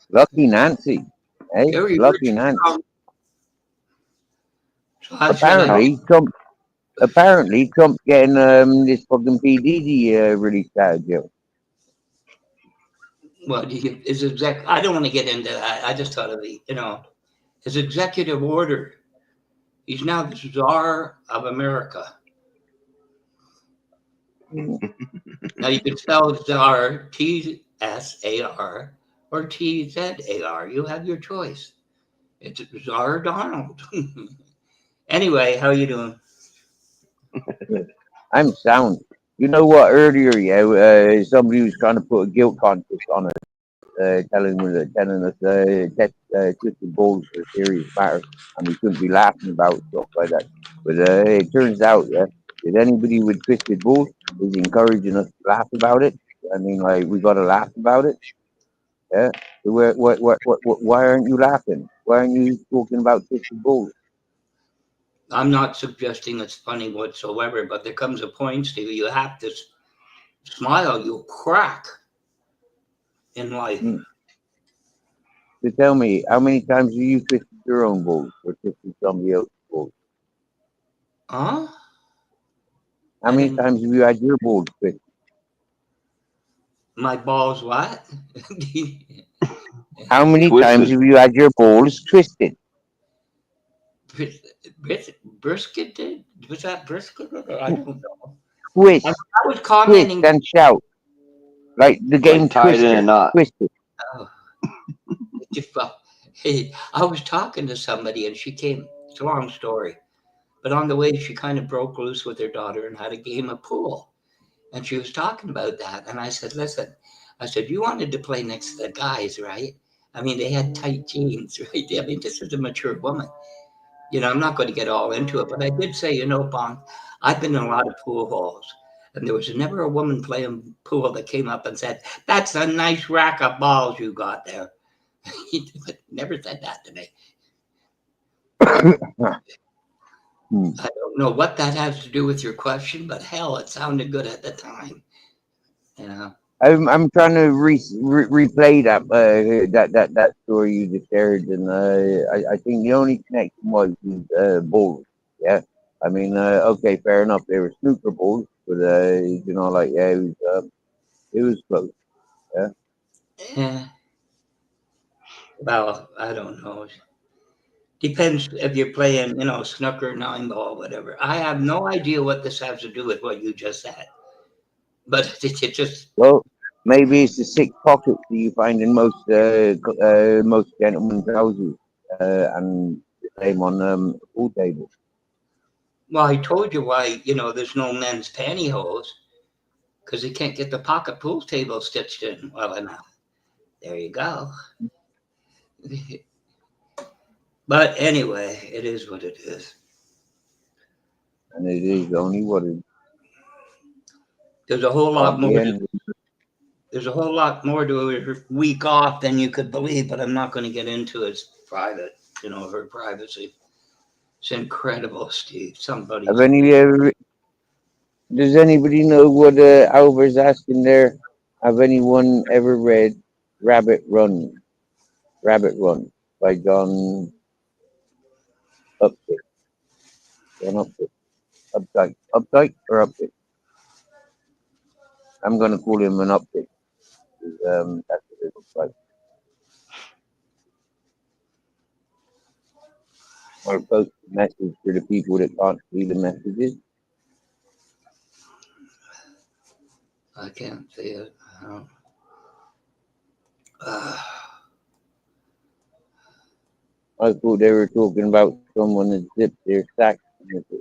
lucky Nancy. Hey, Gary lucky Richards Nancy. drunk. So how should I? How Apparently, Trump's getting this fucking PDD released out of jail. Well, his exec. I don't want to get into that. I just thought of his executive order. He's now the czar of America. Now you can spell czar Tsar or Tzar. You have your choice. It's Czar Donald. Anyway, how you doing? I'm sound. You know what? Earlier, yeah, somebody was trying to put a guilt conscience on us, telling us twisted balls are serious matter, and we shouldn't be laughing about stuff like that. But it turns out, yeah, that anybody with twisted balls is encouraging us to laugh about it. I mean, like we got to laugh about it. Yeah. So why aren't you laughing? Why aren't you talking about twisted balls? I'm not suggesting it's funny whatsoever, but there comes a point, Steve, you have to smile. You'll crack in life. Hmm. So tell me, how many times have you twisted your own balls or twisted somebody else's balls? Huh? How I many didn't. times have you had your balls twisted? My balls. What? How many times twisted? have you had your balls twisted? Brisket did? Was that brisket? I don't know. I Twist, was twist, commenting. and shout. Like the Like game tied in a Twister. knot. Twisted. Oh, hey, I was talking to somebody and she came. It's a long story. But on the way, she kind of broke loose with her daughter and had a game of pool. And she was talking about that. And I said, listen, I said, you wanted to play next to the guys, right? I mean, they had tight jeans, right? I mean, this is a mature woman. You know, I'm not going to get all into it, but I did say, you know, Bon, I've been in a lot of pool halls, and there was never a woman playing pool that came up and said, "That's a nice rack of balls you got there." He never said that to me. I don't know what that has to do with your question, but hell, it sounded good at the time. You know. I'm trying to replay that story you just shared, and I think the only connection was balls. Yeah, I mean, okay, fair enough. They were snooker balls, but you know, like yeah, it was close. Yeah, Yeah. Well, I don't know. Depends if you're playing, you know, snooker, nine ball, whatever. I have no idea what this has to do with what you just said, but it just well, maybe it's the six pockets that you find in most gentlemen's houses, and the same on a pool table. well, I told you why, you know, there's no men's pantyhose because he can't get the pocket pool table stitched in well enough. There you go. But anyway, it is what it is. And it is only what it There's a whole lot at the more. end. There's a whole lot more to a week off than you could believe, but I'm not going to get into it. It's private, you know, her privacy. It's incredible, Steve. Have any Does anybody know what Alva's asking there? Have anyone ever read Rabbit Run? Rabbit Run by John Updike. John Updike. Updike. Updike or Updike? I'm gonna call him an Updike. That's what it looks like. Or post a message for the people that can't see the messages. I can't see it. I thought they were talking about someone that zipped their sack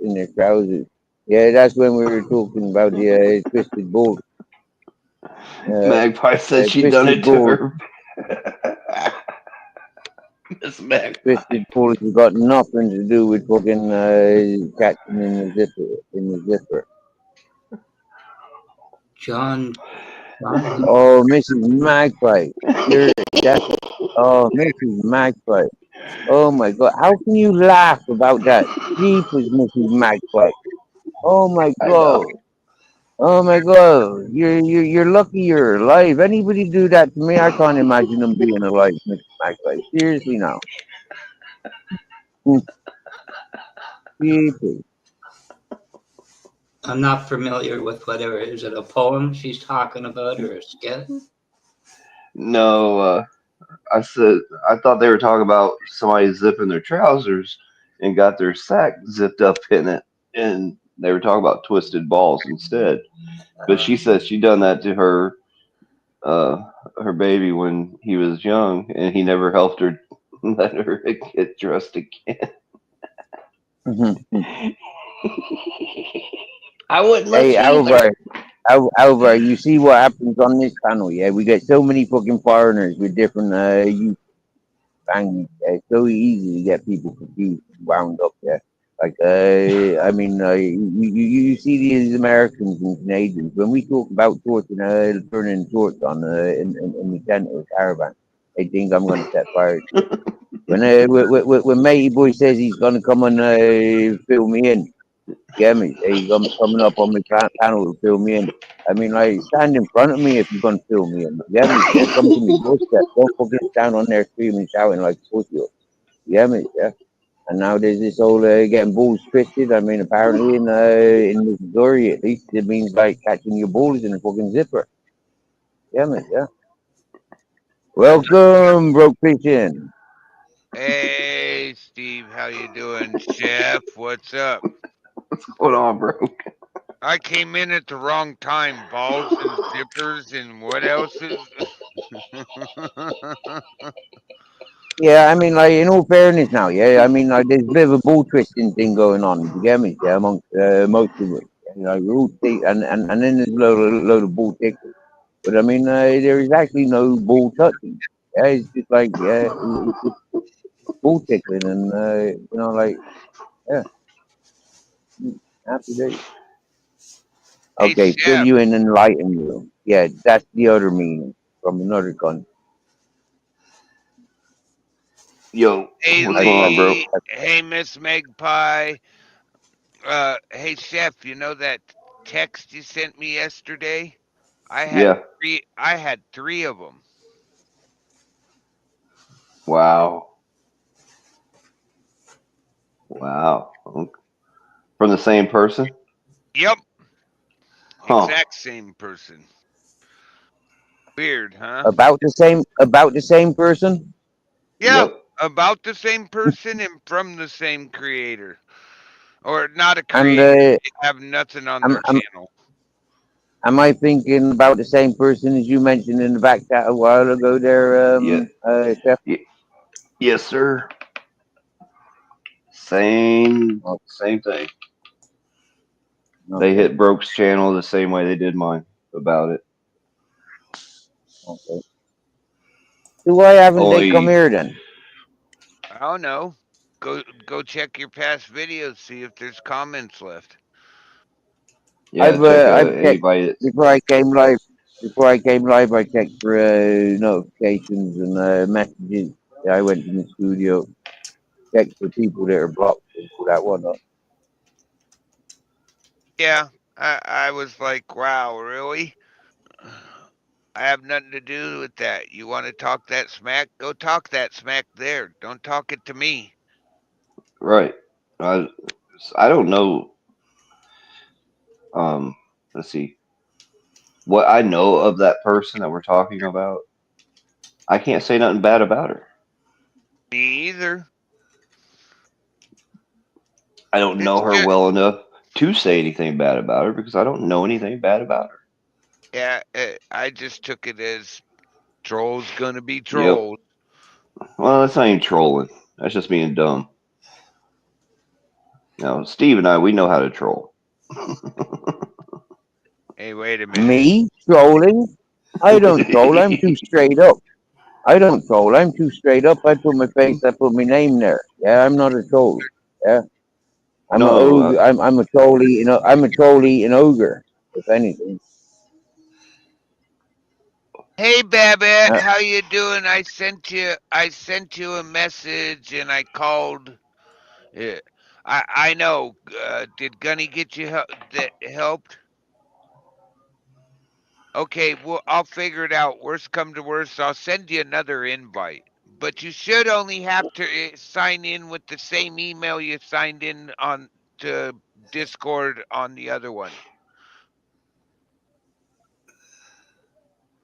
in their trousers. Yeah, that's when we were talking about the twisted ball. Magpie said she done Twisted it to ball. her. Miss Magpie. Twisted balls has got nothing to do with fucking catching in the zipper. John, Oh, Mrs. Magpie. You're that. Oh, Mrs. Magpie. Oh my God. How can you laugh about that? Jeepers, Mrs. Magpie. Oh my I know. God. Oh my God. You're lucky you're alive. Anybody do that to me, I can't imagine them being alive, Mrs. Magpie. Seriously now. Jeepers. I'm not familiar with whatever. Is it a poem she's talking about or a skit? No, I said I thought they were talking about somebody zipping their trousers and got their sack zipped up in it, and they were talking about twisted balls instead. But she said she done that to uh, her baby when he was young, and he never helped her let her get dressed again. I wouldn't let Hey, you either. Alvar, you see what happens on this panel, yeah? We get so many fucking foreigners with different youth language. It's so easy to get people confused and wound up, yeah? Like, I mean, you see these Americans and Canadians, when we talk about torch and burning torch on in the tent or caravan, they think I'm going to set fire to it. When Matey Boy says he's going to come and fill me in, get me? He's coming up on my panel to fill me in. I mean, like, stand in front of me if you're gonna fill me in. Get me? Yeah, come to me doorstep. Don't fucking stand on there screaming, shouting like a pussy. Get me? Yeah. And now there's this whole getting balls twisted. I mean, apparently in Missouri at least, it means like catching your balls in a fucking zipper. Get me? Yeah. Welcome, broke fishing. Hey, Steve, how you doing, Chef? What's up? What's going on, bro? I came in at the wrong time. Balls and zippers and what else is? Yeah, I mean, like, in all fairness now, yeah, I mean, like, there's a bit of a ball twisting thing going on, you get me, yeah, amongst most of us. You know, we're all and then there's a load of ball tickles. But I mean, there is actually no ball touching. Yeah, it's just like, yeah, bull tickling and like yeah, happy days. Hey, Okay, fill Chef. you in and enlighten you. Yeah, that's the other meaning from another country. Yo, Hey, what's going on, bro? Lee. Hey, Miss Magpie. Hey, Chef. You know that text you sent me yesterday? I had Yeah. three. I had three of them. Wow. Wow. Okay. From the same person? Yep, Huh. exact same person. Weird, huh? About the same person. Yeah, Yep. about the same person and from the same creator. Or not a And creator. They have nothing on am, their am channel. am I thinking about the same person as you mentioned in the back chat a while ago there, Yeah. Chef? Yes, sir. Same Oh, same thing. They okay, hit Broke's channel the same way they did mine about it. okay. So why haven't they come Only here then? I don't know. Go check your past videos, see if there's comments left. yeah, check I've checked anybody that's before I came live. Before I came live, I checked for notifications and messages. Yeah, I went to the studio, checked for people that are blocked and all that whatnot. Yeah, I was like, wow, really? I have nothing to do with that. You want to talk that smack? Go talk that smack there. Don't talk it to me. right. I I don't know. Um, let's see. What I know of that person that we're talking about, I can't say nothing bad about her. Me either. I don't know It's her just, well enough to say anything bad about her because I don't know anything bad about her. yeah, I just took it as trolls gonna be Yep. trolls. Well, that's not even trolling. That's just being dumb. Now, Steve and I, we know how to troll. Hey, wait a minute. Me trolling? I don't troll. I'm too straight up. I don't troll. I'm too straight up. I put my face. I put my name there. Yeah, I'm not a troll. Yeah, I'm a No, ogre. I'm a troll eating. I'm a troll eating ogre. If anything. Hey, Babette, Uh, how you doing? I sent you a message and I called. Yeah, I know. Did Gunny get you that helped? Okay, well, I'll figure it out. Worst come to worst, I'll send you another invite. But you should only have to sign in with the same email you signed in on to Discord on the other one.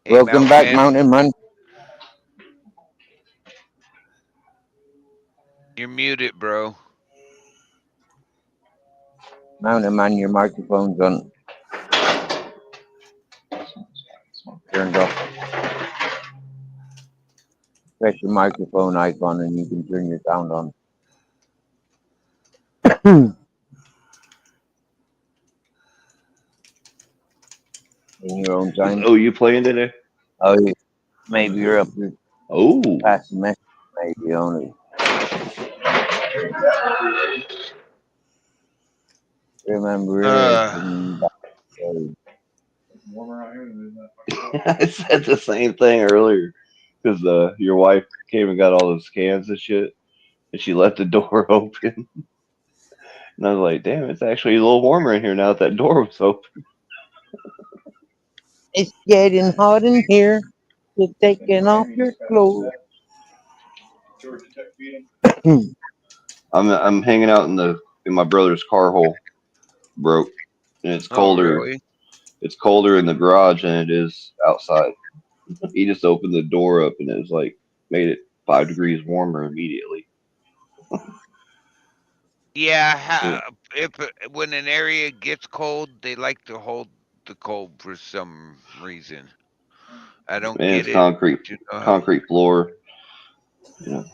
Hey, welcome Mountain back, Man, Mountain Man. you're muted, bro. Mountain Man, your microphone's on. Turned off. Press your microphone icon and you can turn your sound on. In your own is time. OU playing today? Oh, maybe you're up here Oh, past the message. Maybe only. Remember it. Uh, And I said the same thing earlier because your wife came and got all those cans and shit, and she left the door open. And I was like, damn, it's actually a little warmer in here now that that door was open. it's getting hot in here. You're taking off your clothes. I'm hanging out in my brother's car hole, broke, and it's oh, colder. really? It's colder in the garage than it is outside. He just opened the door up, and it was like made it 5 degrees warmer immediately. Yeah, Yeah. if when an area gets cold, they like to hold the cold for some reason. I don't And get it's it. concrete You know, concrete floor. You know.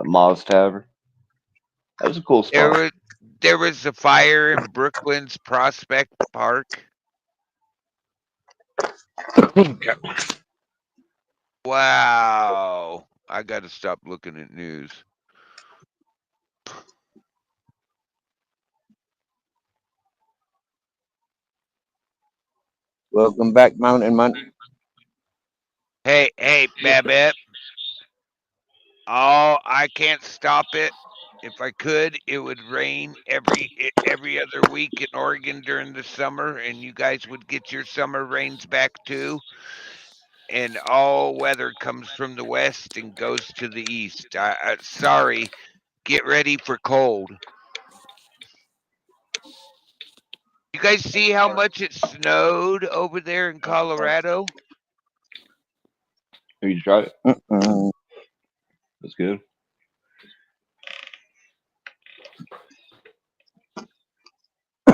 Moz Tavern. That was a cool spot. There was a fire in Brooklyn's Prospect Park. Wow. I got to stop looking at news. Welcome back, Mountain Man. Hey, Babette. Oh, I can't stop it. If I could, it would rain every other week in Oregon during the summer, and you guys would get your summer rains back too. And all weather comes from the west and goes to the east. Sorry, get ready for cold. You guys see how much it snowed over there in Colorado? Have you tried it? Mm-mm. That's good.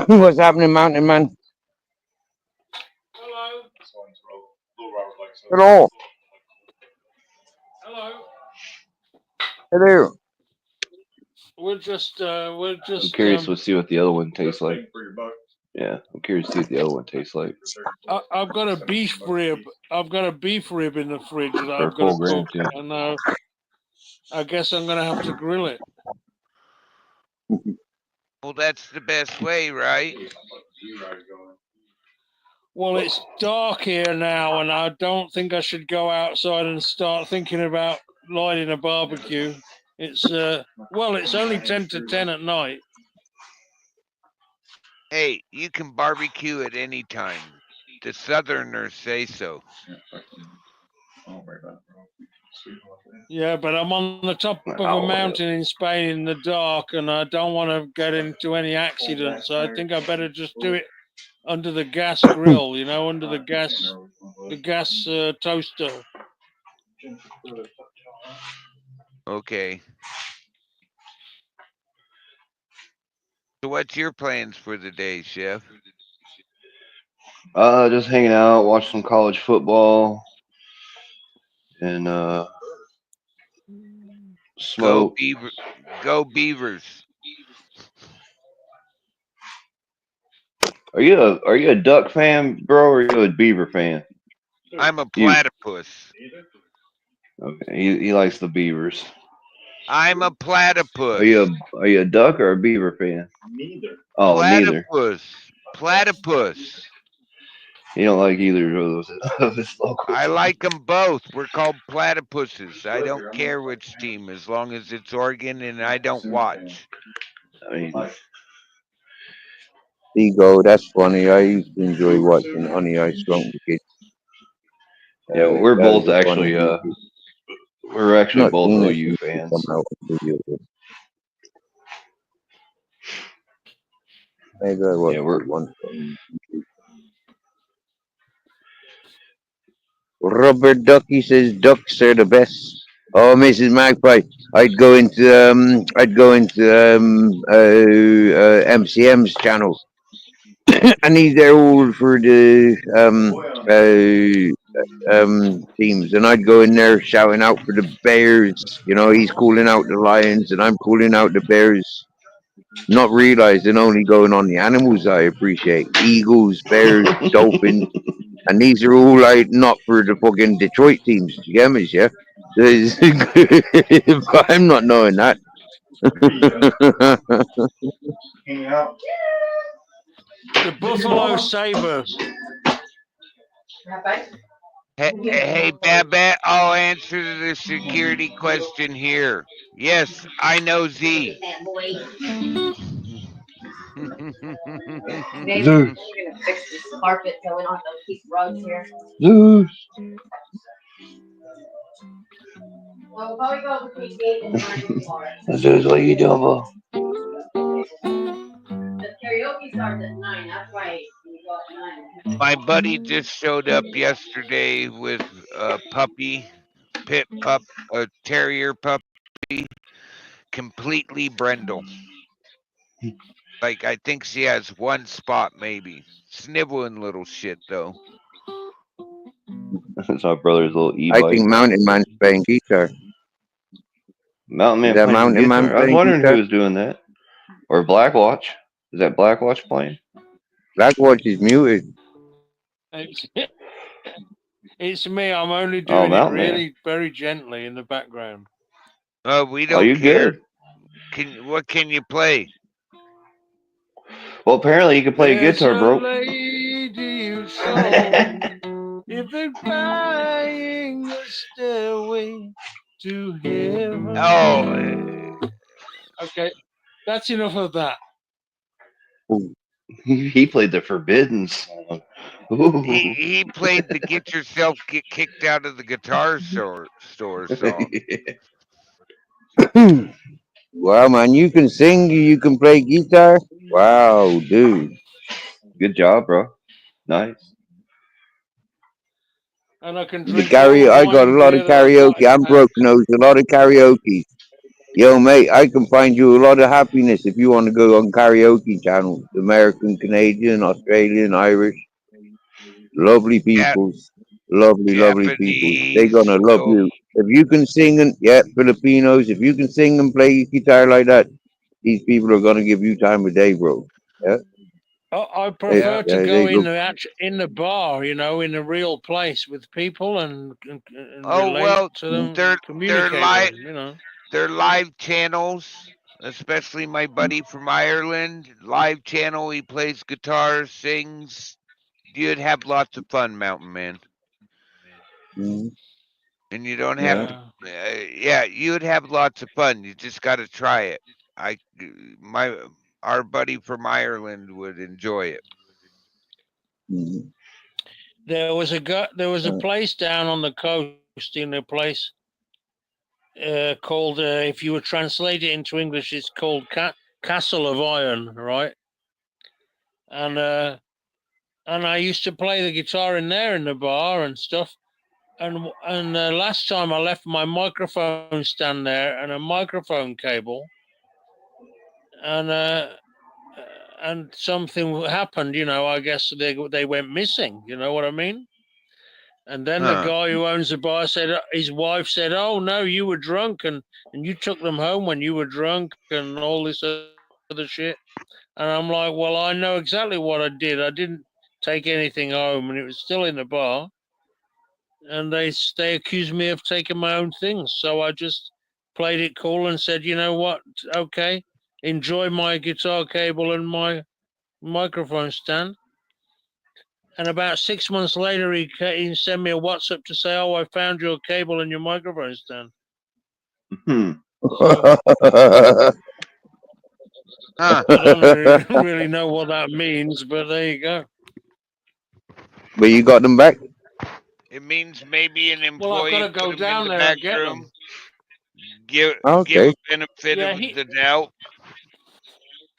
What's happening, Mountain Man? Hello. Hello. Hello. Hello. We're just I'm curious to see what the other one tastes like. Yeah, I'm curious to see what the other one tastes like. I've got a beef rib. I've got a beef rib in the fridge that For I've a got full to grain cook, too. and I guess I'm gonna have to grill it. Well, that's the best way, right? Well, it's dark here now, and I don't think I should go outside and start thinking about lighting a barbecue. It's well, it's only 10 to 10 at night. Hey, you can barbecue at any time. The Southerners say so. Yeah, but I'm on the top of a Oh, mountain in Spain in the dark, and I don't want to get into any accidents. So I think I better just do it under the gas grill, under the gas toaster. Okay. So what's your plans for the day, Chef? just hanging out, watch some college football, and Go smoke. Go Beavers. Are you a duck fan, bro, or are you a beaver fan? I'm a You. platypus. Okay. He likes the beavers. I'm a Are platypus. you a duck or a beaver fan? Oh, neither. Platypus. You don't like either of those of his locals. I like them both. We're called platypuses. I don't care which team as long as it's Oregon and I don't watch. I mean, Ego, that's funny. I used to enjoy watching Honey I Shrunk the Kids. yeah, we're That was both a funny actually movie. we're actually Not both seen it OU since it fans. come out on video. Maybe I watched Yeah, it once on YouTube. Rubber Ducky says ducks are the best. Oh, Mrs. Magpie, I'd go into MCM's channel, and he's there all for the teams, and I'd go in there shouting out for the Bears. He's calling out the Lions, and I'm calling out the Bears. Not realizing only going on the animals I appreciate: Eagles, Bears, Dolphins. And these are all like not for the fucking Detroit teams. You get me, yeah? But I'm not knowing that. The Buffalo Sabres. Hey, Babette, I'll answer the security question here. Yes, I know Z. Maybe you're gonna fix this carpet so we don't have to keep rugs here. Zeus. Well, we'll probably go between 8 and 9 tomorrow. Zeus, what are you doing, bro? The karaoke starts at 9, that's why we go at 9. My buddy just showed up yesterday with a puppy, a terrier puppy, completely brindle. Like, I think she has one spot maybe. Sniveling little shit, though. That's my brother's little I e-bike. think Mountain Man's playing guitar. Mountain Is Man that playing Mountain Man guitar. I was playing wondering who guitar? was doing that. Or Blackwatch. Is that Blackwatch playing? Blackwatch is muted. It's, it's me. I'm only Oh, doing it Mountain Man. really very gently in the background. We Oh, don't you care. good? What can you play? Well, apparently you can play a There's guitar, a bro. lady who sold if it buying a stairway to Oh, heaven. Okay, that's enough of that. Ooh. He played the Forbidden song. Ooh. he played the "Get Yourself Get Kicked Out of the Guitar Store" song. Wow, man, you can sing, you can play guitar. Wow, dude. Good job, bro. Nice. And I can The drink all the karaoke, I got a wine lot of beer that I've got karaoke. in I'm the house. broke nose, a lot of karaoke. Yo, mate, I can find you a lot of happiness if you want to go on karaoke channels. American, Canadian, Australian, Irish. Lovely Jap- peoples. Lovely, lovely peoples. They Japanese. gonna love Oh, you. If you can sing and yeah, Filipinos, if you can sing and play guitar like that, these people are gonna give you time of day, bro. Yeah. I They, yeah. prefer to go they in look. the bar, in a real place with people and Oh relate well, to Mm, them, they're communicate with live. them. They're live channels. Especially my buddy from Ireland, live channel. He plays guitar, sings. You'd have lots of fun, Mountain Man, mm, and you don't have yeah. to. Yeah. Yeah, you'd have lots of fun. You just got to try it. I, my, our buddy from Ireland would enjoy it. Mm, There was a uh, place down on the coast in a place called, if you would translate it into English, it's called Castle of Iron, right? And and I used to play the guitar in there in the bar and stuff. And last time I left my microphone stand there and a microphone cable, and something happened. I guess they went missing. You know what I mean? And then the Huh? guy who owns the bar said his wife said, "Oh no, you were drunk and you took them home when you were drunk and all this other shit." And I'm like, "Well, I know exactly what I did. I didn't take anything home, and it was still in the bar." And they accused me of taking my own things. So I just played it cool and said, "You know what? Okay, enjoy my guitar cable and my microphone stand." And about 6 months later, he sent me a WhatsApp to say, "Oh, I found your cable and your microphone stand." Hmm. So Huh? I don't really know what that means, but there you go. but you got them back. It means maybe an Well, I've got employee to put go him in down the there back and get them. room. Give Okay. a benefit Yeah, of the doubt.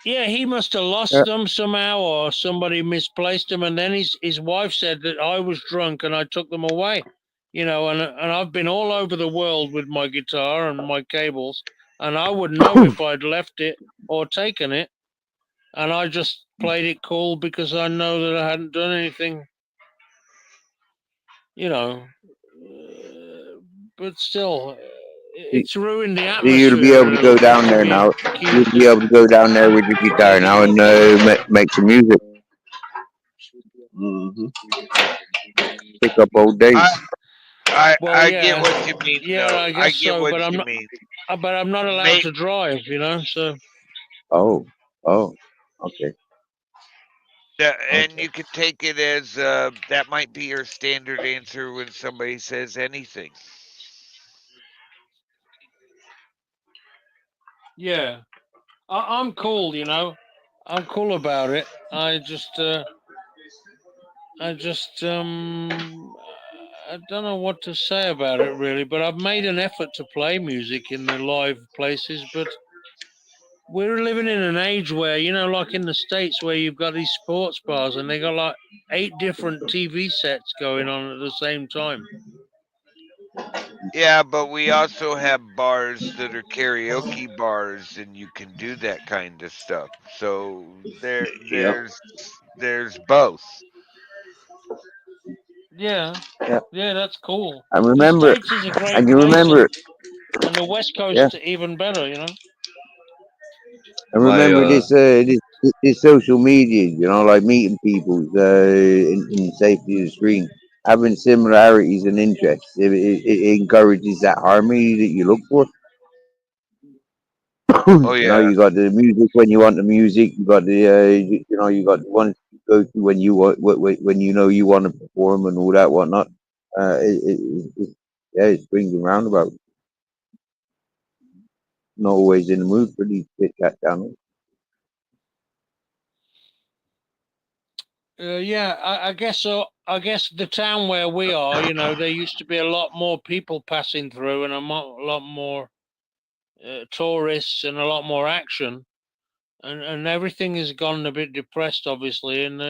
he must have Yeah. lost them somehow, or somebody misplaced them. And then his wife said that I was drunk and I took them away. And I've been all over the world with my guitar and my cables, and I would know if I'd left it or taken it. And I just played it cool because I know that I hadn't done anything, you know. But still, it's ruined the So you'll be atmosphere able a to go little bit down to there be now. You'll accused be of able to go down there with your guitar taking now your and things. make some music. Hmm. Pick up old I dates. Well, I get yeah, what you mean, yeah, though. I I guess get so. what you mean. But I'm not allowed May, to drive. So Oh, oh, okay, and okay. you could take it as that might be your standard answer when somebody says anything. yeah, I'm cool. I'm cool about it. I don't know what to say about it really. But I've made an effort to play music in the live places. But we're living in an age where, like in the States, where you've got these sports bars and they got like 8 different TV sets going on at the same time. Yeah, but we also have bars that are karaoke bars, and you can do that kind of stuff. So Yep. there's both. Yeah, Yeah, yeah, that's cool. I The remember, States is a great and you place. remember. And the West Yeah. Coast even better, you know. And My remember this social media, you know, like meeting people in the safety of the screen, having similarities and interests. It encourages that harmony that you look for. Oh You know, yeah. you got the music when you want the music. You got the you know, you got the one to go to when you want when you know you want to perform and all that whatnot. Yeah, it swings and roundabouts. Not always in the mood for these chit chat channels. Yeah, I guess so. I guess the town where we are, you know, there used to be a lot more people passing through and a lot more tourists and a lot more action, and everything has gone a bit depressed, obviously. And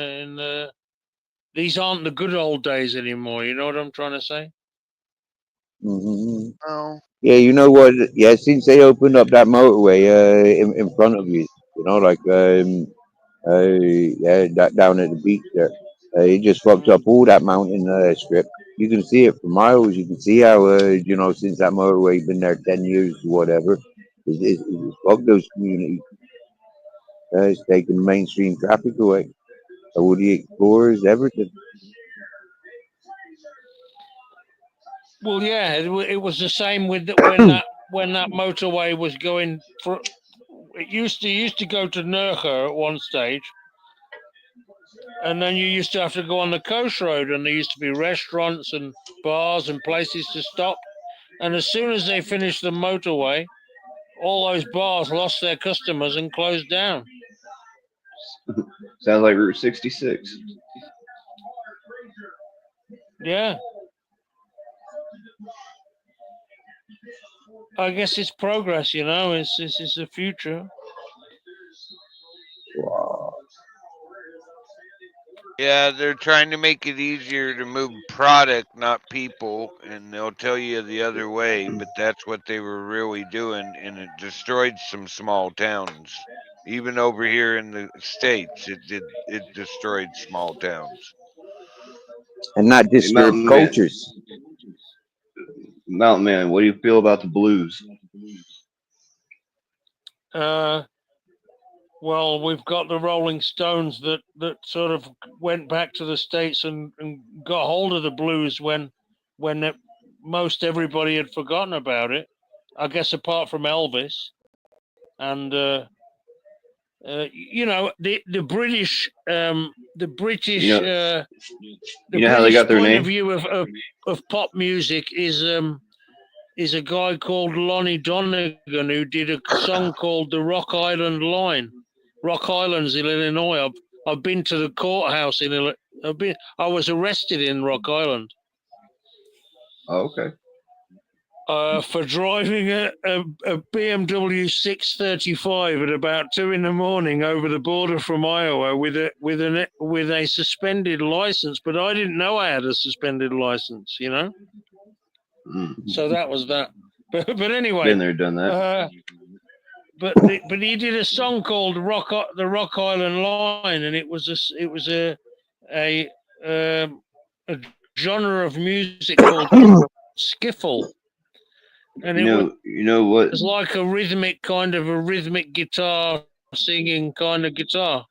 these aren't the good old days anymore. You know what I'm trying to say? Hmm. Oh. Yeah, you know what? Yeah, since they opened up that motorway in front of you, you know, like yeah, down at the beach there, it just fucked up all that mountain strip. You can see it for miles. You can see how you know, since that motorway been there 10 years or whatever, it's fucked those communities. It's taking mainstream traffic away. All the explorers, everything. Well, yeah, it was the same with when that motorway was going for. It used to go to Nurka at one stage, and then you used to have to go on the coast road, and there used to be restaurants and bars and places to stop. And as soon as they finished the motorway, all those bars lost their customers and closed down. Sounds like Route 66. Yeah, I guess it's progress, you know. This is the future. Wow. Yeah, they're trying to make it easier to move product, not people, and they'll tell you the other way, but that's what they were really doing, and it destroyed some small towns. Even over here in the States, it destroyed small towns. And not Hey, disturb cultures. Mountain Man, what do you feel about the blues? Uh, well, we've got the Rolling Stones that sort of went back to the States and got hold of the blues when most everybody had forgotten about it. I guess apart from Elvis and you know the You British know, the you know how they British got their point of name? view of pop music is a guy called Lonnie Donegan who did a song called the Rock Island Line. Rock Island's in Illinois. I've been to the courthouse in Illinois. I was arrested in Rock Island Oh, okay. for driving a BMW 635 at about 2 in the morning over the border from Iowa with a suspended license. But I didn't know I had a suspended license, you know. Mm. So that was that. But anyway, Been there, done that. but he did a song called the Rock Island Line, and it was a a genre of music called skiffle, and it You know what? was like a rhythmic guitar singing kind of guitar.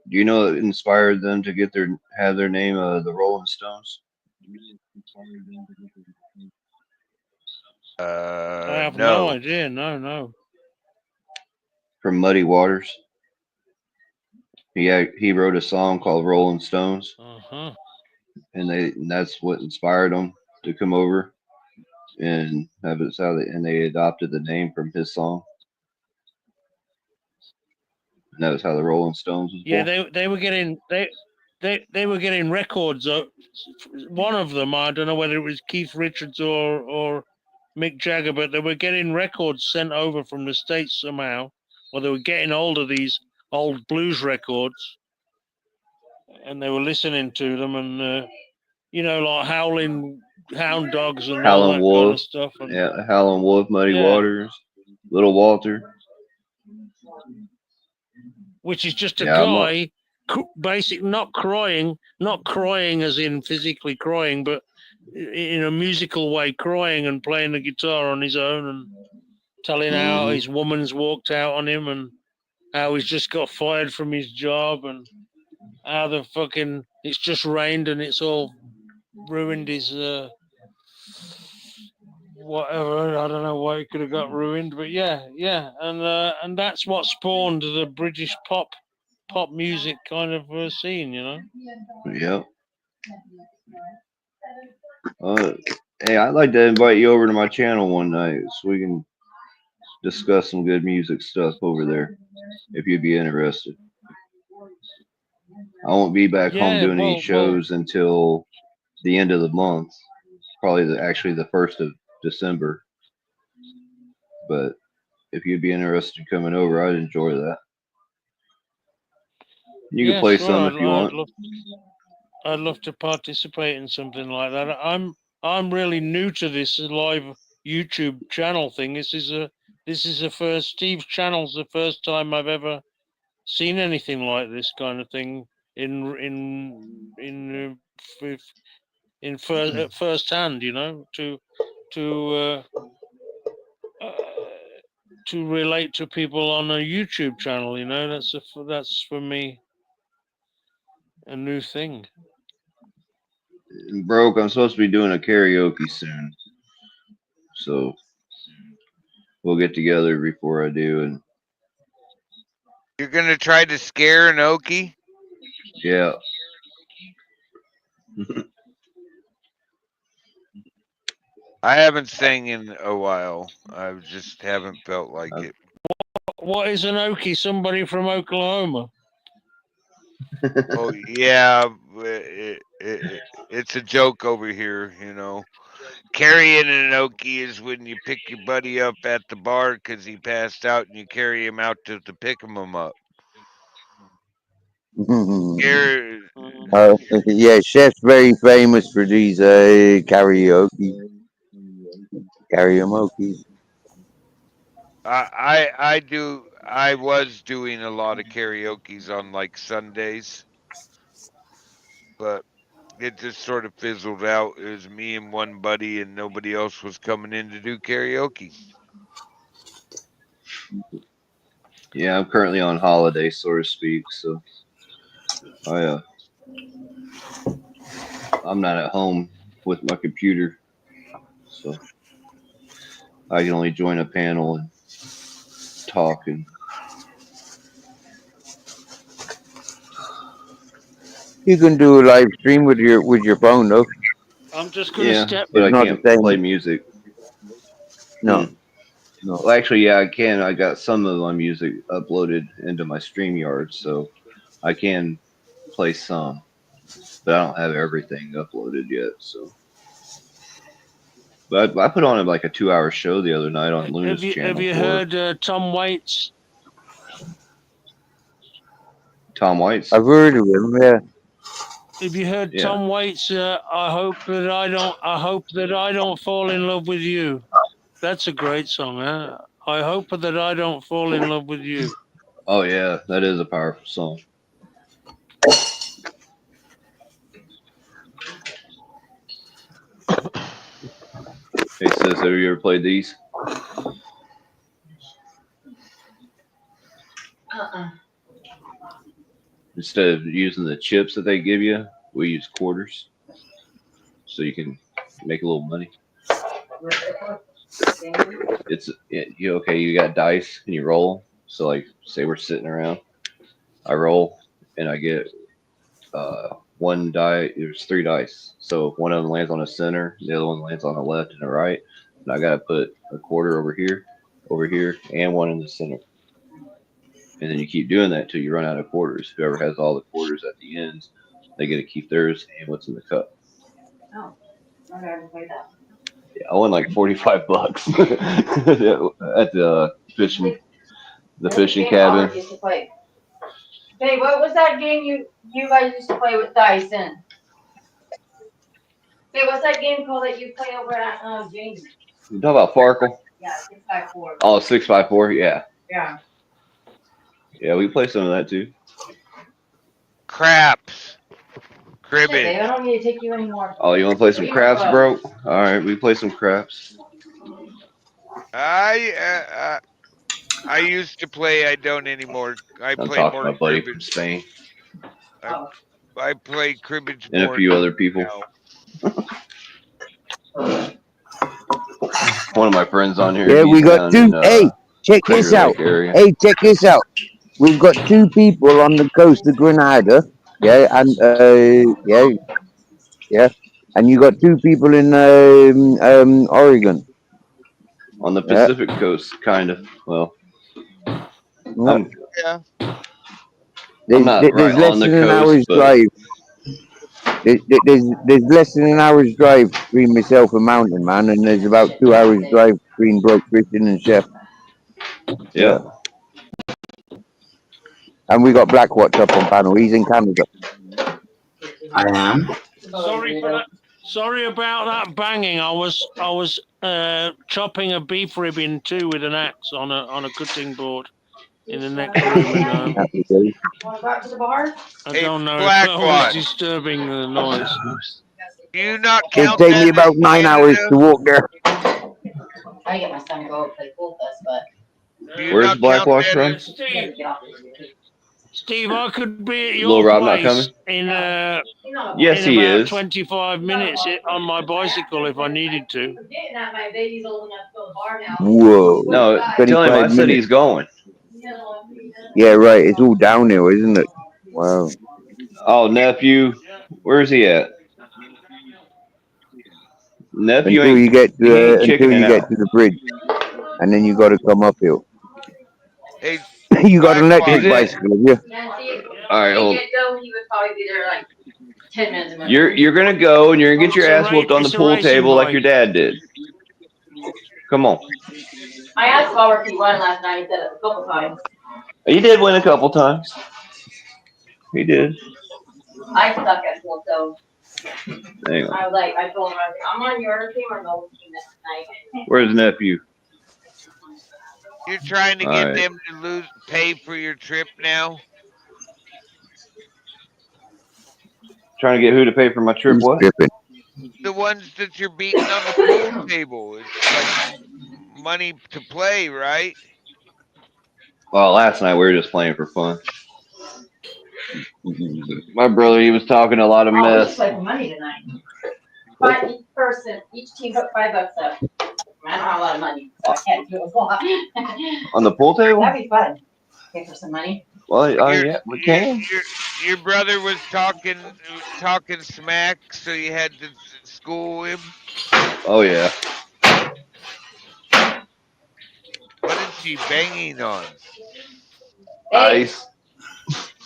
Do you know what inspired them to have their name, the Rolling Stones, I have no No. idea. No. from Muddy Waters? He wrote a song called Rolling Stones, Uh-huh. and that's what inspired them to come over and have it how they adopted the name from his song, and that was how the Rolling Stones was Yeah, born. they were getting they were getting records. One of them, I don't know whether it was Keith Richards or Mick Jagger, but they were getting records sent over from the States somehow, or they were getting hold of these old blues records, and they were listening to them, and you know, like Howling Hound Dogs and all Howlin' that kind Wolf, of stuff, and yeah, Howlin' Wolf, Muddy yeah, Waters, Little Walter. which is just a Yeah, guy, not crying as in physically crying, but in a musical way, crying and playing the guitar on his own and telling how his woman's walked out on him and how he's just got fired from his job and how the fucking it's just rained and it's all ruined his whatever. I don't know why it could have got ruined, but yeah, and that's what spawned the British pop music kind of scene, you know. Yep. Hey, I'd like to invite you over to my channel one night so we can discuss some good music stuff over there, if you'd be interested. I won't be back home Yeah, doing any shows until the end of the month, probably actually the 1st of December. But if you'd be interested in coming over, I'd enjoy that. You can play sure, some if you want. I'd love to participate in something like that. I'm really new to this live YouTube channel thing. This is the first Steve's channel's the first time I've ever seen anything like this kind of thing at first hand. You know, to relate to people on a YouTube channel. You know, that's for me a new thing. Broke, I'm supposed to be doing a karaoke soon, so we'll get together before I do. And You're gonna try to scare an Okie? yeah. I haven't sang in a while. I just haven't felt like it. What is an Okie? Somebody from Oklahoma? Oh yeah, it's a joke over here, you know. Carrying an Okie is when you pick your buddy up at the bar because he passed out, and you carry him out to pick him up. Yeah, Chef's very famous for these karaoke. I was doing a lot of karaoke's on like Sundays, but it just sort of fizzled out. It was me and one buddy, and nobody else was coming in to do karaoke. Yeah, I'm currently on holiday, so to speak. So I'm not at home with my computer, so I can only join a panel and talk. And you can do a live stream with your phone though. I'm just gonna step. But it's I can't play music. No. No. Well, actually, yeah, I can. I got some of my music uploaded into my StreamYard, so I can play some, but I don't have everything uploaded yet. So, but I put on like a 2-hour show the other night on Luna's channel. Have you heard Tom Waits? Tom Waits? I've heard of him. Yeah. Have you heard Tom Waits? I hope that I don't fall in love with you. That's a great song, huh? I hope that I don't fall in love with you. Oh yeah, that is a powerful song. Hey sis, have you ever played these? Instead of using the chips that they give you, we use quarters, so you can make a little money. You got dice and you roll. So like, say we're sitting around, I roll and I get one die. There's 3 dice, so if one of them lands on the center, the other one lands on the left and the right, and I gotta put a quarter over here, and one in the center. And then you keep doing that till you run out of quarters. Whoever has all the quarters at the ends, they get to keep theirs and what's in the cup. Oh, I never played that. Yeah, I won like $45 at the fishing cabin. Used to play. Hey, what was that game you guys used to play with dice in? Hey, what's that game called that you play over at James? You talking about Farkle? Yeah, 6x4. Oh, 6x4, yeah. Yeah. Yeah, we play some of that too. Craps. cribbage. Babe, I don't need to take you anymore. Oh, you want to play some craps, bro? All right, we play some craps. I used to play. I don't anymore. I I'm play talking to more my buddy cribbage. from Spain I I play cribbage and a more few other people. now. One of my friends on here, Yeah, we he's got down two. in Hey, check Crater this out. Lake area. Hey, check this out. We've got two people on the coast of Grenada. Yeah, and yeah, and you got two people in Oregon. On the Yeah, Pacific coast, kind of. Well, yeah. I'm Yeah. not right There's on less the than an coast, hour's but drive. There's less than an hour's drive between myself and Mountain Man, and there's about 2 hours drive between Broke Christian and Chef. yeah. And we got Black Watch up on panel. He's in Canada. I am. Sorry for that. Sorry about that banging. I was chopping a beef rib in two with an axe on a cutting board in the next room at home. Happy days. Want to go out to the bar? I Hey, don't know if Black that was Watch. disturbing the noise. Do you not It'd count take that me as about 9 hours Canada? to walk there. I get my son to go play pool with us, but Do you Where's not Black count Watch that from? as? he has Steve, to get off. Steve, I could be at Little your Rob not coming? place in He's not a Yes, in he about is. 25 minutes on my bicycle if I needed to. I'm getting at my baby's old enough to go to the bar now. Whoa. No, tell him I 25 said minutes. he's going. Yeah, right. It's all downhill, isn't it? Wow. Oh, nephew, where's he at? Nephew Until you get he ain't to chickening out. the bridge, and then you got to come uphill. Hey, You got an Black electric He's Watch. in. bicycle, have you? Yeah, see, All right, hold. get go, he would probably be there like 10 minutes. You're gonna go and you're gonna get your ass whooped on the It's a pool racing table like bike. your dad did. Come on. I asked Robert if he won last night. He said it a couple times. He did win a couple times. He did. I suck at pool, so Hang on. I was like, I told him, I'm on your team or no team this night. Where's nephew? You're trying to All get right. them to pay for your trip now. Trying to get who to pay for my trip? He's What? tripping. The ones that you're beating on the pool table. It's like money to play, right? Well, last night we were just playing for fun. My brother, he was talking a lot of Oh, we mess. should play for money tonight. But each person, each team put $5 up. I don't have a lot of money, so I can't do a lot. On the pool table? That'd be fun. Pay for some money. Well, Your, yeah, we can. your brother was talking smack, so you had to school him. Oh yeah. What is she banging on? Hey, Ice.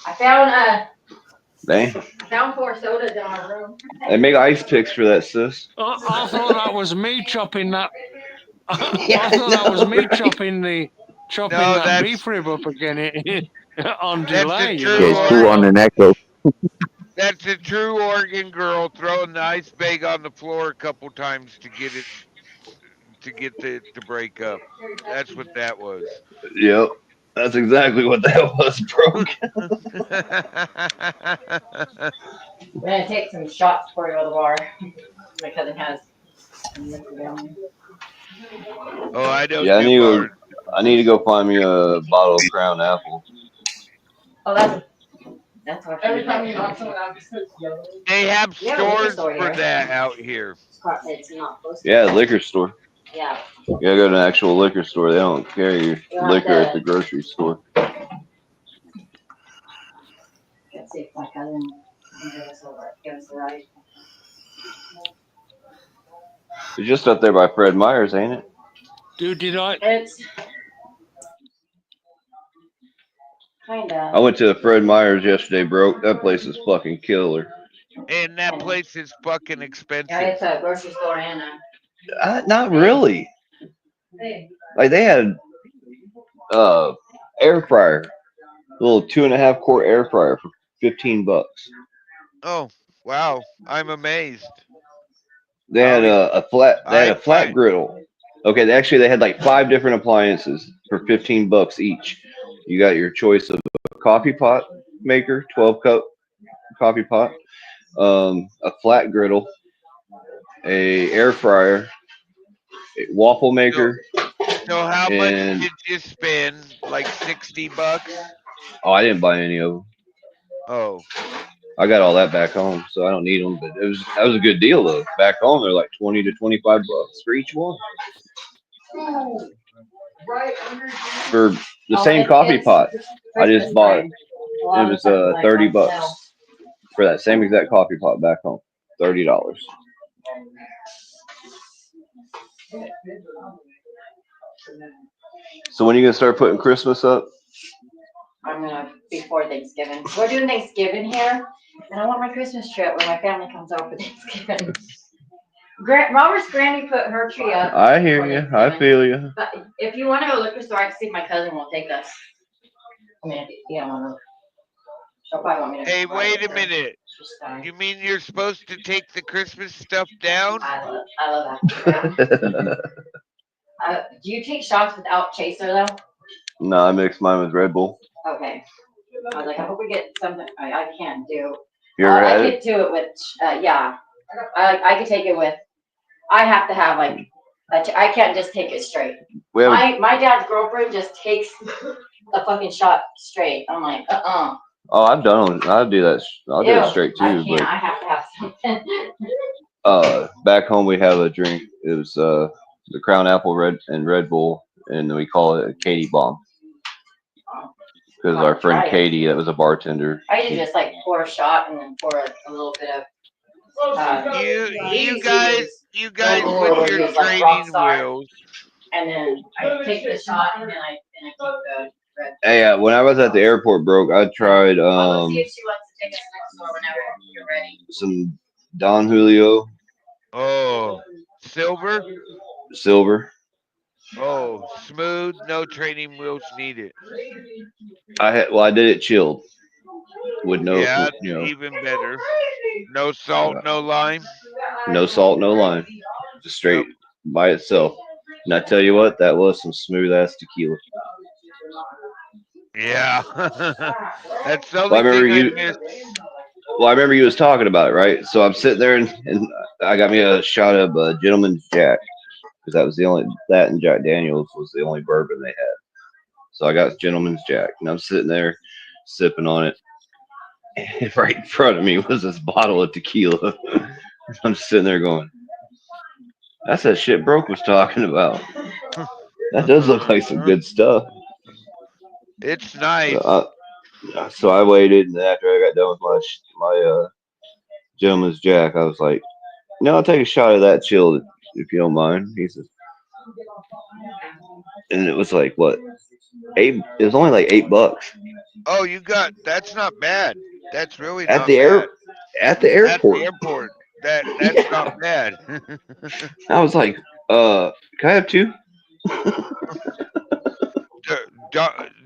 I found Dang. I found 4 sodas in our room. They make ice picks for that, sis. I thought that was me chopping that. Yeah, I thought that was me right? chopping No, that that's beef rib up again on that's delay. a You true Yeah, know. it's cool on an echo. That's a true Oregon girl throwing the ice bag on the floor a couple times to get it to break up. That's what that was. Yep. That's exactly what that was, bro. We're gonna take some shots before we go to the bar. My cousin has some liquor down there. Oh, I don't Yeah, do bars. I need to go find me a bottle of Crown Apple. Oh, that's what every time you knock someone out, They have Yeah, liquor stores store for here. that out here. It's not close to Yeah, liquor store. Yeah. You gotta go to an actual liquor store. They don't carry Yeah, liquor at the grocery store. Let's see if my cousin can give us the right. It's just up there by Fred Meyer's, ain't it? Dude, did I? It's kinda. I went to Fred Meyer's yesterday, bro. That place is fucking killer. And that place is fucking Yeah, expensive. it's a grocery store and Not really. Like they had air fryer, a little 2.5 quart air fryer for $15. Oh, wow. I'm amazed. They had a flat griddle. Okay, they had like 5 different appliances for $15 each. You got your choice of a coffee pot maker, 12 cup coffee pot, a flat griddle, a air fryer, a waffle So, maker, so how much and did you spend? Like $60? oh, I didn't buy any of them. Oh, I got all that back home, so I don't need them. But that was a good deal though. Back home, they're like 20 to 25 bucks for each one. For the same coffee pot, I just bought. It was 30 bucks for that same exact coffee pot back home. $30. So when are you gonna start putting Christmas up? I'm gonna before Thanksgiving. We're doing Thanksgiving here, and I want my Christmas tree up when my family comes over for Thanksgiving. Robert's granny put her tree up. I hear you. I feel you. But if you want to go to the liquor store, I can see if my cousin will take us. I mean, if you don't want to, she'll probably want me to. hey, wait a minute. You mean you're supposed to take the Christmas stuff down? I love that. Do you take shots without chaser though? No, I mix mine with Red Bull. Okay. I was like, I hope we get something. I can't do. You ever had I it? could do it with. Yeah. I could take it with. I have to have like. I can't just take it straight. My dad's girlfriend just takes a fucking shot straight. I'm like, Oh, I've done. I'll do that. I'll do it straight too. I can't. I have to have something. Back home we have a drink. It was the Crown Apple Red Bull, and we call it a Katie Bomb because our friend Katie, that was a bartender. I usually just like pour a shot and then pour a little bit of. You guys with your training wheels. And then I take the shot and then I keep the red. Hey, when I was at the airport, broke, I tried Let's see if she wants to take us next door whenever you're ready. some Don Julio. Oh, silver. Oh, smooth. No training wheels needed. I did it chilled with no, Yeah, even better. No salt, no lime. No salt, no lime, just straight by itself. And I tell you what, that was some smooth ass tequila. Yeah, that's the only thing I miss. Well, I remember you was talking about it, right? So I'm sitting there and I got me a shot of Gentleman's Jack because that and Jack Daniels was the only bourbon they had. So I got Gentleman's Jack and I'm sitting there sipping on it. And right in front of me was this bottle of tequila. I'm sitting there going, "That's that shit Broke was talking about. That does look like some good stuff." It's nice. So I waited, and after I got done with my Gentleman's Jack, I was like, "No, I'll take a shot of that chilled if you don't mind." He says, and it was like what? It was only like $8. Oh, that's not bad. That's really At not the bad. At the airport. At the airport. That's not bad. I was like, can I have two?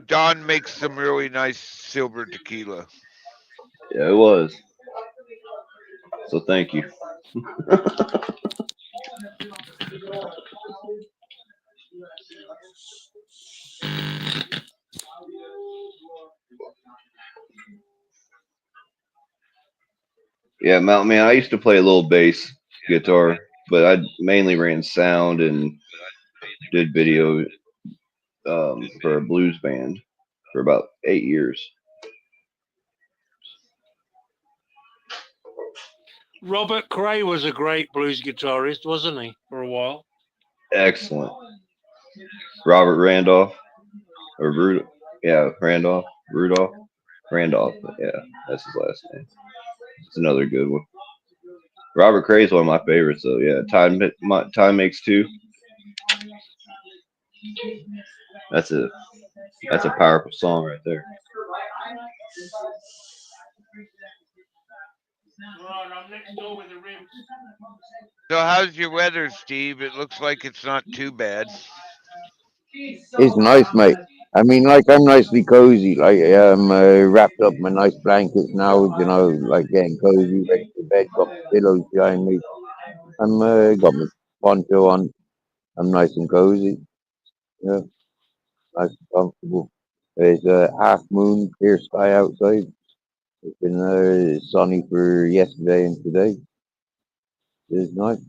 Don makes some really nice silver tequila. Yeah, it was. So thank you. Yeah, Mountain Man, I used to play a little bass guitar, but I mainly ran sound and did video for a blues band for about 8 years. Robert Cray was a great blues guitarist, wasn't he, for a while? Excellent. Robert Randolph, or Rudolph. Yeah, Randolph. Randolph. Yeah, that's his last name. It's another good one. Robert Cray is one of my favorites, though. Yeah, Time Makes Two. That's a powerful song right there. So how's your weather, Steve? It looks like it's not too bad. It's nice, mate. I mean, like, I'm nicely cozy. Like, I'm wrapped up in my nice blankets now, like getting cozy, ready for bed, got my pillows behind me. I'm got my poncho on. I'm nice and cozy. Yeah, nice and comfortable. There's a half moon, clear sky outside. It's been sunny for yesterday and today. It's nice.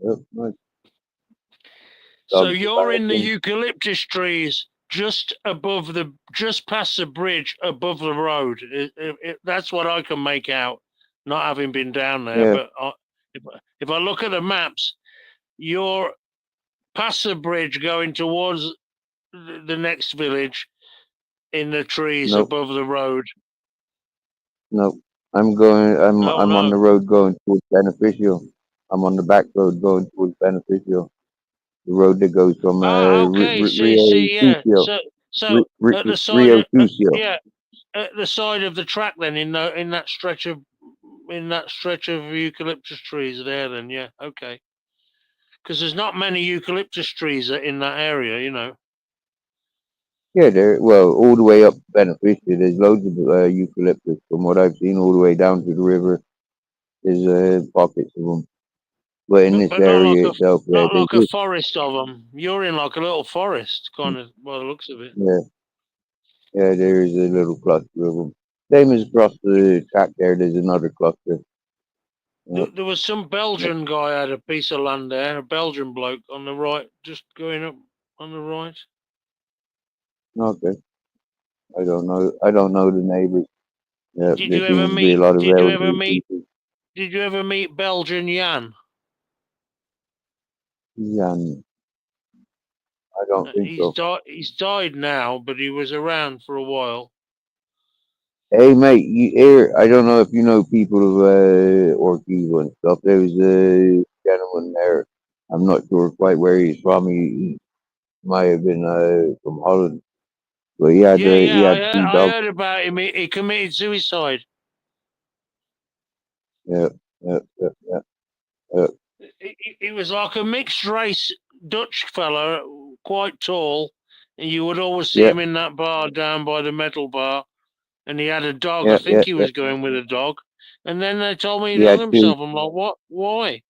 Yep, nice. So Dogs are you're in the barking. eucalyptus trees just past the bridge above the road. That's what I can make out, not having been down there. Yeah, But if I look at the maps, you're past the bridge going towards the next village in the trees nope, above the road. nope. I'm going. Oh I'm on no. the road going towards Beneficial. I'm on the back road going towards Beneficial. The road that goes from Ah, okay. Rio Yeah. Sucio, So at the side Rio of Sucio. yeah, at the side of the track, then in that stretch of eucalyptus trees there. Then yeah, okay. Because there's not many eucalyptus trees in that area, you know. Yeah, there. Well, all the way up Beneficial, there's loads of eucalyptus. From what I've seen, all the way down to the river, there's pockets of them. But in this But not like area itself, yeah, not there's like a forest of them. You're in like a little forest, kind of, by the looks of it. yeah, yeah, there is a little cluster of them. Same as across the track there, there's another cluster. Yep, There was some yep. Belgian guy had a piece of land there, a Belgian bloke on the right, just going up on the right. Okay. I don't know. I don't know the neighbors. Yeah, Did there you ever seems to be a meet? lot of Did you ever elderly meet? people. Did you ever meet Belgian Jan? Yeah, I don't think so. He's died now, but he was around for a while. Hey, mate, you here? I don't know if you know people of Orkiva and stuff. There was a gentleman there. I'm not sure quite where he's from. He might have been from Holland, but he Yeah. had two I dogs. heard about him. He committed suicide. Yeah, yeah, yeah, yeah. Yeah, He was like a mixed race Dutch fella, quite tall, and you would always see yeah, him in that bar down by the metal bar. And he had a dog. I yeah, think yeah, he yeah. was going with a dog. And then they told me He he'd hung had two. himself. I'm like, what? Why? He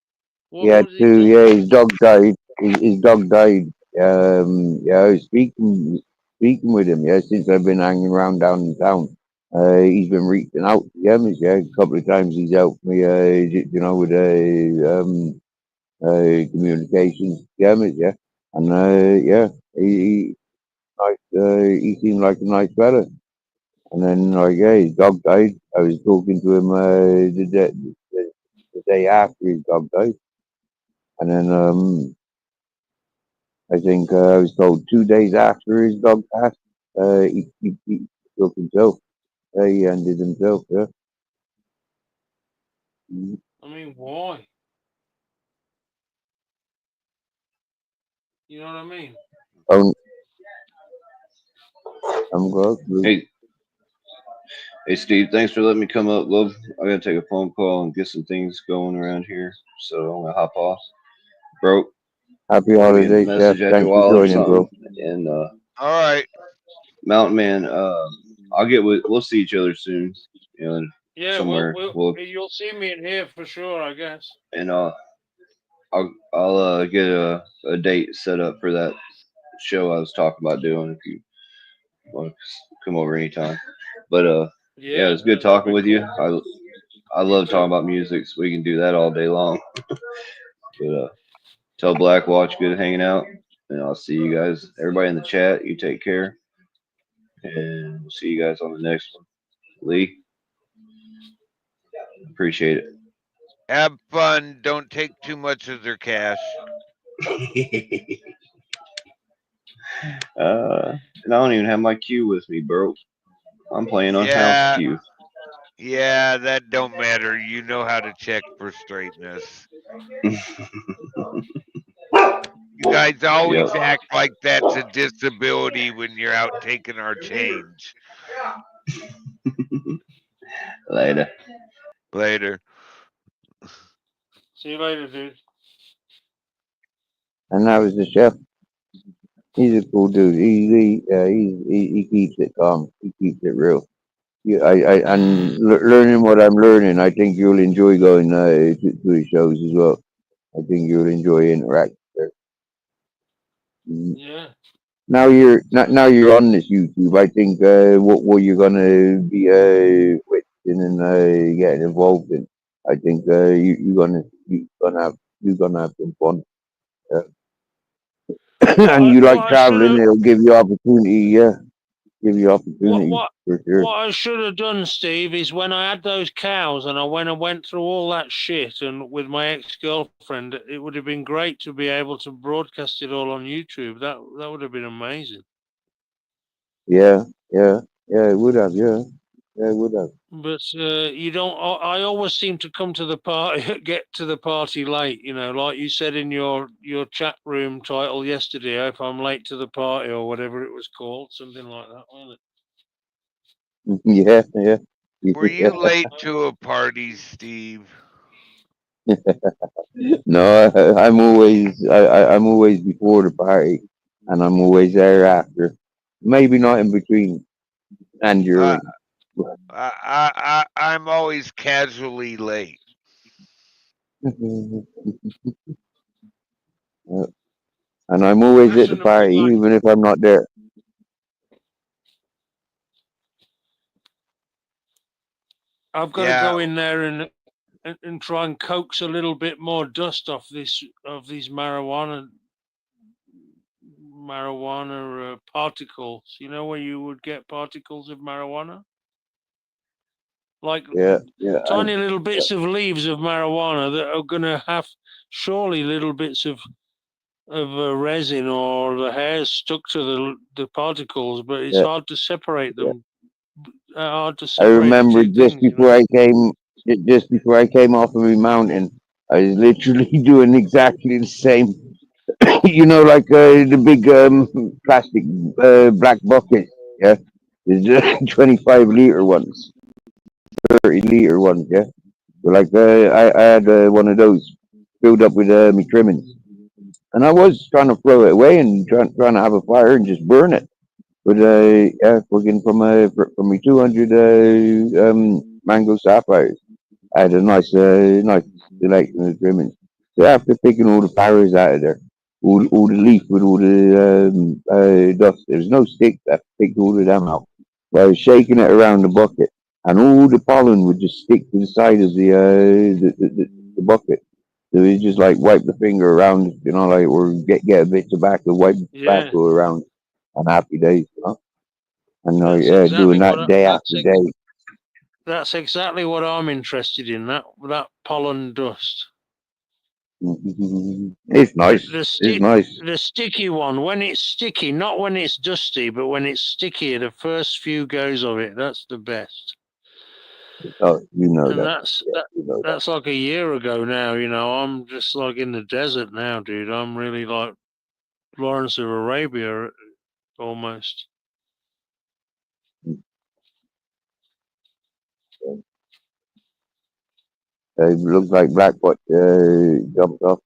What had was he two. done? Yeah, his dog died. His dog died. Yeah, I was speaking with him. Yeah, since I've been hanging around down in town. He's been reaching out. Yeah, yeah, a couple of times he's helped me. With communications. Yeah, yeah, and yeah, he nice. He seemed like a nice fella. And then, like, yeah, his dog died. I was talking to him the day after his dog died, and then I think I was told 2 days after his dog passed, he took himself. He ended himself. Yeah. Mhm. I mean, why? You know what I mean? Oh, I'm glad. Hey, Steve, thanks for letting me come up, love. I gotta take a phone call and get some things going around here, so I'm gonna hop off. Bro, Happy give me a holidays, Chef. message after a Thanks for while or joining, bro. something. And All right. Mountain Man, I'll get with. We'll see each other soon, Yeah, somewhere. you'll see me in here for sure, I guess. And I'll get a date set up for that show I was talking about doing. If you want to come over anytime. But yeah, Yeah, it's good that'd talking be with you. cool. I You love talking too. about music, so we can do that all day long. But tell Black Watch good hanging out, and I'll see you guys. Everybody in the chat, you take care, and we'll see you guys on the next one. Lee, appreciate Have fun. Don't take too much of their cash. it. And I don't even have my cue with me, bro. I'm playing on house Yeah. cue. Yeah, that don't matter. You know how to check for straightness. You guys Yep. always act like that's a disability when you're out taking our change. Later. Later. See you later, dude. And that was the chef. He's a cool dude. He keeps it calm. He keeps it real. Yeah, learning what I'm learning, I think you'll enjoy going to his shows as well. I think you'll enjoy interacting there. Mhm. Yeah. Now you're on this YouTube. I think what you're gonna be with. and getting involved in. I think you're gonna have some fun. Uh, and you What like I should traveling, have, it'll give you opportunity. Yeah, give you what opportunity what for sure. what I should have done, Steve, is when I had those cows and I went through all that shit and with my ex-girlfriend, it would have been great to be able to broadcast it all on YouTube. That would have been amazing. Yeah, yeah, yeah. It would have. Yeah, yeah, it would have. But you don't. I always seem to come to the party, get to the party late. You know, like you said in your chat room title yesterday. If I'm late to the party or whatever it was called, something like that, wasn't Yeah, yeah, Were yeah. you late to a party, Steve? No, I'm always before the party, and I'm always there after. Maybe not in between and I, during. I'm always casually late. Yeah. And I'm it? always at the Listen to me, party, like even if I'm not there. I've got to Yeah, go in there and try and coax a little bit more dust off this of these marijuana particles. You know where you would get particles of marijuana, like Yeah, yeah, tiny little bits of leaves of marijuana that are going to have surely little bits of resin or the hairs stuck to the particles, but it's yeah, hard to separate yeah. them. Hard to I separate the remember two things, you know. just before I came off of my mountain, I was literally doing exactly the same. Like the big plastic black bucket. Yeah, there's 25-liter ones, 30-liter ones. Yeah, so like I had one of those filled up with my trimmings, and I was trying to throw it away and trying to have a fire and just burn it. But yeah, working from my 200 mango sapphires. I had a nice selection of trimmings. So after picking all the flowers out of there, all the leaf with all the dust, there's no sticks. I picked all of them out. So I was shaking it around the bucket, and all the pollen would just stick to the side of the bucket. So you just like wipe the finger around, like or get a bit of tobacco, wipe the Yeah, tobacco around, and happy days. And that's yeah, doing exactly that day after day. that's exactly what I'm interested in. That pollen dust. It's The nice. the It's stick nice. the sticky one, when it's sticky, not when it's dusty, but when it's sticky, the first few goes of it, that's the best. Oh, you know And that. Yeah, you know that. that's like a year ago now, you know. I'm just like in the desert now, dude. I'm really like Lawrence of Arabia almost. It looks like Blackfoot jumped off.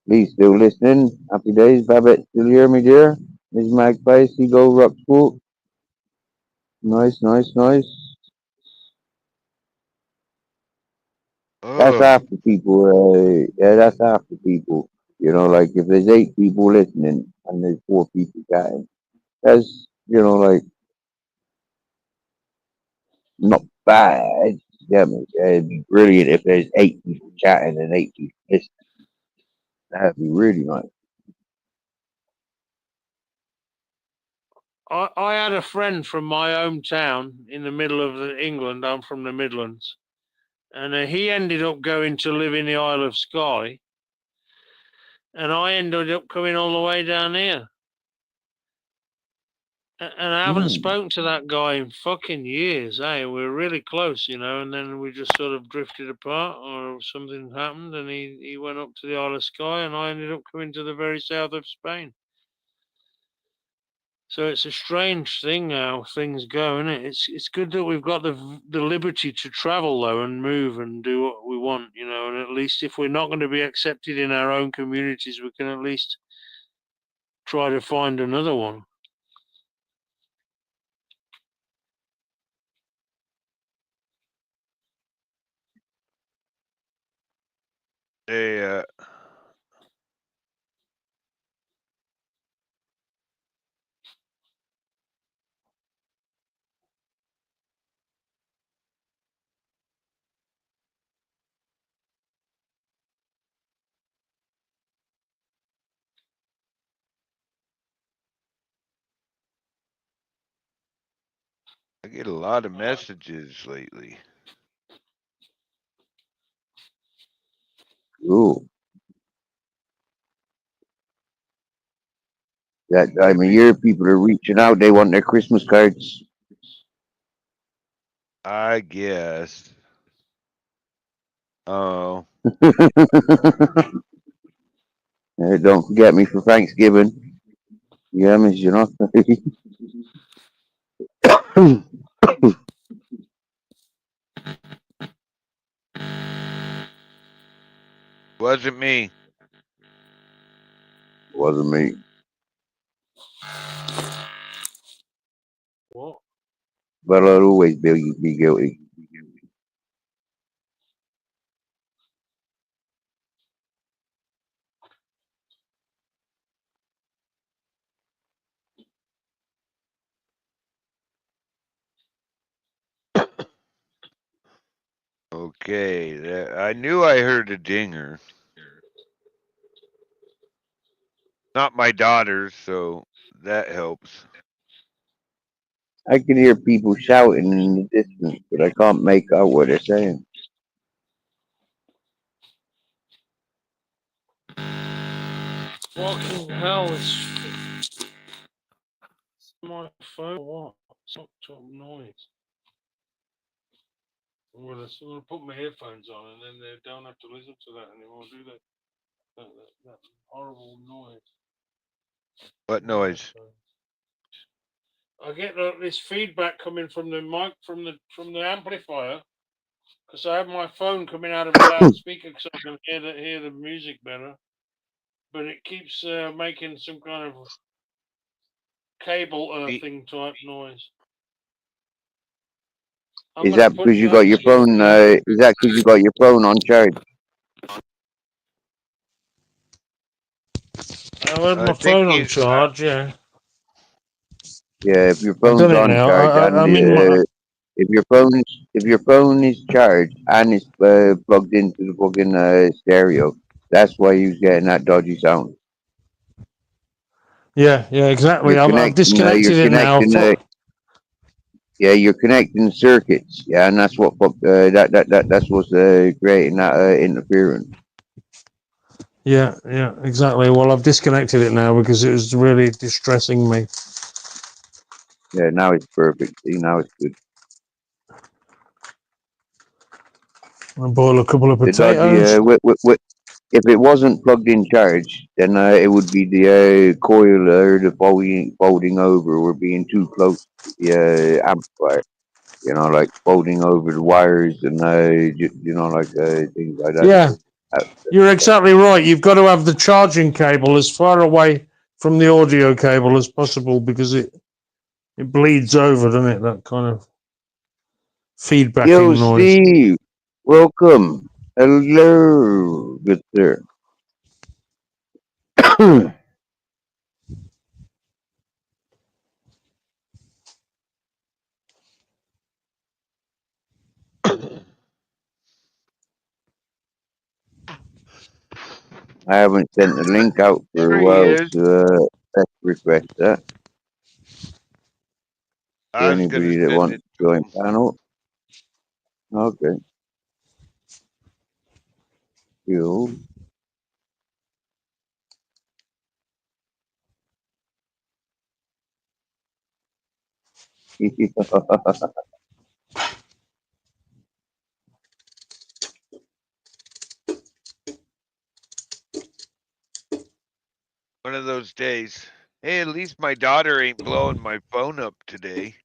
Lee still listening. Happy days. Babette still hear me, dear. Miss Magpie, Seagull, Rock School. Nice, nice, nice. That's ugh. half the people. Yeah, that's half the people. Like if there's 8 people listening and there's 4 people chatting, that's like not bad. Yeah, man, it'd be brilliant if there's 8 people chatting and 8 people listening. That'd be really nice. I had a friend from my hometown in the middle of England. I'm from the Midlands, and he ended up going to live in the Isle of Skye, and I ended up coming all the way down here. And I haven't Mm. spoken to that guy in fucking years. Hey, we're really close, you know, and then we just sort of drifted apart, or something happened, and he went up to the Isle of Skye, and I ended up coming to the very south of Spain. So it's a strange thing how things go, isn't it? It's good that we've got the liberty to travel though and move and do what we want, you know. And at least if we're not going to be accepted in our own communities, we can at least try to find another one. Hey, I get a lot of messages lately. Ooh, that time of year, people are reaching out. They want their Christmas cards. I guess. Oh, Don't forget me for Thanksgiving. Yeah, miss you know. wasn't me. Wasn't me. What? But I'll always be guilty. Okay, I knew I heard a dinger. Not my daughter's, so that helps. I can hear people shouting in the distance, but I can't make out what they're saying. Fucking hell, it's my phone. What? Sucked up noise. Well, I'm going to put my earphones on and then they don't have to listen to that anymore, do they? That horrible noise. What noise? I get this feedback coming from the mic from the amplifier because I have my phone coming out of a loudspeaker so I can hear the music better. But it keeps making some kind of cable earthing type noise. Is that because you got your phone? Is that because you got your phone on charge? I had my I think phone on charge. Yeah, Yeah, if your I've phone's done it on now. charge and I'm in my. if your phone is charged and it's plugged into the fucking stereo, that's why you're getting that dodgy sound. Yeah, exactly. You're I've connecting. disconnected it now. Yeah, you're connecting circuits. Yeah, and that's what that's what's creating that interference. Yeah, exactly. Well, I've disconnected it now because it was really distressing me. Yeah, now it's perfect. See, now it's good. I boil a couple of The dodgy. potatoes. If it wasn't plugged in charge, then it would be the coil or the folding over or being too close to the amplifier. You know, like folding over the wires and like things like that. Yeah, Uh, you're exactly right. You've got to have the charging cable as far away from the audio cable as possible because it bleeds over, doesn't it? That kind of Yo, feedbacking noise. Steve, welcome. Hello, good sir. I haven't sent the link out for a There he while is. to let's request that I for was gonna anybody that send wants it to to join him. panel. Okay, cool. One of those days. Hey, at least my daughter ain't blowing my phone up today.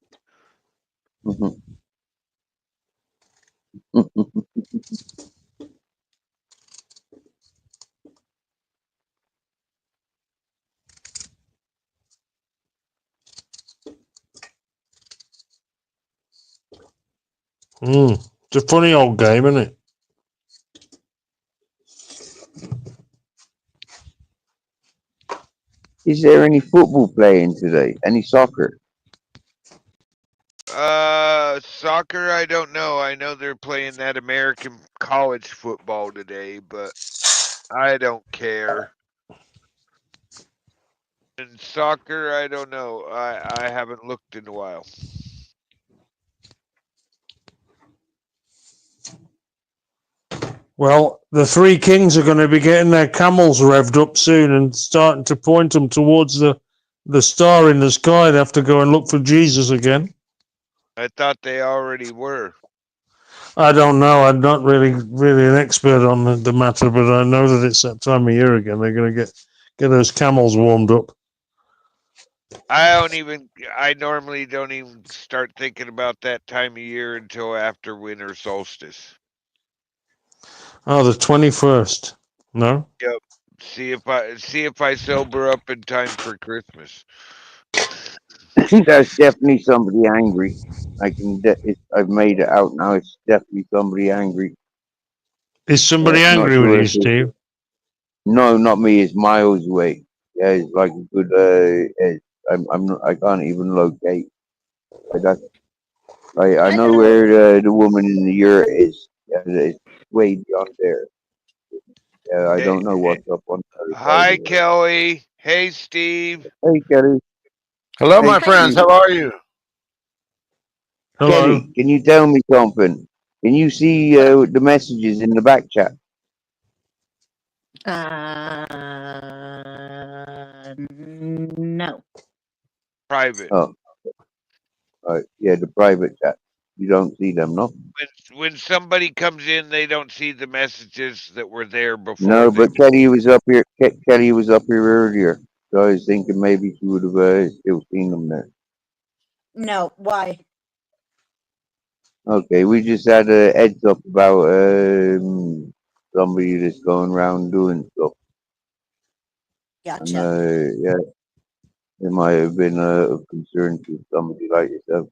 It's a funny old game, isn't it? Is there any football playing today? Any soccer? Soccer, I don't know. I know they're playing that American college football today, but I don't care. And soccer, I don't know. I haven't looked in a while. Well, the three kings are going to be getting their camels revved up soon and starting to point them towards the star in the sky. They have to go and look for Jesus again. I thought they already were. I don't know. I'm not really an expert on the matter, but I know that it's that time of year again. They're going to get those camels warmed up. I normally don't even start thinking about that time of year until after winter solstice. Oh, the 21st. No? Yep. See if I sober up in time for Christmas. That's definitely somebody angry. I've made it out now. It's definitely somebody angry. Is somebody Not angry with sure you, if it's, Steve? no, not me. It's miles away. Yeah, it's like a good. I can't even locate. I I know know. where the woman in the yurt is. Yeah, it's way beyond there. Yeah, I Hey, don't know what's up on the other side hi, of it. Kelly. Hey, Steve. Hey, Kelly. Hello, Hey, my friends. Steve. How are you? Hello? Kelly, can you tell me something? Can you see the messages in the back chat? No. Private. Oh, right. Yeah, the private chat. You don't see them, no? When somebody comes in, they don't see the messages that were there before No, they. but Kelly was up here. Kelly was up here earlier, so I was thinking maybe she would have still seen them there. No. Why? Okay, we just had a heads up about somebody that's going around doing stuff, and Gotcha. yeah, it might have been of concern to somebody like yourself.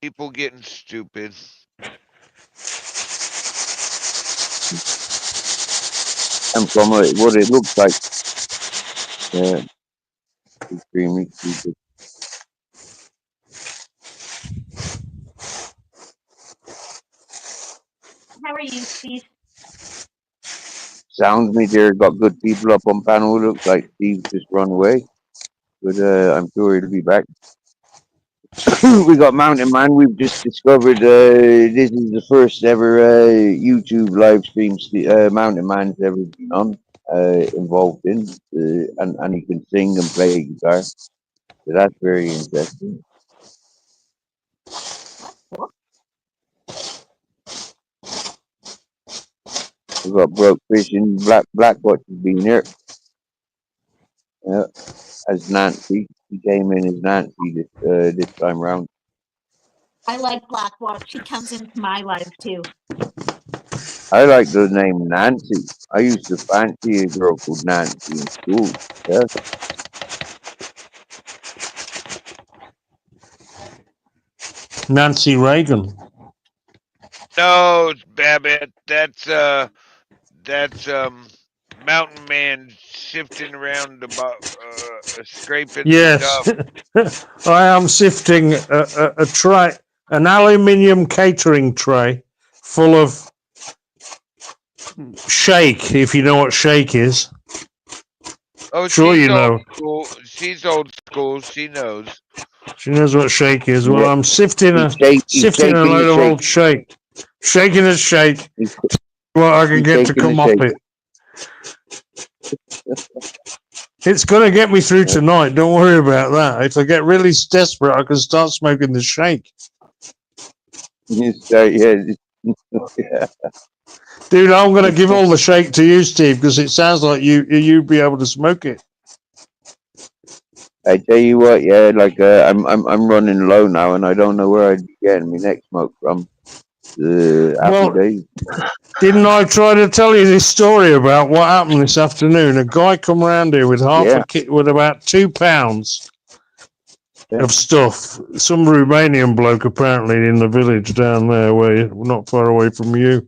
People getting stupid. And from what it looks like, yeah, extremely stupid. How are you, Steve? Sounds me there got good people up on panel. Looks like Steve's just run away, but I'm sure he'll be back. We got Mountain Man. We've just discovered this is the first ever YouTube live stream Mountain Man's ever been on, involved in, and he can sing and play guitar. So that's very interesting. We've got Broke Fishing, Blackwatch has been here. Yeah, as Nancy. He came in as Nancy this time round. I like Blackwatch. She comes into my life too. I like the name Nancy. I used to fancy a girl called Nancy in school. Yeah. Nancy Reagan. No, Babbitt. That's Mountain Man shifting around the scraping the Yes. duff. I am sifting a tray, an aluminium catering tray full of shake, if you know what shake is. Oh, Sure you know. school. She's old school. She knows. She knows what shake is. Well, Yeah. I'm sifting He's, he's a shaking the load of shake. old shake. Shaking a shake. He's, What I can he's get to shaking the come off shake. it. It's going to get me through tonight. Don't worry about that. If I get really desperate, I can start smoking the shake. Yeah. Dude, I'm going to give all the shake to you, Steve, because it sounds like you'd be able to smoke it. I tell you what, yeah, like I'm running low now, and I don't know where I'd be getting my next smoke from. Happy Well, days. didn't I try to tell you this story about what happened this afternoon? A guy come around here with half Yeah. a kit with about 2 pounds Yeah. of stuff. Some Romanian bloke apparently in the village down there, where not far away from you.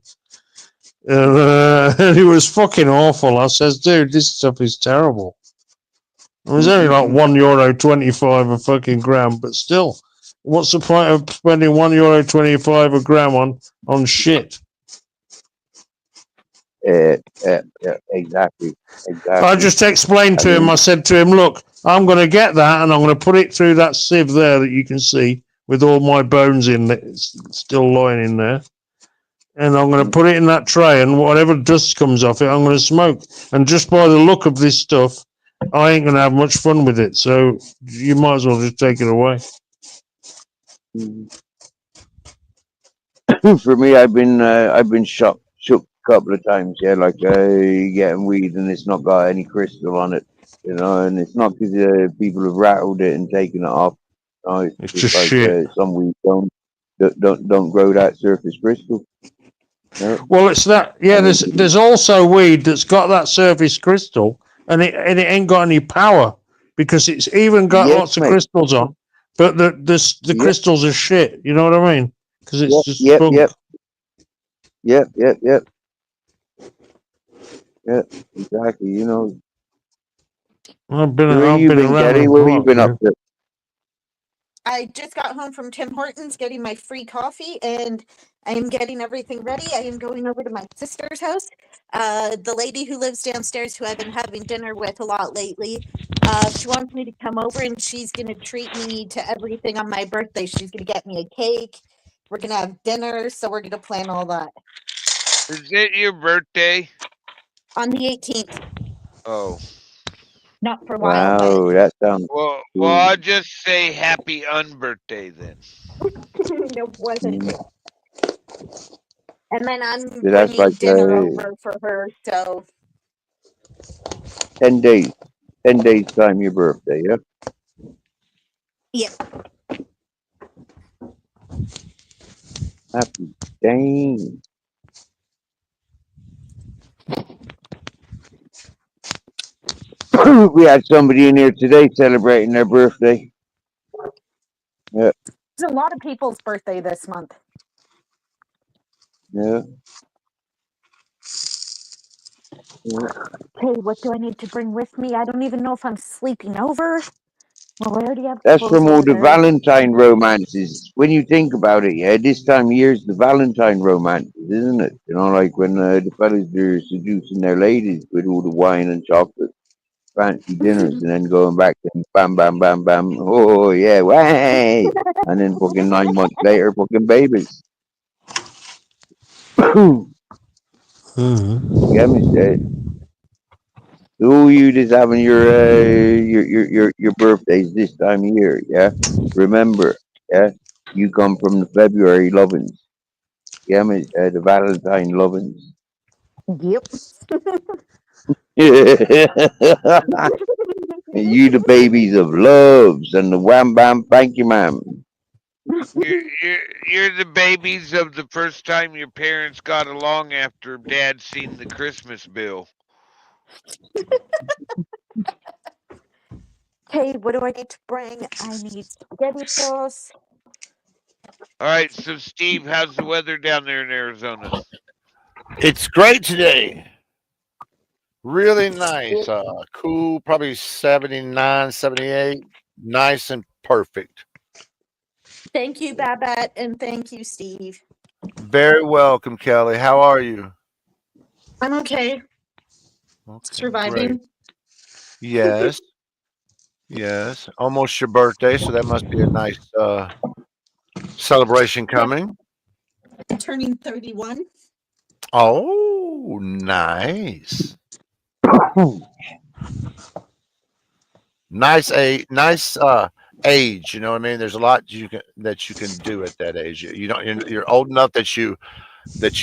And it was fucking awful. I says, dude, this stuff is terrible. It was only like €1.25 a fucking gram, but still, what's the point of spending €1.25 a gram on shit? Yeah, exactly. I just explained I to him, mean, I said to him, look, I'm going to get that and I'm going to put it through that sieve there that you can see with all my bones in it, it's still lying in there. And I'm going to put it in that tray, and whatever dust comes off it, I'm going to smoke. And just by the look of this stuff, I ain't going to have much fun with it. So you might as well just take it away. For me, I've been shook a couple of times. Yeah, like getting weed and it's not got any crystal on it, and it's not because people have rattled it and taken it off. It's It's just just like shit. some weed don't grow that surface crystal. No, Well, it's that. Yeah, and there's also weed that's got that surface crystal, and it ain't got any power because it's even got yes, lots of mate. crystals on, but the Yep, crystals are shit. You know what I mean? Because it's yep, just yep, spunk. yep, yep, yep, yep, yep. Exactly. I've Where you been been, around the Kelly? Where you block. been up Yeah. to? I just got home from Tim Hortons getting my free coffee, and I am getting everything ready. I am going over to my sister's house. The lady who lives downstairs, who I've been having dinner with a lot lately, she wants me to come over, and she's going to treat me to everything on my birthday. She's going to get me a cake. We're going to have dinner, so we're going to plan all that. Is it your birthday? On the 18th. Oh. Not for a while, but Wow, that sounds Well, cool. I'll just say happy unbirthday then. no, wasn't. And then I'm So that's bringing like dinner over for her, so 10 days. 10 days time, your birthday. Yeah. yeah. Happy dang. We had somebody in here today celebrating their birthday. Yeah, There's a lot of people's birthday this month. yeah, yeah. Okay, what do I need to bring with me? I don't even know if I'm sleeping over. Well, I already have That's clothes from all over the there. Valentine romances. When you think about it, yeah, this time of year is the Valentine romances, isn't it? Like when the fellas are seducing their ladies with all the wine and chocolate, fancy dinners, and then going back and bam, bam, bam, bam. Oh, yeah, way. And then fucking 9 months later, fucking babies. Yeah, Mister. Who you just having your birthdays this time of year? Yeah, remember, yeah, you come from the February lovins. Yeah, the Valentine lovins. Yep. You the babies of loves and the wham bam thank you ma'am. You're the babies of the first time your parents got along after Dad seen the Christmas bill. Okay, what do I need to bring? I need spaghetti sauce. All right, so Steve, how's the weather down there in Arizona? It's great today. Really nice. Cool, probably 79, 78. Nice and perfect. Thank you, Babette, and thank you, Steve. Very welcome, Kelly. How are you? I'm okay. Okay, great. Surviving. Yes, yes. Almost your birthday, so that must be a nice celebration Yep, coming. turning 31. Oh, nice. Nice age, you know what I mean? There's a lot you can do at that age. You don't you're old enough that you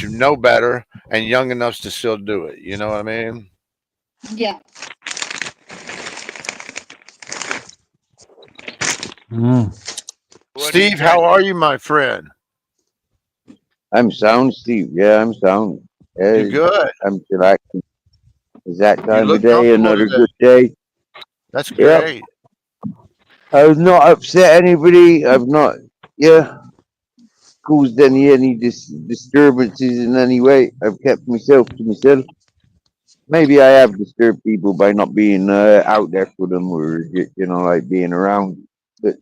know better and young enough to still do it. You know what I mean? Yeah. What are you Steve, how trying? are you, my friend? I'm sound, Steve. Yeah, I'm sound. You Yeah, good? I'm chillaxing. It's that You time of look day. comfortable Another today. good day. That's Yep. great. I've not upset anybody. I've not. Yeah. Caused any disturbances in any way. I've kept myself to myself. Maybe I have disturbed people by not being out there for them or like being around. But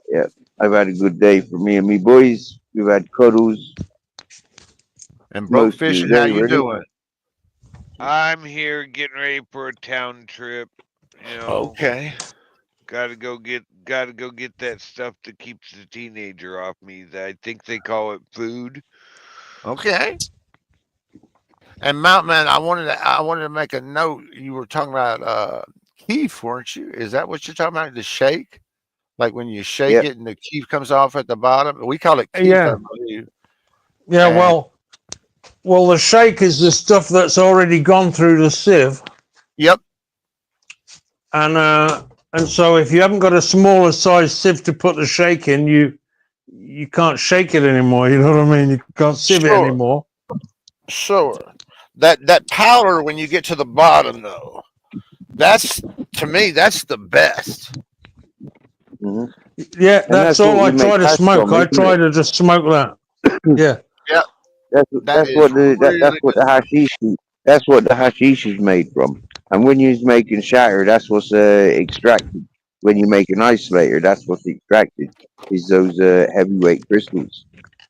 yeah, I've had a good day for me and me boys. We've had cuddles And broke most of fishing, the how day, you really. doing? I'm here getting ready for a town trip. You know, Okay. Gotta go get that stuff that keeps the teenager off me. I think they call it food. Okay. And Mount Man, I wanted to make a note. You were talking about keef, weren't you? Is that what you're talking about? The shake? Like when you shake Yep. it and the keef comes off at the bottom? We call it keef, I Yeah, believe. yeah. And Well, the shake is the stuff that's already gone through the sieve, yep, and so if you haven't got a smaller size sieve to put the shake in, you can't shake it anymore. You know what I mean? You can't sieve it sure, anymore. sure. That powder when you get to the bottom though, that's to me that's the best. Hmm. Yeah, And that's that's what all I we make try to hash smoke. from, I isn't try it? to just smoke that. Yeah. Yep, that That's is what that's really what the good. hashish that's what the hashish is made from. And when you're making shatter, that's what's extracted. When you make an isolator, that's what's extracted. Is those heavyweight crystals.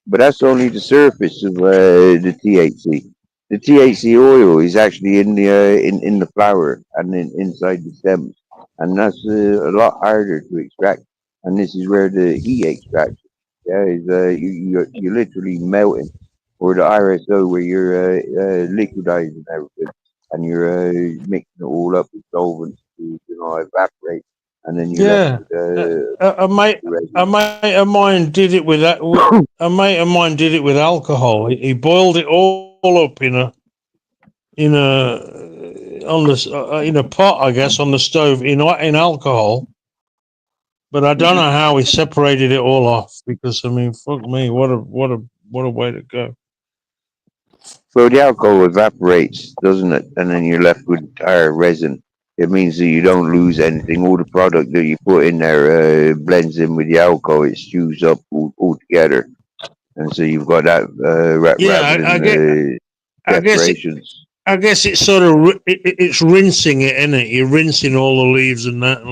But that's only the surface of the THC. The THC oil is actually in the in the flower and inside the stems, and that's a lot harder to extract. And this is where the heat extraction. Yeah, is you're literally melting, or the RSO where you're liquidizing everything, and you're mixing it all up with solvents to evaporate, and then you're left Yeah. with A mate, the a resin. mate of mine did it with that. A mate of mine did it with alcohol. He boiled it all up in a pot, I guess, on the stove in alcohol. But I don't Mhm. know how he separated it all off because I mean, fuck me, what a way to go. Well, the alcohol evaporates, doesn't it? And then you're left with tire resin. It means that you don't lose anything. All the product that you put in there blends in with the alcohol. It stews up all together, and so you've got that Yeah, rather I than get. I guess it. separations. I guess it's sort of it's rinsing it, isn't it? You're rinsing all the leaves and that,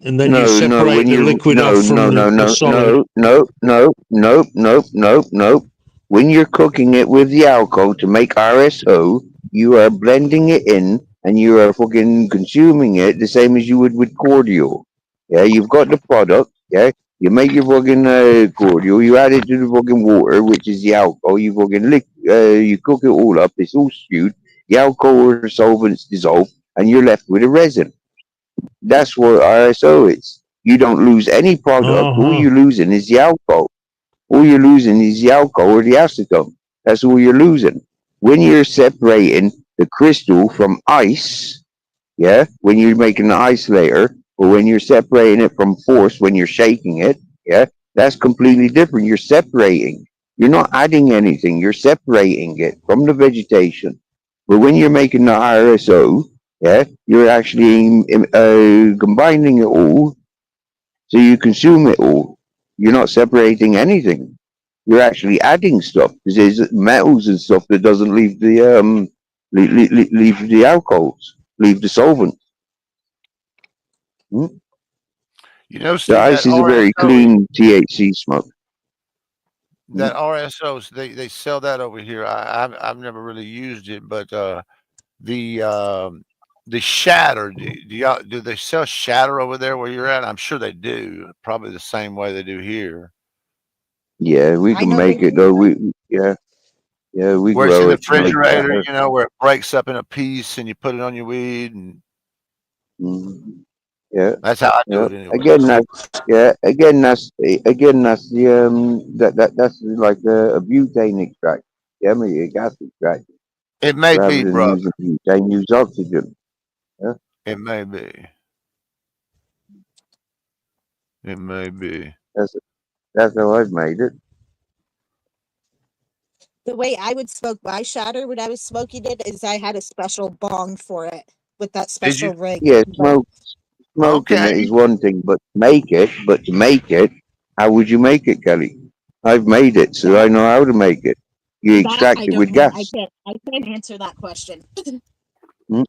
and then you No, no. separate When the you liquid off no, from no, no, the no, solid. no, no, no, no, no, no, no. When you're cooking it with the alcohol to make RSO, you are blending it in and you are fucking consuming it the same as you would with cordial. Yeah, you've got the product. Yeah, you make your fucking cordial. You add it to the fucking water, which is the alcohol. You cook it all up. It's all stewed. The alcohol or solvents dissolve, and you're left with a resin. That's what RSO is. You don't lose any product. Uh All huh. you're losing is the alcohol. All you're losing is the alcohol or the acetone. That's all you're losing. When you're separating the crystal from ice, yeah, when you're making the isolator, or when you're separating it from force, when you're shaking it, yeah, that's completely different. You're separating. You're not adding anything. You're separating it from the vegetation. But when you're making the RSO, yeah, you're actually combining it all so you consume it all. You're not separating anything. You're actually adding stuff because there's metals and stuff that doesn't leave the leave the alcohols, leave the solvent. Hmm? You know, The Steve, ice that is a very RSO, clean THC smoke. Hmm? that RSOs, they sell that over here. I've never really used it, but the um, the shatter. Do they sell shatter over there where you're at? I'm sure they do. Probably the same way they do here, Yeah, we I can know they make it do. though. Yeah, we where it's in grow the it to make refrigerator. shatter. You know, where it breaks up in a piece and you put it on your weed, and Hmm. Yeah, that's how I do yeah. it anyway. Again that's the that's like a butane extract. Yeah, I mean a gas extract. It may Rather be, than brother. using butane, use oxygen. Yeah, It may be. It may be. that's that's how I've made it. The way I would smoke my shatter when I was smoking it is I had a special bong for it with that Did you? special ring. Yeah, But smoking Okay. it is one thing, but to make it, how would you make it, Kelly? I've made it, so I that know how to make it. You that extract I it don't with know. gas. I can't answer that question. Hmm?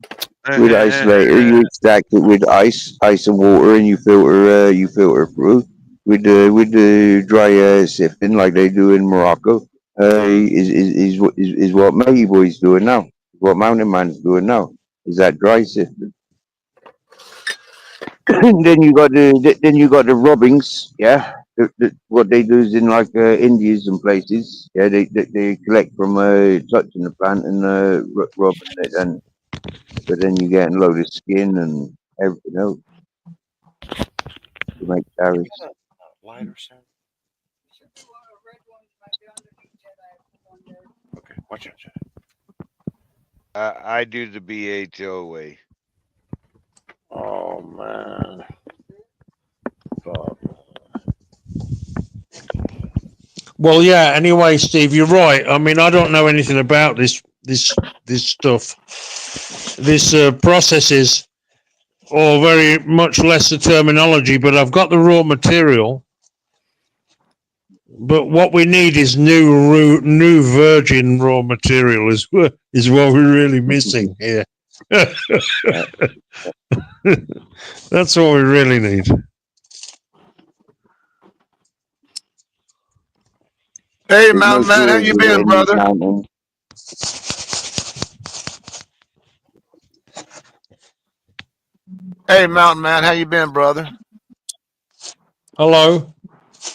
With isolator, you extract it with ice and water, and you filter through with the dry sifting like they do in Morocco. Is what Maggie Boy's doing now. What Mountain Man's doing now is that dry sifting. then you got the robbings. Yeah, what they do is in like Indias and places. Yeah, they collect from touching the plant and robbing it, and but then you get a load of skin and everything else to make tariffs. Lighter, sir. Okay, watch out, Jedi. I do the BHO way. Oh man, Bob. Well, yeah. Anyway, Steve, you're right. I mean, I don't know anything about this stuff, this processes, or very much less the terminology. But I've got the raw material. But what we need is new virgin raw material. Is what we're really missing here. That's what we really need. Hey, There's no Mountain Man, how shortage you of it been, in these brother? mountains. Hey, Mountain Man, how you been, brother? Hello.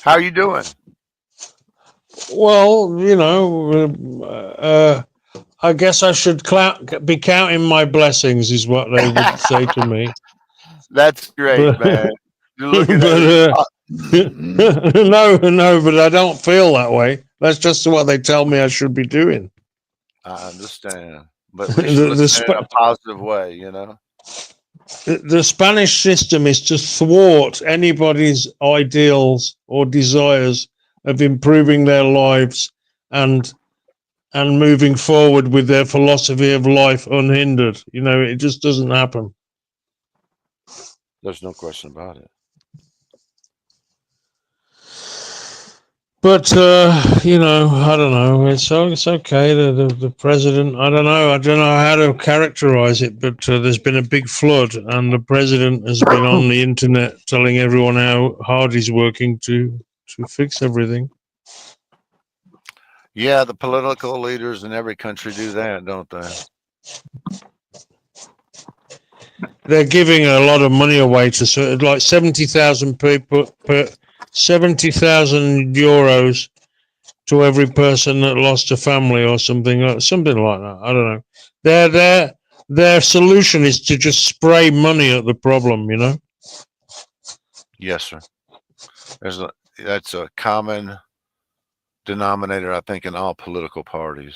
How you doing? Well, I guess I should be counting my blessings, is what they would say to me. That's great, But, man. You're looking at it. but no, but I don't feel that way. That's just what they tell me I should be doing. I understand, but at least you're listening in a positive way, you know. The Spanish system is to thwart anybody's ideals or desires of improving their lives and moving forward with their philosophy of life unhindered. It just doesn't happen. There's no question about it. But I don't know. It's okay. The president. I don't know how to characterize it. But there's been a big flood, and the president has been on the internet telling everyone how hard he's working to fix everything. Yeah, the political leaders in every country do that, don't they? They're giving a lot of money away to like 70,000 people, 70,000 euros to every person that lost a family or something like that. I don't know. Their solution is to just spray money at the problem. Yes, sir. That's a common denominator, I think, in all political parties.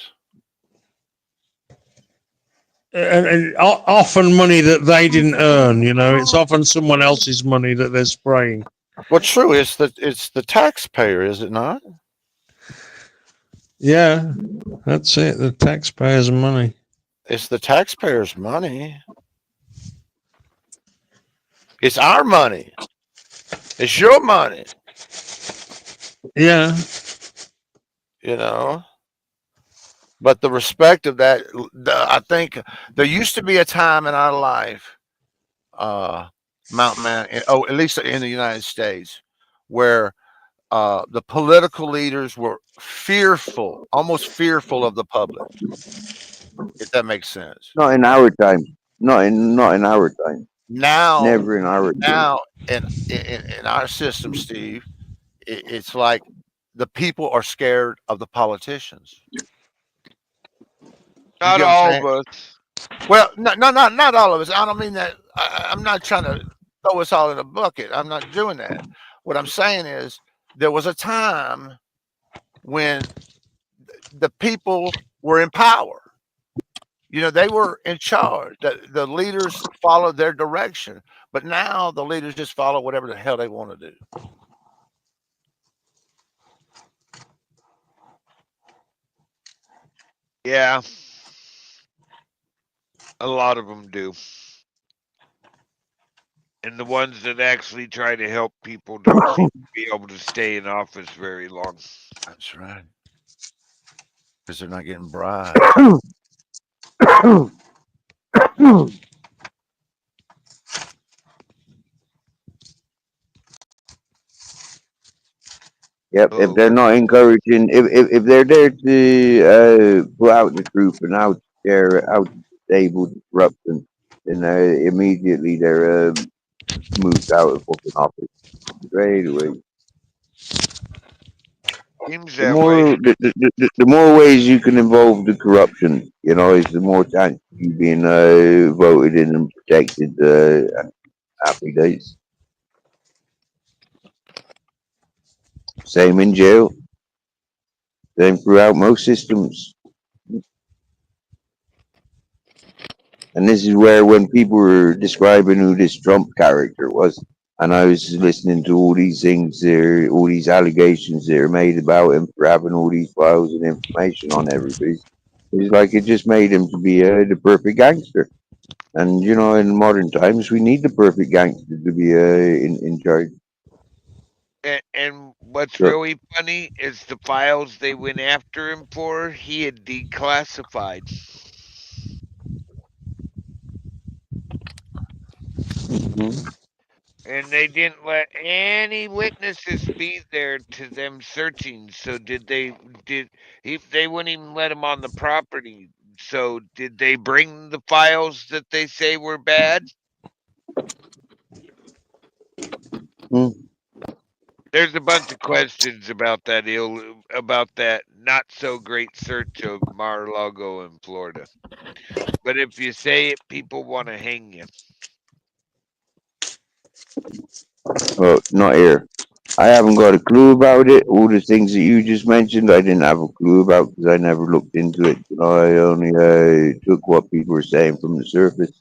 And often money that they didn't earn. It's often someone else's money that they're spraying. Well, true. It's the taxpayer, is it not? Yeah, that's it. The taxpayers' money. It's the taxpayers' money. It's our money. It's your money. Yeah. But the respect of that, I think there used to be a time in our life, Mountain Man, at least in the United States, where the political leaders were fearful, almost fearful of the public. If that makes sense. Not in our time. Not in our time. Now, Never in our time. now in our system, Steve, it's like the people are scared of the politicians. Not all of us. Well, not all of us. I don't mean that. I'm not trying to throw us all in a bucket. I'm not doing that. What I'm saying is there was a time when the people were in power. They were in charge. The leaders followed their direction. But now the leaders just follow whatever the hell they want to do. Yeah. A lot of them do. And the ones that actually try to help people don't seem to be able to stay in office very long. That's right. Because they're not getting bribed. Yep. If they're not encouraging, if they're there to put out the truth and out there out stable disruption, then immediately they're moved out of fucking office straight away. Seems The that way. more the more ways you can involve the corruption, is the more chance of you being voted in and protected. Happy days. Same in jail. Same throughout most systems. And this is where when people were describing who this Trump character was, and I was listening to all these things there, all these allegations that are made about him for having all these files and information on everybody. It's like it just made him to be the perfect gangster. And in modern times, we need the perfect gangster to be in charge. And what's So, really funny is the files they went after him for, he had declassified. mhm. And they didn't let any witnesses be there to them searching. So they wouldn't even let him on the property. So did they bring the files that they say were bad? Mm. There's a bunch of questions about that not so great search of Mar-a-Lago in Florida. But if you say it, people want to hang you. Well, not here. I haven't got a clue about it. All the things that you just mentioned, I didn't have a clue about because I never looked into it. I only took what people were saying from the surface.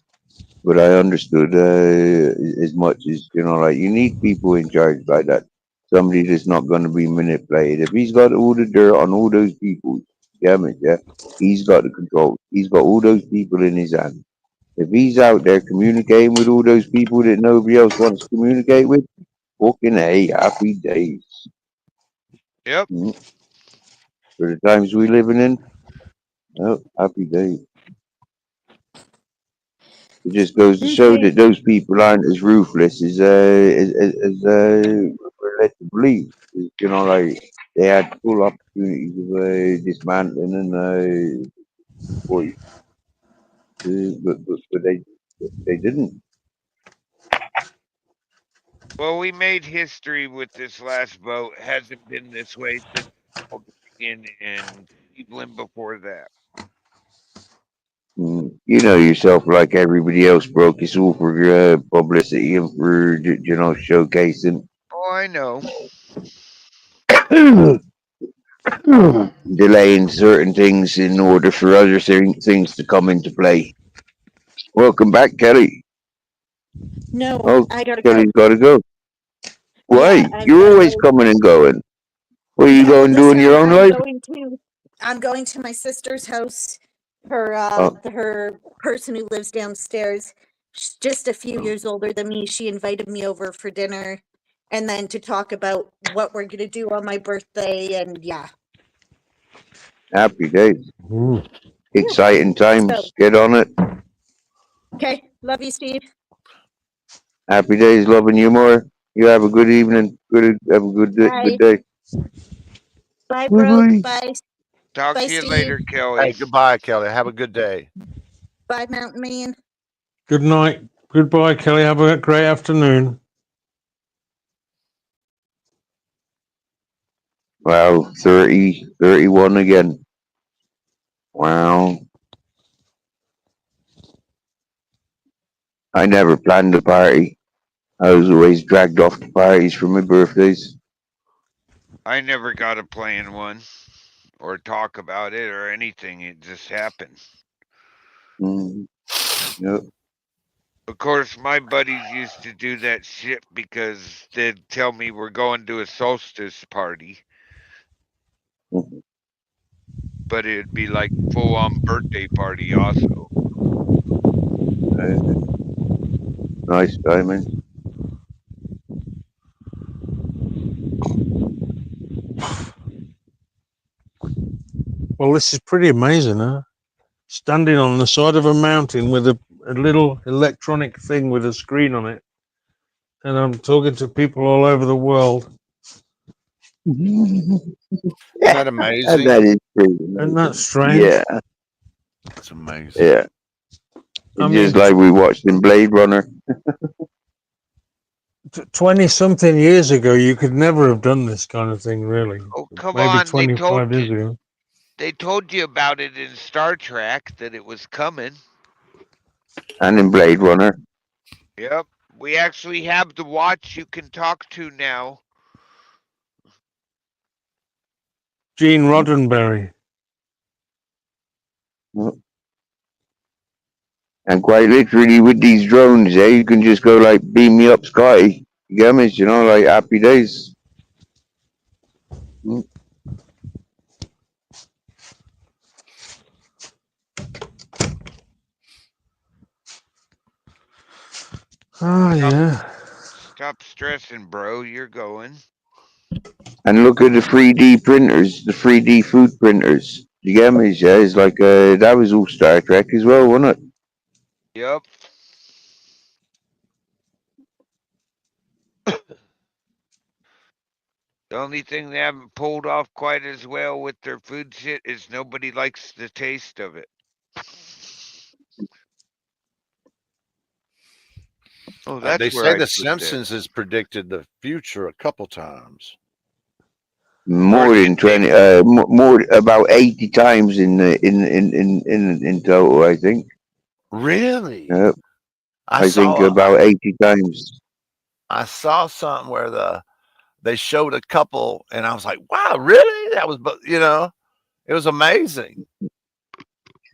But I understood as much as like you need people in charge like that. Somebody that's not going to be manipulated. If he's got all the dirt on all those people, damn it, yeah, he's got the control. He's got all those people in his hand. If he's out there communicating with all those people that nobody else wants to communicate with, fucking hey, happy days. Yep. Mm. For the times we living in, oh, happy days. It just goes to show Okay. that those people aren't as ruthless as we're led to believe. Like they had full opportunities of dismantling and boy, but they didn't. Well, we made history with this last vote. Hasn't been this way since in Cleveland before that. You know yourself, like everybody else, broke. It's all for publicity and for showcasing. Oh, I know. Delaying certain things in order for other things to come into play. Welcome back, Kelly. No, Oh, I gotta go. Kelly's got to go. Yeah, Why? I've You're gotta always go. coming and going. What are you Yeah, going doing your listen, own life? I'm going to my sister's house. Her Oh, her person who lives downstairs, she's just a few oh, years older than me. She invited me over for dinner and then to talk about what we're gonna do on my birthday and yeah. happy days. Ooh. Yeah. Exciting So times. Get on it. okay. Love you, Steve. Happy days. Loving you more. You have a good evening. Have a good Bye. day. Bye, Bye bro. bye. Bye. Talk Bye, to you Steve. later, Kelly. Hey, goodbye, Kelly. Have a good day. Bye, Mountain Man. Good night. Goodbye, Kelly. Have a great afternoon. Wow, 30, 31 again. Wow. I never planned a party. I was always dragged off to parties for my birthdays. I never got to plan one or talk about it or anything. It just happened. Mm, yep. Of course, my buddies used to do that shit because they'd tell me we're going to a solstice party, Mhm. but it'd be like full on birthday party also. Uh, nice diamond. Well, this is pretty amazing, huh? Standing on the side of a mountain with a little electronic thing with a screen on it, and I'm talking to people all over the world. Isn't that And that amazing? is pretty Isn't that amazing. strange? Yeah, That's amazing. yeah. I It's just mean, like we watched in Blade Runner. 20-something years ago, you could never have done this kind of thing, really. Oh, come Maybe on. 25 years ago. They told you about it in Star Trek that it was coming. And in Blade Runner. Yep. We actually have the watch you can talk to now. Gene Roddenberry. And quite literally with these drones, you can just go like, beam me up, Scotty. You get me? You know, like happy days. Oh, yeah. Stop stressing, bro. You're going. And look at the 3D printers, the 3D food printers. You get me? Yeah, it's like that was all Star Trek as well, wasn't it? Yep. The only thing they haven't pulled off quite as well with their food shit is nobody likes the taste of it. Oh, They that's where say I The put that. Simpsons has predicted the future a couple times. More than 20, more about 80 times in total, I think. Really? Yep. I think saw about 80 times. I saw something where they showed a couple, and I was like, "Wow, really? That was, it was amazing."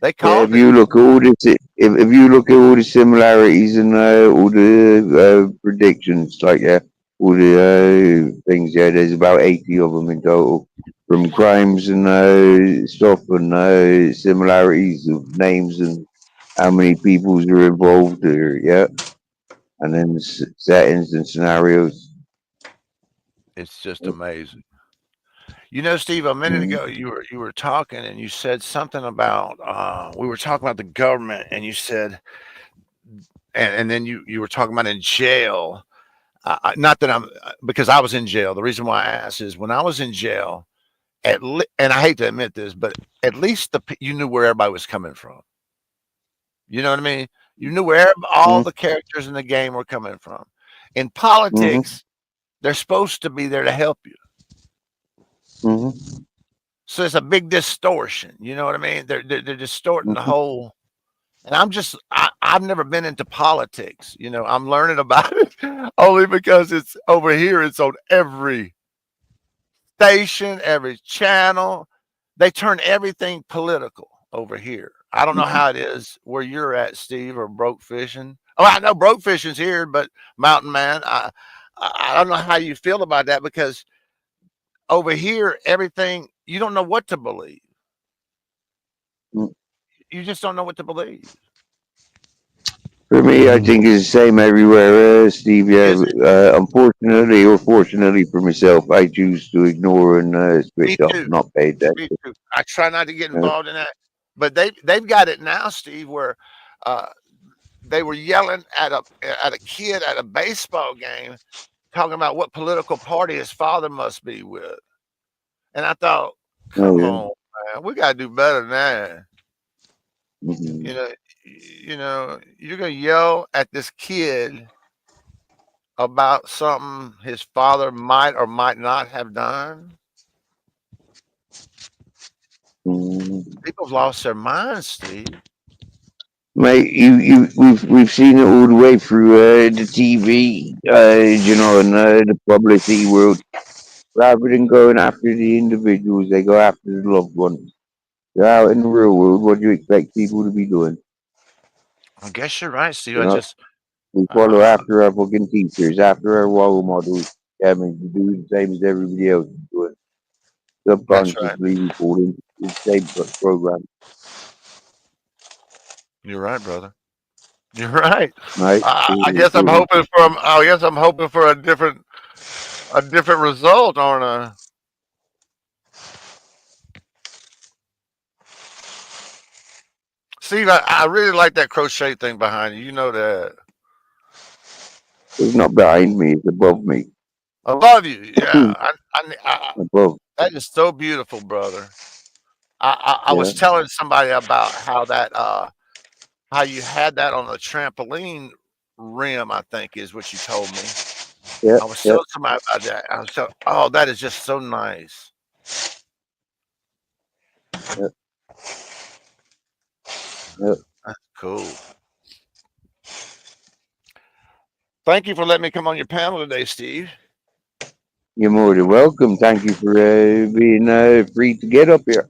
They Yeah, called if you look at all this, if you look at all the similarities and all the predictions, like all the things, there's about 80 of them in total, from crimes and stuff and similarities of names and how many peoples are involved, and then settings and scenarios. It's just amazing. Steve, a minute ago you were talking and you said something about we were talking about the government, and you said, and then you were talking about in jail. Not that I'm because I was in jail. The reason why I asked is when I was in jail, and I hate to admit this, but at least you knew where everybody was coming from. You know what I mean? You knew where all the characters in the game were coming from. In politics, they're supposed to be there to help you. So it's a big distortion. You know what I mean? They're distorting the whole. And I've never been into politics. I'm learning about it only because it's over here. It's on every station, every channel. They turn everything political over here. I don't know how it is where you're at, Steve, or broke fishing. Oh, I know broke fishing's here, but Mountain Man, I don't know how you feel about that, because over here, everything, you don't know what to believe. You just don't know what to believe. For me, I think it's the same everywhere, Steve. Yeah, unfortunately or fortunately for myself, I choose to ignore and switch off, not pay attention. Me too. I try not to get involved in that. But they've got it now, Steve, where they were yelling at a kid at a baseball game, talking about what political party his father must be with. And I thought, come on, man, we got to do better than that. You're gonna yell at this kid about something his father might or might not have done. People've lost their minds, Steve. Mate, we've seen it all the way through the TV, and the publicity world. Rather than going after the individuals, they go after the loved ones. They're out in the real world. What do you expect people to be doing? I guess you're right, Steve. We follow after our fucking teachers, after our role models. I mean, to do the same as everybody else is doing. Subconsciously, we fall into the same program. You're right, brother. You're right. Right? I guess I'm hoping for. I guess I'm hoping for a different result, aren't I? Steve, I really like that crochet thing behind you. You know that. It's not behind me; it's above me. Above you, yeah. Above. That is so beautiful, brother. I was telling somebody about how how you had that on a trampoline rim, I think is what you told me. Yep, I was yep, so smart about that. I'm so. Oh, that is just so nice. yep, yep. That's cool. Thank you for letting me come on your panel today, Steve. You're more than welcome. Thank you for being free to get up here.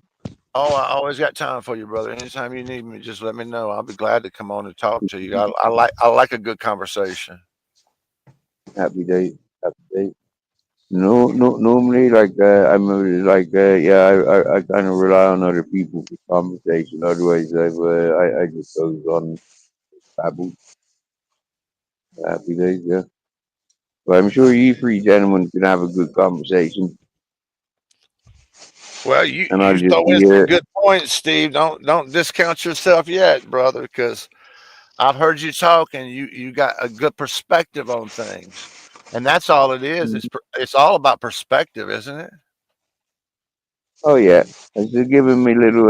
Oh, I always got time for you, brother. Anytime you need me, just let me know. I'll be glad to come on and talk to you. I like a good conversation. Happy day. Happy day. No, no. Normally, like I'm like yeah, I kind of rely on other people for conversation. Otherwise, I just goes on babble. Happy days, yeah. But I'm sure you three gentlemen can have a good conversation, Well, you and I'll you just throw be in some here. good points, Steve. Don't discount yourself yet, brother, because I've heard you talk and you got a good perspective on things, and that's all it is. It's all about perspective, isn't it? Oh yeah, it's just giving me little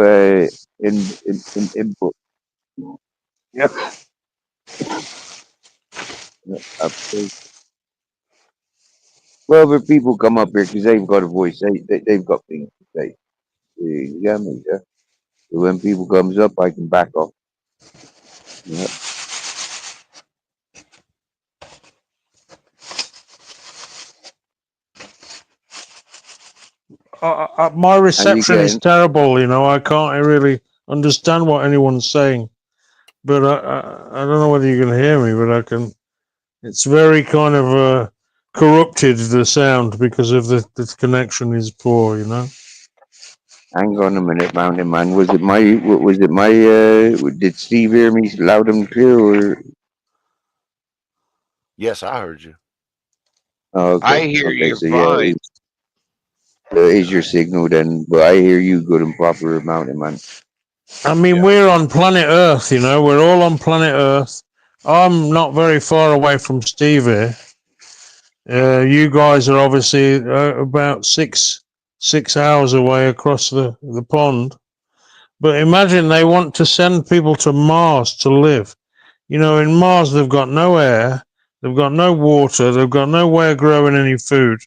in input. Yeah. Yeah, absolutely. Well, but people come up here because they've got a voice. They've got things to say. You get me? Yeah. So when people comes up, I can back off. Yeah. My And reception is again, terrible. I can't really understand what anyone's saying. But I don't know whether you can hear me, but I can. It's very kind of corrupted the sound because of the connection is poor. hang on a minute, Mountain Man. Was it my? Did Steve hear me loud and clear? Or Yes, I heard you. oh, I okay, hear okay. you So yeah, fine. is your signal then? But I hear you good and proper, Mountain Man. I mean, Yeah. we're on planet Earth. We're all on planet Earth. I'm not very far away from Steve here. You guys are obviously about 6 hours away across the pond. But imagine they want to send people to Mars to live. In Mars, they've got no air, they've got no water, they've got no way of growing any food.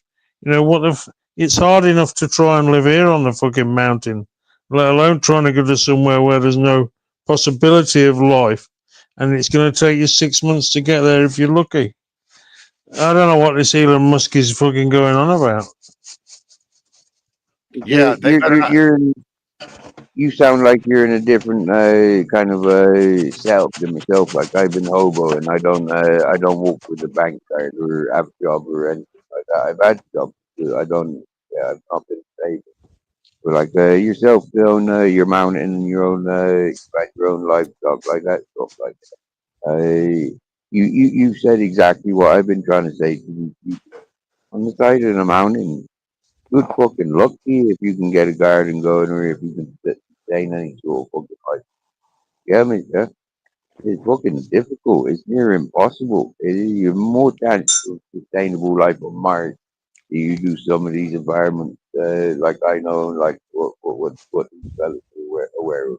It's hard enough to try and live here on the fucking mountain, let alone trying to go to somewhere where there's no possibility of life. And it's going to take you 6 months to get there if you're lucky. I don't know what this Elon Musk is fucking going on about. Yeah, they better not. You sound like you're in a different kind of self than myself. Like I've been hobo and I don't work with a bank card or have a job or anything like that. I've had jobs too. I don't. Yeah, I've not been paid. But like yourself, you own your mountain and your own like your own livestock like that stuff like that. You said exactly what I've been trying to say to these people on the side of the mountain. Good fucking lucky if you can get a garden going or if you can sustain any sort of fucking life. Yeah, mate, yeah. It's fucking difficult. It's near impossible. You're more chance of sustainable life on Mars. You do some of these environments, like I know, like what these fellas are aware of.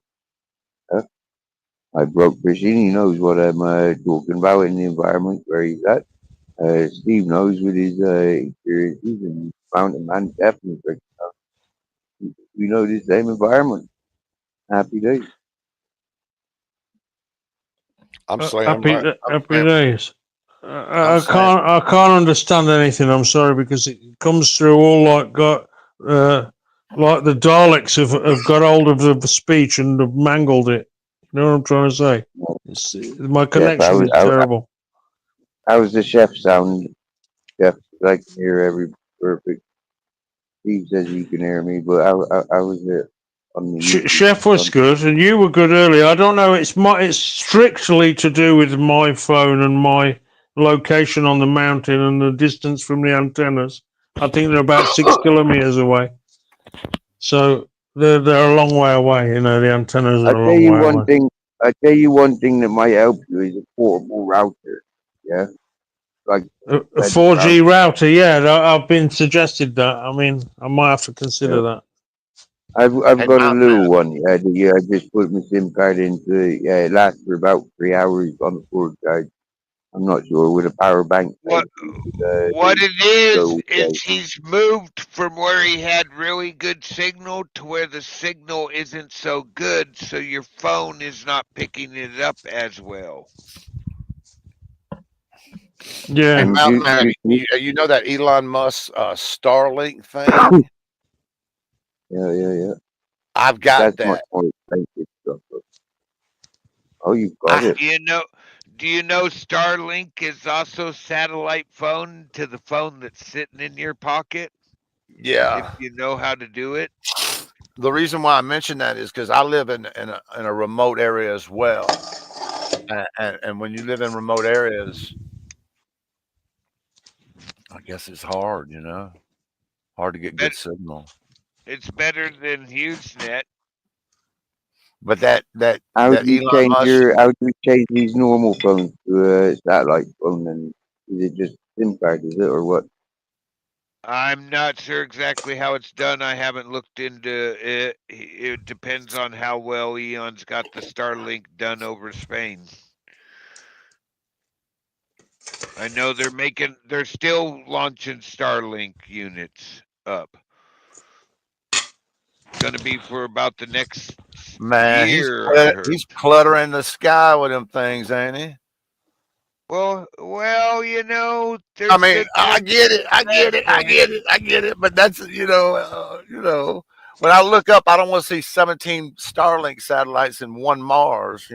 Huh? I broke fishing. He knows what I'm talking about in the environment where he's at. Steve knows with his experiences and mountain man definitely. We know the same environment. Happy days. I'm saying Happy right. happy days. I'm I saying. can't understand anything. I'm sorry because it comes through all like the Daleks have got hold of the speech and have mangled it. You know what I'm trying to say? My Chef, connection is terrible. how's the chef sound? Chef, I can hear every perfect. Steve says he can hear me, but how was it on the YouTube? Chef was good, and you were good earlier. I don't know. It's strictly to do with my phone and my location on the mountain and the distance from the antennas. I think they're about 6 kilometers away. So they're a long way away. The antennas I are a tell long you way one away. thing. I tell you one thing that might help you is a portable router. Yeah, like A that 4G router. router, yeah, I've been suggested that. I mean, I might have to consider Yeah. that. I've Hey, got a Mountain Man. little one. Yeah, I just put my SIM card into it. Yeah, it lasts for about 3 hours on the full charge. I'm not sure with a power bank. What Uh, what it go is he's moved from where he had really good signal to where the signal isn't so good, so your phone is not picking it up as well. Yeah. Hey, and Mountain Man, you know that Elon Musk Starlink thing? yeah. I've got That's much that. more expensive stuff. Oh, you've got I it. Do you know Starlink is also satellite phone to the phone that's sitting in your pocket if yeah. you know how to do it? The reason why I mention that is because I live in a remote area as well, and when you live in remote areas, I guess it's hard, hard to get Bet good signal. it's better than HughesNet. But that How do that you Elon change Musk, your? How do you change these normal phones to a satellite phone? And is it just SIM card? Is it or what? I'm not sure exactly how it's done. I haven't looked into it. It depends on how well Eon's got the Starlink done over Spain. I know they're still launching Starlink units up. Going to be for about the next man, year, I heard. he's cluttering the sky with them things, ain't he? Well, I there's mean, good I points get it, I and bad get it, I get points. it, I get it. But that's when I look up, I don't want to see 17 Starlink satellites and one Mars.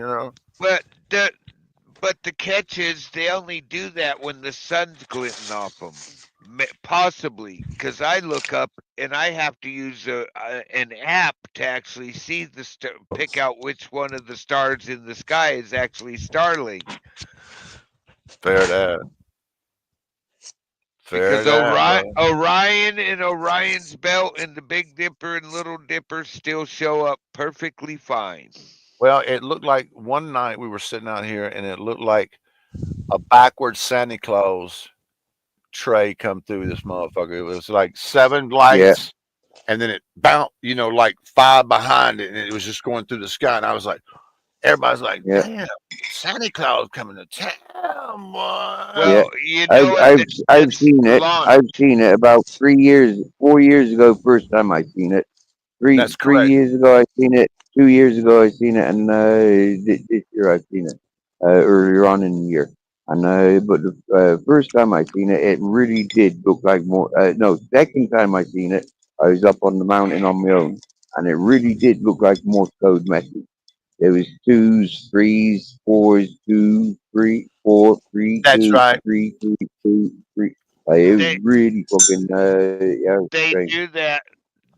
But the catch is they only do that when the sun's glinting off them. Possibly, because I look up and I have to use an app to actually see pick out which one of the stars in the sky is actually Starlink. Fair that, fair Because that, bro. Orion and Orion's Belt and the Big Dipper and Little Dipper still show up perfectly fine. Well, it looked like one night we were sitting out here, and it looked like a backwards Santa Claus tray come through this motherfucker. It was like 7 Yeah, lights, and then it bounced, like 5 behind it, and it was just going through the sky. And I was like, everybody's like, yeah, damn, Santa Claus coming to town, boy. yeah. Well, at I've seen it. launch, I've seen it about 3 years, 4 years ago. First time I seen it. Three That's three correct. years ago I seen it. 2 years ago I seen it, and this year I've seen it. Earlier on in the year, and but the first time I seen it, it really did look like more. No, second time I seen it, I was up on the mountain on my own, and it really did look like Morse code message. There was twos, threes, fours, 2, 3, 4, 3, That's 2, right. 3, 2, 2, 3. It was they really fucking yeah, it was they strange. do that.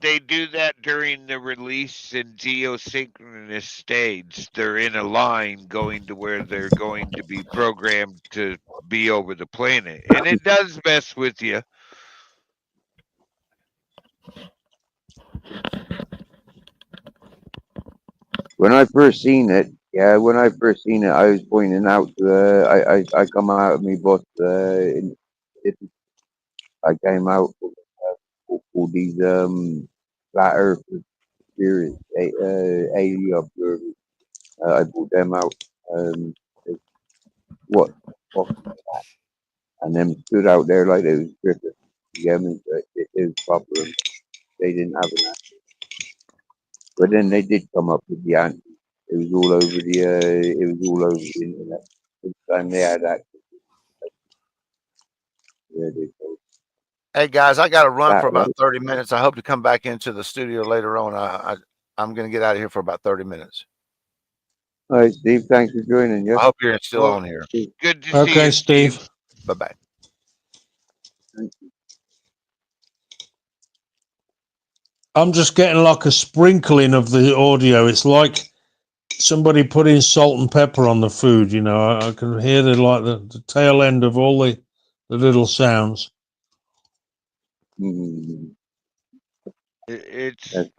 They do that during the release in geosynchronous stage. They're in a line going to where they're going to be programmed to be over the planet, and it does mess with you. When I first seen it, yeah, when I first seen it, I was pointing out. I come out of me boss. It, I came out for these flat Earth theories, alien observers. I put them out. Um, what? Fuck, and them stood out there like they was strippers. You get me? So it was proper. They didn't have an answer, but then they did come up with the answer. It was all over the. It was all over the internet. This time they had access. Yeah, they told Hey guys, I got to run for about satellite. 30 minutes. I hope to come back into the studio later on. I'm going to get out of here for about 30 minutes. All right, Steve. Thanks for joining. Yeah. I hope you're still Well, on here. good to see Okay, you, Steve. Steve. Bye bye. I'm just getting like a sprinkling of the audio. It's like somebody putting salt and pepper on the food. I can hear the tail end of all the little sounds. Mm, It's that's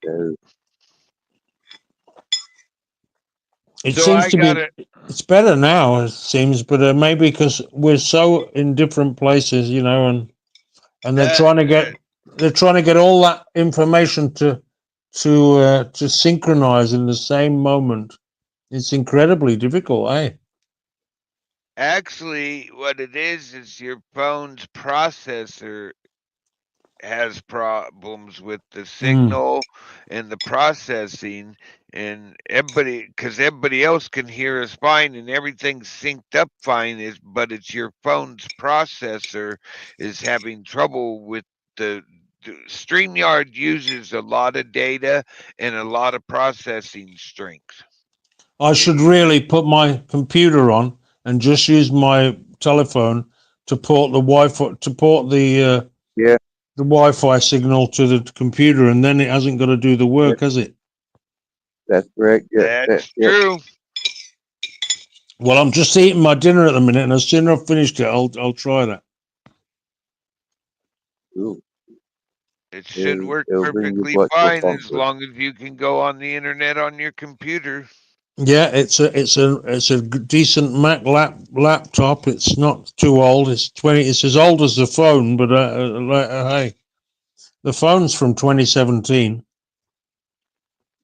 It so seems I to got be it. it's better now. It seems, but maybe because we're so in different places, and Uh, they're trying to get all that information to synchronize in the same moment. It's incredibly difficult, eh? Actually, what it is your phone's processor has problems with the signal and the processing, and everybody, because everybody else can hear us fine and everything's synced up fine, but it's your phone's processor is having trouble with the StreamYard uses a lot of data and a lot of processing strength. I It should uses really put my computer on and just use my telephone to port the Wi-Fi, to port Yeah, the Wi-Fi signal to the computer, and then it hasn't got to do the yeah, work, has it? that's correct. Yeah, that's yeah. true. Well, I'm just eating my dinner at the minute, and as soon as I've finished it, I'll try that. Cool. It should work It'll bring you perfectly much more fine as comfort. long as you can go on the internet on your computer. Yeah, it's a decent Mac laptop. It's not too old. It's 20. It's as old as the phone, but hey, the phone's from 2017.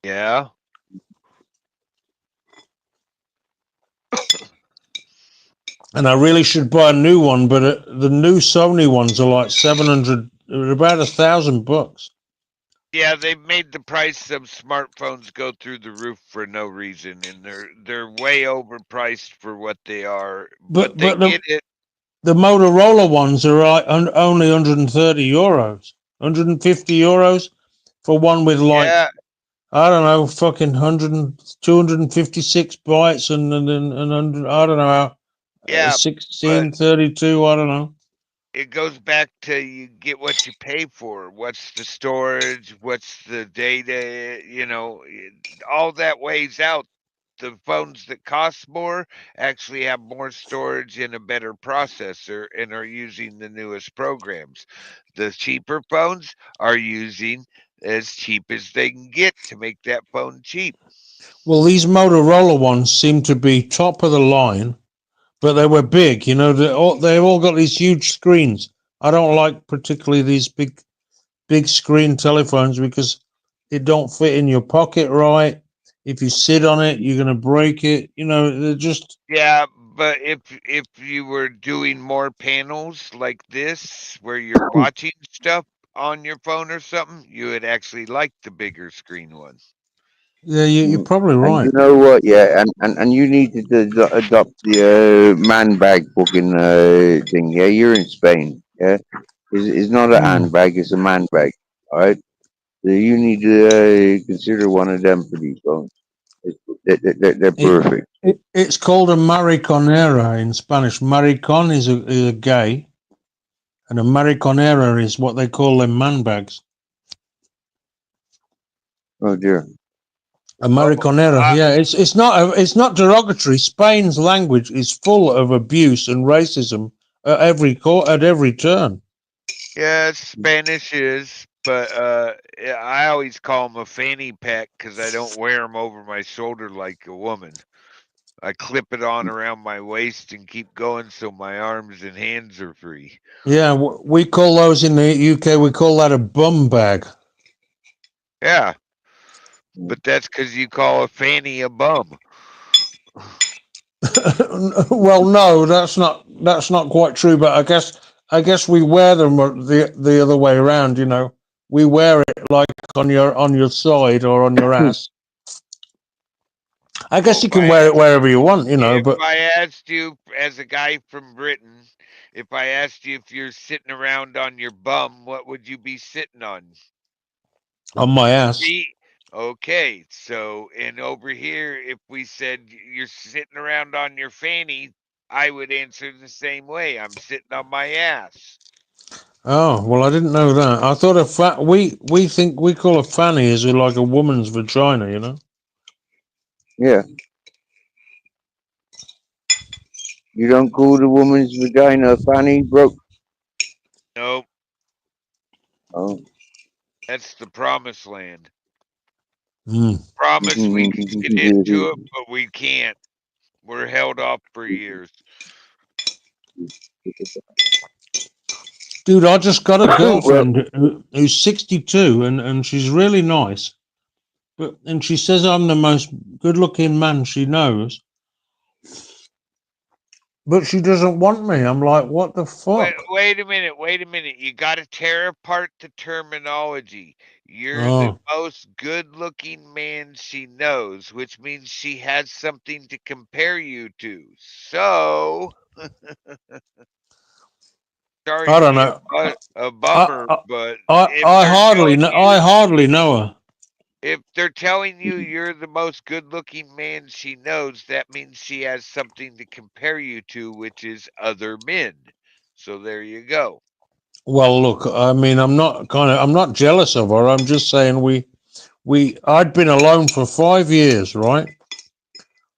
Yeah. And I really should buy a new one, but the new Sony ones are like 700, about $1,000. Yeah, they've made the price of smartphones go through the roof for no reason, and they're way overpriced for what they are, but But they but get it. the Motorola ones are only €130, €150 for one with like, Yeah, I don't know, fucking 256 bytes and 100, I don't know how, yeah, but 1632, I don't know. it goes back to you get what you pay for. What's the storage? What's the data? All that weighs out. The phones that cost more actually have more storage and a better processor and are using the newest programs. The cheaper phones are using as cheap as they can get to make that phone cheap. Well, these Motorola ones seem to be top of the line, but they were big. They've all got these huge screens. I don't like particularly these big screen telephones because it don't fit in your pocket right. If you sit on it, you're gonna break it. They're just Yeah, but if you were doing more panels like this where you're watching stuff on your phone or something, you would actually like the bigger screen one. yeah. You're Mm. probably And right. you know what? Yeah, and you need to adopt the man bag booking thing. Yeah, you're in Spain. Yeah, it's not a Mm. handbag; it's a man bag. All right. So you need to consider one of them for these phones. They're It, perfect. it's called a mariconera in Spanish. Maricon is a gay, and a mariconera is what they call them man bags. Oh dear. A Oh, mariconera, I, yeah. It's not derogatory. Spain's language is full of abuse and racism at every turn. yeah, Spanish is, but yeah, I always call them a fanny pack because I don't wear them over my shoulder like a woman. I clip it on around my waist and keep going so my arms and hands are free. Yeah, we call those in the UK. We call that a bum bag. Yeah, but that's because you call a fanny a bum. Well, no, that's not quite true. But I guess we wear them the other way around. We wear it like on your side or on your ass. I Well, guess you can wear it wherever you want. if But I asked you as a guy from Britain, if I asked you if you're sitting around on your bum, what would you be sitting on? on my ass. Feet? Okay, so and over here, if we said you're sitting around on your fanny, I would answer the same way. I'm sitting on my ass. Oh well, I didn't know that. I thought we think we call a fanny as like a woman's vagina. Yeah. You don't call the woman's vagina a fanny, bro? Nope, Oh. that's the promised land. Mm. Promise we could get into it, but we can't. We're held off for years. Dude, I just got a Well, girlfriend who's 62 and she's really nice. And she says I'm the most good-looking man she knows. but she doesn't want me. I'm like, what the fuck? Wait a minute. You got to tear apart the terminology. You're the Oh, most good-looking man she knows, which means she has something to compare you to. So, sorry I to don't be know. a I, bummer, but if I they're hardly telling know. I you hardly know her. if they're telling you you're the most good-looking man she knows, that means she has something to compare you to, which is other men. So there you go. Well, look, I mean, I'm not jealous of her. I'm just saying I'd been alone for 5 years, right?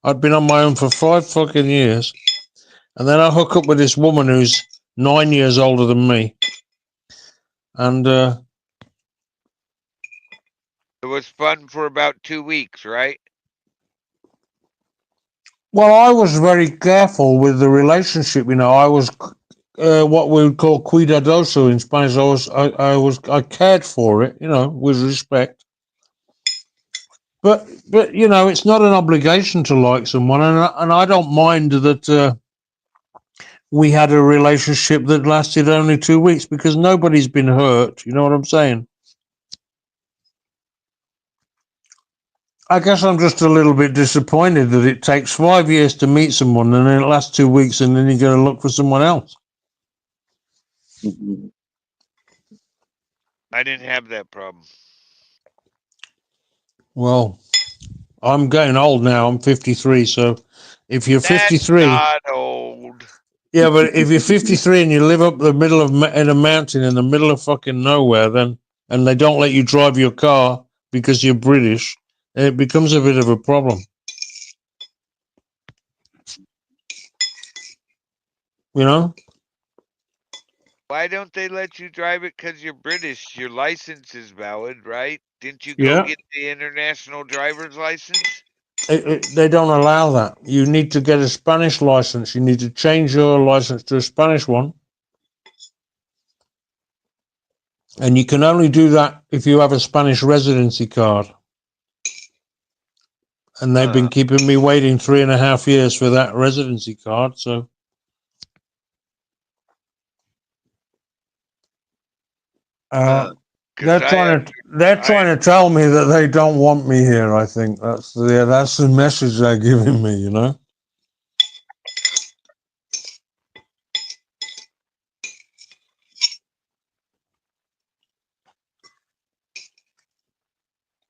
I'd been on my own for 5 fucking years, and then I hook up with this woman who's 9 years older than me, and It was fun for about 2 weeks, right? well, I was very careful with the relationship. You know, I was what we would call cuidadoso in Spanish. I cared for it, you know, with respect. But you know, it's not an obligation to like someone, and I don't mind that we had a relationship that lasted only 2 weeks because nobody's been hurt. You know what I'm saying? I guess I'm just a little bit disappointed that it takes 5 years to meet someone and then it lasts 2 weeks and then you're going to look for someone else. I didn't have that problem. Well, I'm getting old now. I'm 53. So if you're That's 53, not old. yeah, but if you're 53 and you live up the middle of in a mountain in the middle of fucking nowhere, then and they don't let you drive your car because you're British, it becomes a bit of a problem. You know? Why don't they let you drive it because you're British? Your license is valid, right? Didn't you go Yeah. get the international driver's license? They don't allow that. You need to get a Spanish license. You need to change your license to a Spanish one. And you can only do that if you have a Spanish residency card. And they've been keeping me waiting 3.5 years for that residency card. So Because they're trying to tell me that they don't want me here. I think that's the message they're giving me. You know.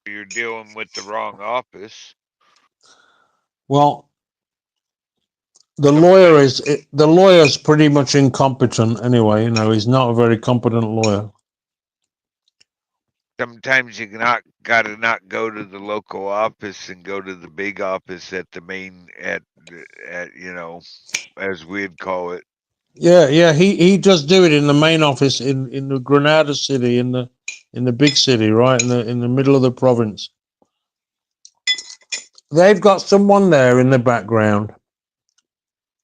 you're dealing with the wrong office. Well, the lawyer's pretty much incompetent anyway. You know, he's not a very competent lawyer. Sometimes you gotta not go to the local office and go to the big office at the main at as we'd call it. Yeah. He does do it in the main office in the Granada city in the big city, right in the middle of the province. They've got someone there in the background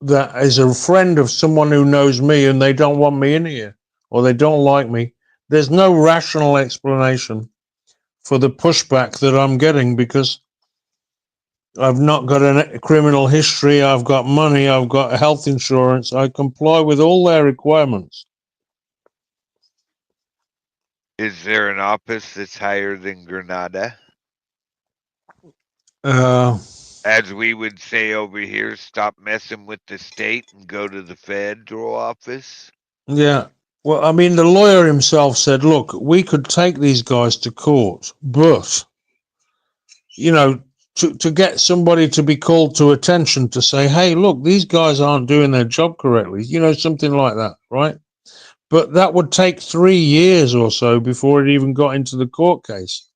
that is a friend of someone who knows me, and they don't want me in here, or they don't like me. There's no rational explanation for the pushback that I'm getting because I've not got a criminal history. I've got money. I've got health insurance. I comply with all their requirements. Is there an office that's higher than Granada? Uh, As we would say over here, stop messing with the state and go to the federal office. yeah. Well, I mean, the lawyer himself said, look, we could take these guys to court, but, you know, to get somebody to be called to attention to say, hey, look, these guys aren't doing their job correctly, you know, something like that, right? But that would take 3 years or so before it even got into the court case.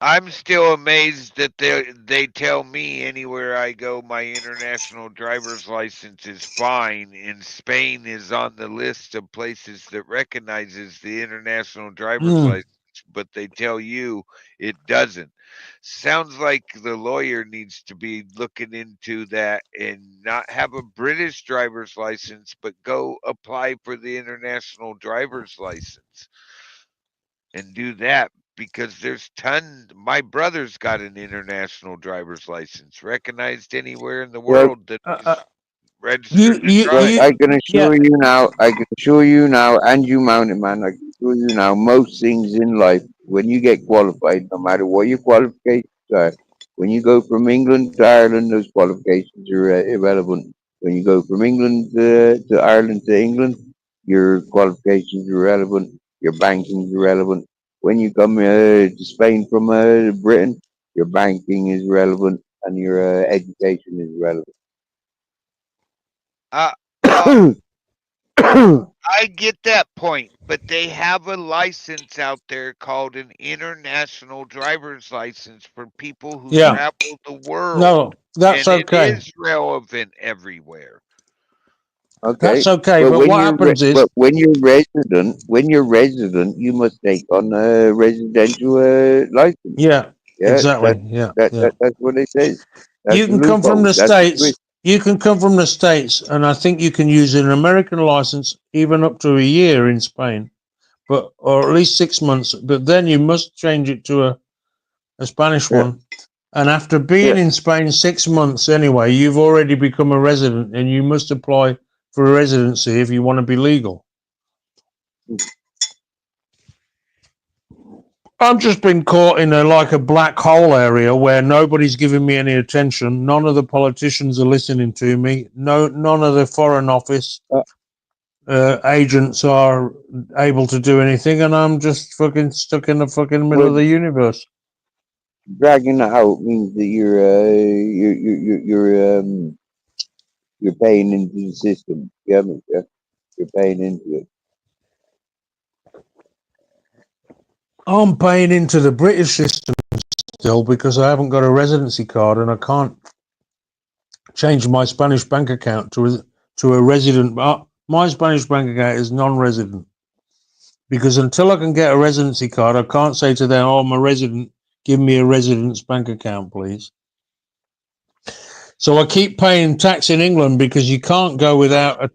I'm still amazed that they tell me anywhere I go my international driver's license is fine, and Spain is on the list of places that recognizes the international driver's Mm. license, but they tell you it doesn't. Sounds like the lawyer needs to be looking into that and not have a British driver's license, but go apply for the international driver's license and do that because there's my brother's got an international driver's license recognized anywhere in the Well, world that he's registered to Well, drive. I can assure you now, and you mountain man, I can assure you now, most things in life, when you get qualified, no matter what your qualifications are, when you go from England to Ireland, those qualifications are irrelevant. When you go from England to Ireland to England, your qualifications are irrelevant, your banking is irrelevant. When you come to Spain from Britain, your banking is relevant and your education is Uh, uh, relevant. I get that point, but they have a license out there called an international driver's license for people who Yeah. travel the world, No, that's and it okay. is relevant everywhere. Okay, That's okay. but But what happens is, when you're resident, you must take on a residential license. yeah, Yeah, exactly. Yeah, yeah. that's what it says. That's You the can come from loophole. the That's the twist. States. You can come from the States, and I think you can use an American license even up to a year in Spain, but or at least 6 months. But then you must change it to a Spanish Yeah, one. And after yeah. being in Spain 6 months anyway, you've already become a resident, and you must apply for a residency if you want to be legal. I've just been caught in a black hole area where nobody's giving me any attention. None of the politicians are listening to me. None of the foreign office Uh, agents are able to do anything, and I'm just fucking stuck in the fucking middle well, of the universe. dragging it out means that you're paying into the system. Yeah, yeah, you're paying into it. I'm paying into the British system still because I haven't got a residency card, and I can't change my Spanish bank account to a resident. My Spanish bank account is non-resident because until I can get a residency card, I can't say to them, "Oh, I'm a resident. Give me a residence bank account, please." So I keep paying tax in England because you can't go without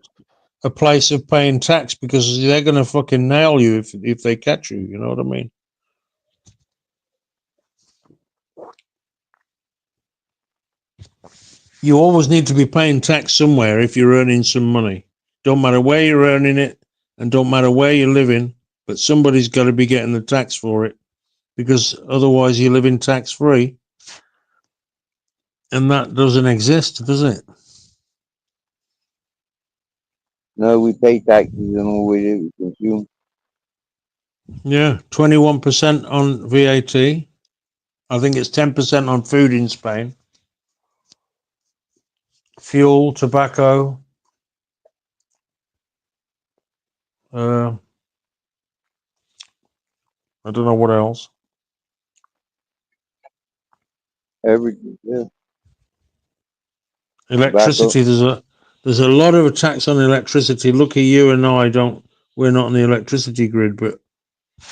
a place of paying tax because they're going to fucking nail you if they catch you. You know what I mean? You always need to be paying tax somewhere if you're earning some money. Don't matter where you're earning it and don't matter where you're living, but somebody's got to be getting the tax for it because otherwise you're living tax free. And that doesn't exist, does it? No, we pay taxes on all we consume. Yeah, 21% on VAT. I think it's 10% on food in Spain. Fuel, tobacco, I don't know what else. Everything, yeah. Tobacco. Electricity. There's a lot of tax on electricity. Lucky you and I don't. We're not on the electricity grid, but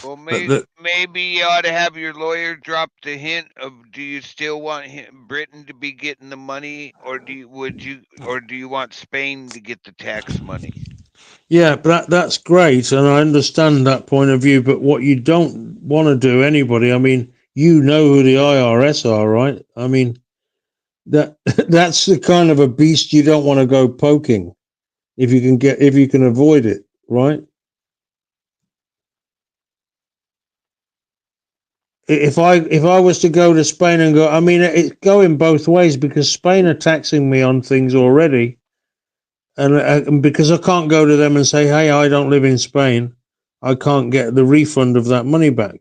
Well, the, maybe you ought to have your lawyer drop the hint of: do you still want Britain to be getting the money, or do you want Spain to get the tax money? yeah, but that's great, and I understand that point of view. But what you don't want to do, anybody. I mean, you know who the IRS are, right? I mean, that that's the kind of a beast you don't want to go poking if you can avoid it, right? If I was to go to Spain and go, I mean, it's going both ways because Spain are taxing me on things already, and because I can't go to them and say, hey, I don't live in Spain, I can't get the refund of that money back.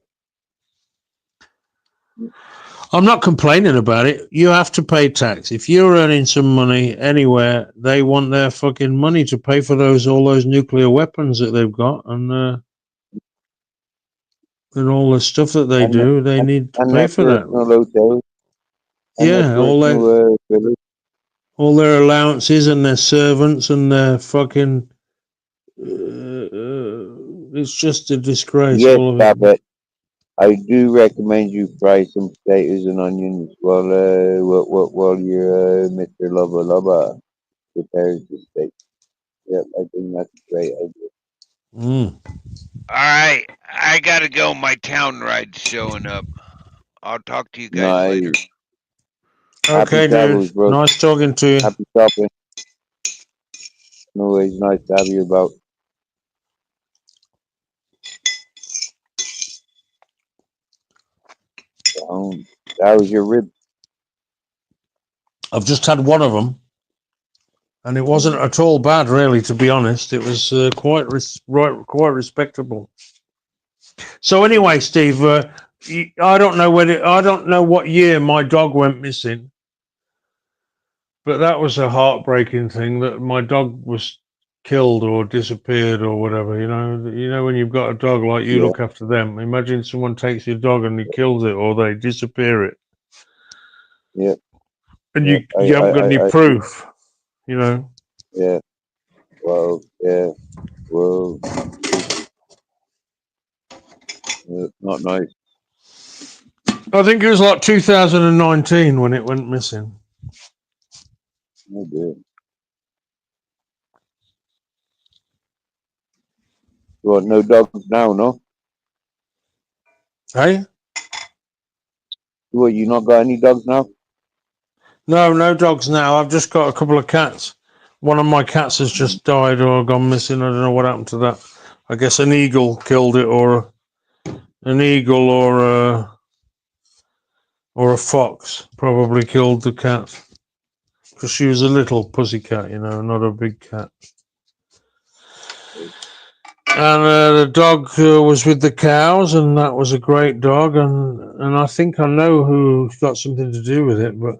I'm not complaining about it. You have to pay tax. If you're earning some money anywhere, they want their fucking money to pay for all those nuclear weapons that they've got, and all the stuff that they and do. They need to and pay their for that. personal hotels and their Yeah, personal villas. all their allowances and their servants and their fucking. It's just a disgrace, Yes, all of it. Papa. I do recommend you fry some potatoes and onions while your Mr. Lover Lover prepares the steak. Yep, I think that's a great idea. Mm. All right, I gotta go. My town ride's showing up. I'll talk to you guys later. Nice. Happy Okay, dude. travels, bro. Nice talking to you. Happy shopping. Always nice to have you about. How was your rib? I've just had one of them, and it wasn't at all bad, really. To be honest, it was quite respectable. So anyway, Steve, I don't know what year my dog went missing, but that was a heartbreaking thing that my dog was killed or disappeared or whatever. You know when you've got a dog like you Yeah, look after them. Imagine someone takes your dog and he kills it or they disappear it, yeah, and yeah. you haven't got any I proof. You know. yeah. Well, yeah. Well, not nice. I think it was like 2019 when it went missing. Oh dear. You want no dogs now, no? Hey? What, you not got any dogs now? No dogs now. I've just got a couple of cats. One of my cats has just died or gone missing. I don't know what happened to that. I guess an eagle killed it, or a fox probably killed the cat because she was a little pussy cat, not a big cat. And the dog was with the cows, and that was a great dog. And I think I know who's got something to do with it, but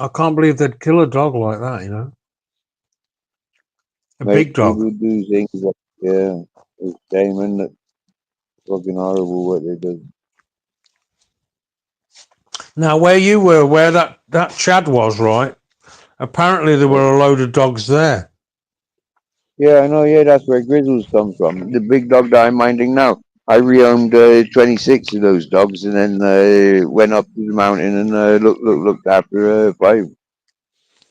I can't believe they'd kill a dog like that. A Mate, big dog. people do things like, yeah, it's shame, isn't it? Fucking horrible what they do. Now, where you were, where that Chad was, right? Apparently, there Yeah. were a load of dogs there. Yeah, I know, yeah, that's where Grizzles come from. The big dog that I'm minding now. I rehomed 26 of those dogs and then went up to the mountain and looked after 5.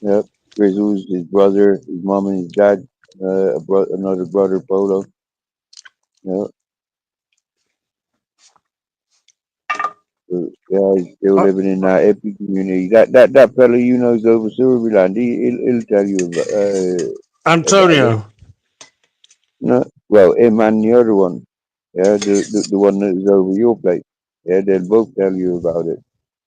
Yep. Grizzles, his brother, his mom and his dad, another brother, Polo. Yeah. Yeah, he's still Uh, living in that hippie community. That fella you know's over Silverland. He'll tell you about it. Antonio. No, well, him and the other one. Yeah, the one that was over your place. Yeah, they'll both tell you about it.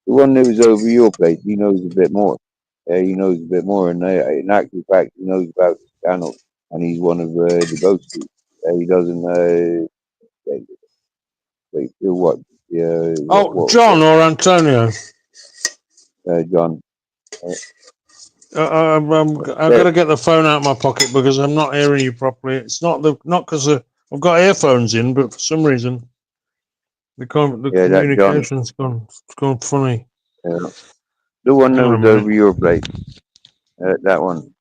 The one that was over your place, he knows a bit more. Yeah, he knows a bit more, and in actual fact, he knows about the channel, and he's one of the ghosties. He doesn't. Wait, what? Yeah, Oh, John or Antonio. John. I've got to get the phone out of my pocket because I'm not hearing you properly. It's not because I've got earphones in, but for some reason the Yeah, that John. communication's gone funny. Yeah. The one Hang that on a was over minute. your place. That one.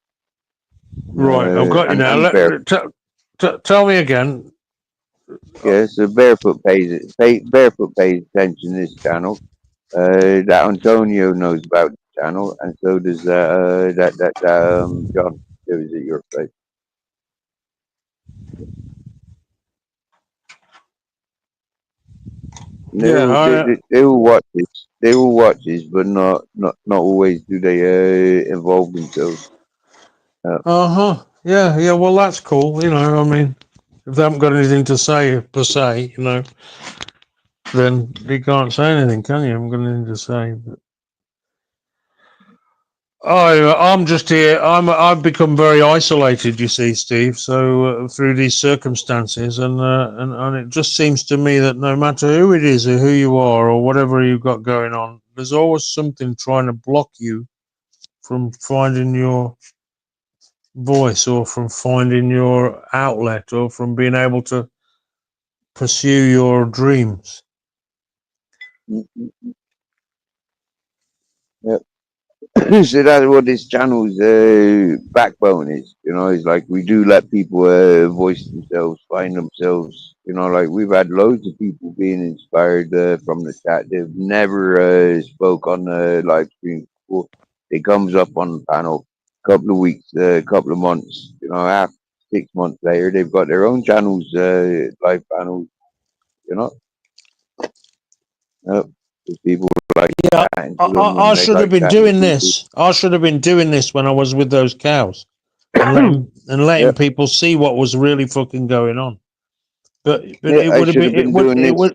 Right, I've got you now. And Bear. Tell me again. Yeah, so Barefoot pays attention to this channel. That Antonio knows about the channel, and so does John that was at your place. Yeah, They will watch this. They will watch this, but not always do they involve themselves. Yeah. Well, that's cool. I mean, if they haven't got anything to say per se, then you can't say anything, can you? I haven't got anything to say. But I'm just here. I've become very isolated, you see, Steve. So through these circumstances, and it just seems to me that no matter who it is or who you are or whatever you've got going on, there's always something trying to block you from finding your voice or from finding your outlet or from being able to pursue your dreams. Yep. So that's what this channel's backbone is. It's like we do let people voice themselves, find themselves. Like we've had loads of people being inspired from the chat. They've never spoke on the live stream before. It comes up on the panel a couple of weeks, a couple of months. After 6 months later, they've got their own channels, live panels. You know, uh, people like Yeah, chatting to them I and they should have like been chatting to doing people. this. I should have been doing this when I was with those cows. and letting Yep. people see what was really fucking going on. But Yeah, it I would have should have been been doing this.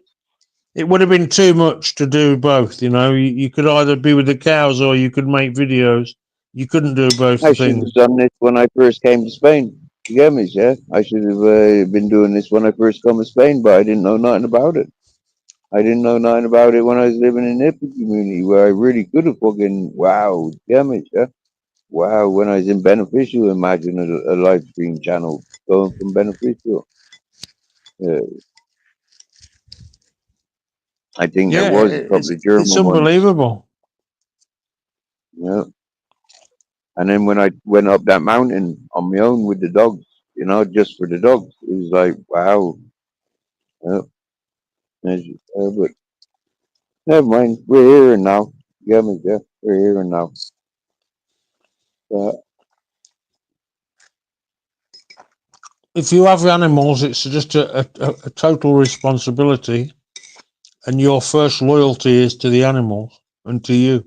it would have been too much to do both. You know, you could either be with the cows or you could make videos. You couldn't do both I the should things. have done this when I first came to Spain. You get me, yeah? I should have been doing this when I first come to Spain, but I didn't know nothing about it. I didn't know nothing about it when I was living in the hippie community, where I really could have fucking wow, damn it, yeah. Wow, when I was in Beneficial, imagine a live stream channel going from Beneficial. Uh, I think there Yeah, was a couple of it's German ones. unbelievable. Yeah. And then when I went up that mountain on my own with the dogs, just for the dogs, it was like, wow. Yeah. But never mind, we're here and now. Yeah, me, yeah, we're here and now. Uh, If you have animals, it's just a total responsibility, and your first loyalty is to the animals and to you.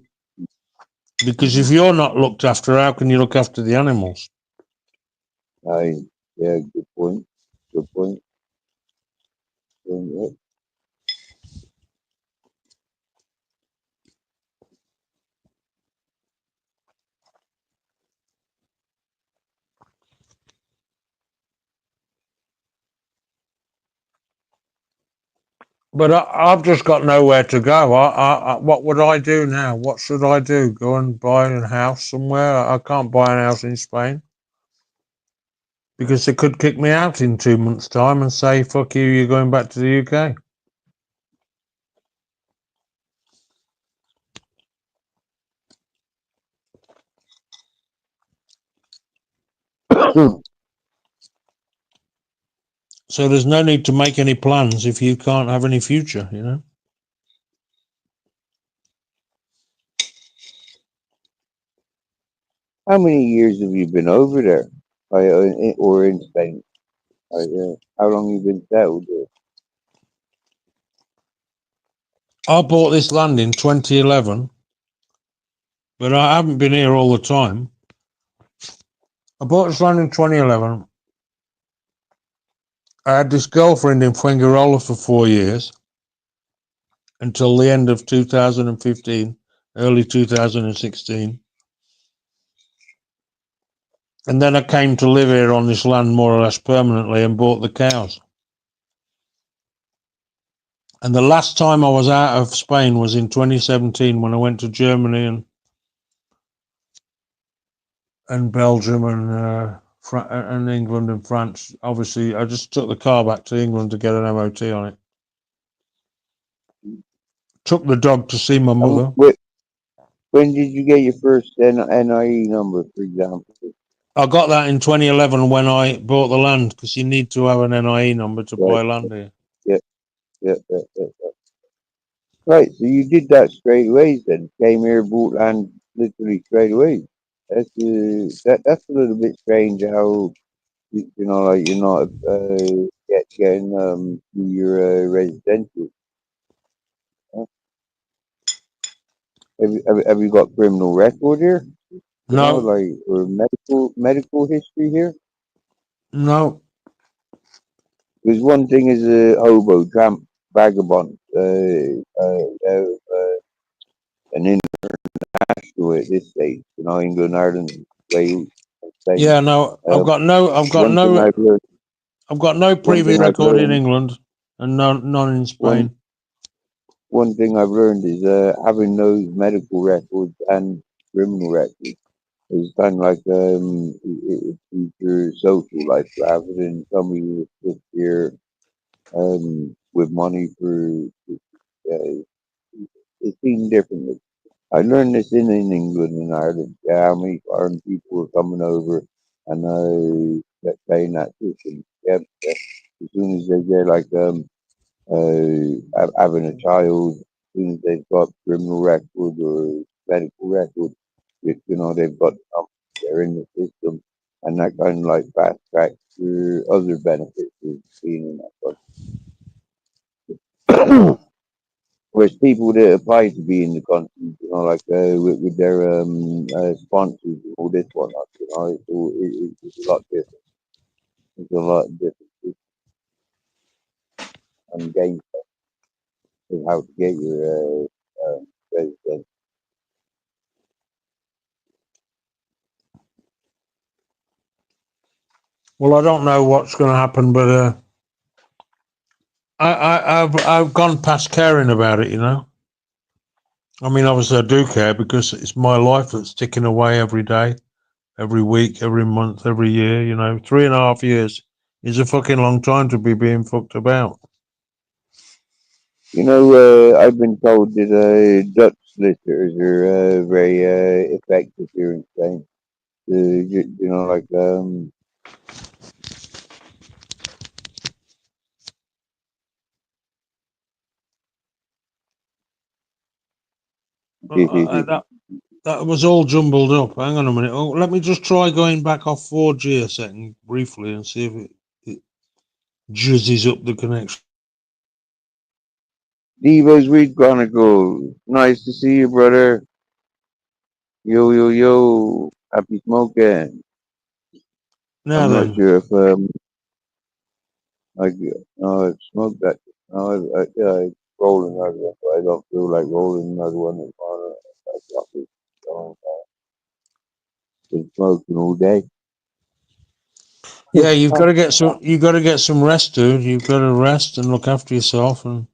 Because if mhm. you're not looked after, how can you look after the animals? Yeah, good point. Good point. Yeah. But I've just got nowhere to go. What would I do now? What should I do? Go and buy a house somewhere? I can't buy an house in Spain because they could kick me out in 2 months' time and say, "Fuck you, you're going back to the UK." So there's no need to make any plans if you can't have any future. You know. How many years have you been over there? Or in Spain? How long you been settled there? I bought this land in 2011, but I haven't been here all the time. I bought this land in 2011. I had this girlfriend in Fuengirola for 4 years until the end of 2015, early 2016. And then I came to live here on this land more or less permanently and bought the cows. And the last time I was out of Spain was in 2017 when I went to Germany and Belgium and England and France. Obviously, I just took the car back to England to get an MOT on it. Took the dog to see my And mother. when did you get your first NIE number, for example? I got that in 2011 when I bought the land because you need to have an NIE number to Right. buy land here. Yeah, yeah. Right, so you did that straight away then. Came here, bought land literally straight away. That's a little bit strange how like you're not getting your residential. Huh? Have you got criminal record here? No, Like or medical history here? no. Because one thing is a hobo, tramp, vagabond, an international at this stage. England, Ireland, Wales, Spain. Yeah, no. Uh, one thing I've learned. I've got no One previous thing I've record in learned. England and none in One Spain. one thing I've learned is having those medical records and criminal records is kind of like it's your social life rather than somebody who's just here with money for. It's seen differently. I learned this in England and Ireland. Yeah, how many foreign people were coming over and paying that system. Yep, yep. As soon as they get like having a child, as soon as they've got criminal record or medical record, they've got they're in the system, and that kind of like fast tracks your other benefits of being in that country. Whereas people that apply to be in the country, like with their sponsors and all this whatnot, it's a lot different. It's a lot different on game of how to get your residence. Well, I don't know what's going to happen, but I've gone past caring about it. I mean, obviously I do care because it's my life that's ticking away every day, every week, every month, every year. 3.5 years is a fucking long time to be being fucked about. I've been told that Dutch solicitors are very effective here in Spain. Like That was all jumbled up. Hang on a minute. Oh, let me just try going back off 4G a second briefly and see if it jizzes up the connection. Devo's Weed Chronicles. Nice to see you, brother. Yo, yo, yo. Happy smoking. Now I'm not then, sure if I smoked that. No, I roll another one, but I don't feel like rolling another one. Been smoking all day. yeah, you've got to get some. You got to get some rest, dude. You've got to rest and look after yourself. And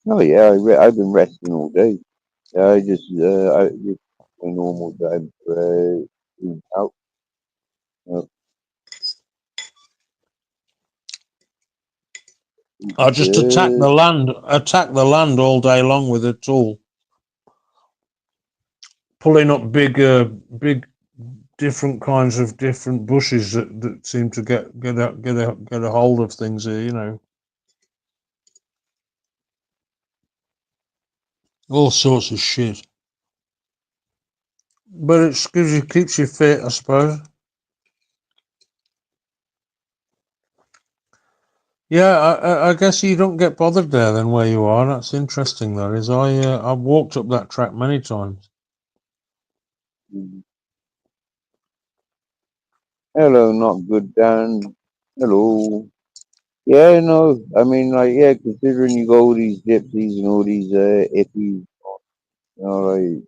Oh yeah, I've been resting all day. I just my normal time for eating out. Uh, I just attack uh, the land. Attack the land all day long with a tool, pulling up big different kinds of different bushes that seem to get a hold of things here. All sorts of shit. But it keeps you fit, I suppose. Yeah, I guess you don't get bothered there then where you are. That's interesting. That is, I've walked up that track many times. Hello, not good, Dan. Hello. Yeah, no, I mean, like, yeah, considering you go all these gypsies and all these hippies, like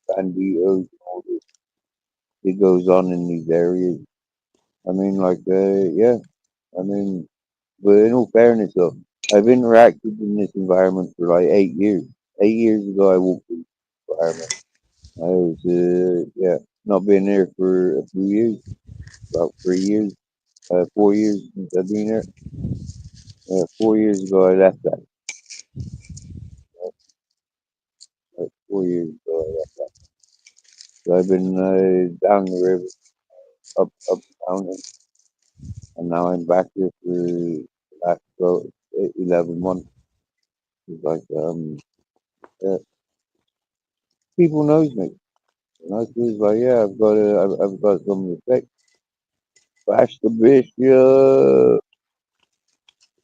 banditos, and all this that goes on in these areas. I mean, like, yeah, I mean, but in all fairness, though, I've interacted in this environment for like 8 years. 8 years ago, I walked in this environment. I was, yeah, not been there for a few years, about 3 years, 4 years since I've been there. 4 years ago, I left that. 4 years ago, I left that. So I've been down the river, up, down, and now I'm back here for the last 11 months. It's like, yeah, people knows me. And I was like, yeah, I've got some respect. Bash the bishop,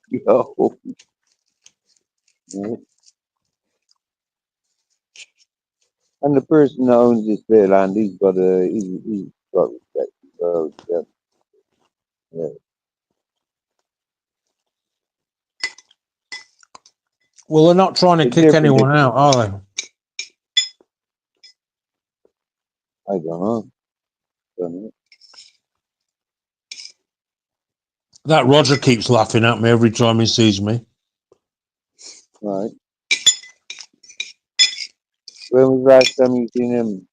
yo. And the person that owns this bit of land, he's got respect as well. Yeah, yeah. Well, they're not trying to It's kick different. anyone out, are they? I don't know. Don't know. That Roger keeps laughing at me every time he sees me. Right. When was the last time you seen him?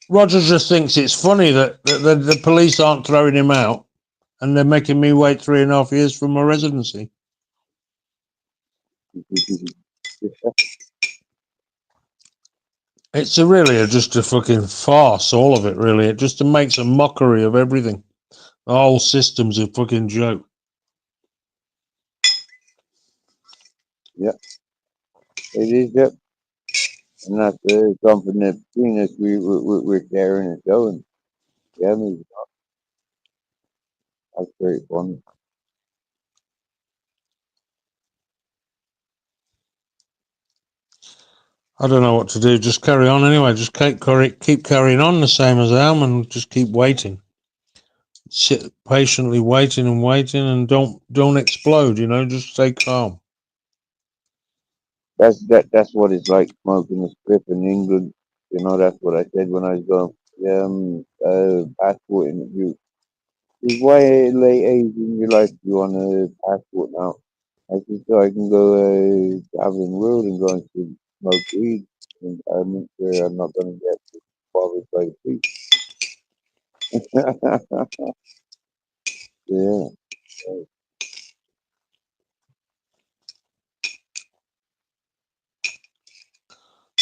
Roger just thinks it's funny that the police aren't throwing him out and they're making me wait 3.5 years for my residency. It's just a fucking farce, all of it, really. It just makes a mockery of everything. The whole system's a fucking joke. Yeah, it is. Yep. And that's something that between us we're carrying and showing. Yeah, I mean, That's very funny. I don't know what to do. Just carry on anyway. Just keep carrying on the same as I am, and just keep waiting. Sit patiently, waiting and waiting, and don't explode. You know, just stay calm. That's what it's like smoking a strip in England. You know, that's what I said when I was going passport interview. It's why late age in your life you want a passport now? I said so I can go traveling the world and go and smoke weed in environments where I'm not gonna get bothered by the police. Yeah.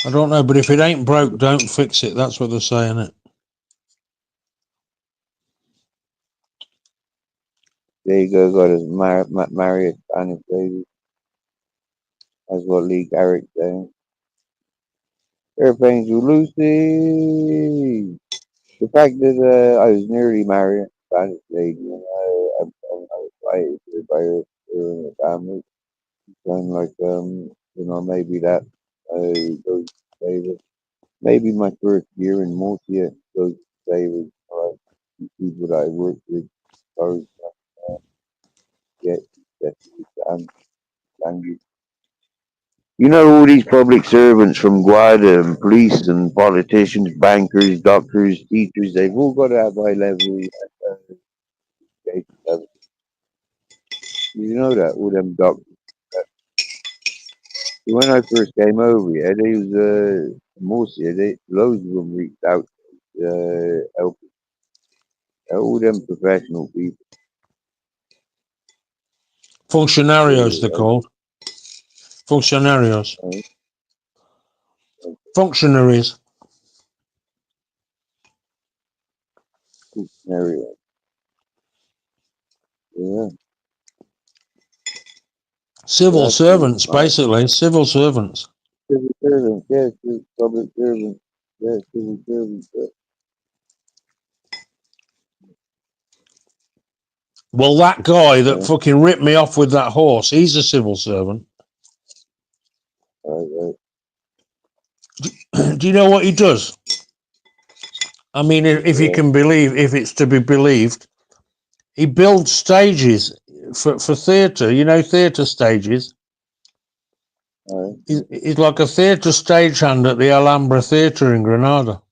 I don't know, but if it ain't broke, don't fix it. That's what they're saying. It. There you go, got to marry a Spanish lady. That's what Lee Garrick saying. Airplanes with Lucy. The fact that I was nearly married a Spanish lady and I was invited by her in the family. And like, maybe that goes to favor. Maybe my first year in Murcia goes to favor. The people that I work with, or get language. You know, all these public servants from Guada and police and politicians, bankers, doctors, teachers, they've all got to have high level education level. You know that, all them doctors. When I first came over here, they was Murcia, loads of them reached out help all them professional people. Functionarios, they're called. Functionarios. Uh, Functionaries. area. Yeah, Civil that's pretty servants, smart. basically. Civil servants. Civil servants, yes, public servants, yes, civil servants. Well, that guy that Yeah, fucking ripped me off with that horse, he's a civil servant. right. Do you know what he does? I mean, if you Yeah, can believe, if it's to be believed, he builds stages for theatre. You know, theatre stages. right. He's like a theatre stagehand at the Alhambra Theatre in Granada.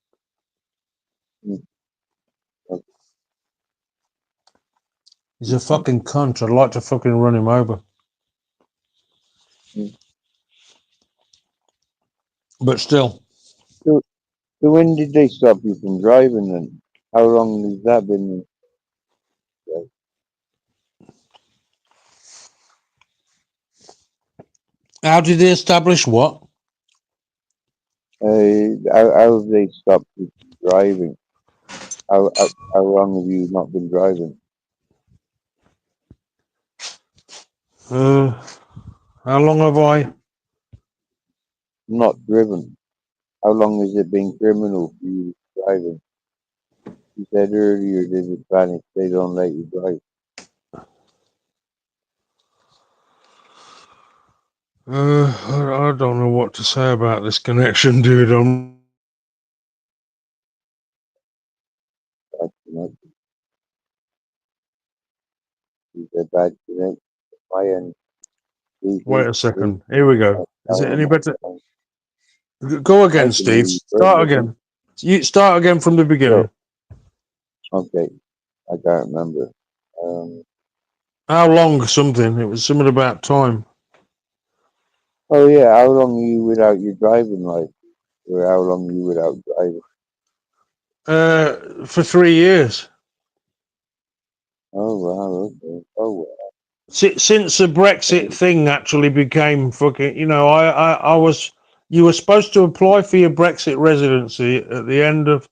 Mm, okay. He's a fucking cunt. I'd like to fucking run him over. Mm. But still. So, so when did they stop you from driving then? How long has that been? How did they establish what? How have they stopped you from driving? How long have you not been driving? Uh, how long have I? Not driven. How long has it been criminal for you driving? You said earlier there's a panic, they don't let you drive. I don't know what to say about this connection, dude. That's not, you said bad connection. My end, Wait Lucy, a second. Here we go. Is it any um, better? Go I again, can hear Steve. you Start perfectly. again. You start again from the So, beginning. okay, I can't remember. How long? Something. It was something about time. Oh yeah, how long are you without your driving license? Or how long are you without driving? For 3 years. Oh wow, okay. Oh wow. Since the Brexit Okay. thing actually became fucking. You know, I was. You were supposed to apply for your Brexit residency at the end of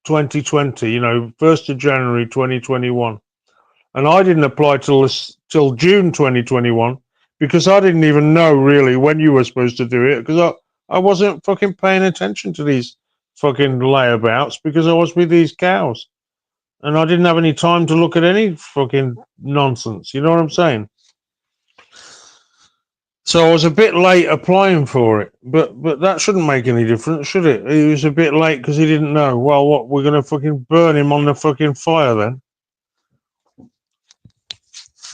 2020. You know, 1st of January 2021. And I didn't apply till June 2021 because I didn't even know really when you were supposed to do it because I wasn't fucking paying attention to these fucking layabouts because I was with these cows. and I didn't have any time to look at any fucking nonsense. You know what I'm saying? So I was a bit late applying for it, but that shouldn't make any difference, should it? He was a bit late because he didn't know. Well, what, we're going to fucking burn him on the fucking fire then?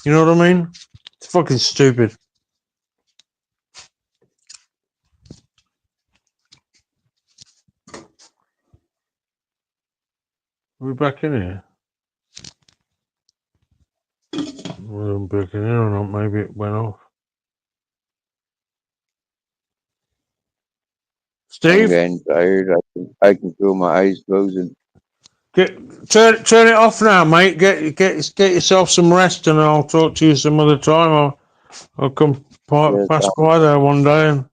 You know what I mean? It's fucking stupid. Are we back in here? We're back in here or not? Maybe it went off. I'm Steve, getting tired. I can feel my eyes closing. turn it off now, mate. Get yourself some rest, and I'll talk to you some other time. I'll come Yes, pass by there one day. And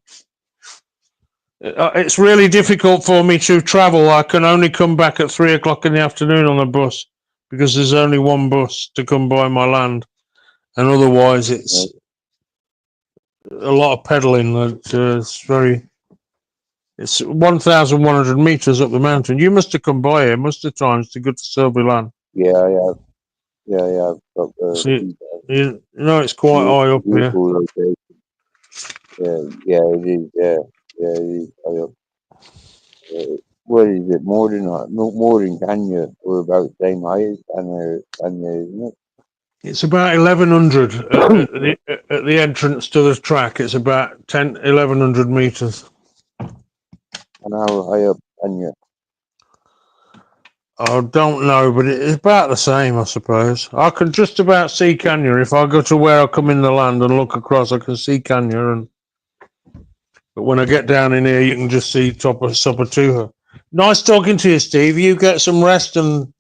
it's really difficult for me to travel. I can only come back at 3 o'clock in the afternoon on the bus because there's only one bus to come by my land, and otherwise it's a lot of pedaling. It's 1,100 meters up the mountain. You must have come by here most of the times to go to Selby Land. yeah, I have. Yeah. I've got See, you know it's quite high up here. beautiful location. Yeah, it is. Yeah, it is. What is it? More than Kenya. We're about the same height as Kenya, isn't It's about 1,100 at the entrance to the track. It's about 1,100 meters. And how high up Kenya? I don't know, but it's about the same, I suppose. I can just about see Kenya. If I go to where I come in the land and look across, I can see Kenya. But when I get down in here, you can just see top of Supatuha. Nice talking to you, Steve. You get some rest and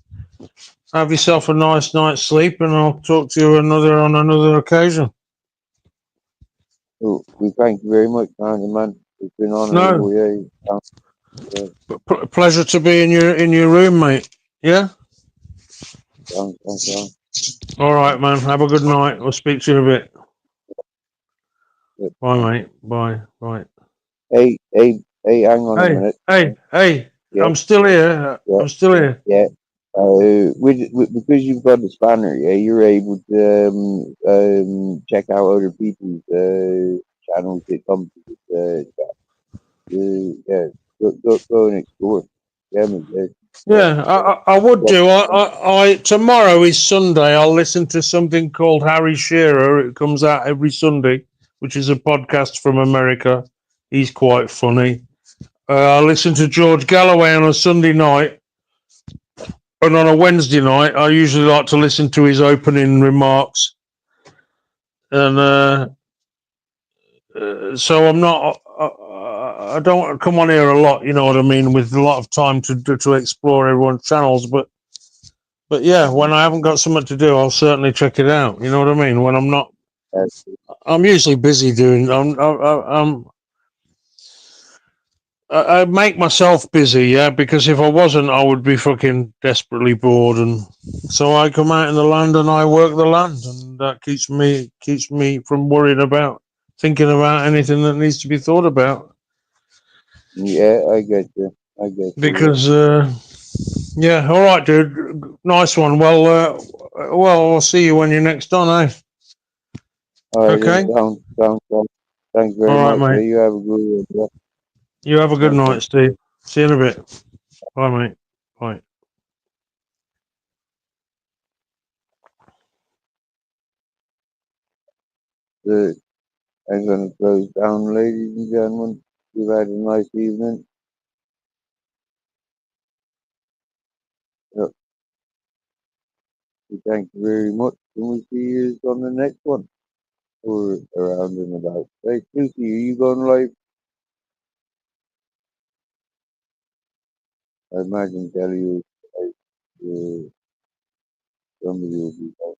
have yourself a nice night's sleep, and I'll talk to you on another occasion. Oh, we thank you very much, man. It's been No, honourable. Yeah. pleasure to be in your room, mate. Yeah. Thanks. All right, man. Have a good night. We'll speak to you in a bit. Yeah. Bye, mate. Bye. Hey, hang on a minute. Hey. Yeah, I'm still here. yeah. Because you've got the spanner, yeah, you're able to check out other people's channels that come to this yeah, go and explore. Yeah, man. Yeah, I would do. I tomorrow is Sunday. I'll listen to something called Harry Shearer. It comes out every Sunday, which is a podcast from America. He's quite funny. I listen to George Galloway on a Sunday night, and on a Wednesday night, I usually like to listen to his opening remarks. And so I'm not. I don't come on here a lot. You know what I mean, with a lot of time to explore everyone's channels, but yeah, when I haven't got something to do, I'll certainly check it out. You know what I mean? When I'm not, I'm usually busy doing. I make myself busy, yeah, because if I wasn't, I would be fucking desperately bored. And so I come out in the land and I work the land, and that keeps me from worrying about thinking about anything that needs to be thought about. Yeah, I get you. Because yeah, all right, dude, nice one. Well, I'll see you when you're next on, eh? All right, Okay. sounds. Thanks very All right, much. mate. You have a good one. You have a good Okay. night, Steve. See you in a bit. Bye, mate. Bye. Good. I'm gonna close down, ladies and gentlemen. You've had a nice evening. Yep. Thank you very much, and we'll see you on the next one. Or around and about. Hey, Lucy, are you going live? I imagine Kelly will, somebody will be live.